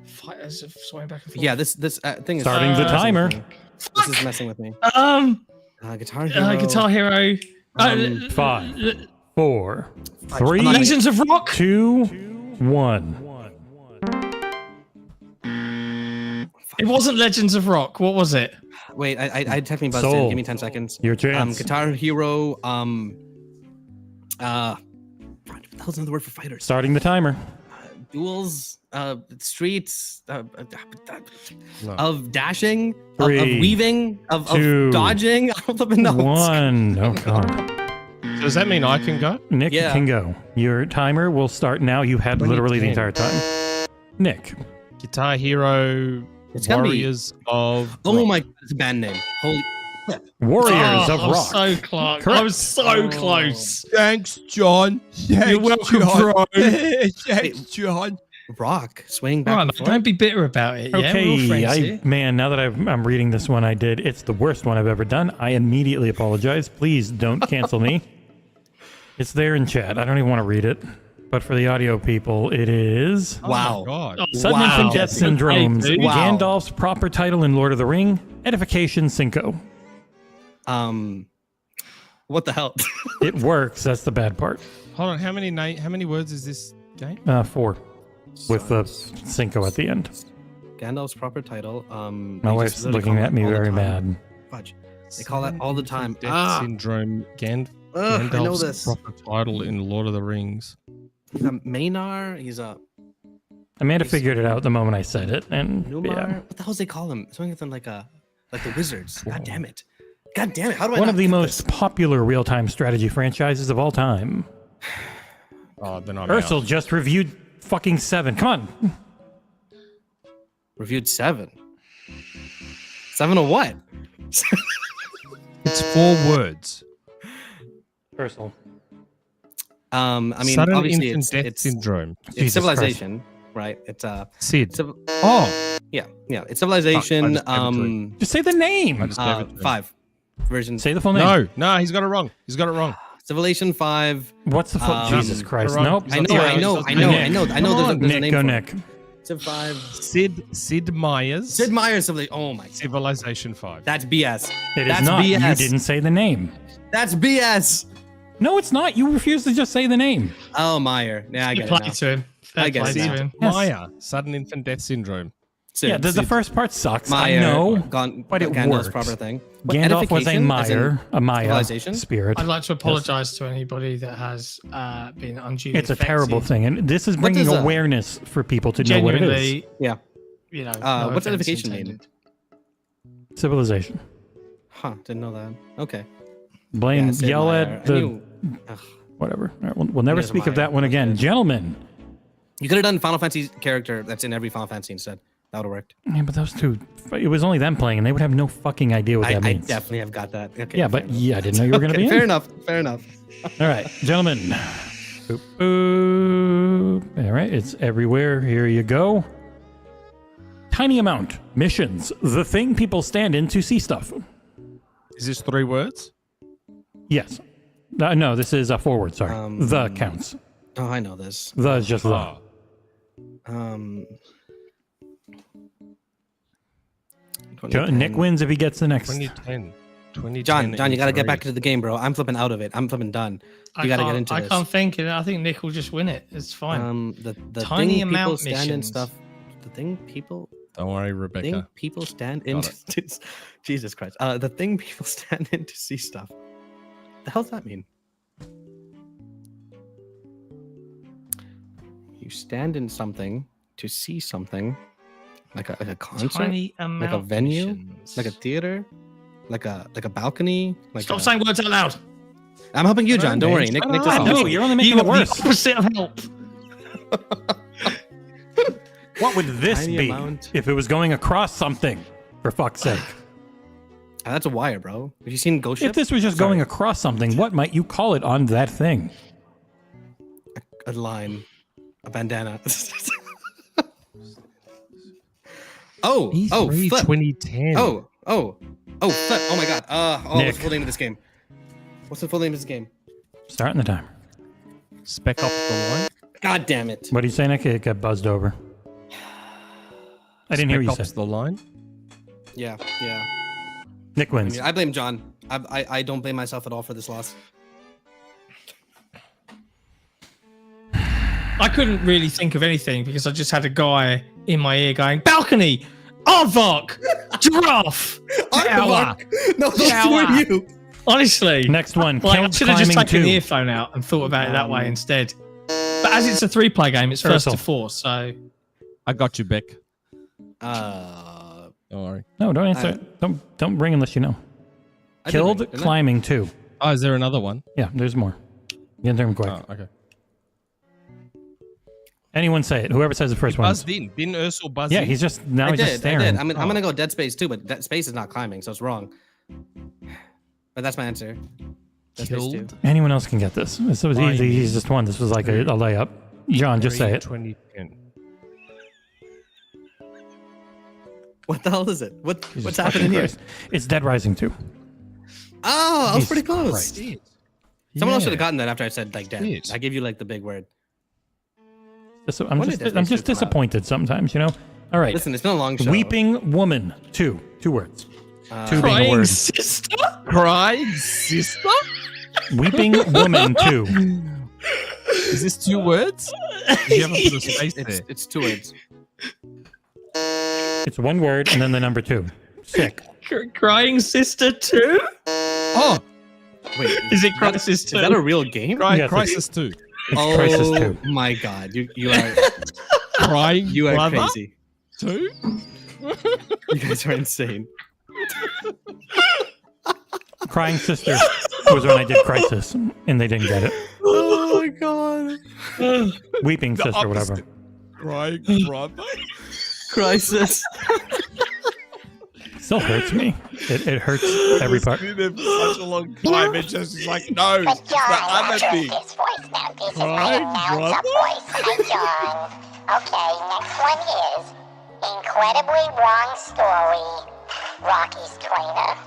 Fighters of Swaying Back and Forth. Yeah, this thing is Starting the timer. This is messing with me. Guitar Hero. Guitar Hero. 5, 4, 3, Legends of Rock. 2, 1. It wasn't Legends of Rock. What was it? Wait, I technically buzzed Soul. in. Give me 10 seconds. Your chance. Guitar Hero. What the hell's another word for fighters? Starting the timer. Duels. Streets. No. Of dashing. Of 3, weaving. Of 2, dodging. All the notes. 1. Oh, God. Does that mean I can go? Nick, you Yeah. can go. Your timer will start now. You had literally the entire time. Nick. Guitar Hero. It's gotta be- Warriors of. Oh Rock. my god, it's a band name. Holy. Warriors of I was Rock. so close. Correct. I was so close. Thanks, John. Thanks, You're welcome, bro. Thanks, John. rock, swaying All back right, and mate, forth. don't be bitter about it. Yeah, we're all Okay, friends here. man, now that I'm reading this one I did, it's the worst one I've ever done. I immediately apologize. Please don't cancel me. It's there in chat. I don't even want to read it. But for the audio people, it is Wow. God. Sudden Wow. Infant Death Syndromes, Hey, dude. Wow. Gandalf's proper title in Lord of the Ring, Edification Cinco. What the hell? It works. That's the bad part. Hold on. How many words is this game? 4 with the Cinco at the end. Gandalf's proper title. My wife's looking at me very mad. Fudge. They call that all the time. Death Syndrome. I know Gandalf's this. proper title in Lord of the Rings. He's a Maynard. He's a Amanda figured it out the moment I said it, and Numar. yeah. What the hell do they call him? Something like the Wizards. God damn it. God damn it. How do I One not of the get most popular real-time strategy franchises of all time. Oh, then I'm Aarsal out. just reviewed fucking 7. Come on. Reviewed 7. 7 of what? It's 4 words. Aarsal. I mean, Sudden obviously infant death it's syndrome. it's Jesus civilization, right? It's Sid. oh yeah, it's civilization. Fuck, I just gave it to Just say the name. I just gave it to him. 5 version. Say the full name. No, he's got it wrong. He's got it wrong. Civilization 5. What's the full? Jesus Christ. wrong. Nope. I know. Nick, There's a name go for Nick. it. Civ 5. Sid Meier's Sid Meier's Civilization. Oh my. Civilization 5. That's BS. It is That's not. You BS. didn't say the name. That's BS. No, it's not. You refused to just say the name. Oh, Meyer. Yeah, I get Play it now. to him. I get Play it to now. him. Yes. Meyer. Sudden infant death syndrome. Sid, Yeah, the Sid first part sucks. Meyer, I know, but it Gandalf's works. Proper thing. What, Gandalf was a edification, as in Maya civilization? spirit. I'd like to apologise to anybody that has been unduly It's a terrible affected. thing, and this is bringing does a- awareness for people to know what it is. Genuinely, Yeah. you know. What's no offense edification mean? intended. Civilization. Huh. Didn't know that. Okay. Blame, Yeah, Sid yell Meier. at the I knew- Ugh. whatever. All right, we'll never Sid speak of Meier. that one again, gentlemen. You could have done Final Fantasy character that's in every Final Fantasy instead. That would have worked. Yeah, but those two, it was only them playing, and they would have no fucking idea what I that means. definitely have got that. Okay, Yeah, fair but enough. yeah, I didn't know you were going to Okay, be fair in. enough. Fair enough. All right, gentlemen. Boop, boop. All right, it's everywhere. Here you go. Tiny amount. Missions. The thing people stand in to see stuff. Is this 3 words? Yes. No, this is a forward, sorry. The counts. Oh, I know this. The is just the. Oh. Nick wins if he gets the next. 2010. 2010 John, you got to get E3. back into the game, bro. I'm flipping out of it. I'm flipping done. You got to get into I this. can't think of it. I think Nick will just win it. It's fine. The Tiny thing people amount stand in missions. stuff. The thing people Don't worry, Rebecca. stand in. Got Jesus Christ. The thing people stand in to see stuff. The hell does that mean? You stand in something to see something, like a concert, Tiny amount like a venue, missions. like a theater, like a balcony. Like Stop saying words out loud. I'm helping you, John. Don't worry. Nick, Nick, just No, you're only making You it are worse. the opposite of help. What would this Tiny be amount. if it was going across something? For fuck's sake. That's a wire, bro. Have you seen Ghost Ship? If this was just going across something, what might you call it on that thing? A line, a bandana. oh, E3 flip. 2010. Oh, flip. Oh my god. Nick. What's the full name of this game? What's the full name of this game? Starting the timer. Spec Ops the Line. God damn it. What do you say, Nick? It got buzzed over. I didn't hear what you Spec Ops said. the Line. Yeah. Nick I wins. mean, I blame John. I don't blame myself at all for this loss. I couldn't really think of anything because I just had a guy in my ear going, balcony, aardvark, giraffe, tower. No, those Shower. were you. Honestly. Next one, Like, I Count should have just Climbing taken 2. the earphone out and thought about it that way instead. But as it's a 3-player game, it's first to Aarsal. 4, so... I got you, Beck. Uh, Don't worry. No, don't answer it. Don't bring unless you know. I did Killed ring, didn't I? Climbing 2. Oh, is there another one? Yeah, there's more. Get them quick. Oh, okay. Anyone say it. Whoever says the first one. Buzzed in. Didn't Aarsal buzz Yeah, in? he's just now I he's just did. staring. I mean, I'm gonna go Dead Space too, but Dead Space is not climbing, so it's wrong. But that's my answer. Dead Space 2. Killed. Anyone else can get this. This was easy. He's just won. This was like a layup. John, just say it. 2010. What the hell is it? What's Jesus happening fucking here? Christ. It's Dead Rising 2. Oh, I was pretty Jesus close. Christ. Someone else should have gotten that after I said like dead. Shit. I gave you like the big word. I'm What did just this come out? disappointed sometimes, you know? All right. Listen, it's been a long show. Weeping Woman 2. 2 words. 2 being a Crying word. sister. Crying sister? Weeping Woman 2. Is this 2 words? You haven't put a space there. It's 2 words. It's 1 word and then the number 2. Sick. Crying sister 2? Oh, Wait, Is it Crisis is 2? that a real game? Yes, Crisis 2. It's Crisis 2. My God, you are Crying you are brother crazy. 2? You guys are insane. Crying Sister was when I did Crisis and they didn't get it. Oh my God. Weeping Sister, whatever. Crying brother? Crisis. Still hurts me. It hurts every part. Been there for such a long time. It's just like, no, But it's John, the other natural thing. his voice now. This is Crying my announcer brother? voice. Hi, John. Okay, next one is Incredibly Wrong Story, Rocky's Trainer.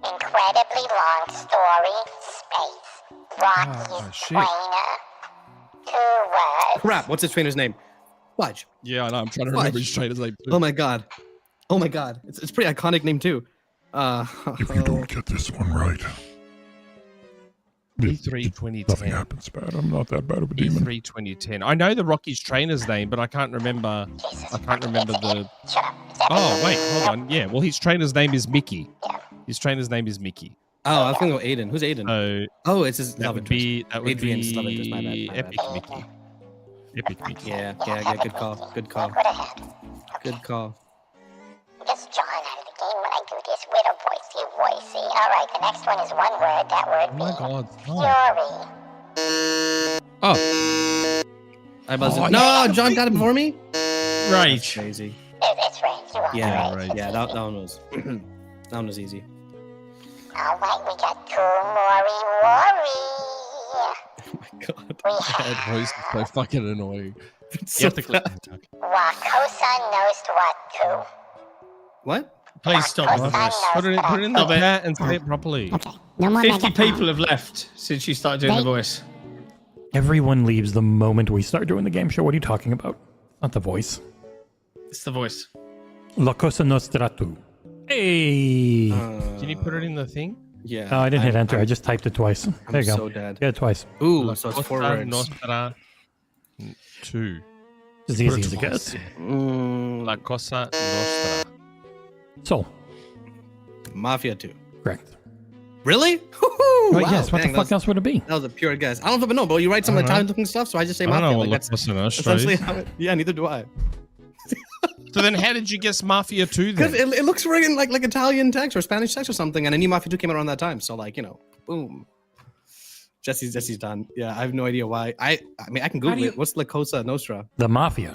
Incredibly Long Story, space, Rocky's shit. Trainer. 2 words. Crap. What's his trainer's name? Fudge. Yeah, I know. I'm trying to Fudge. remember his trainer's name. Oh my God. Oh my God. It's a pretty iconic name too. If you don't get this one right, E3 nothing 2010. happens bad. I'm not that bad of a demon. E3 2010. I know the Rocky's trainer's name, but I can't remember. I can't remember the. Shut up. Is that Oh me? wait, hold on. Yeah, well, his trainer's name is Mickey. His trainer's name is Mickey. Oh, I was gonna go Aiden. Who's Aiden? So Oh, it's his that love would interest. be Adrian's love interest, my bad, my Epic bad. Mickey. Epic Mickey. Yeah. Good call. Good call. What I had. Good call. Gets John out of the game when I do this with a voicey. All right, the next one is 1 word. That word Oh my being God. No. Fury. Oh, I buzzed Oh, it. No, John got it before me. Rage. Crazy. It's right. You are Yeah. right. right. Yeah. That one was. That one was easy. All right, we got 2 Mori. Oh my God. We that have voice is so fucking annoying. It's You so have to click. bad. Wakosa knows what to. What? Please stop Wakosa the voice. Put it in the Stop it. chat and say it properly. Okay, no more 50 megaphone. people have left since you started doing the voice. Everyone leaves the moment we start doing the game show. What are you talking about? Not the voice. It's the voice. La Cosa Nostra tu. Hey! Can you put it in the thing? Yeah. Oh, I didn't hit enter. I just typed it twice. There you go. so dead. Get it twice. Ooh, so it's 4 Cosa words. Nostra 2. It's easy as it gets. La Cosa Nostra. Soul. Mafia 2. Correct. Really? Oh, Wow, yes. What dang, the fuck else would it be? That was a pure guess. I don't fucking know, but you write some of the time-looking stuff, so I just say I don't Mafia. know what Like, La that's Cosa Nostra essentially is. how it, yeah, neither do I. So then how did you guess Mafia 2 Because then? it looks friggin' like Italian text or Spanish text or something, and I knew Mafia 2 came out around that time, so like, you know, boom. Jesse's done. Yeah, I have no idea why. I mean, I can Google it. What's La Cosa Nostra? The Mafia.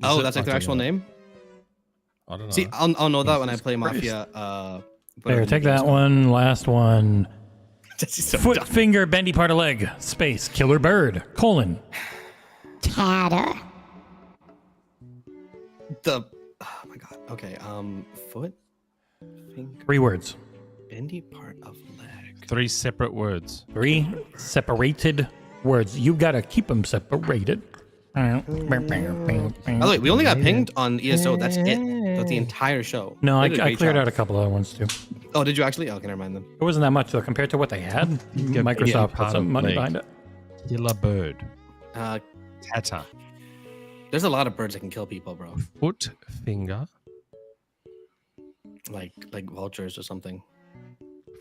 Oh, it? that's like their I don't actual know. name? I don't know. See, I'll know that when I Jesus play Christ. Mafia. There, take that one. Last one. Jesse's so Foot, dumb. finger, bendy part of leg. Space. Killer bird. Colon. Tatter. Oh my god. Okay. Foot, finger, 3 words. bendy part of leg. 3 separate words. 3 separated words. You gotta keep them separated. By the way, we only got pinged on ESO. That's it. That's the entire show. No, They I did a great cleared job. out a couple other ones too. Oh, did you actually? Okay, never mind then. It wasn't that much though compared to what they had. Yeah, Microsoft put part some of money leg. behind it. Killer bird. Uh, Tatter. there's a lot of birds that can kill people, bro. Foot, finger, Like vultures or something.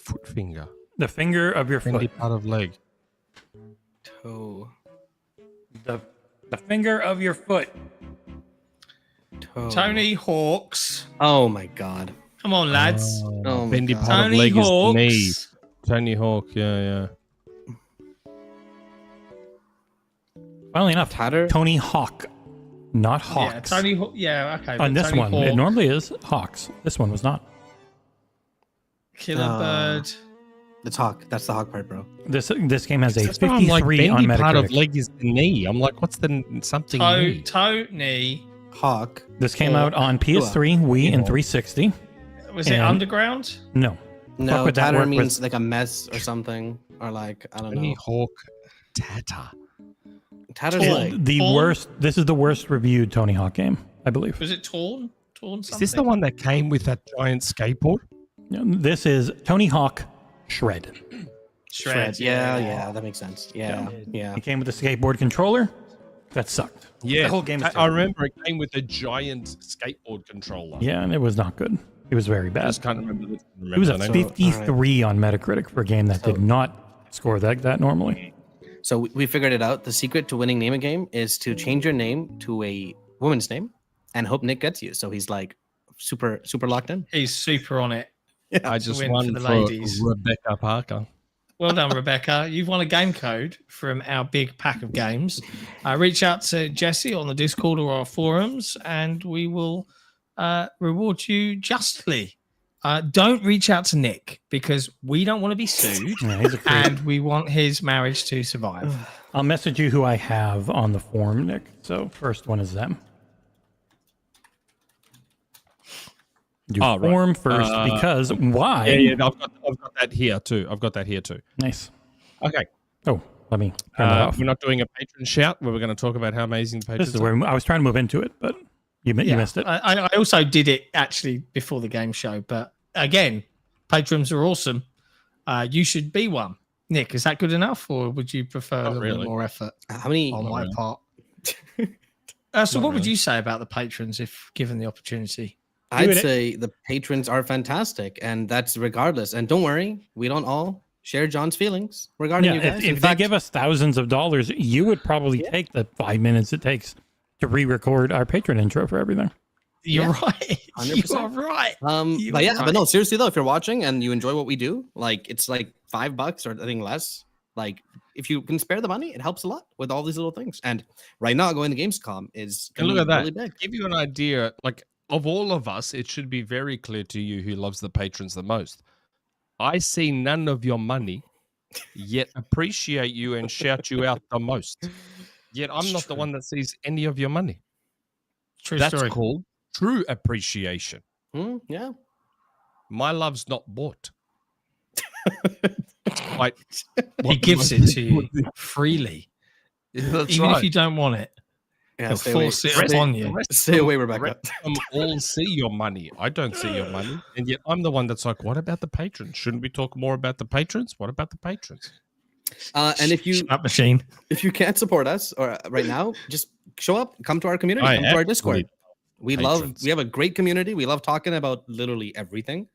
foot, finger. The finger of your Bendy foot. part of leg. Toe. The finger of your foot. Toe. Tony Hawks. Oh my god. Come on, lads. Oh my Bendy God. part of Tony leg is the knee. Hawks. Tony Hawk, yeah. Funnily enough, Tatter? Tony Hawk, not Yeah, Hawks. Tony Hawk. Yeah, okay. On but this Tony one, Hawk, it normally is Hawks. This one was not. Killer Bird. It's hawk. That's the hawk part, bro. This game has a That's why I'm like, 53 on bendy part of Metacritic. leg is the knee. I'm like, what's the something Toe, knee? toe, knee. Hawk. This came out on PS3, Wii, and 360. Was it Underground? No. No, would that Tatter work means with- like a mess or something, or like I don't know. Tony Hawk Tata. Tatter's like The Torn? worst. This is the worst reviewed Tony Hawk game, I believe. Was it Torn? Torn Is something? this the one that came with that giant skateboard? This is Tony Hawk Shred. Shred. Yeah, that makes sense. Yeah. It came with a skateboard controller. That sucked. Yeah, The whole game is I terrible. remember it came with a giant skateboard controller. Yeah, and it was not good. It was very I bad. just can't remember. It was a the name. 53 on Metacritic for a game that did not score that normally. So we figured it out. The secret to winning Name a Game is to change your name to a woman's name and hope Nick gets you. So he's like super locked in. He's super on it. I just win won for the for ladies. Rebecca Parker. Well done, Rebecca. You've won a game code from our big pack of games. Reach out to Jesse on the Discord or our forums, and we will reward you justly. Don't reach out to Nick because we don't want to be sued, Yeah, he's a creep. and we want his marriage to survive. I'll message you who I have on the forum, Nick. So first one is them. Do Oh, right. form first because why? Yeah, I've got that here too. Nice. Okay. Oh, let me turn that off. We're not doing a patron shout where we're going to talk about how amazing the patrons This is where I was trying to move into it, but you missed it. I also did it actually before the game show, but again, patrons are awesome. You should be one. Nick, is that good enough, or would you prefer a little bit more effort How many? on my part? So, what would you say about the patrons if given the opportunity? I'd say the patrons are fantastic, and that's regardless. And don't worry, we don't all share John's feelings regarding you guys. If they give us thousands of dollars, you would probably take the 5 minutes it takes to re-record our patron intro for everything. You're right. 100%. You are right. But no, seriously though, if you're watching and you enjoy what we do, like it's like $5 or I think less. Like if you can spare the money, it helps a lot with all these little things. And right now, going to Gamescom is And look at that. really big. Give you an idea, like of all of us, it should be very clear to you who loves the patrons the most. I see none of your money, yet appreciate you and shout you out the most. Yet I'm not the one that sees any of your money. True That's story. called true appreciation. Yeah. My love's not bought. Like, He gives it to you freely, That's even right. if you don't want it. Yeah, He'll stay away. force it upon you. Stay away, Rebecca. All see your money. I don't see your money. And yet I'm the one that's like, what about the patrons? Shouldn't we talk more about the patrons? What about the patrons? And if you Shut up, machine. if you can't support us or right now, just show up, come to our community, I come to our absolutely Discord. We patrons. we have a great community. We love talking about literally everything.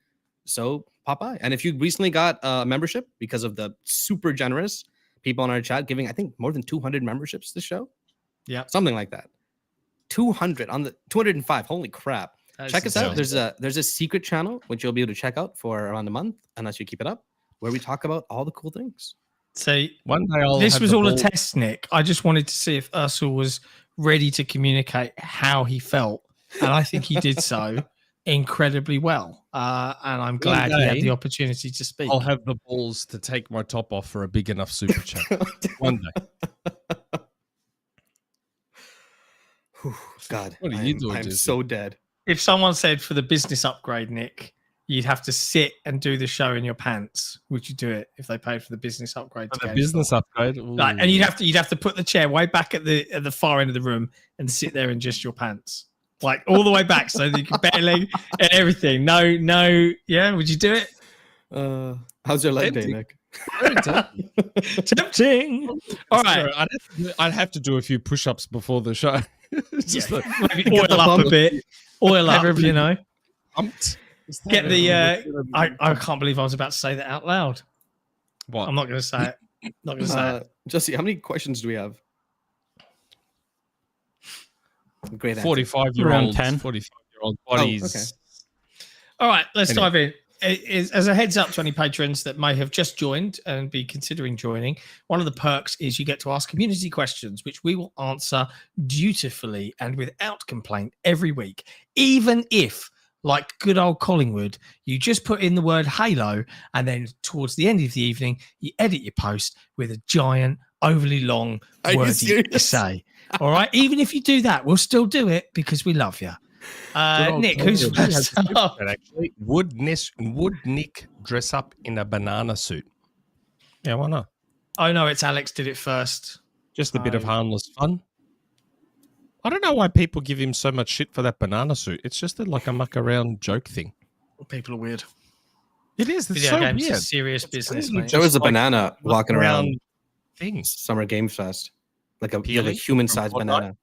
So pop by. And if you recently got a membership because of the super generous people in our chat giving, I think more than 200 memberships this show. Yeah. Something like that. 200 on the 205. Holy crap. That's Check us out. insane. There's a secret channel which you'll be able to check out for around a month unless you keep it up, where we talk about all the cool things. So One day I'll this have was the all a ball- test, Nick. I just wanted to see if Aarsal was ready to communicate how he felt, and I think he did so incredibly well. And I'm glad he had day, the opportunity to speak. I'll have the balls to take my top off for a big enough super chat. One day. Whew, God, What are you doing, I'm Jason? so dead. If someone said for the business upgrade, Nick, you'd have to sit and do the show in your pants, would you do it if they paid for the business upgrade? to The GameStop? business upgrade. Like, and you'd have to put the chair way back at the far end of the room and sit there in just your pants, like all the way back, so that you can barely and everything. No, yeah. Would you do it? How's your leg day, Tempting. Nick? Tempting. All right. I'd have to do a few push-ups before the show. It's just like, Maybe oil up a bit. Oil up, you know. pumped. Get the. I can't believe I was about to say that out loud. What? I'm not going to say it. Not going to say it. Jesse, how many questions do we have? Great answer. 45-year-old, 10. 45-year-old bodies. okay. All right, let's Anyway. dive in. As a heads up to any patrons that may have just joined and be considering joining, one of the perks is you get to ask community questions, which we will answer dutifully and without complaint every week, even if, like good old Collingwood, you just put in the word Halo and then towards the end of the evening, you edit your post with a giant, overly long, Are you wordy serious? essay. All right. Even if you do that, we'll still do it because we love you. Nick, who's first up? Actually, would Nick dress up in a banana suit? Yeah, why not? Oh no, it's Alex did it first. Just a bit of harmless fun. I don't know why people give him so much shit for that banana suit. It's just like a muck around joke thing. People are weird. It is. It's Video so games weird. are serious business, mate. There was a like banana walking around things. Summer Game Fest, like a Peely human-sized from banana.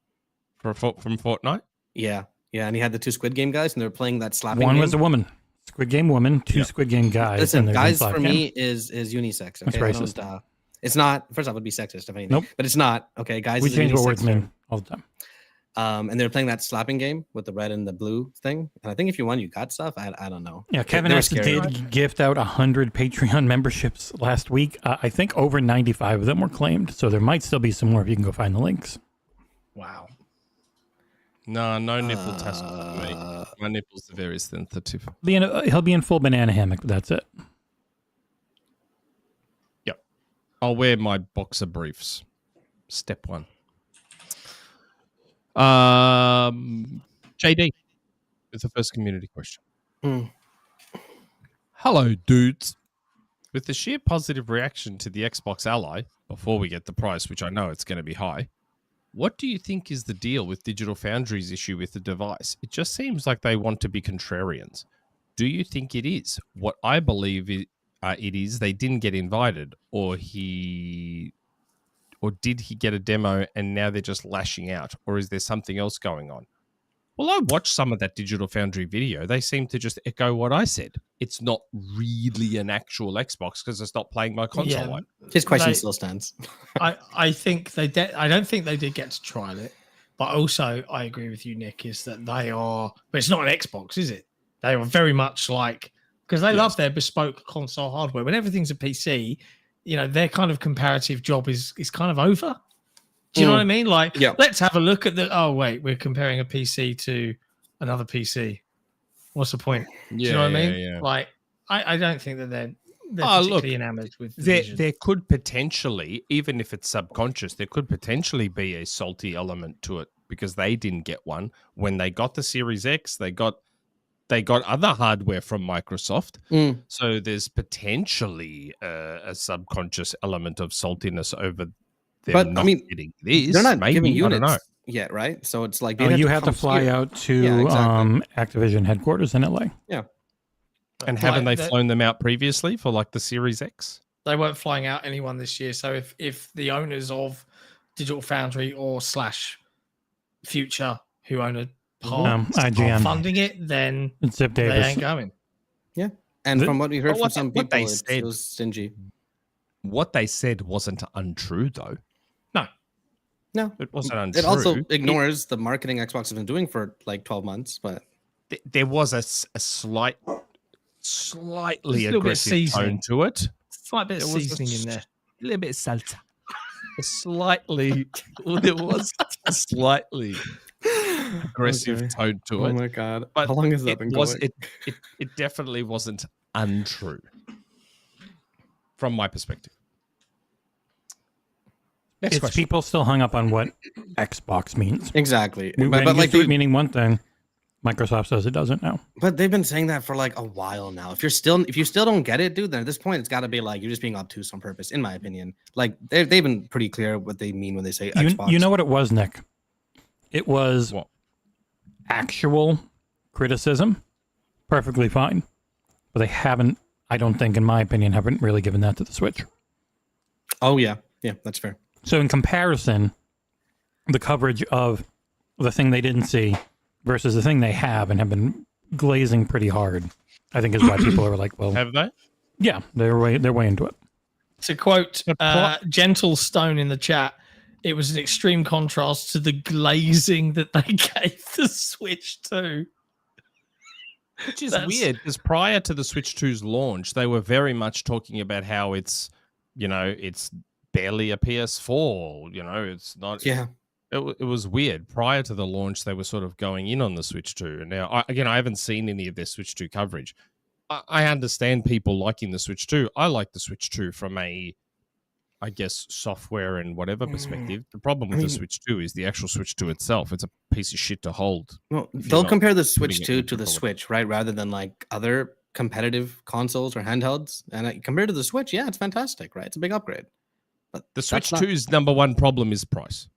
From Fortnite? Yeah, and he had the two Squid Game guys, and they were playing that slapping One game. was a woman. Squid Game woman, two Squid Game guys. Listen, and there's guys one for slap me game. is unisex. Okay? That's racist. It's not. First off, it'd be sexist if anything. Nope. But it's not. Okay, guys. We is a change what unisex words term. mean all the time. And they were playing that slapping game with the red and the blue thing. And I think if you won, you got stuff. I don't know. Yeah, Kevin They were S. scary. did gift out 100 Patreon memberships last week. I think over 95 of them were claimed, so there might still be some more if you can go find the links. Wow. No nipple tassels for me. My nipples are very sensitive. He'll be in full banana hammock, but that's it. Yep. I'll wear my boxer briefs. Step one. JD with the first community question. Hello, dudes. With the sheer positive reaction to the Xbox Ally, before we get the price, which I know it's going to be high, what do you think is the deal with Digital Foundry's issue with the device? It just seems like they want to be contrarians. Do you think it is? What I believe it is, they didn't get invited, or did he get a demo and now they're just lashing out? Or is there something else going on? Well, I watched some of that Digital Foundry video. They seem to just echo what I said. It's not really an actual Xbox because it's not playing my console. Yeah. His question still stands. I think they did. I don't think they did get to trial it, but also I agree with you, Nick. Is that they are? But it's not an Xbox, is it? They are very much like because they love their bespoke console hardware. When everything's a PC, you know, their kind of comparative job is kind of over. Do you know what I mean? Like, let's have a look at the. Oh wait, we're comparing a PC to another PC. What's the point? Do you know what I mean? Yeah. Like, I don't think that they're particularly enamored with the vision. There could potentially, even if it's subconscious, there could potentially be a salty element to it because they didn't get one when they got the Series X. They got other hardware from Microsoft, so there's potentially a subconscious element of saltiness over them not getting this. They're not maybe, giving I don't know. units yet, right? So it's like You have to fly out to Activision headquarters in LA. Yeah. And haven't they flown them out previously for like the Series X? They weren't flying out anyone this year. So if the owners of Digital Foundry or / Future, who own a part, IGN. are funding it, then It's Zip they Davis. ain't going. Yeah. And from what we heard from some people, it was stingy. What they said wasn't untrue, though. No, it wasn't untrue. It also ignores the marketing Xbox has been doing for like 12 months, but there was a slightly aggressive tone to it. Slight bit of seasoning in there. A little bit of salsa. There was a slightly aggressive tone to it. Oh my god! But how long has that been going? It definitely wasn't untrue from my perspective. Next It's question. people still hung up on what Xbox means. Exactly. But like meaning one thing, Microsoft says it doesn't now. But they've been saying that for like a while now. If you still don't get it, dude, then at this point it's got to be like you're just being obtuse on purpose, in my opinion. Like they've been pretty clear what they mean when they say Xbox. You know what it was, Nick? It was actual criticism, perfectly fine, but they haven't. I don't think, in my opinion, haven't really given that to the Switch. Oh yeah, that's fair. So in comparison, the coverage of the thing they didn't see versus the thing they have and have been glazing pretty hard, I think is why people are like, well, have they? Yeah, they're way into it. To quote Gentle Stone in the chat, it was an extreme contrast to the glazing that they gave the Switch 2. Which is weird because prior to the Switch 2's launch, they were very much talking about how it's barely a PS4. It's not. Yeah. It was weird. Prior to the launch, they were sort of going in on the Switch 2. And now, I haven't seen any of their Switch 2 coverage. I understand people liking the Switch 2. I like the Switch 2 from a I guess, software and whatever perspective. The problem with the Switch 2 is the actual Switch 2 itself. It's a piece of shit to hold. Well, if you're they'll not compare the putting Switch it 2 into to the the- Switch, right? Rather than like other competitive consoles or handhelds. And compared to the Switch, yeah, it's fantastic, right? It's a big upgrade. But The Switch that's not 2's number one problem is price.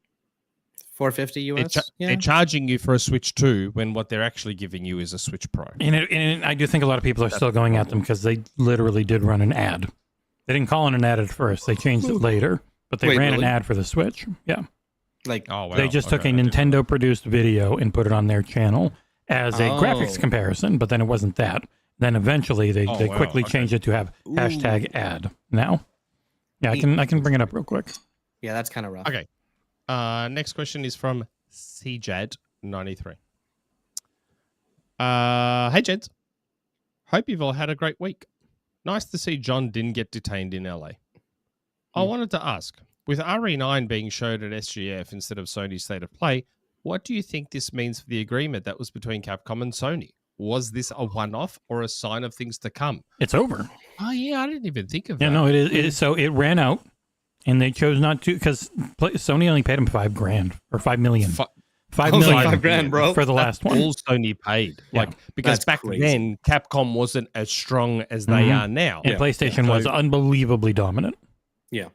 $450 They're, US. they're charging you for a Switch 2 when what they're actually giving you is a Switch Pro. And I do think a lot of people are still going at them because they literally did run an ad. They didn't call it an ad at first. They changed it later, but they Wait, ran really? an ad for the Switch. Yeah. Like, Oh, wow. They just took a Okay, I didn't know. Nintendo produced video and put it on their channel as a graphics Oh. comparison, but then it wasn't that. Then eventually they Oh, wow, quickly okay. changed it to have hashtag ad now. Yeah, I can bring it up real quick. yeah, that's kind of rough. Okay. Next question is from CJad93. Hey, Jeds. Hope you've all had a great week. Nice to see John didn't get detained in LA. I wanted to ask, with RE9 being showed at SGF instead of Sony's State of Play, what do you think this means for the agreement that was between Capcom and Sony? Was this a one-off or a sign of things to come? It's over. Oh, yeah, I didn't even think of that. Yeah, no, it is. So it ran out, and they chose not to because Sony only paid them $5,000 or $5 million. Fi- $5 I was like, million $5,000, bro. for the last one. All Sony paid. Yeah. Like, because That's back crazy. then, Capcom wasn't as strong as they are now. And PlayStation was unbelievably dominant. Yeah.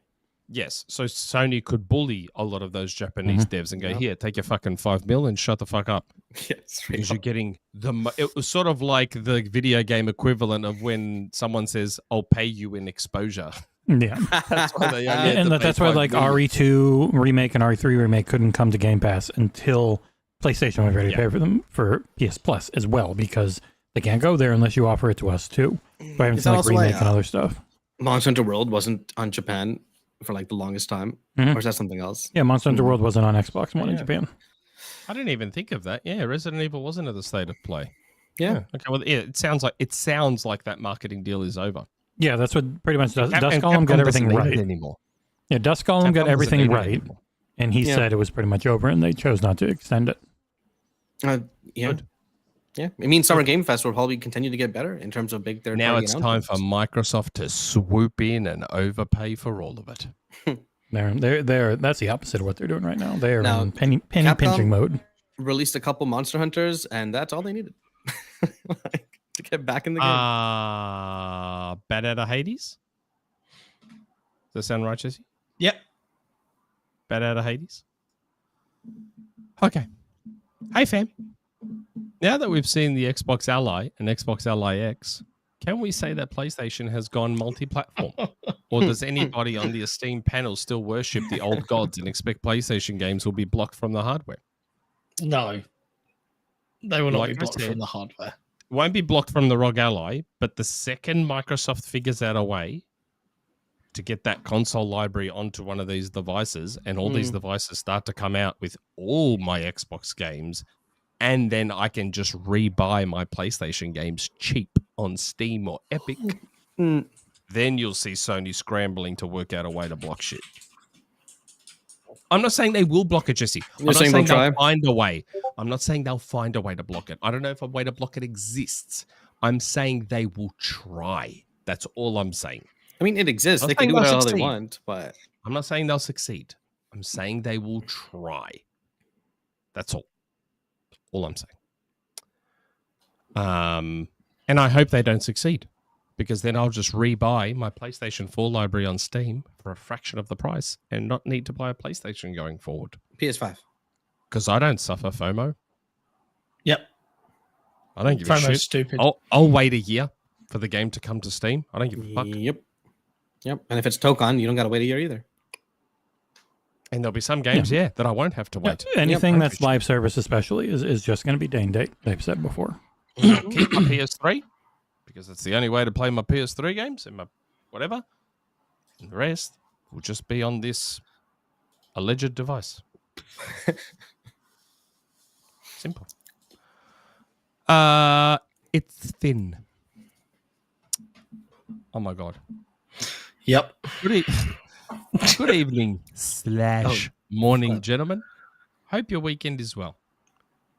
Yes, so Sony could bully a lot of those Japanese devs and go, here, take your fucking $5 million and shut the fuck up. Yeah, straight Because up. you're getting it was sort of like the video game equivalent of when someone says, I'll pay you in exposure. Yeah. That's why they only had And to pay that's why $5 like million. RE2 remake and RE3 remake couldn't come to Game Pass until PlayStation was ready to pay for them for PS Plus as well, because they can't go there unless you offer it to us too. So I haven't Is seen that like also why, remake and other stuff. Monster Hunter World wasn't on Japan for like the longest time. Mhm. Or is that something else? Yeah, Monster Hunter World wasn't on Xbox One in Japan. I didn't even think of that. Yeah, Resident Evil wasn't at the State of Play. Yeah. Okay, well, yeah, it sounds like that marketing deal is over. Yeah, that's what pretty much Dusk And Golem Capcom got everything doesn't need it right. anymore. Yeah, Dusk Golem Capcom got doesn't everything need it right, anymore. and he Yeah. said it was pretty much over, and they chose not to extend it. Yeah. Good. Yeah. I mean, Summer Game Fest will probably continue to get better in terms of big third Now party it's time for Microsoft to swoop in and overpay for all of it. They're that's the opposite of what they're doing right now. They're Now, in penny Capcom- pinching mode. Released a couple Monster Hunters, and that's all they needed like, to get back in the game. Bad out of Hades? Does that sound right, Jesse? Yep. Bad out of Hades? Okay. Hey, fam. Now that we've seen the Xbox Ally and Xbox Ally X, can we say that PlayStation has gone multi-platform? Or does anybody on the Esteem panel still worship the old gods and expect PlayStation games will be blocked from the hardware? No. They will not Like be I blocked said, from the hardware. Won't be blocked from the ROG Ally, but the second Microsoft figures out a way to get that console library onto one of these devices, and all these devices start to come out with all my Xbox games, and then I can just rebuy my PlayStation games cheap on Steam or Epic, then you'll see Sony scrambling to work out a way to block shit. I'm not saying they will block it, Jesse. I'm not saying saying they'll they'll try? find a way. I'm not saying they'll find a way to block it. I don't know if a way to block it exists. I'm saying they will try. That's all I'm saying. I mean, it exists. I'm They can saying do they'll whatever they succeed. want, but I'm not saying they'll succeed. I'm saying they will try. That's all. All I'm saying. And I hope they don't succeed, because then I'll just rebuy my PlayStation 4 library on Steam for a fraction of the price and not need to buy a PlayStation going forward. PS5. Because I don't suffer FOMO. Yep. I don't give a FOMO's shit. stupid. I'll wait a year for the game to come to Steam. I don't give a fuck. Yep. And if it's Tokon, you don't got to wait a year either. And there'll be some games, that I won't have to wait. Anything I that's appreciate live service, especially, is just going to be day and date. They've said before. Keep my PS3 because it's the only way to play my PS3 games and my whatever. And the rest will just be on this alleged device. Simple. It's thin. Oh my god. Yep. Good evening / morning, gentlemen. Hope your weekend is well.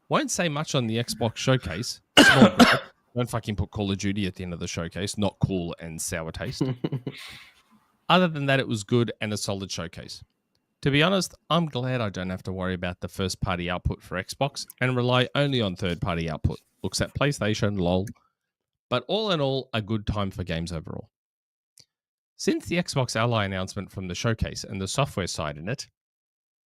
Won't say much on the Xbox showcase. Small gripe. Don't fucking put Call of Duty at the end of the showcase. Not cool and sour taste. Other than that, it was good and a solid showcase. To be honest, I'm glad I don't have to worry about the first-party output for Xbox and rely only on third-party output. Looks at PlayStation, lol. But all in all, a good time for games overall. Since the Xbox Ally announcement from the showcase and the software side in it,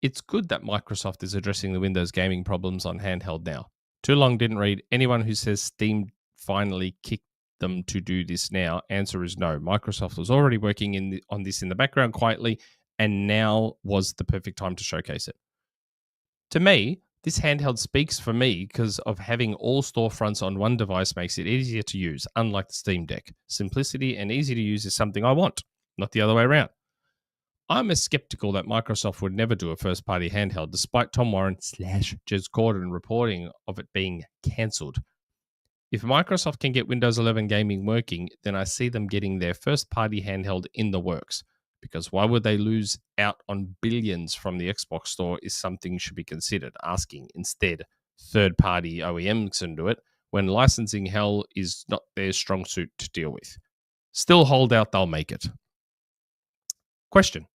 it's good that Microsoft is addressing the Windows gaming problems on handheld now. Too long didn't read. Anyone who says Steam finally kicked them to do this now, answer is no. Microsoft was already working on this in the background quietly, and now was the perfect time to showcase it. To me, this handheld speaks for me because of having all storefronts on one device makes it easier to use, unlike the Steam Deck. Simplicity and easy to use is something I want, not the other way around. I'm as skeptical that Microsoft would never do a first-party handheld, despite Tom Warren / Jez Corden reporting of it being cancelled. If Microsoft can get Windows 11 gaming working, then I see them getting their first-party handheld in the works. Because why would they lose out on billions from the Xbox store is something should be considered. Asking instead, third-party OEMs can do it when licensing hell is not their strong suit to deal with. Still hold out they'll make it. Question.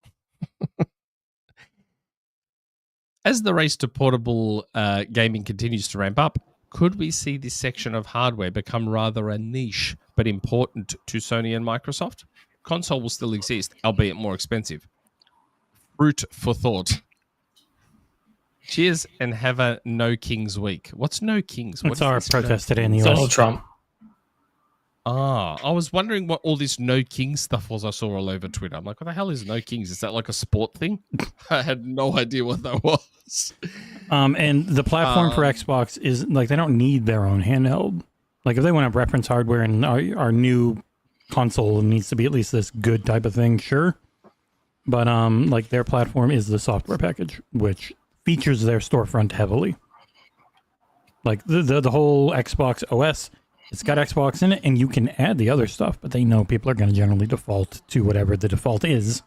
As the race to portable gaming continues to ramp up, could we see this section of hardware become rather a niche but important to Sony and Microsoft? Console will still exist, albeit more expensive. Fruit for thought. Cheers and have a No Kings week. What's No Kings? It's our protest today in the US. Donald Trump. I was wondering what all this No Kings stuff was I saw all over Twitter. I'm like, what the hell is No Kings? Is that like a sport thing? I had no idea what that was. And the platform for Xbox is like they don't need their own handheld. Like if they want to reference hardware and our new console needs to be at least this good type of thing, sure. But like their platform is the software package, which features their storefront heavily. Like the whole Xbox OS, it's got Xbox in it, and you can add the other stuff, but they know people are going to generally default to whatever the default is.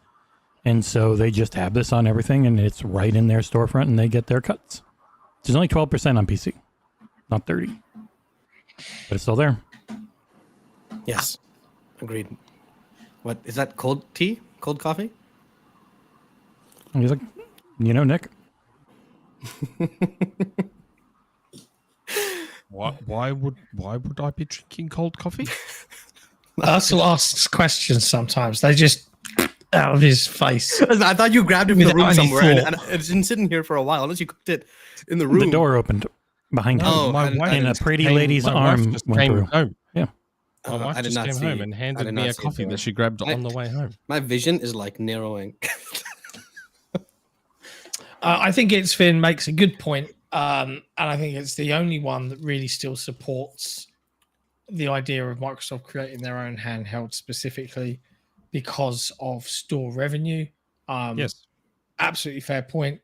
And so they just have this on everything, and it's right in their storefront, and they get their cuts. It's only 12% on PC, not 30%. But it's still there. Yes. Agreed. What is that? Cold tea? Cold coffee? And he's like, you know, Nick. Why would I be drinking cold coffee? Aarsal asks questions sometimes. They just out of his face. I thought you grabbed it from the room Without any somewhere, thought. and it's been sitting here for a while. Unless you cooked it in the room. The door opened behind him, and a pretty lady's arm went through. Home. Yeah. My wife just came home and handed me a coffee that she grabbed on the way home. My vision is like narrowing. I think it's Finn makes a good point, and I think it's the only one that really still supports the idea of Microsoft creating their own handheld specifically because of store revenue. Yes, absolutely fair point.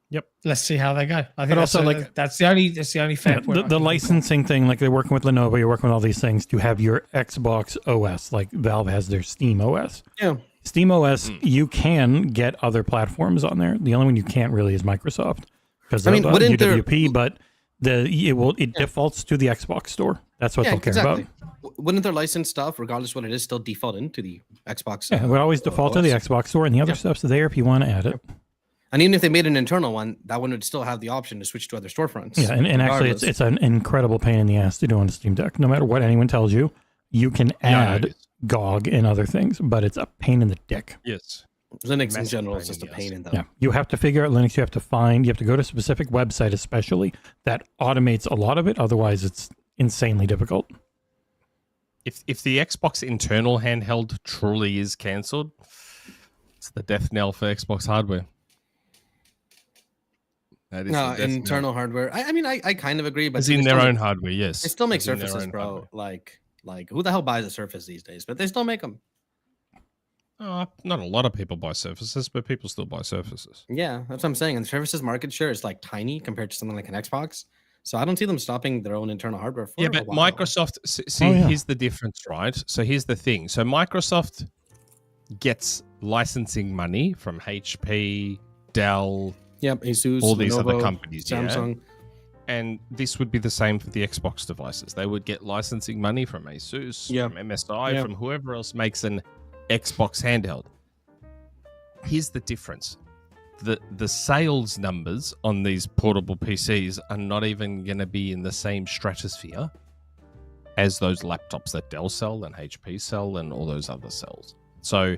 Yep. Let's see how they go. I think But also, like, that's the only fair point. The licensing thing, like they're working with Lenovo, you're working with all these things to have your Xbox OS, like Valve has their Steam OS. Yeah. Steam OS, you can get other platforms on there. The only one you can't really is Microsoft because of UWP, but it defaults to the Xbox store. That's what they'll care about. Wouldn't their licensed stuff, regardless what it is, still default into the Xbox? Yeah, it would always default to the Xbox store, and the other stuff's there if you want to add it. And even if they made an internal one, that one would still have the option to switch to other storefronts. Yeah, and actually, it's an incredible pain in the ass to do on the Steam Deck. No matter what anyone tells you, you can add GOG and other things, but it's a pain in the dick. Yes. Linux in general is just a pain in the... Yeah, you have to figure out Linux. You have to go to a specific website, especially that automates a lot of it. Otherwise, it's insanely difficult. If the Xbox internal handheld truly is cancelled, it's the death knell for Xbox hardware. That is internal hardware. I mean, I kind of agree, but it's in their own hardware. Yes, they still make Surfaces, bro. Like who the hell buys a Surface these days? But they still make them. Not a lot of people buy Surfaces, but people still buy Surfaces. Yeah, that's what I'm saying. And Surfaces market share is like tiny compared to something like an Xbox. So I don't see them stopping their own internal hardware. For but Microsoft. Here's the difference, right? So here's the thing. So Microsoft gets licensing money from HP, Dell. Yep, Asus, all these Lenovo, other companies, Samsung. And this would be the same for the Xbox devices. They would get licensing money from Asus, from MSI, from whoever else makes an Xbox handheld. here's the difference. The sales numbers on these portable PCs are not even going to be in the same stratosphere as those laptops that Dell sell and HP sell and all those other sells. So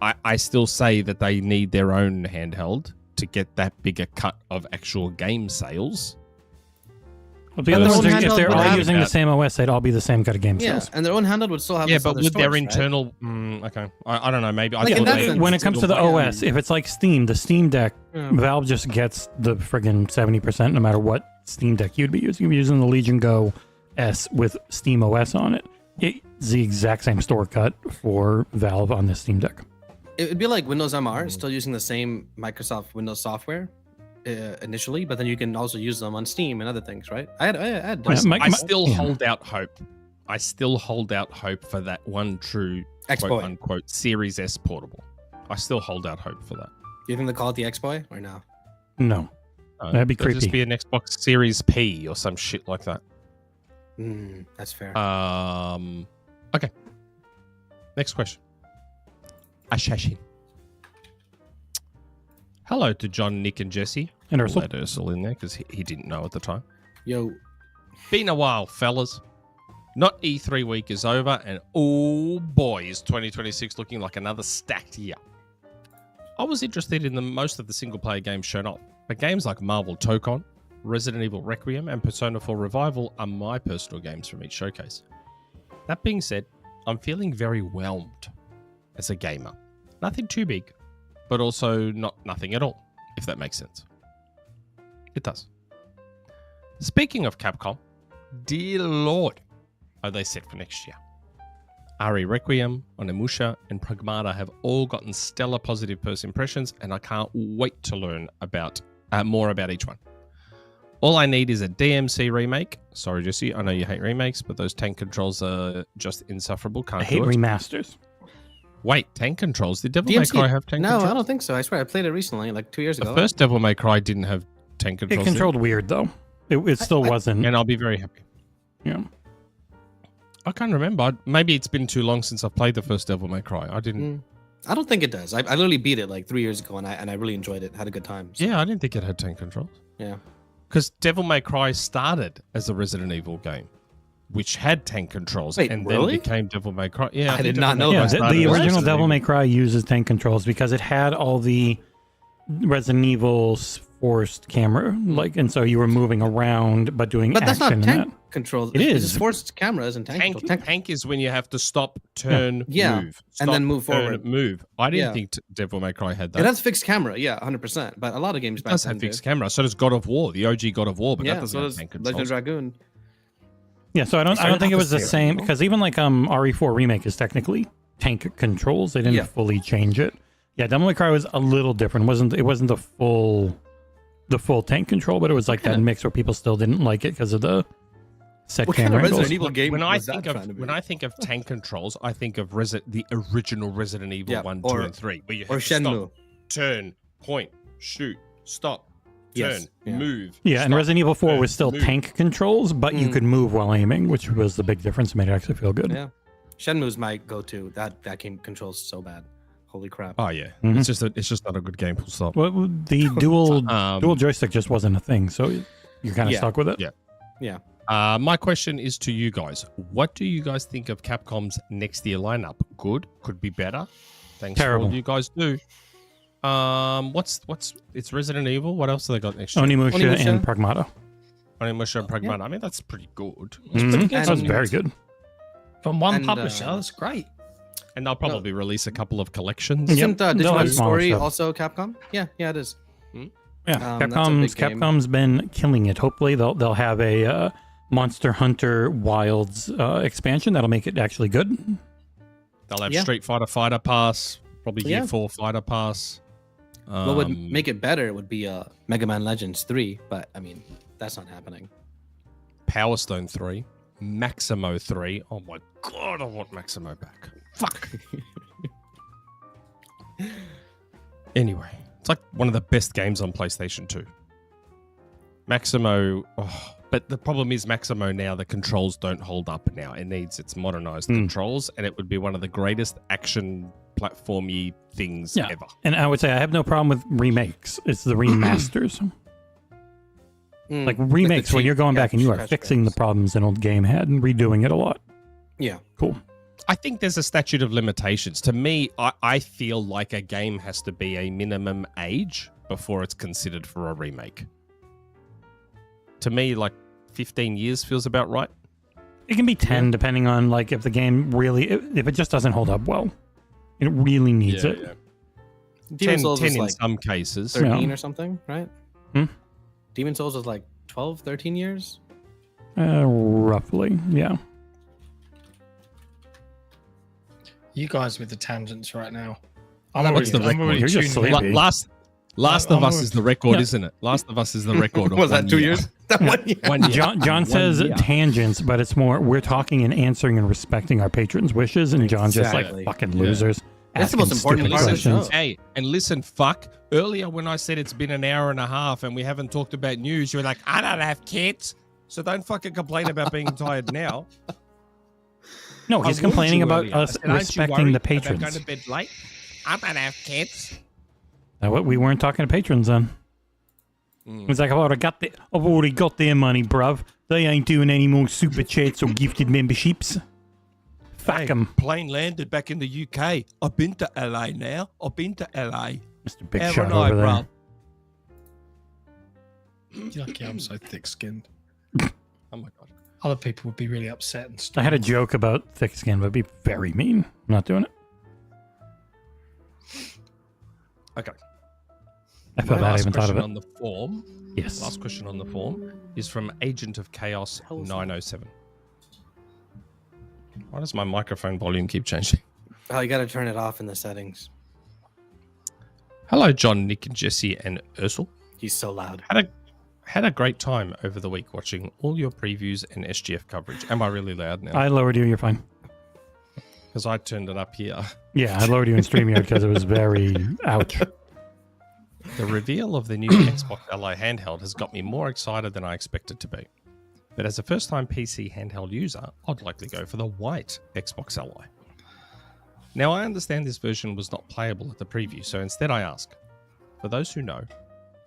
I still say that they need their own handheld to get that bigger cut of actual game sales. Well, the other ones, if they're all have using the same OS, they'd all be the same kind of game Yeah, sales. and their own handheld would still have. Yeah, this but other with their storage, right? internal, okay, I don't know. Maybe Like, I in that thought sense, When it comes to the OS, if it's like Steam, the Steam Deck, Yeah. Valve just gets the friggin' 70% no matter what Steam Deck you'd be using. You'd be using the Legion Go S with Steam OS on it. It's the exact same store cut for Valve on this Steam Deck. It would be like Windows MR, still using the same Microsoft Windows software initially, but then you can also use them on Steam and other things, right? I still hold out hope. I still hold out hope for that one true quote unquote Series S portable. I still hold out hope for that. Do you think they call it the X-Boy or no? No. That'd be It'll creepy. just be an Xbox Series P or some shit like that. That's fair. Okay. Next question. Ashashin. Hello to John, Nick, and Jesse. And We'll Aarsal. let Aarsal in there because he didn't know at the time. Yo. Been a while, fellas. Not E3 week is over, and oh boy, is 2026 looking like another stacked year. I was interested in most of the single-player games shown off, but games like Marvel Tokon, Resident Evil Requiem, and Persona 4 Revival are my personal games from each showcase. That being said, I'm feeling very whelmed as a gamer. Nothing too big, but also nothing at all, if that makes sense. It does. Speaking of Capcom, dear Lord, are they set for next year? RE Requiem, Onimusha, and Pragmata have all gotten stellar positive first impressions, and I can't wait to learn about more about each one. All I need is a DMC remake. Sorry, Jesse, I know you hate remakes, but those tank controls are just insufferable. Can't I hate do it. remasters. Wait, tank controls? Did Devil May Cry have tank controls? No, I don't think so. I swear, I played it recently, like 2 years ago. The first Devil May Cry didn't have tank It controls. controlled weird, though. It still wasn't. And I'll be very happy. Yeah. I can't remember. Maybe it's been too long since I've played the first Devil May Cry. I didn't. I don't think it does. I literally beat it like 3 years ago, and I really enjoyed it. Had a good time. So. Yeah, I didn't think it had tank controls. Yeah. Because Devil May Cry started as a Resident Evil game, which had tank controls, Wait, and really? then became Devil May Cry. Yeah, I did not know Yeah, that. the original Devil May Cry uses tank controls because it had all the Resident Evil's forced camera, and so you were moving around but doing But that's action not and tank controls. It It's is. just forced cameras and tank controls. Tank is when you have to stop, turn, Yeah. move, And then stop, move turn, forward. move. I didn't Yeah. think Devil May Cry had that. It has fixed camera, yeah, 100%. But a lot of games It does back have then fixed do. camera. So does God of War, the OG God of War, but that Yeah, doesn't so have does tank Legend of controls. Dragoon. Yeah, so I don't think it was the Opposite. same because even like RE4 remake is technically tank controls. They didn't Yeah. fully change it. Yeah, Devil May Cry was a little different. It wasn't the full tank control, but it was like that mix where people still didn't like it because of the set What kind camera of Resident angles. Evil game When I was that think trying to of be? when I think of tank controls, I think of the original Resident Evil Yeah, 1, or- 2, and 3, where you or have to Shenmue. stop, turn, point, shoot, stop, turn, Yes, yeah. move. Yeah, and stop, Resident Evil 4 turn, was still move. tank controls, but you could move while aiming, which was the big difference. Made it actually feel good. Yeah. Shenmue's my go-to. That game controls so bad. Holy crap. Oh yeah, Mhm. it's just not a good game. Full stop. Well, the dual Um, joystick just wasn't a thing, so you're kind of Yeah. stuck with it. Yeah. Yeah. My question is to you guys: what do you guys think of Capcom's next year lineup? Good? Could be better? Thanks for Terrible. all you guys do. What's it's Resident Evil. What else have they got next year? Onimusha and Pragmata. Onimusha and Pragmata. I mean, that's pretty good. Mhm. good. That was very good. From one And, publisher. That's great. And they'll probably release a couple of collections. Yep. Isn't They'll Digital have smaller Story stuff. also Capcom? Yeah, it is. Yeah, that's a big game. Capcom's been killing it. Hopefully, they'll have a Monster Hunter Wilds expansion that'll make it actually good. They'll have Yeah. Street Fighter Pass, probably Yeah. Gear 4 Fighter Pass. What would make it better would be Mega Man Legends 3, but I mean, that's not happening. Power Stone 3, Maximo 3. Oh my god, I want Maximo back. Fuck. Anyway, it's like one of the best games on PlayStation 2. Maximo, but the problem is Maximo now, the controls don't hold up now. It needs its modernized controls, and it would be one of the greatest action platformy things ever. And I would say I have no problem with remakes. It's the remasters. Like remakes where you're going back and you are fixing the problems an old game had and redoing it a lot. Yeah. Cool. I think there's a statute of limitations. To me, I feel like a game has to be a minimum age before it's considered for a remake. To me, like 15 years feels about right. It can be 10 depending on like if the game really, if it just doesn't hold up well. It really needs it. Yeah. 10, Demon's Souls 10 was in like some cases. 13 or something, right? Hmm? Demon's Souls was like 12, 13 years? Roughly, yeah. You guys with the tangents right now. What's the record? You're just sleepy. Last of Us is the record, isn't it? Last of Us is the record. Was that 2 years? That 1 year? 1 year. John says tangents, but it's more we're talking and answering and respecting our patrons' wishes, and John's just like fucking losers. That's the most important part of the show. Hey, and listen, fuck. Earlier when I said it's been an hour and a half and we haven't talked about news, you were like, I don't have kids, so don't fucking complain about being tired now. No, he's complaining about us respecting the about patrons. going to bed late? I don't have kids. Now, we weren't talking to patrons then. It's like, I've already got their money, bruv. They ain't doing any more super chats or gifted memberships. Fuck them. Plane landed back in the UK. I've been to LA now. I've been to LA. Mr. Big Shot over there. You're lucky I'm so thick-skinned. Oh my god. Other people would be really upset and stuff. I had a joke about thick skin, but it'd be very mean. I'm not doing it. Okay. I felt bad I even thought of it. On the form. Yes. Last question on the form is from Agent of Chaos 907. Why does my microphone volume keep changing? Oh, you got to turn it off in the settings. Hello, John, Nick, and Jesse, and Aarsal. He's so loud. Had a great time over the week watching all your previews and SGF coverage. Am I really loud now? I lowered you. You're fine. Because I turned it up here. Yeah, I lowered you in StreamYard because it was very ouch. The reveal of the new Xbox Ally handheld has got me more excited than I expected to be. But as a first-time PC handheld user, I'd likely go for the white Xbox Ally. Now, I understand this version was not playable at the preview, so instead I ask, for those who know,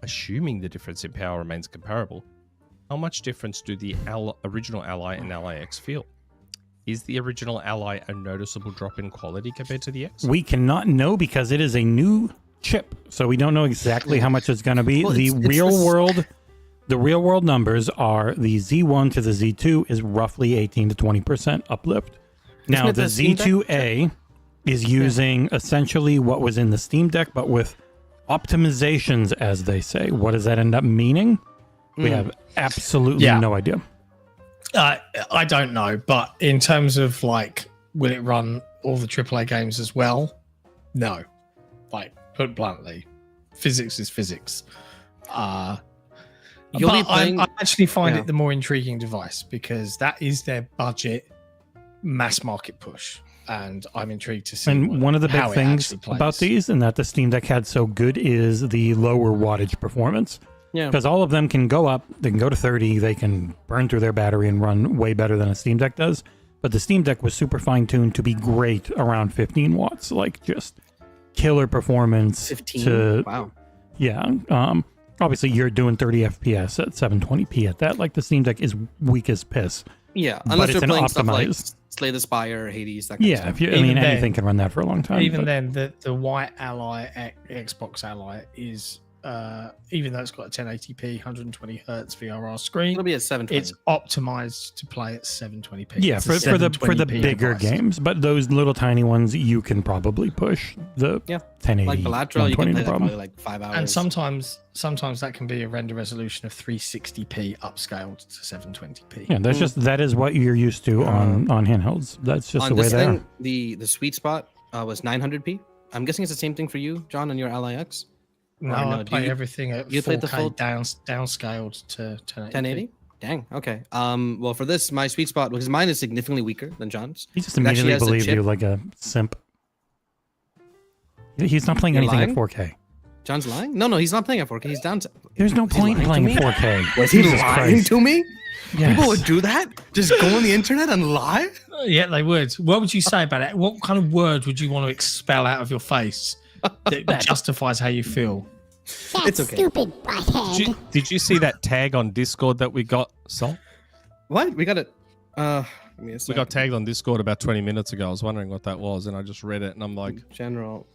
assuming the difference in power remains comparable, how much difference do the original Ally and Ally X feel? Is the original Ally a noticeable drop in quality compared to the X? We cannot know because it is a new chip, so we don't know exactly how much it's going to be. Well, the real world numbers are the Z1 to the Z2 is roughly 18 to 20% uplift. Now the Z2A is using essentially what was in the Steam Deck, but with optimizations, as they say. What does that end up meaning? We have absolutely no idea. I don't know, but in terms of like, will it run all the AAA games as well? No. Like, put bluntly, physics is physics. I actually find it the more intriguing device because that is their budget mass market push. And I'm intrigued to see. And one of the big things about these and that the Steam Deck had so good is the lower wattage performance. Yeah. Because all of them can go up, they can go to 30, they can burn through their battery and run way better than a Steam Deck does. But the Steam Deck was super fine-tuned to be great around 15 watts. Like, just killer performance. 15? Wow. Yeah. Obviously, you're doing 30 FPS at 720p at that. Like, the Steam Deck is weak as piss. Yeah, unless they're playing stuff like Slay the Spire, Hades, that kind of stuff. Anything can run that for a long time. Even then, the white Ally, Xbox Ally is, even though it's got a 1080p, 120 hertz VRR screen, it'll be at 720. It's optimized to play at 720p. Yeah, for the bigger games, but those little tiny ones, you can probably push the 1080. Like Bilateral, you can play that probably like 5 hours. And sometimes that can be a render resolution of 360p upscaled to 720p. Yeah, that is what you're used to on handhelds. That's just the way they are. The sweet spot was 900p. I'm guessing it's the same thing for you, John, on your Ally X. No, I play everything at 4K, you played the full downscaled to 1080. Dang. Okay. Well, for this, my sweet spot, because mine is significantly weaker than John's. He just immediately believed you like a simp. He's not playing anything at 4K. John's lying? No, he's not playing at 4K. He's down to... There's no point in playing at 4K. Was he Jesus lying Christ. to me? Yes. People would do that? Just go on the internet and lie? Yeah, they would. What would you say about it? What kind of word would you want to expel out of your face that justifies how you feel? That's It's okay. stupid, butthead. Did you see that tag on Discord that we got, Sol? What? We got it. Give me a We sec. got tagged on Discord about 20 minutes ago. I was wondering what that was, and I just read it, and I'm like, General.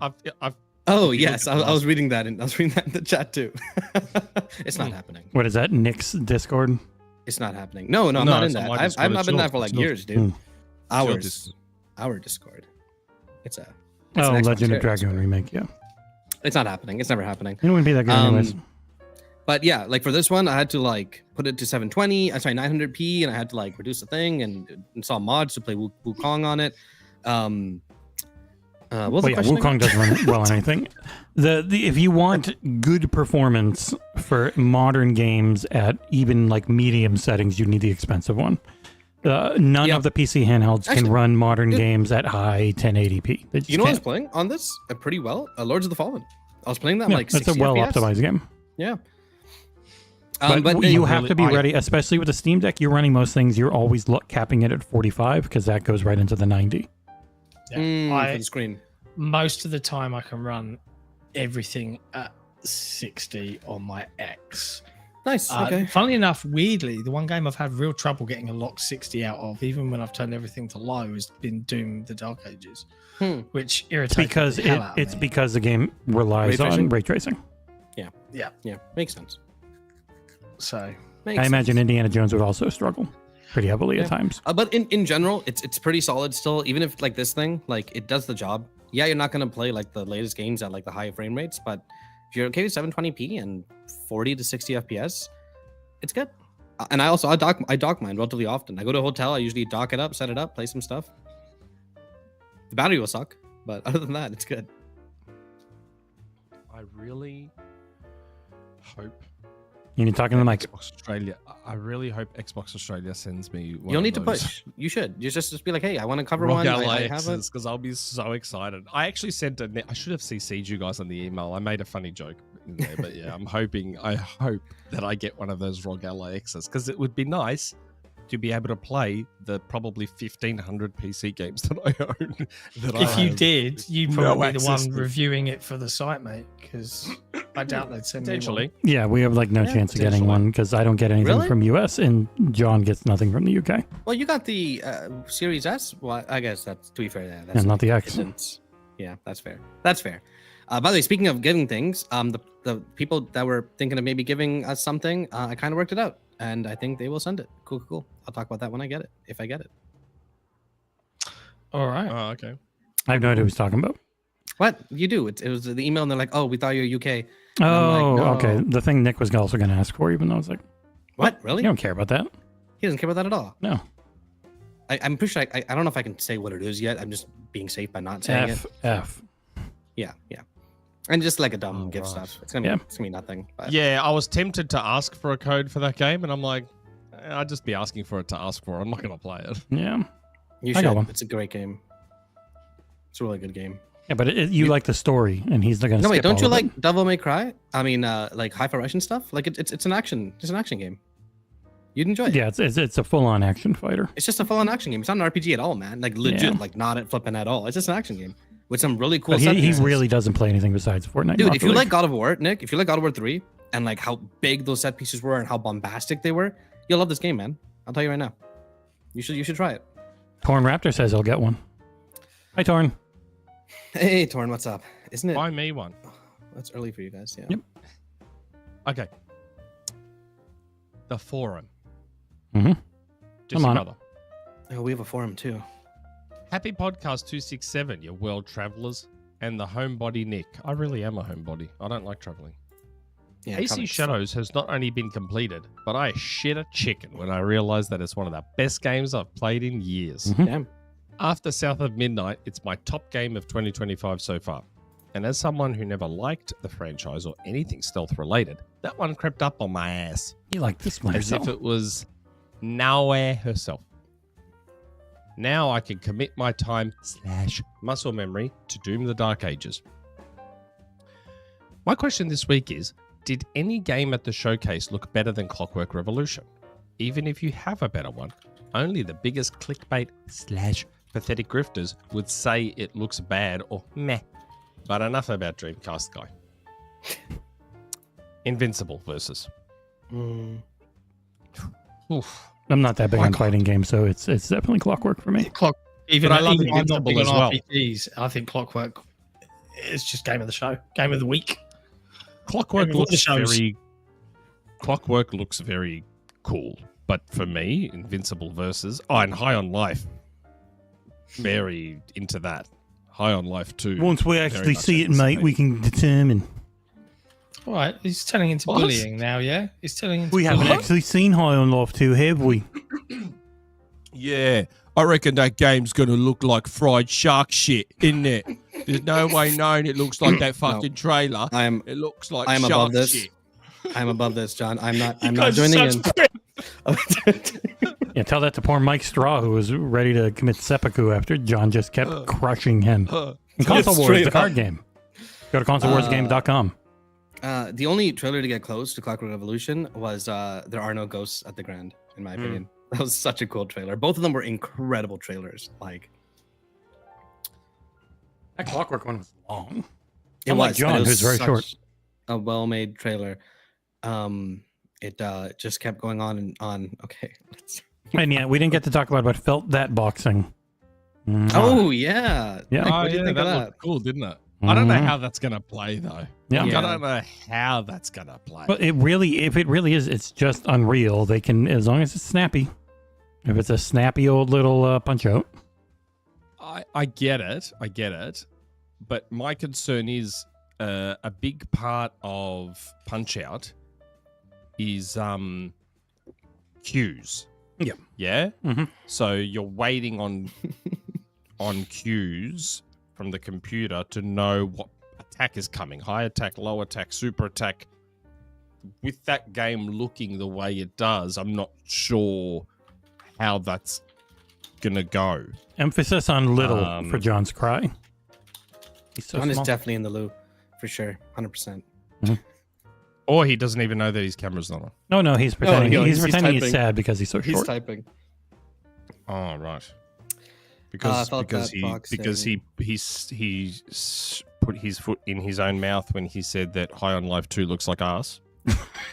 I've Oh, yes. I was reading that. I was reading that in the chat, too. It's not happening. What is that? Nick's Discord? It's not happening. No, I'm No, not in it's not that. my I've Discord, not it's been in yours. that for like It's yours. years, dude. your Hours. Discord. Our Discord. It's an Oh, Xbox Legend of Series. Dragoon remake, yeah. It's not happening. It's never happening. It wouldn't be that good anyways. But yeah, like for this one, I had to like put it to 720. I'm sorry, 900p, and I had to like reduce the thing and install mods to play Wuchang on it. What was Well, the yeah, question Wukong again? doesn't run well on anything. The if you want good performance for modern games at even like medium settings, you need the expensive one. None Yeah. of the PC handhelds can Actually, run modern it- games at high 1080p. They just You know what I was can't. playing on this pretty well? Lords of the Fallen. I was playing that Yeah, like it's a 60 well FPS. optimized game. Yeah. But you have really- to be I- ready, especially with the Steam Deck. You're running most things. You're always capping it at 45 because that goes right into the 90. for the screen. Most of the time I can run everything at 60 on my X. Nice. Okay. Funnily enough, weirdly, the one game I've had real trouble getting a locked 60 out of, even when I've turned everything to low, has been Doom: The Dark Ages, which irritates Because the hell out of it's me. because the game relies Ray on tracing? ray tracing. Yeah. Makes sense. So Makes I sense. imagine Indiana Jones would also struggle pretty heavily at times. But in general, it's pretty solid still. Even if like this thing, like it does the job. Yeah, you're not gonna play like the latest games at like the high frame rates, but if you're okay with 720p and 40 to 60 FPS, it's good. And I dock mine relatively often. I go to a hotel, I usually dock it up, set it up, play some stuff. The battery will suck, but other than that, it's good. I really hope And you're talking to the mic. Xbox Australia. I really hope Xbox Australia sends me. You don't need to push. You should. You just be like, hey, I want to cover one. I have it. because I'll be so excited. I actually sent I should have CC'd you guys on the email. I made a funny joke in there, but yeah, I hope that I get one of those ROG LAXs because it would be nice to be able to play the probably 1,500 PC games that I own. if you did, you'd no probably be the access one to. reviewing it for the site, mate, because I doubt they'd send me one. Potentially. Yeah, we have like no chance of getting one because I don't get anything Really? from US and John gets nothing from the UK. Well, you got the Series S. Well, I guess that's, to be fair, that's And not the X. distance. Yeah, that's fair. That's fair. By the way, speaking of giving things, the people that were thinking of maybe giving us something, I kind of worked it out, and I think they will send it. Cool. I'll talk about that when I get it, if I get it. All right. Oh, okay. I have no idea what he's talking about. What you do? It was the email, and they're like, "Oh, we thought you were UK." And I'm Oh, like, "No." okay. The thing Nick was also going to ask for, even though I was like, What? Really? you don't care about that. He doesn't care about that at all. No. I'm pretty sure. I don't know if I can say what it is yet. I'm just being safe by not saying it. F. Yeah. And just like a dumb gift right. stuff. It's gonna be nothing. But Yeah, I was tempted to ask for a code for that game, and I'm like, I'd just be asking for it to ask for. I'm not going to play it. Yeah. you I got should. one. It's a great game. It's a really good game. Yeah, but you like the story, and he's not going to No, wait, skip don't all you of like it. Devil May Cry? I mean, like Hi-Fi Russian stuff. Like it's an action game. You'd enjoy it. Yeah, it's a full-on action fighter. It's just a full-on action game. It's not an RPG at all, man. Like legit, Yeah. like not at flipping at all. It's just an action game with some really cool. But set he pieces. really doesn't play anything besides Fortnite. Dude, Rocket if you League. like God of War, Nick, if you like God of War 3 and like how big those set pieces were and how bombastic they were, you'll love this game, man. I'll tell you right now. You should try it. Torn Raptor says he'll get one. Hi, Torn. Hey, Torn, what's up? Isn't it? Buy me one. That's early for you guys. Yeah. Yep. Okay. The forum. Mm-hmm. Just I'm on brother. Oh, we have a forum too. Happy podcast 267, you world travelers, and the homebody Nick. I really am a homebody. I don't like traveling. Yeah, AC comics. Shadows has not only been completed, but I shit a chicken when I realized that it's one of the best games I've played in years. Mhm. Damn. After South of Midnight, it's my top game of 2025 so far. And as someone who never liked the franchise or anything stealth related, that one crept up on my ass You like this one as yourself. if it was Naue herself. Now I can commit my time / muscle memory to Doom the Dark Ages. My question this week is, did any game at the showcase look better than Clockwork Revolution? Even if you have a better one, only the biggest clickbait / pathetic grifters would say it looks bad or meh. But enough about Dreamcast guy. Invincible versus. Oof. I'm not that big on fighting games, so it's definitely Clockwork for me. Even But I love even I'm not Invincible big as on well. RPGs. I think Clockwork is just game of the show, game of the week. Clockwork All the looks shows. very cool. But for me, Invincible versus and High on Life, very into that. High on Life too. Once we very actually much see it, mate, we can determine. All right, he's turning into What? bullying now. Yeah, he's turning into. We haven't actually seen High on Life 2, have we? Yeah, I reckon that game's gonna look like fried shark shit, isn't it? There's no way knowing it looks like that fucking trailer. It looks like I'm shark above this. shit. I'm above this, John. I'm not guys are joining in. such pricks. Yeah, tell that to poor Mike Straw, who was ready to commit seppuku after John just kept crushing him. And Console Wars, straight the up. card game. Go to consolewarsgame.com. The only trailer to get close to Clockwork Revolution was There Are No Ghosts at the Grand, in my opinion. That was such a cool trailer. Both of them were incredible trailers. Like, That Clockwork one was long. it Unlike was, John, but it was who's very such short. a well-made trailer. It just kept going on and on. Okay. And yeah, we didn't get to talk about what felt that boxing. Oh yeah. Yeah. Nick, Oh, what'd you yeah, think that of looked cool, didn't it? I don't know how that's gonna play though. Yeah. Like, Yeah. I don't know how that's gonna play. But if it really is, it's just Unreal. They can, as long as it's snappy. If it's a snappy old little punch out. I get it. But my concern is a big part of Punch Out is queues. Yeah. Yeah. Mhm. So you're waiting on cues from the computer to know what attack is coming. High attack, low attack, super attack. With that game looking the way it does, I'm not sure how that's gonna go. Emphasis on little for John's cry. He's so John is small. definitely in the loop, for sure. 100%. Or he doesn't even know that his camera's not on. No, he's pretending. no, he's he's pretending he's typing. sad because he's so He's short. typing. Oh right. I felt that he Fox put his foot in his own mouth when he said that High on Life 2 looks like ass.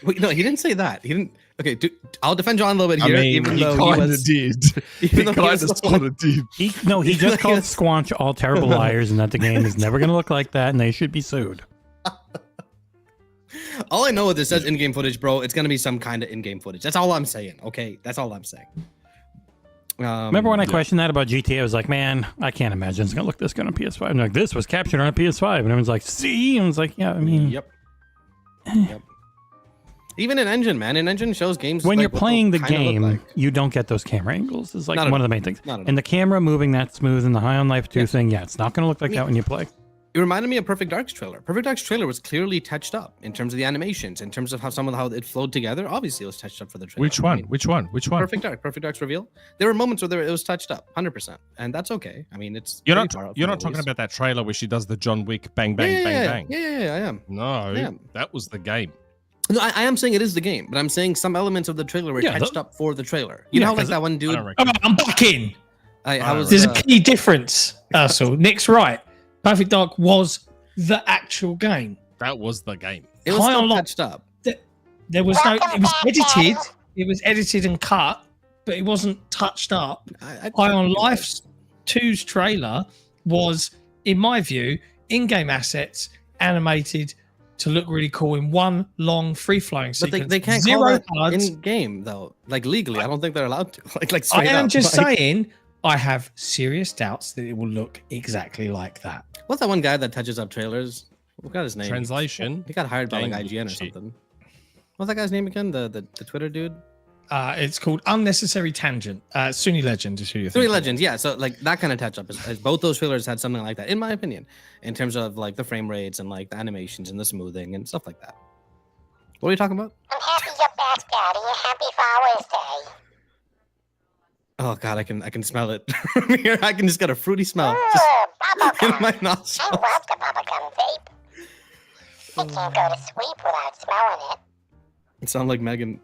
Wait, no, he didn't say that. He didn't. Okay, I'll defend John a little bit here. even he though kind he of was, did. even He though he kind was of the sort one- of did. He just called Squanch all terrible liars and that the game is never going to look like that and they should be sued. All I know is it says in-game footage, bro. It's gonna be some kind of in-game footage. That's all I'm saying. Okay, that's all I'm saying. Remember when I questioned that about GTA? I was like, man, I can't imagine it's going to look this good on PS5. I'm like, this was captured on a PS5. And everyone's like, see? And I was like, yeah, I mean. Yep. Even in engine, man. In engine shows games. When like you're what playing the they'll kinda look game, like. you don't get those camera angles. It's like Not at one of all. the main things. Not at And the camera moving that smooth in the High on Life 2 Yes. thing, yeah, it's not going to look like that when you play. It reminded me of Perfect Dark's trailer. Perfect Dark's trailer was clearly touched up in terms of the animations, in terms of how it flowed together. Obviously, it was touched up for the trailer. Which I one? mean, Which one? Perfect Perfect Dark's reveal. There were moments where it was touched up, 100%, and that's okay. I mean, it's You're very not far out you're from not talking release. about that trailer where she does the John Wick bang bang bang bang. Yeah, I am. No, Yeah. that was the game. No, I am saying it is the game, but I'm saying some elements of the trailer were Yeah, touched up for the trailer. You know how like that one I dude. don't reckon. I'm back in. How was There's a key difference, Aarsal. Nick's right. Perfect Dark was the actual game. That was the game. It was High still on Life- touched up. There was no. It was edited. It was edited and cut, but it wasn't touched up. High on Life's 2's trailer was, in my view, in-game assets animated to look really cool in one long free-flowing But sequence. they can't Zero call that cards. in game though. Like legally, I don't think they're allowed to. Like I straight am up, just like- saying, I have serious doubts that it will look exactly like that. What's that one guy that touches up trailers? What got his name? Translation. He got hired by like Game IGN or shit. something. What's that guy's name again? The Twitter dude? It's called Unnecessary Tangent. Suni Legend is who you're Three thinking. Legends, yeah. So like that kind of touch up is both those trailers had something like that, in my opinion, in terms of like the frame rates and like the animations and the smoothing and stuff like that. What are you talking about? I'm happy you're back, Daddy. Happy Father's Day. Oh god, I can smell it from here. I can just get a fruity smell just in my nostrils. I love the bubblegum vape. I can't go to sleep without smelling it. It sounds like Megan.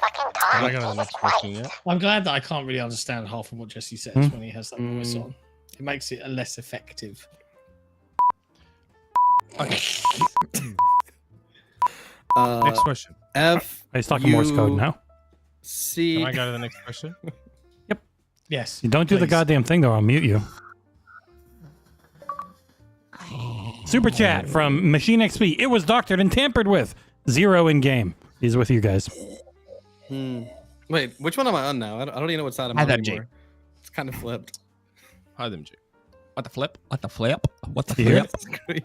Fucking Can talk, I go to the Jesus next question Christ. yet? I'm glad that I can't really understand half of what Jesse says when he has that voice on. It makes it less effective. Next question. F. He's talking Morse code U, now. C. Can I go to the next question? Yes. You don't do the please. goddamn thing though. I'll mute you. Super chat from Machine XP. It was doctored and tampered with. 0 in game. He's with you guys. Wait, which one am I on now? I don't even know what side I'm on Hytham G. anymore. It's kind of flipped. Hytham G. What the flip? What the flip? What the You hear flip?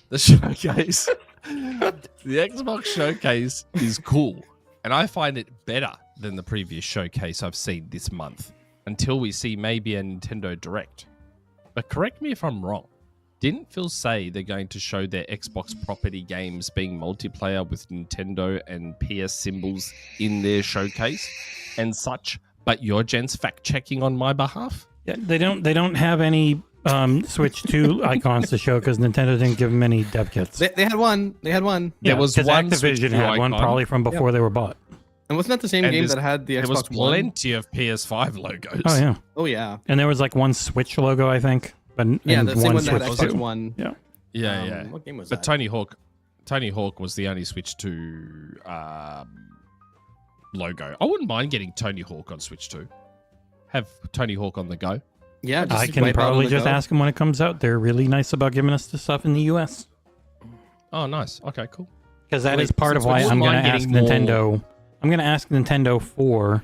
The showcase. The Xbox showcase is cool. And I find it better than the previous showcase I've seen this month. Until we see maybe a Nintendo Direct. But correct me if I'm wrong. Didn't Phil say they're going to show their Xbox property games being multiplayer with Nintendo and PS symbols in their showcase and such? But you're gents fact checking on my behalf? Yeah, they don't have any Switch 2 icons to show because Nintendo didn't give them any dev kits. They had one. They had one. Yeah, There was 'cause one Switch Activision 2 had one icon. probably from before they were bought. And wasn't that the same And game there's- that had the There was Xbox One? plenty of PS5 logos. Oh yeah, Oh yeah. and there was like one Switch logo I think, but Yeah, and the same one one that had Switch Xbox 2. One. Yeah. Yeah, yeah. What game was But that? Tony Hawk was the only Switch 2 logo. I wouldn't mind getting Tony Hawk on Switch 2. Have Tony Hawk on the go. Yeah, just I can wipe out on probably the just go. ask them when it comes out. They're really nice about giving us the stuff in the US Oh, nice. Okay, cool. because that Wait, is part since of why we I'm going to wouldn't ask mind getting Nintendo. I'm going to ask Nintendo for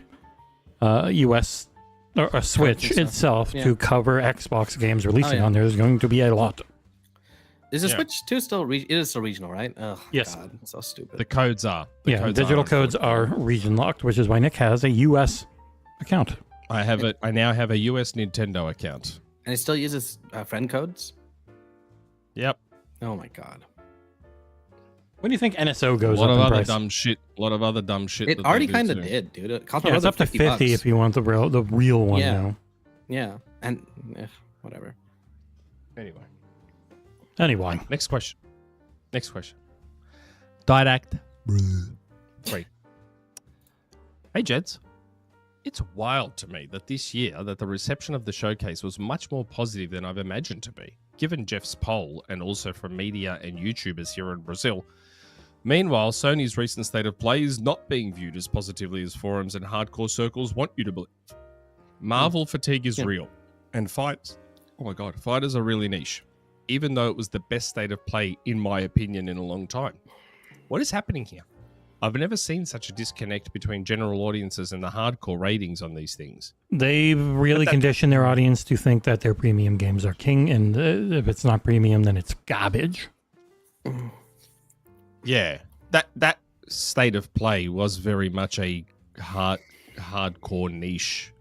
US or a Switch stuff. itself Yeah. to cover Xbox games releasing yeah. on there. There's going to be a lot. Is the Yeah. Switch 2 still it is still regional, right? Oh, Yes. God, it's so stupid. The codes are. Digital codes are region locked, which is why Nick has a US account. I have it. I now have a US Nintendo account. And it still uses friend codes? Yep. Oh my god. When do you think NSO A goes lot up of in other price? dumb shit. A lot of other dumb shit. It that already they do kind of too. did, dude. It cost Yeah, it's up to 50 bucks. if you want the real one Yeah. now. Yeah. And whatever. Anyway, Anyway, next question. Next question. Didact. 3. Hey, Jeds. It's wild to me that this year that the reception of the showcase was much more positive than I've imagined to be, given Jeff's poll and also from media and YouTubers here in Brazil. Meanwhile, Sony's recent state of play is not being viewed as positively as forums and hardcore circles want you to believe. Marvel fatigue is real, and fighters are really niche, even though it was the best state of play, in my opinion, in a long time. What is happening here? I've never seen such a disconnect between general audiences and the hardcore ratings on these things. they really condition their audience to think that their premium games are king, and if it's not premium, then it's garbage. Yeah, that state of play was very much a hardcore niche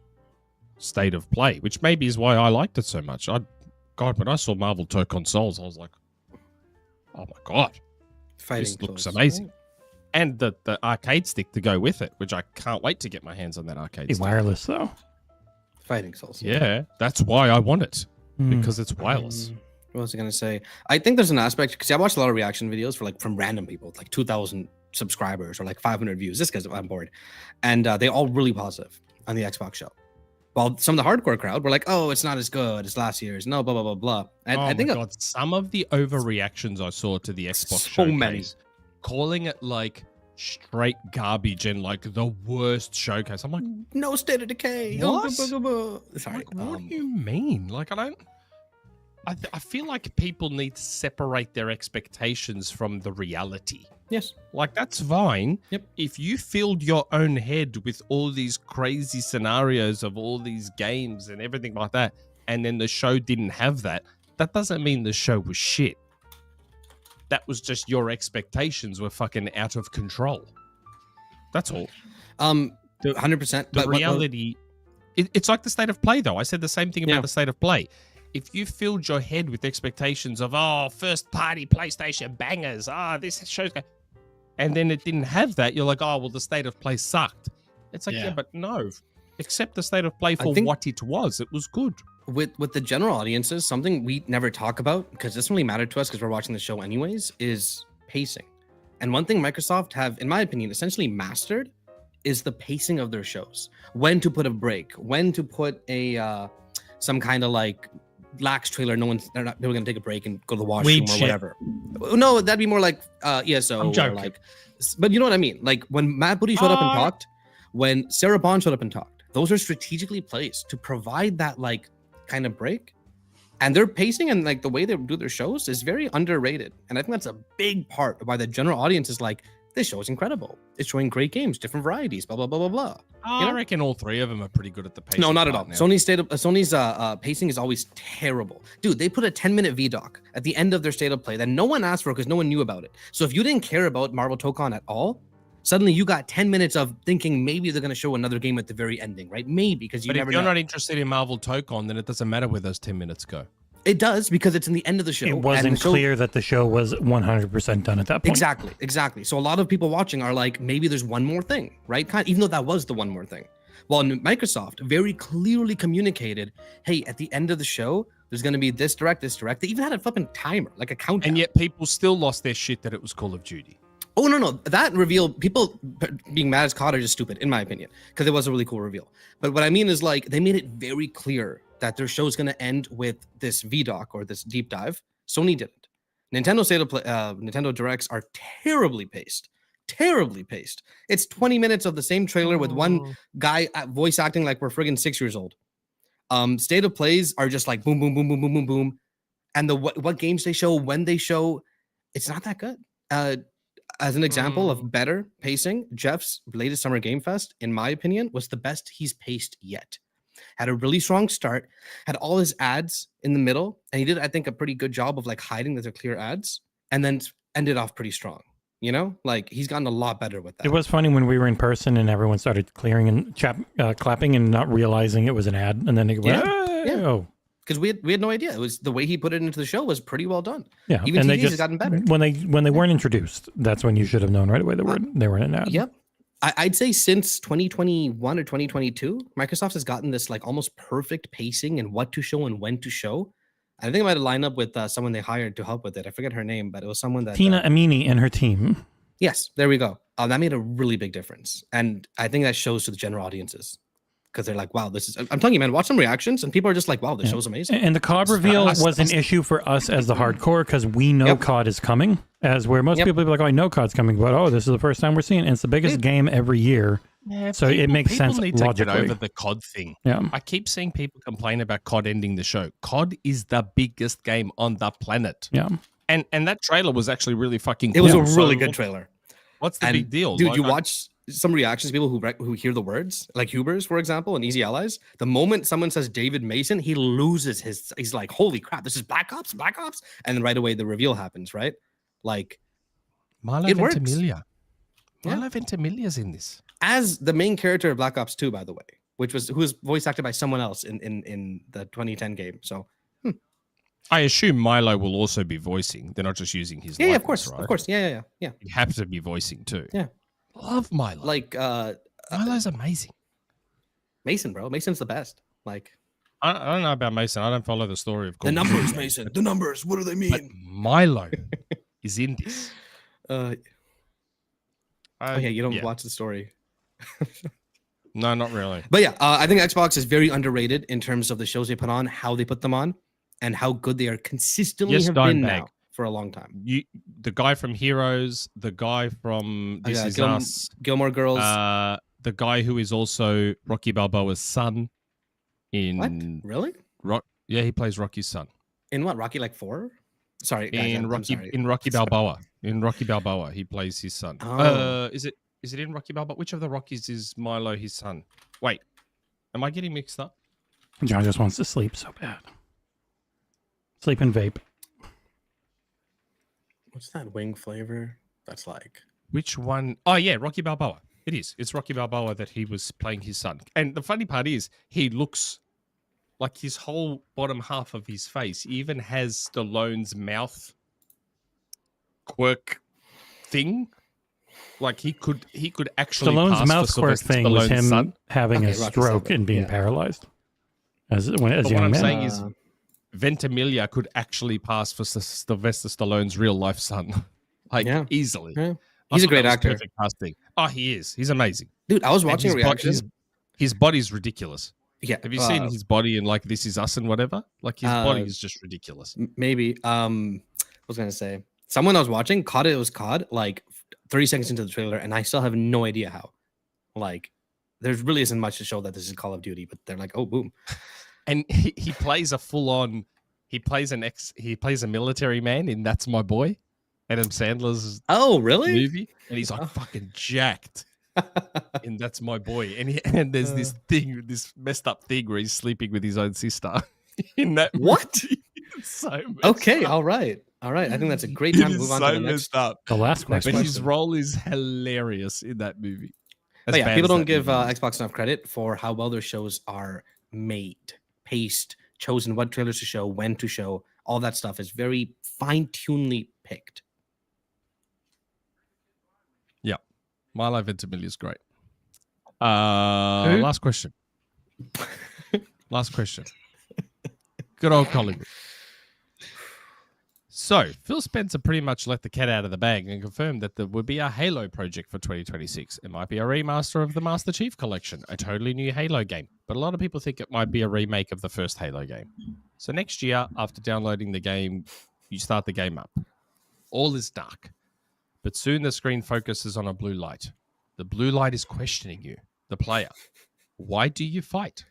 state of play, which maybe is why I liked it so much. God, when I saw Marvel 2 consoles, I was like, oh my god, this looks amazing. And the arcade stick to go with it, which I can't wait to get my hands on that arcade It's stick. wireless though. Fighting Souls. Yeah, that's why I want it, because it's wireless. What was I gonna say? I think there's an aspect because I watched a lot of reaction videos from random people, with like 2,000 subscribers or like 500 views. This guy's on board, and they all really positive on the Xbox show. While some of the hardcore crowd were like, "Oh, it's not as good as last year's." No, blah blah blah blah. And Oh I think my god, some of the overreactions I saw to the Xbox So showcase, many. calling it like straight garbage and like the worst showcase. I'm like, no State of Decay. What? Sorry. like, what do you mean? Like, I feel like people need to separate their expectations from the reality. Yes. Like, that's fine. Yep. If you filled your own head with all these crazy scenarios of all these games and everything like that, and then the show didn't have that, that doesn't mean the show was shit. That was just your expectations were fucking out of control. That's all. 100%. The reality, it's like the state of play, though. I said the same thing about the state of play. If you filled your head with expectations of, first party PlayStation bangers, this show's going, and then it didn't have that, you're like, oh well, the state of play sucked. It's like, yeah, but no. Accept the state of play for what it was. It was good. With the general audiences, something we never talk about, because this really mattered to us because we're watching the show anyways, is pacing. And one thing Microsoft have, in my opinion, essentially mastered is the pacing of their shows. When to put a break, when to put a some kind of like lax trailer. They're going to take a break and go to the washroom or whatever. No, that'd be more like ESO. I'm joking. Or like, but you know what I mean? Like when Matt Booty showed up and talked, when Sarah Bond showed up and talked, those are strategically placed to provide that like kind of break. And their pacing and like the way they do their shows is very underrated. And I think that's a big part of why the general audience is like, this show is incredible. It's showing great games, different varieties, blah, blah, blah, blah, blah. I reckon all three of them are pretty good at the pacing. No, not at all. Now. Sony's pacing is always terrible. Dude, they put a 10-minute VDoc at the end of their state of play that no one asked for because no one knew about it. So if you didn't care about Marvel Tokon at all, suddenly you got 10 minutes of thinking maybe they're going to show another game at the very ending, right? Maybe, because you never know. But if you're not interested in Marvel Tokon, then it doesn't matter where those 10 minutes go. It does, because it's in the end of the show. It wasn't clear that the show was 100% done at that point. Exactly. So a lot of people watching are like, maybe there's one more thing, right? Even though that was the one more thing. Well, Microsoft very clearly communicated, hey, at the end of the show, there's going to be this direct. They even had a flipping timer, like a countdown. And yet people still lost their shit that it was Call of Duty. Oh, no. That reveal, people being mad as COD are just stupid, in my opinion, because it was a really cool reveal. But what I mean is, like, they made it very clear that their show is going to end with this VDoc or this deep dive. Sony didn't. Nintendo Directs are terribly paced. It's 20 minutes of the same trailer with one guy voice acting like we're friggin' 6 years old. State of plays are just like boom, boom, boom, boom, boom, boom, boom. And what games they show, when they show, it's not that good. As an example of better pacing, Jeff's latest Summer Game Fest, in my opinion, was the best he's paced yet. Had a really strong start, had all his ads in the middle, and he did, I think, a pretty good job of like hiding that they're clear ads, and then ended off pretty strong. You know, like he's gotten a lot better with that. It was funny when we were in person and everyone started clearing and clapping and not realizing it was an ad, and then they went, oh. Because we had no idea. It was the way he put it into the show was pretty well done. Yeah, even and TVs has gotten better. When they weren't introduced, that's when you should have known right away they were in an ad. Yep. I'd say since 2021 or 2022, Microsoft has gotten this like almost perfect pacing and what to show and when to show. I think I might have lined up with someone they hired to help with it. I forget her name, but it was someone that Tina Amini and her team. Yes, there we go. That made a really big difference, and I think that shows to the general audiences. Because they're like, wow, this is... I'm telling you, man, watch some reactions, and people are just like, wow, this show's amazing. And the COD reveal was an issue for us as the hardcore, because we know COD is coming, as where most people be like, oh, I know COD's coming, but oh, this is the first time we're seeing it. And it's the biggest game every year, so it makes sense need logically. To get over the COD thing. Yeah. I keep seeing people complain about COD ending the show. COD is the biggest game on the planet. Yeah. And that trailer was actually really fucking cool. It was a really good trailer. What's the big deal? Dude, you watch some reactions, people who hear the words, like Hubers, for example, and Easy Allies. The moment someone says David Mason, he loses he's like, holy crap, this is Black Ops. And then right away the reveal happens, right? Like, Milo Ventimiglia. Milo Ventimiglia's in this. As the main character of Black Ops 2, by the way, who was voice acted by someone else in the 2010 game. So I assume Milo will also be voicing. They're not just using his likeness, of course, right? Of course. Yeah. He has to be voicing too. Yeah. Love Milo. Like Milo's amazing. Mason, bro. Mason's the best. Like I don't know about Mason. I don't follow the story of the numbers, Mason. The numbers. What do they mean? But Milo is in this. You don't watch the story. No, not really. But yeah, I think Xbox is very underrated in terms of the shows they put on, how they put them on, and how good they are consistently have been now for a long time. The guy from Heroes, the guy from This Is Us, Gilmore Girls, the guy who is also Rocky Balboa's son. In what? Really? Yeah, he plays Rocky's son. In what? Rocky like 4? Sorry, guys, in Rocky Balboa. In Rocky Balboa, he plays his son. Oh. Is it in Rocky Balboa? Which of the Rockies is Milo his son? Wait, am I getting mixed up? John just wants to sleep so bad. Sleep and vape. What's that wing flavor? That's like... Which one? Oh, yeah, Rocky Balboa. It is. It's Rocky Balboa that he was playing his son. And the funny part is, he looks like his whole bottom half of his face even has Stallone's mouth quirk thing. Like he could actually Stallone's pass mouth for quirk Sylvester thing was Stallone's him son. having a Okay, Rocky stroke Silver. and being Yeah. paralyzed as a But what young I'm man. saying is, Ventimiglia could actually pass for Sylvester Stallone's real life son, like Yeah. easily. Yeah. I He's a thought great that was actor. Perfect casting. Oh, he is. He's amazing. Dude, I was And watching a reaction. his body's ridiculous. Yeah. Have you seen his body in like This Is Us and whatever? Like his body is just ridiculous. Maybe. I was gonna say someone I was watching caught it was caught like 30 seconds into the trailer, and I still have no idea how. Like, there really isn't much to show that this is Call of Duty, but they're like, oh, boom. And he plays a full on. He plays a military man in That's My Boy, Adam Sandler's Oh, really? movie, and he's like fucking jacked. And That's My Boy, and there's this thing, this messed up thing where he's sleeping with his own sister in that. What? It's so messed Okay, up. all right. I think that's a great It time to is move on so to the next. messed up. The last Next question. But his question. role is hilarious in that movie. As But yeah, bad people as don't that give movie is. Xbox enough credit for how well their shows are made, paced, chosen what trailers to show, when to show. All that stuff is very fine-tunedly picked. Yeah, Milo Ventimiglia is great. Last question. Last question. Good old Collingwood. So, Phil Spencer pretty much let the cat out of the bag and confirmed that there would be a Halo project for 2026. It might be a remaster of the Master Chief Collection, a totally new Halo game. But a lot of people think it might be a remake of the first Halo game. So next year, after downloading the game, you start the game up. All is dark. But soon the screen focuses on a blue light. The blue light is questioning you, the player. Why do you fight?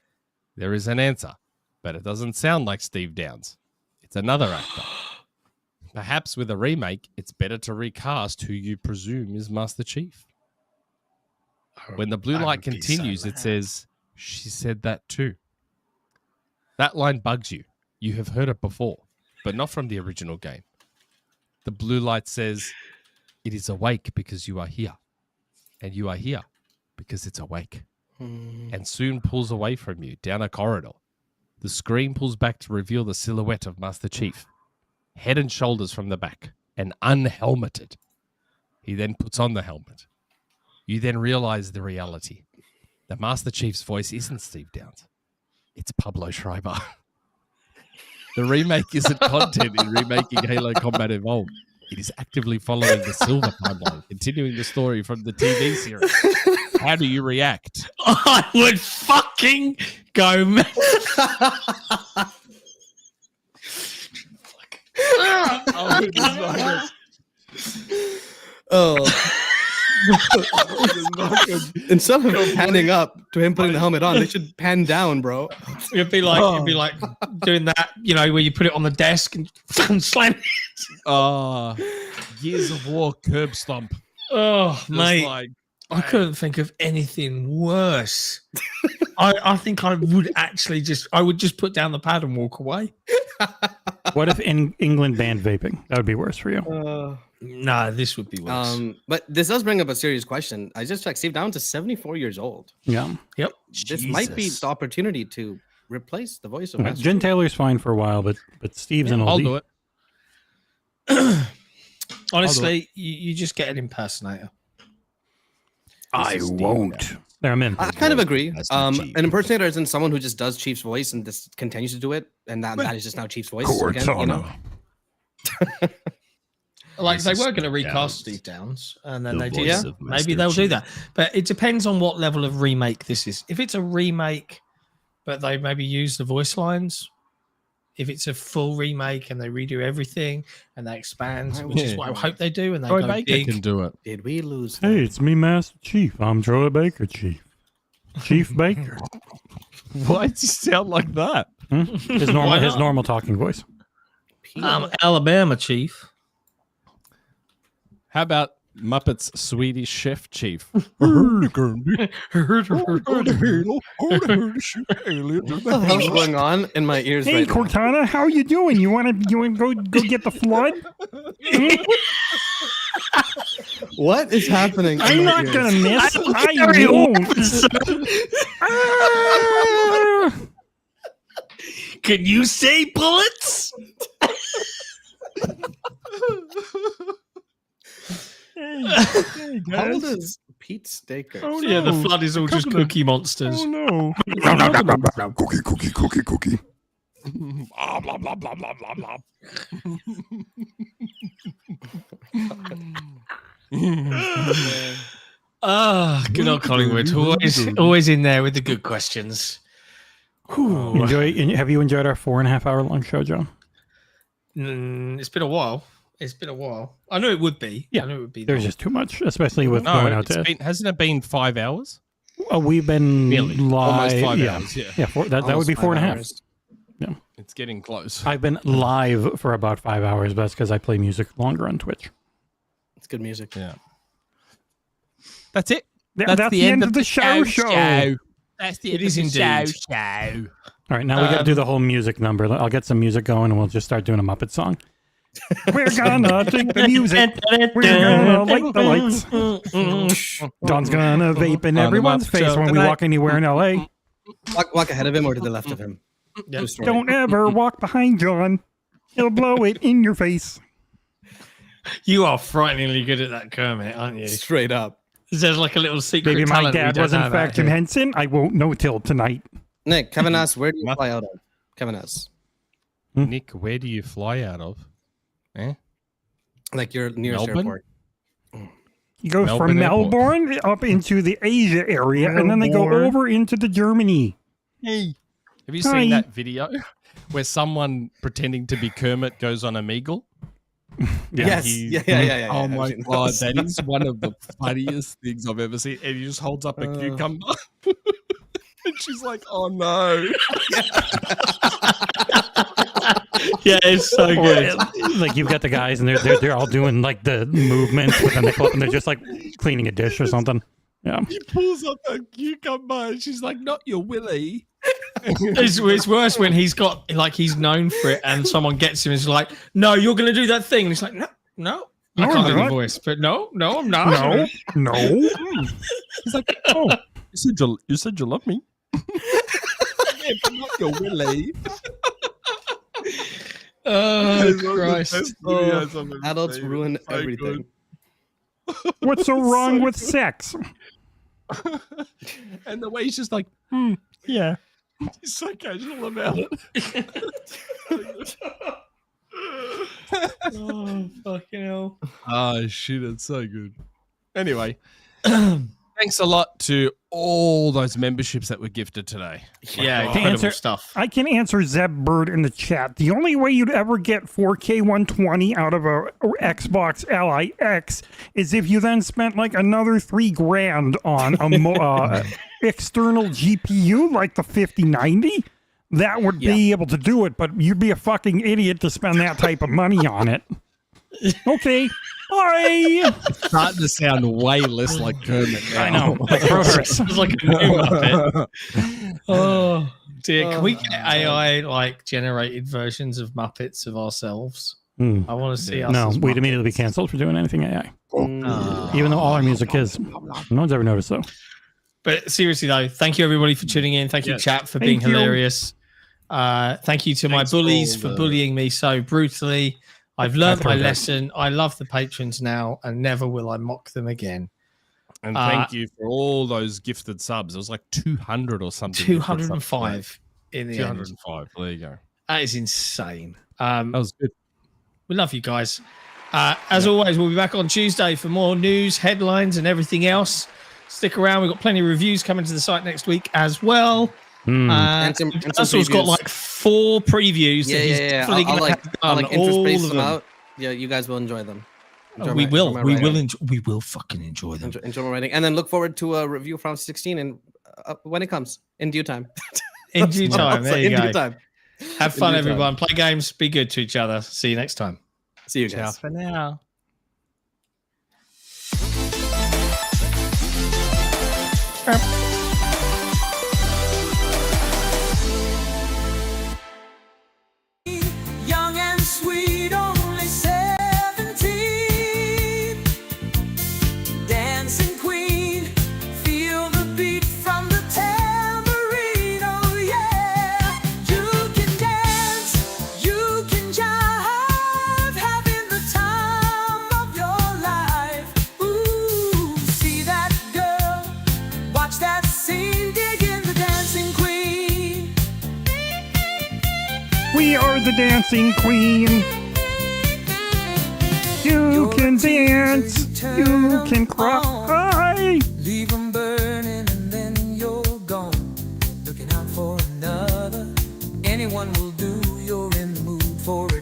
There is an answer, but it doesn't sound like Steve Downes. It's another actor. Perhaps with a remake, it's better to recast who you presume is Master Chief. When the blue light continues, it says, "She said that too." That line bugs you. You have heard it before, but not from the original game. The blue light says, "It is awake because you are here, and you are here because it's awake," and soon pulls away from you down a corridor. The screen pulls back to reveal the silhouette of Master Chief, head and shoulders from the back, and unhelmeted. He then puts on the helmet. You then realize the reality. The Master Chief's voice isn't Steve Downes. It's Pablo Schreiber. The remake isn't content in remaking Halo Combat Evolved. It is actively following the Silver timeline, continuing the story from the TV series. How do you react? I would fucking go mad. Oh. Instead of panning up to him putting the helmet on, they should pan down, bro. It'd be like doing that, you know, where you put it on the desk and slam it. Oh, Years of War curb stomp. Oh, Just mate. like, I couldn't think of anything worse. I think I would actually I would just put down the pad and walk away. What if in England banned vaping? That would be worse for you. No, this would be worse. But this does bring up a serious question. I just checked. Steve Downes is 74 years old. Yeah. Yep. This might be the opportunity to replace the voice of Master Jen Chief. Taylor's fine for a while, but Steve's an oldie. I'll do it. Honestly, you just get an impersonator. I won't. There, I'm in. I kind of agree. That's not Chief. An impersonator isn't someone who just does Chief's voice and just continues to do it, and that is just now Chief's voice. Again, you know? Like they were going to recast Steve Downes, and then they did. Maybe they'll do that, but it depends on what level of remake this is. If it's a remake, but they maybe use the voice lines. If it's a full remake and they redo everything and they expand, which is what I hope they do, and they Troy go Baker big. can do it. Did we lose? Hey, it's me, Master Chief. I'm Troy Baker, Chief. Chief Baker. Why does he sound like that? His normal talking voice. Alabama Chief. How about Muppets Swedish Chef Chief? What the hell's going on in my ears Hey, right now? Cortana, how you doing? You want to go get the flood? What is happening? in I'm my not ears? gonna miss. I won't. Can you say bullets? How old is Pete Staker? Oh, Yeah, the no. flood is all just Couple of- cookie monsters. Oh no. Cookie. Blah, blah, blah, blah, blah, blah, blah. Ah, good old Collingwood. Always in there with the good questions. Whew. Have you enjoyed our 4.5 hour long show, John? It's been a while. I knew it would be. Yeah. I knew it would be. There's just too much, especially with going out to. Hasn't it been 5 hours? We've been Nearly. live. Almost 5 yeah. hours, yeah. Yeah, that would be 4.5. It's getting close. I've been live for about 5 hours, but that's because I play music longer on Twitch. It's good music. Yeah. That's it. Yeah, that's the end of the show. That's the It end is of the indeed. show. All right, now we got to do the whole music number. I'll get some music going, and we'll just start doing a Muppet song. We're gonna take the music. We're gonna light the lights. Don's gonna vape in everyone's face when we walk anywhere in LA. Walk ahead of him or to the left of him. Just right. Don't ever walk behind John. He'll blow it in your face. You are frighteningly good at that, Kermit, aren't you? Straight up. There's like a little secret Maybe my talent we dad don't was in know about fact in here. Henson. I won't know till tonight. Nick, Kevin asks, where do you fly out of? Kevin asks. Nick, where do you fly out of? Like your nearest Melbourne? airport. He goes Melbourne from Airport. Melbourne up into the Asia area, and then they go over into the Germany. Hey. Have you Hi. seen that video where someone pretending to be Kermit goes on Omegle? Yes. He's- Yeah. Oh I've my seen god, those. that is one of the funniest things I've ever seen. And he just holds up a cucumber. And she's like, oh no. Yeah, it's so good. Like you've got the guys, and they're all doing like the movements with the nickel, and they're just like cleaning a dish or something. Yeah. He pulls up a cucumber and she's like, not your willy. It's worse when he's got like he's known for it, and someone gets him and is like, "No, you're going to do that thing." And he's like, "No, I can't do the voice, but no, I'm not." No. He's like, oh, you said you love me. Yeah, but not your willy. Oh Christ! Adults ruin everything. What's so wrong with sex? And the way he's just like, yeah. He's so casual about it. Oh fucking hell! Oh shit, it's so good. Anyway, thanks a lot to all those memberships that were gifted today. Yeah, To incredible answer- stuff. I can answer Zeb Bird in the chat. The only way you'd ever get 4K 120 out of a Xbox LIX is if you then spent like another $3,000 on a external GPU like the 5090. That would be able to do it, but you'd be a fucking idiot to spend that type of money on it. Okay. Bye. Starting to sound way less like Kermit now. I know. Like Cronos. It's like a new Muppet. Oh dear, can we get AI like generated versions of Muppets of ourselves? I want to see us. No, as we'd Muppets. immediately be canceled for doing anything AI. Even though all our music is. No one's ever noticed, though. But seriously though, thank you everybody for tuning in. Thank you, chat, for being Thank you. hilarious. Thank you to my bullies for bullying me so brutally. I've learned my lesson. I love the patrons now, and never will I mock them again. And thank you for all those gifted subs. It was like 200 or something. 205 in the end. 205. There you go. That is insane. That was good. We love you guys. As always, we'll be back on Tuesday for more news, headlines, and everything else. Stick around. We've got plenty of reviews coming to the site next week as well. And some Russell's got previews. like 4 previews that he's definitely I'll going to have done. interspace All of them them. out. Yeah, you guys will enjoy them. Enjoy We my- will. enjoy my We will. writing. We will fucking enjoy them. Enjoy my writing, and then look forward to a review from 16 and when it comes in due time. In due time. There you in go. due time. Have fun, due time. everyone. Play games. Be good to each other. See you next time. See you Ciao guys. for now. Young and sweet, only 17. Dancing queen, feel the beat from the tambourine. Oh yeah, you can dance, you can jive, having the time of your life. Ooh. We are the dancing queen. You can dance, you can cry. Leave them burning and then you're gone. Looking out for another. Anyone will do, you're in the mood for it.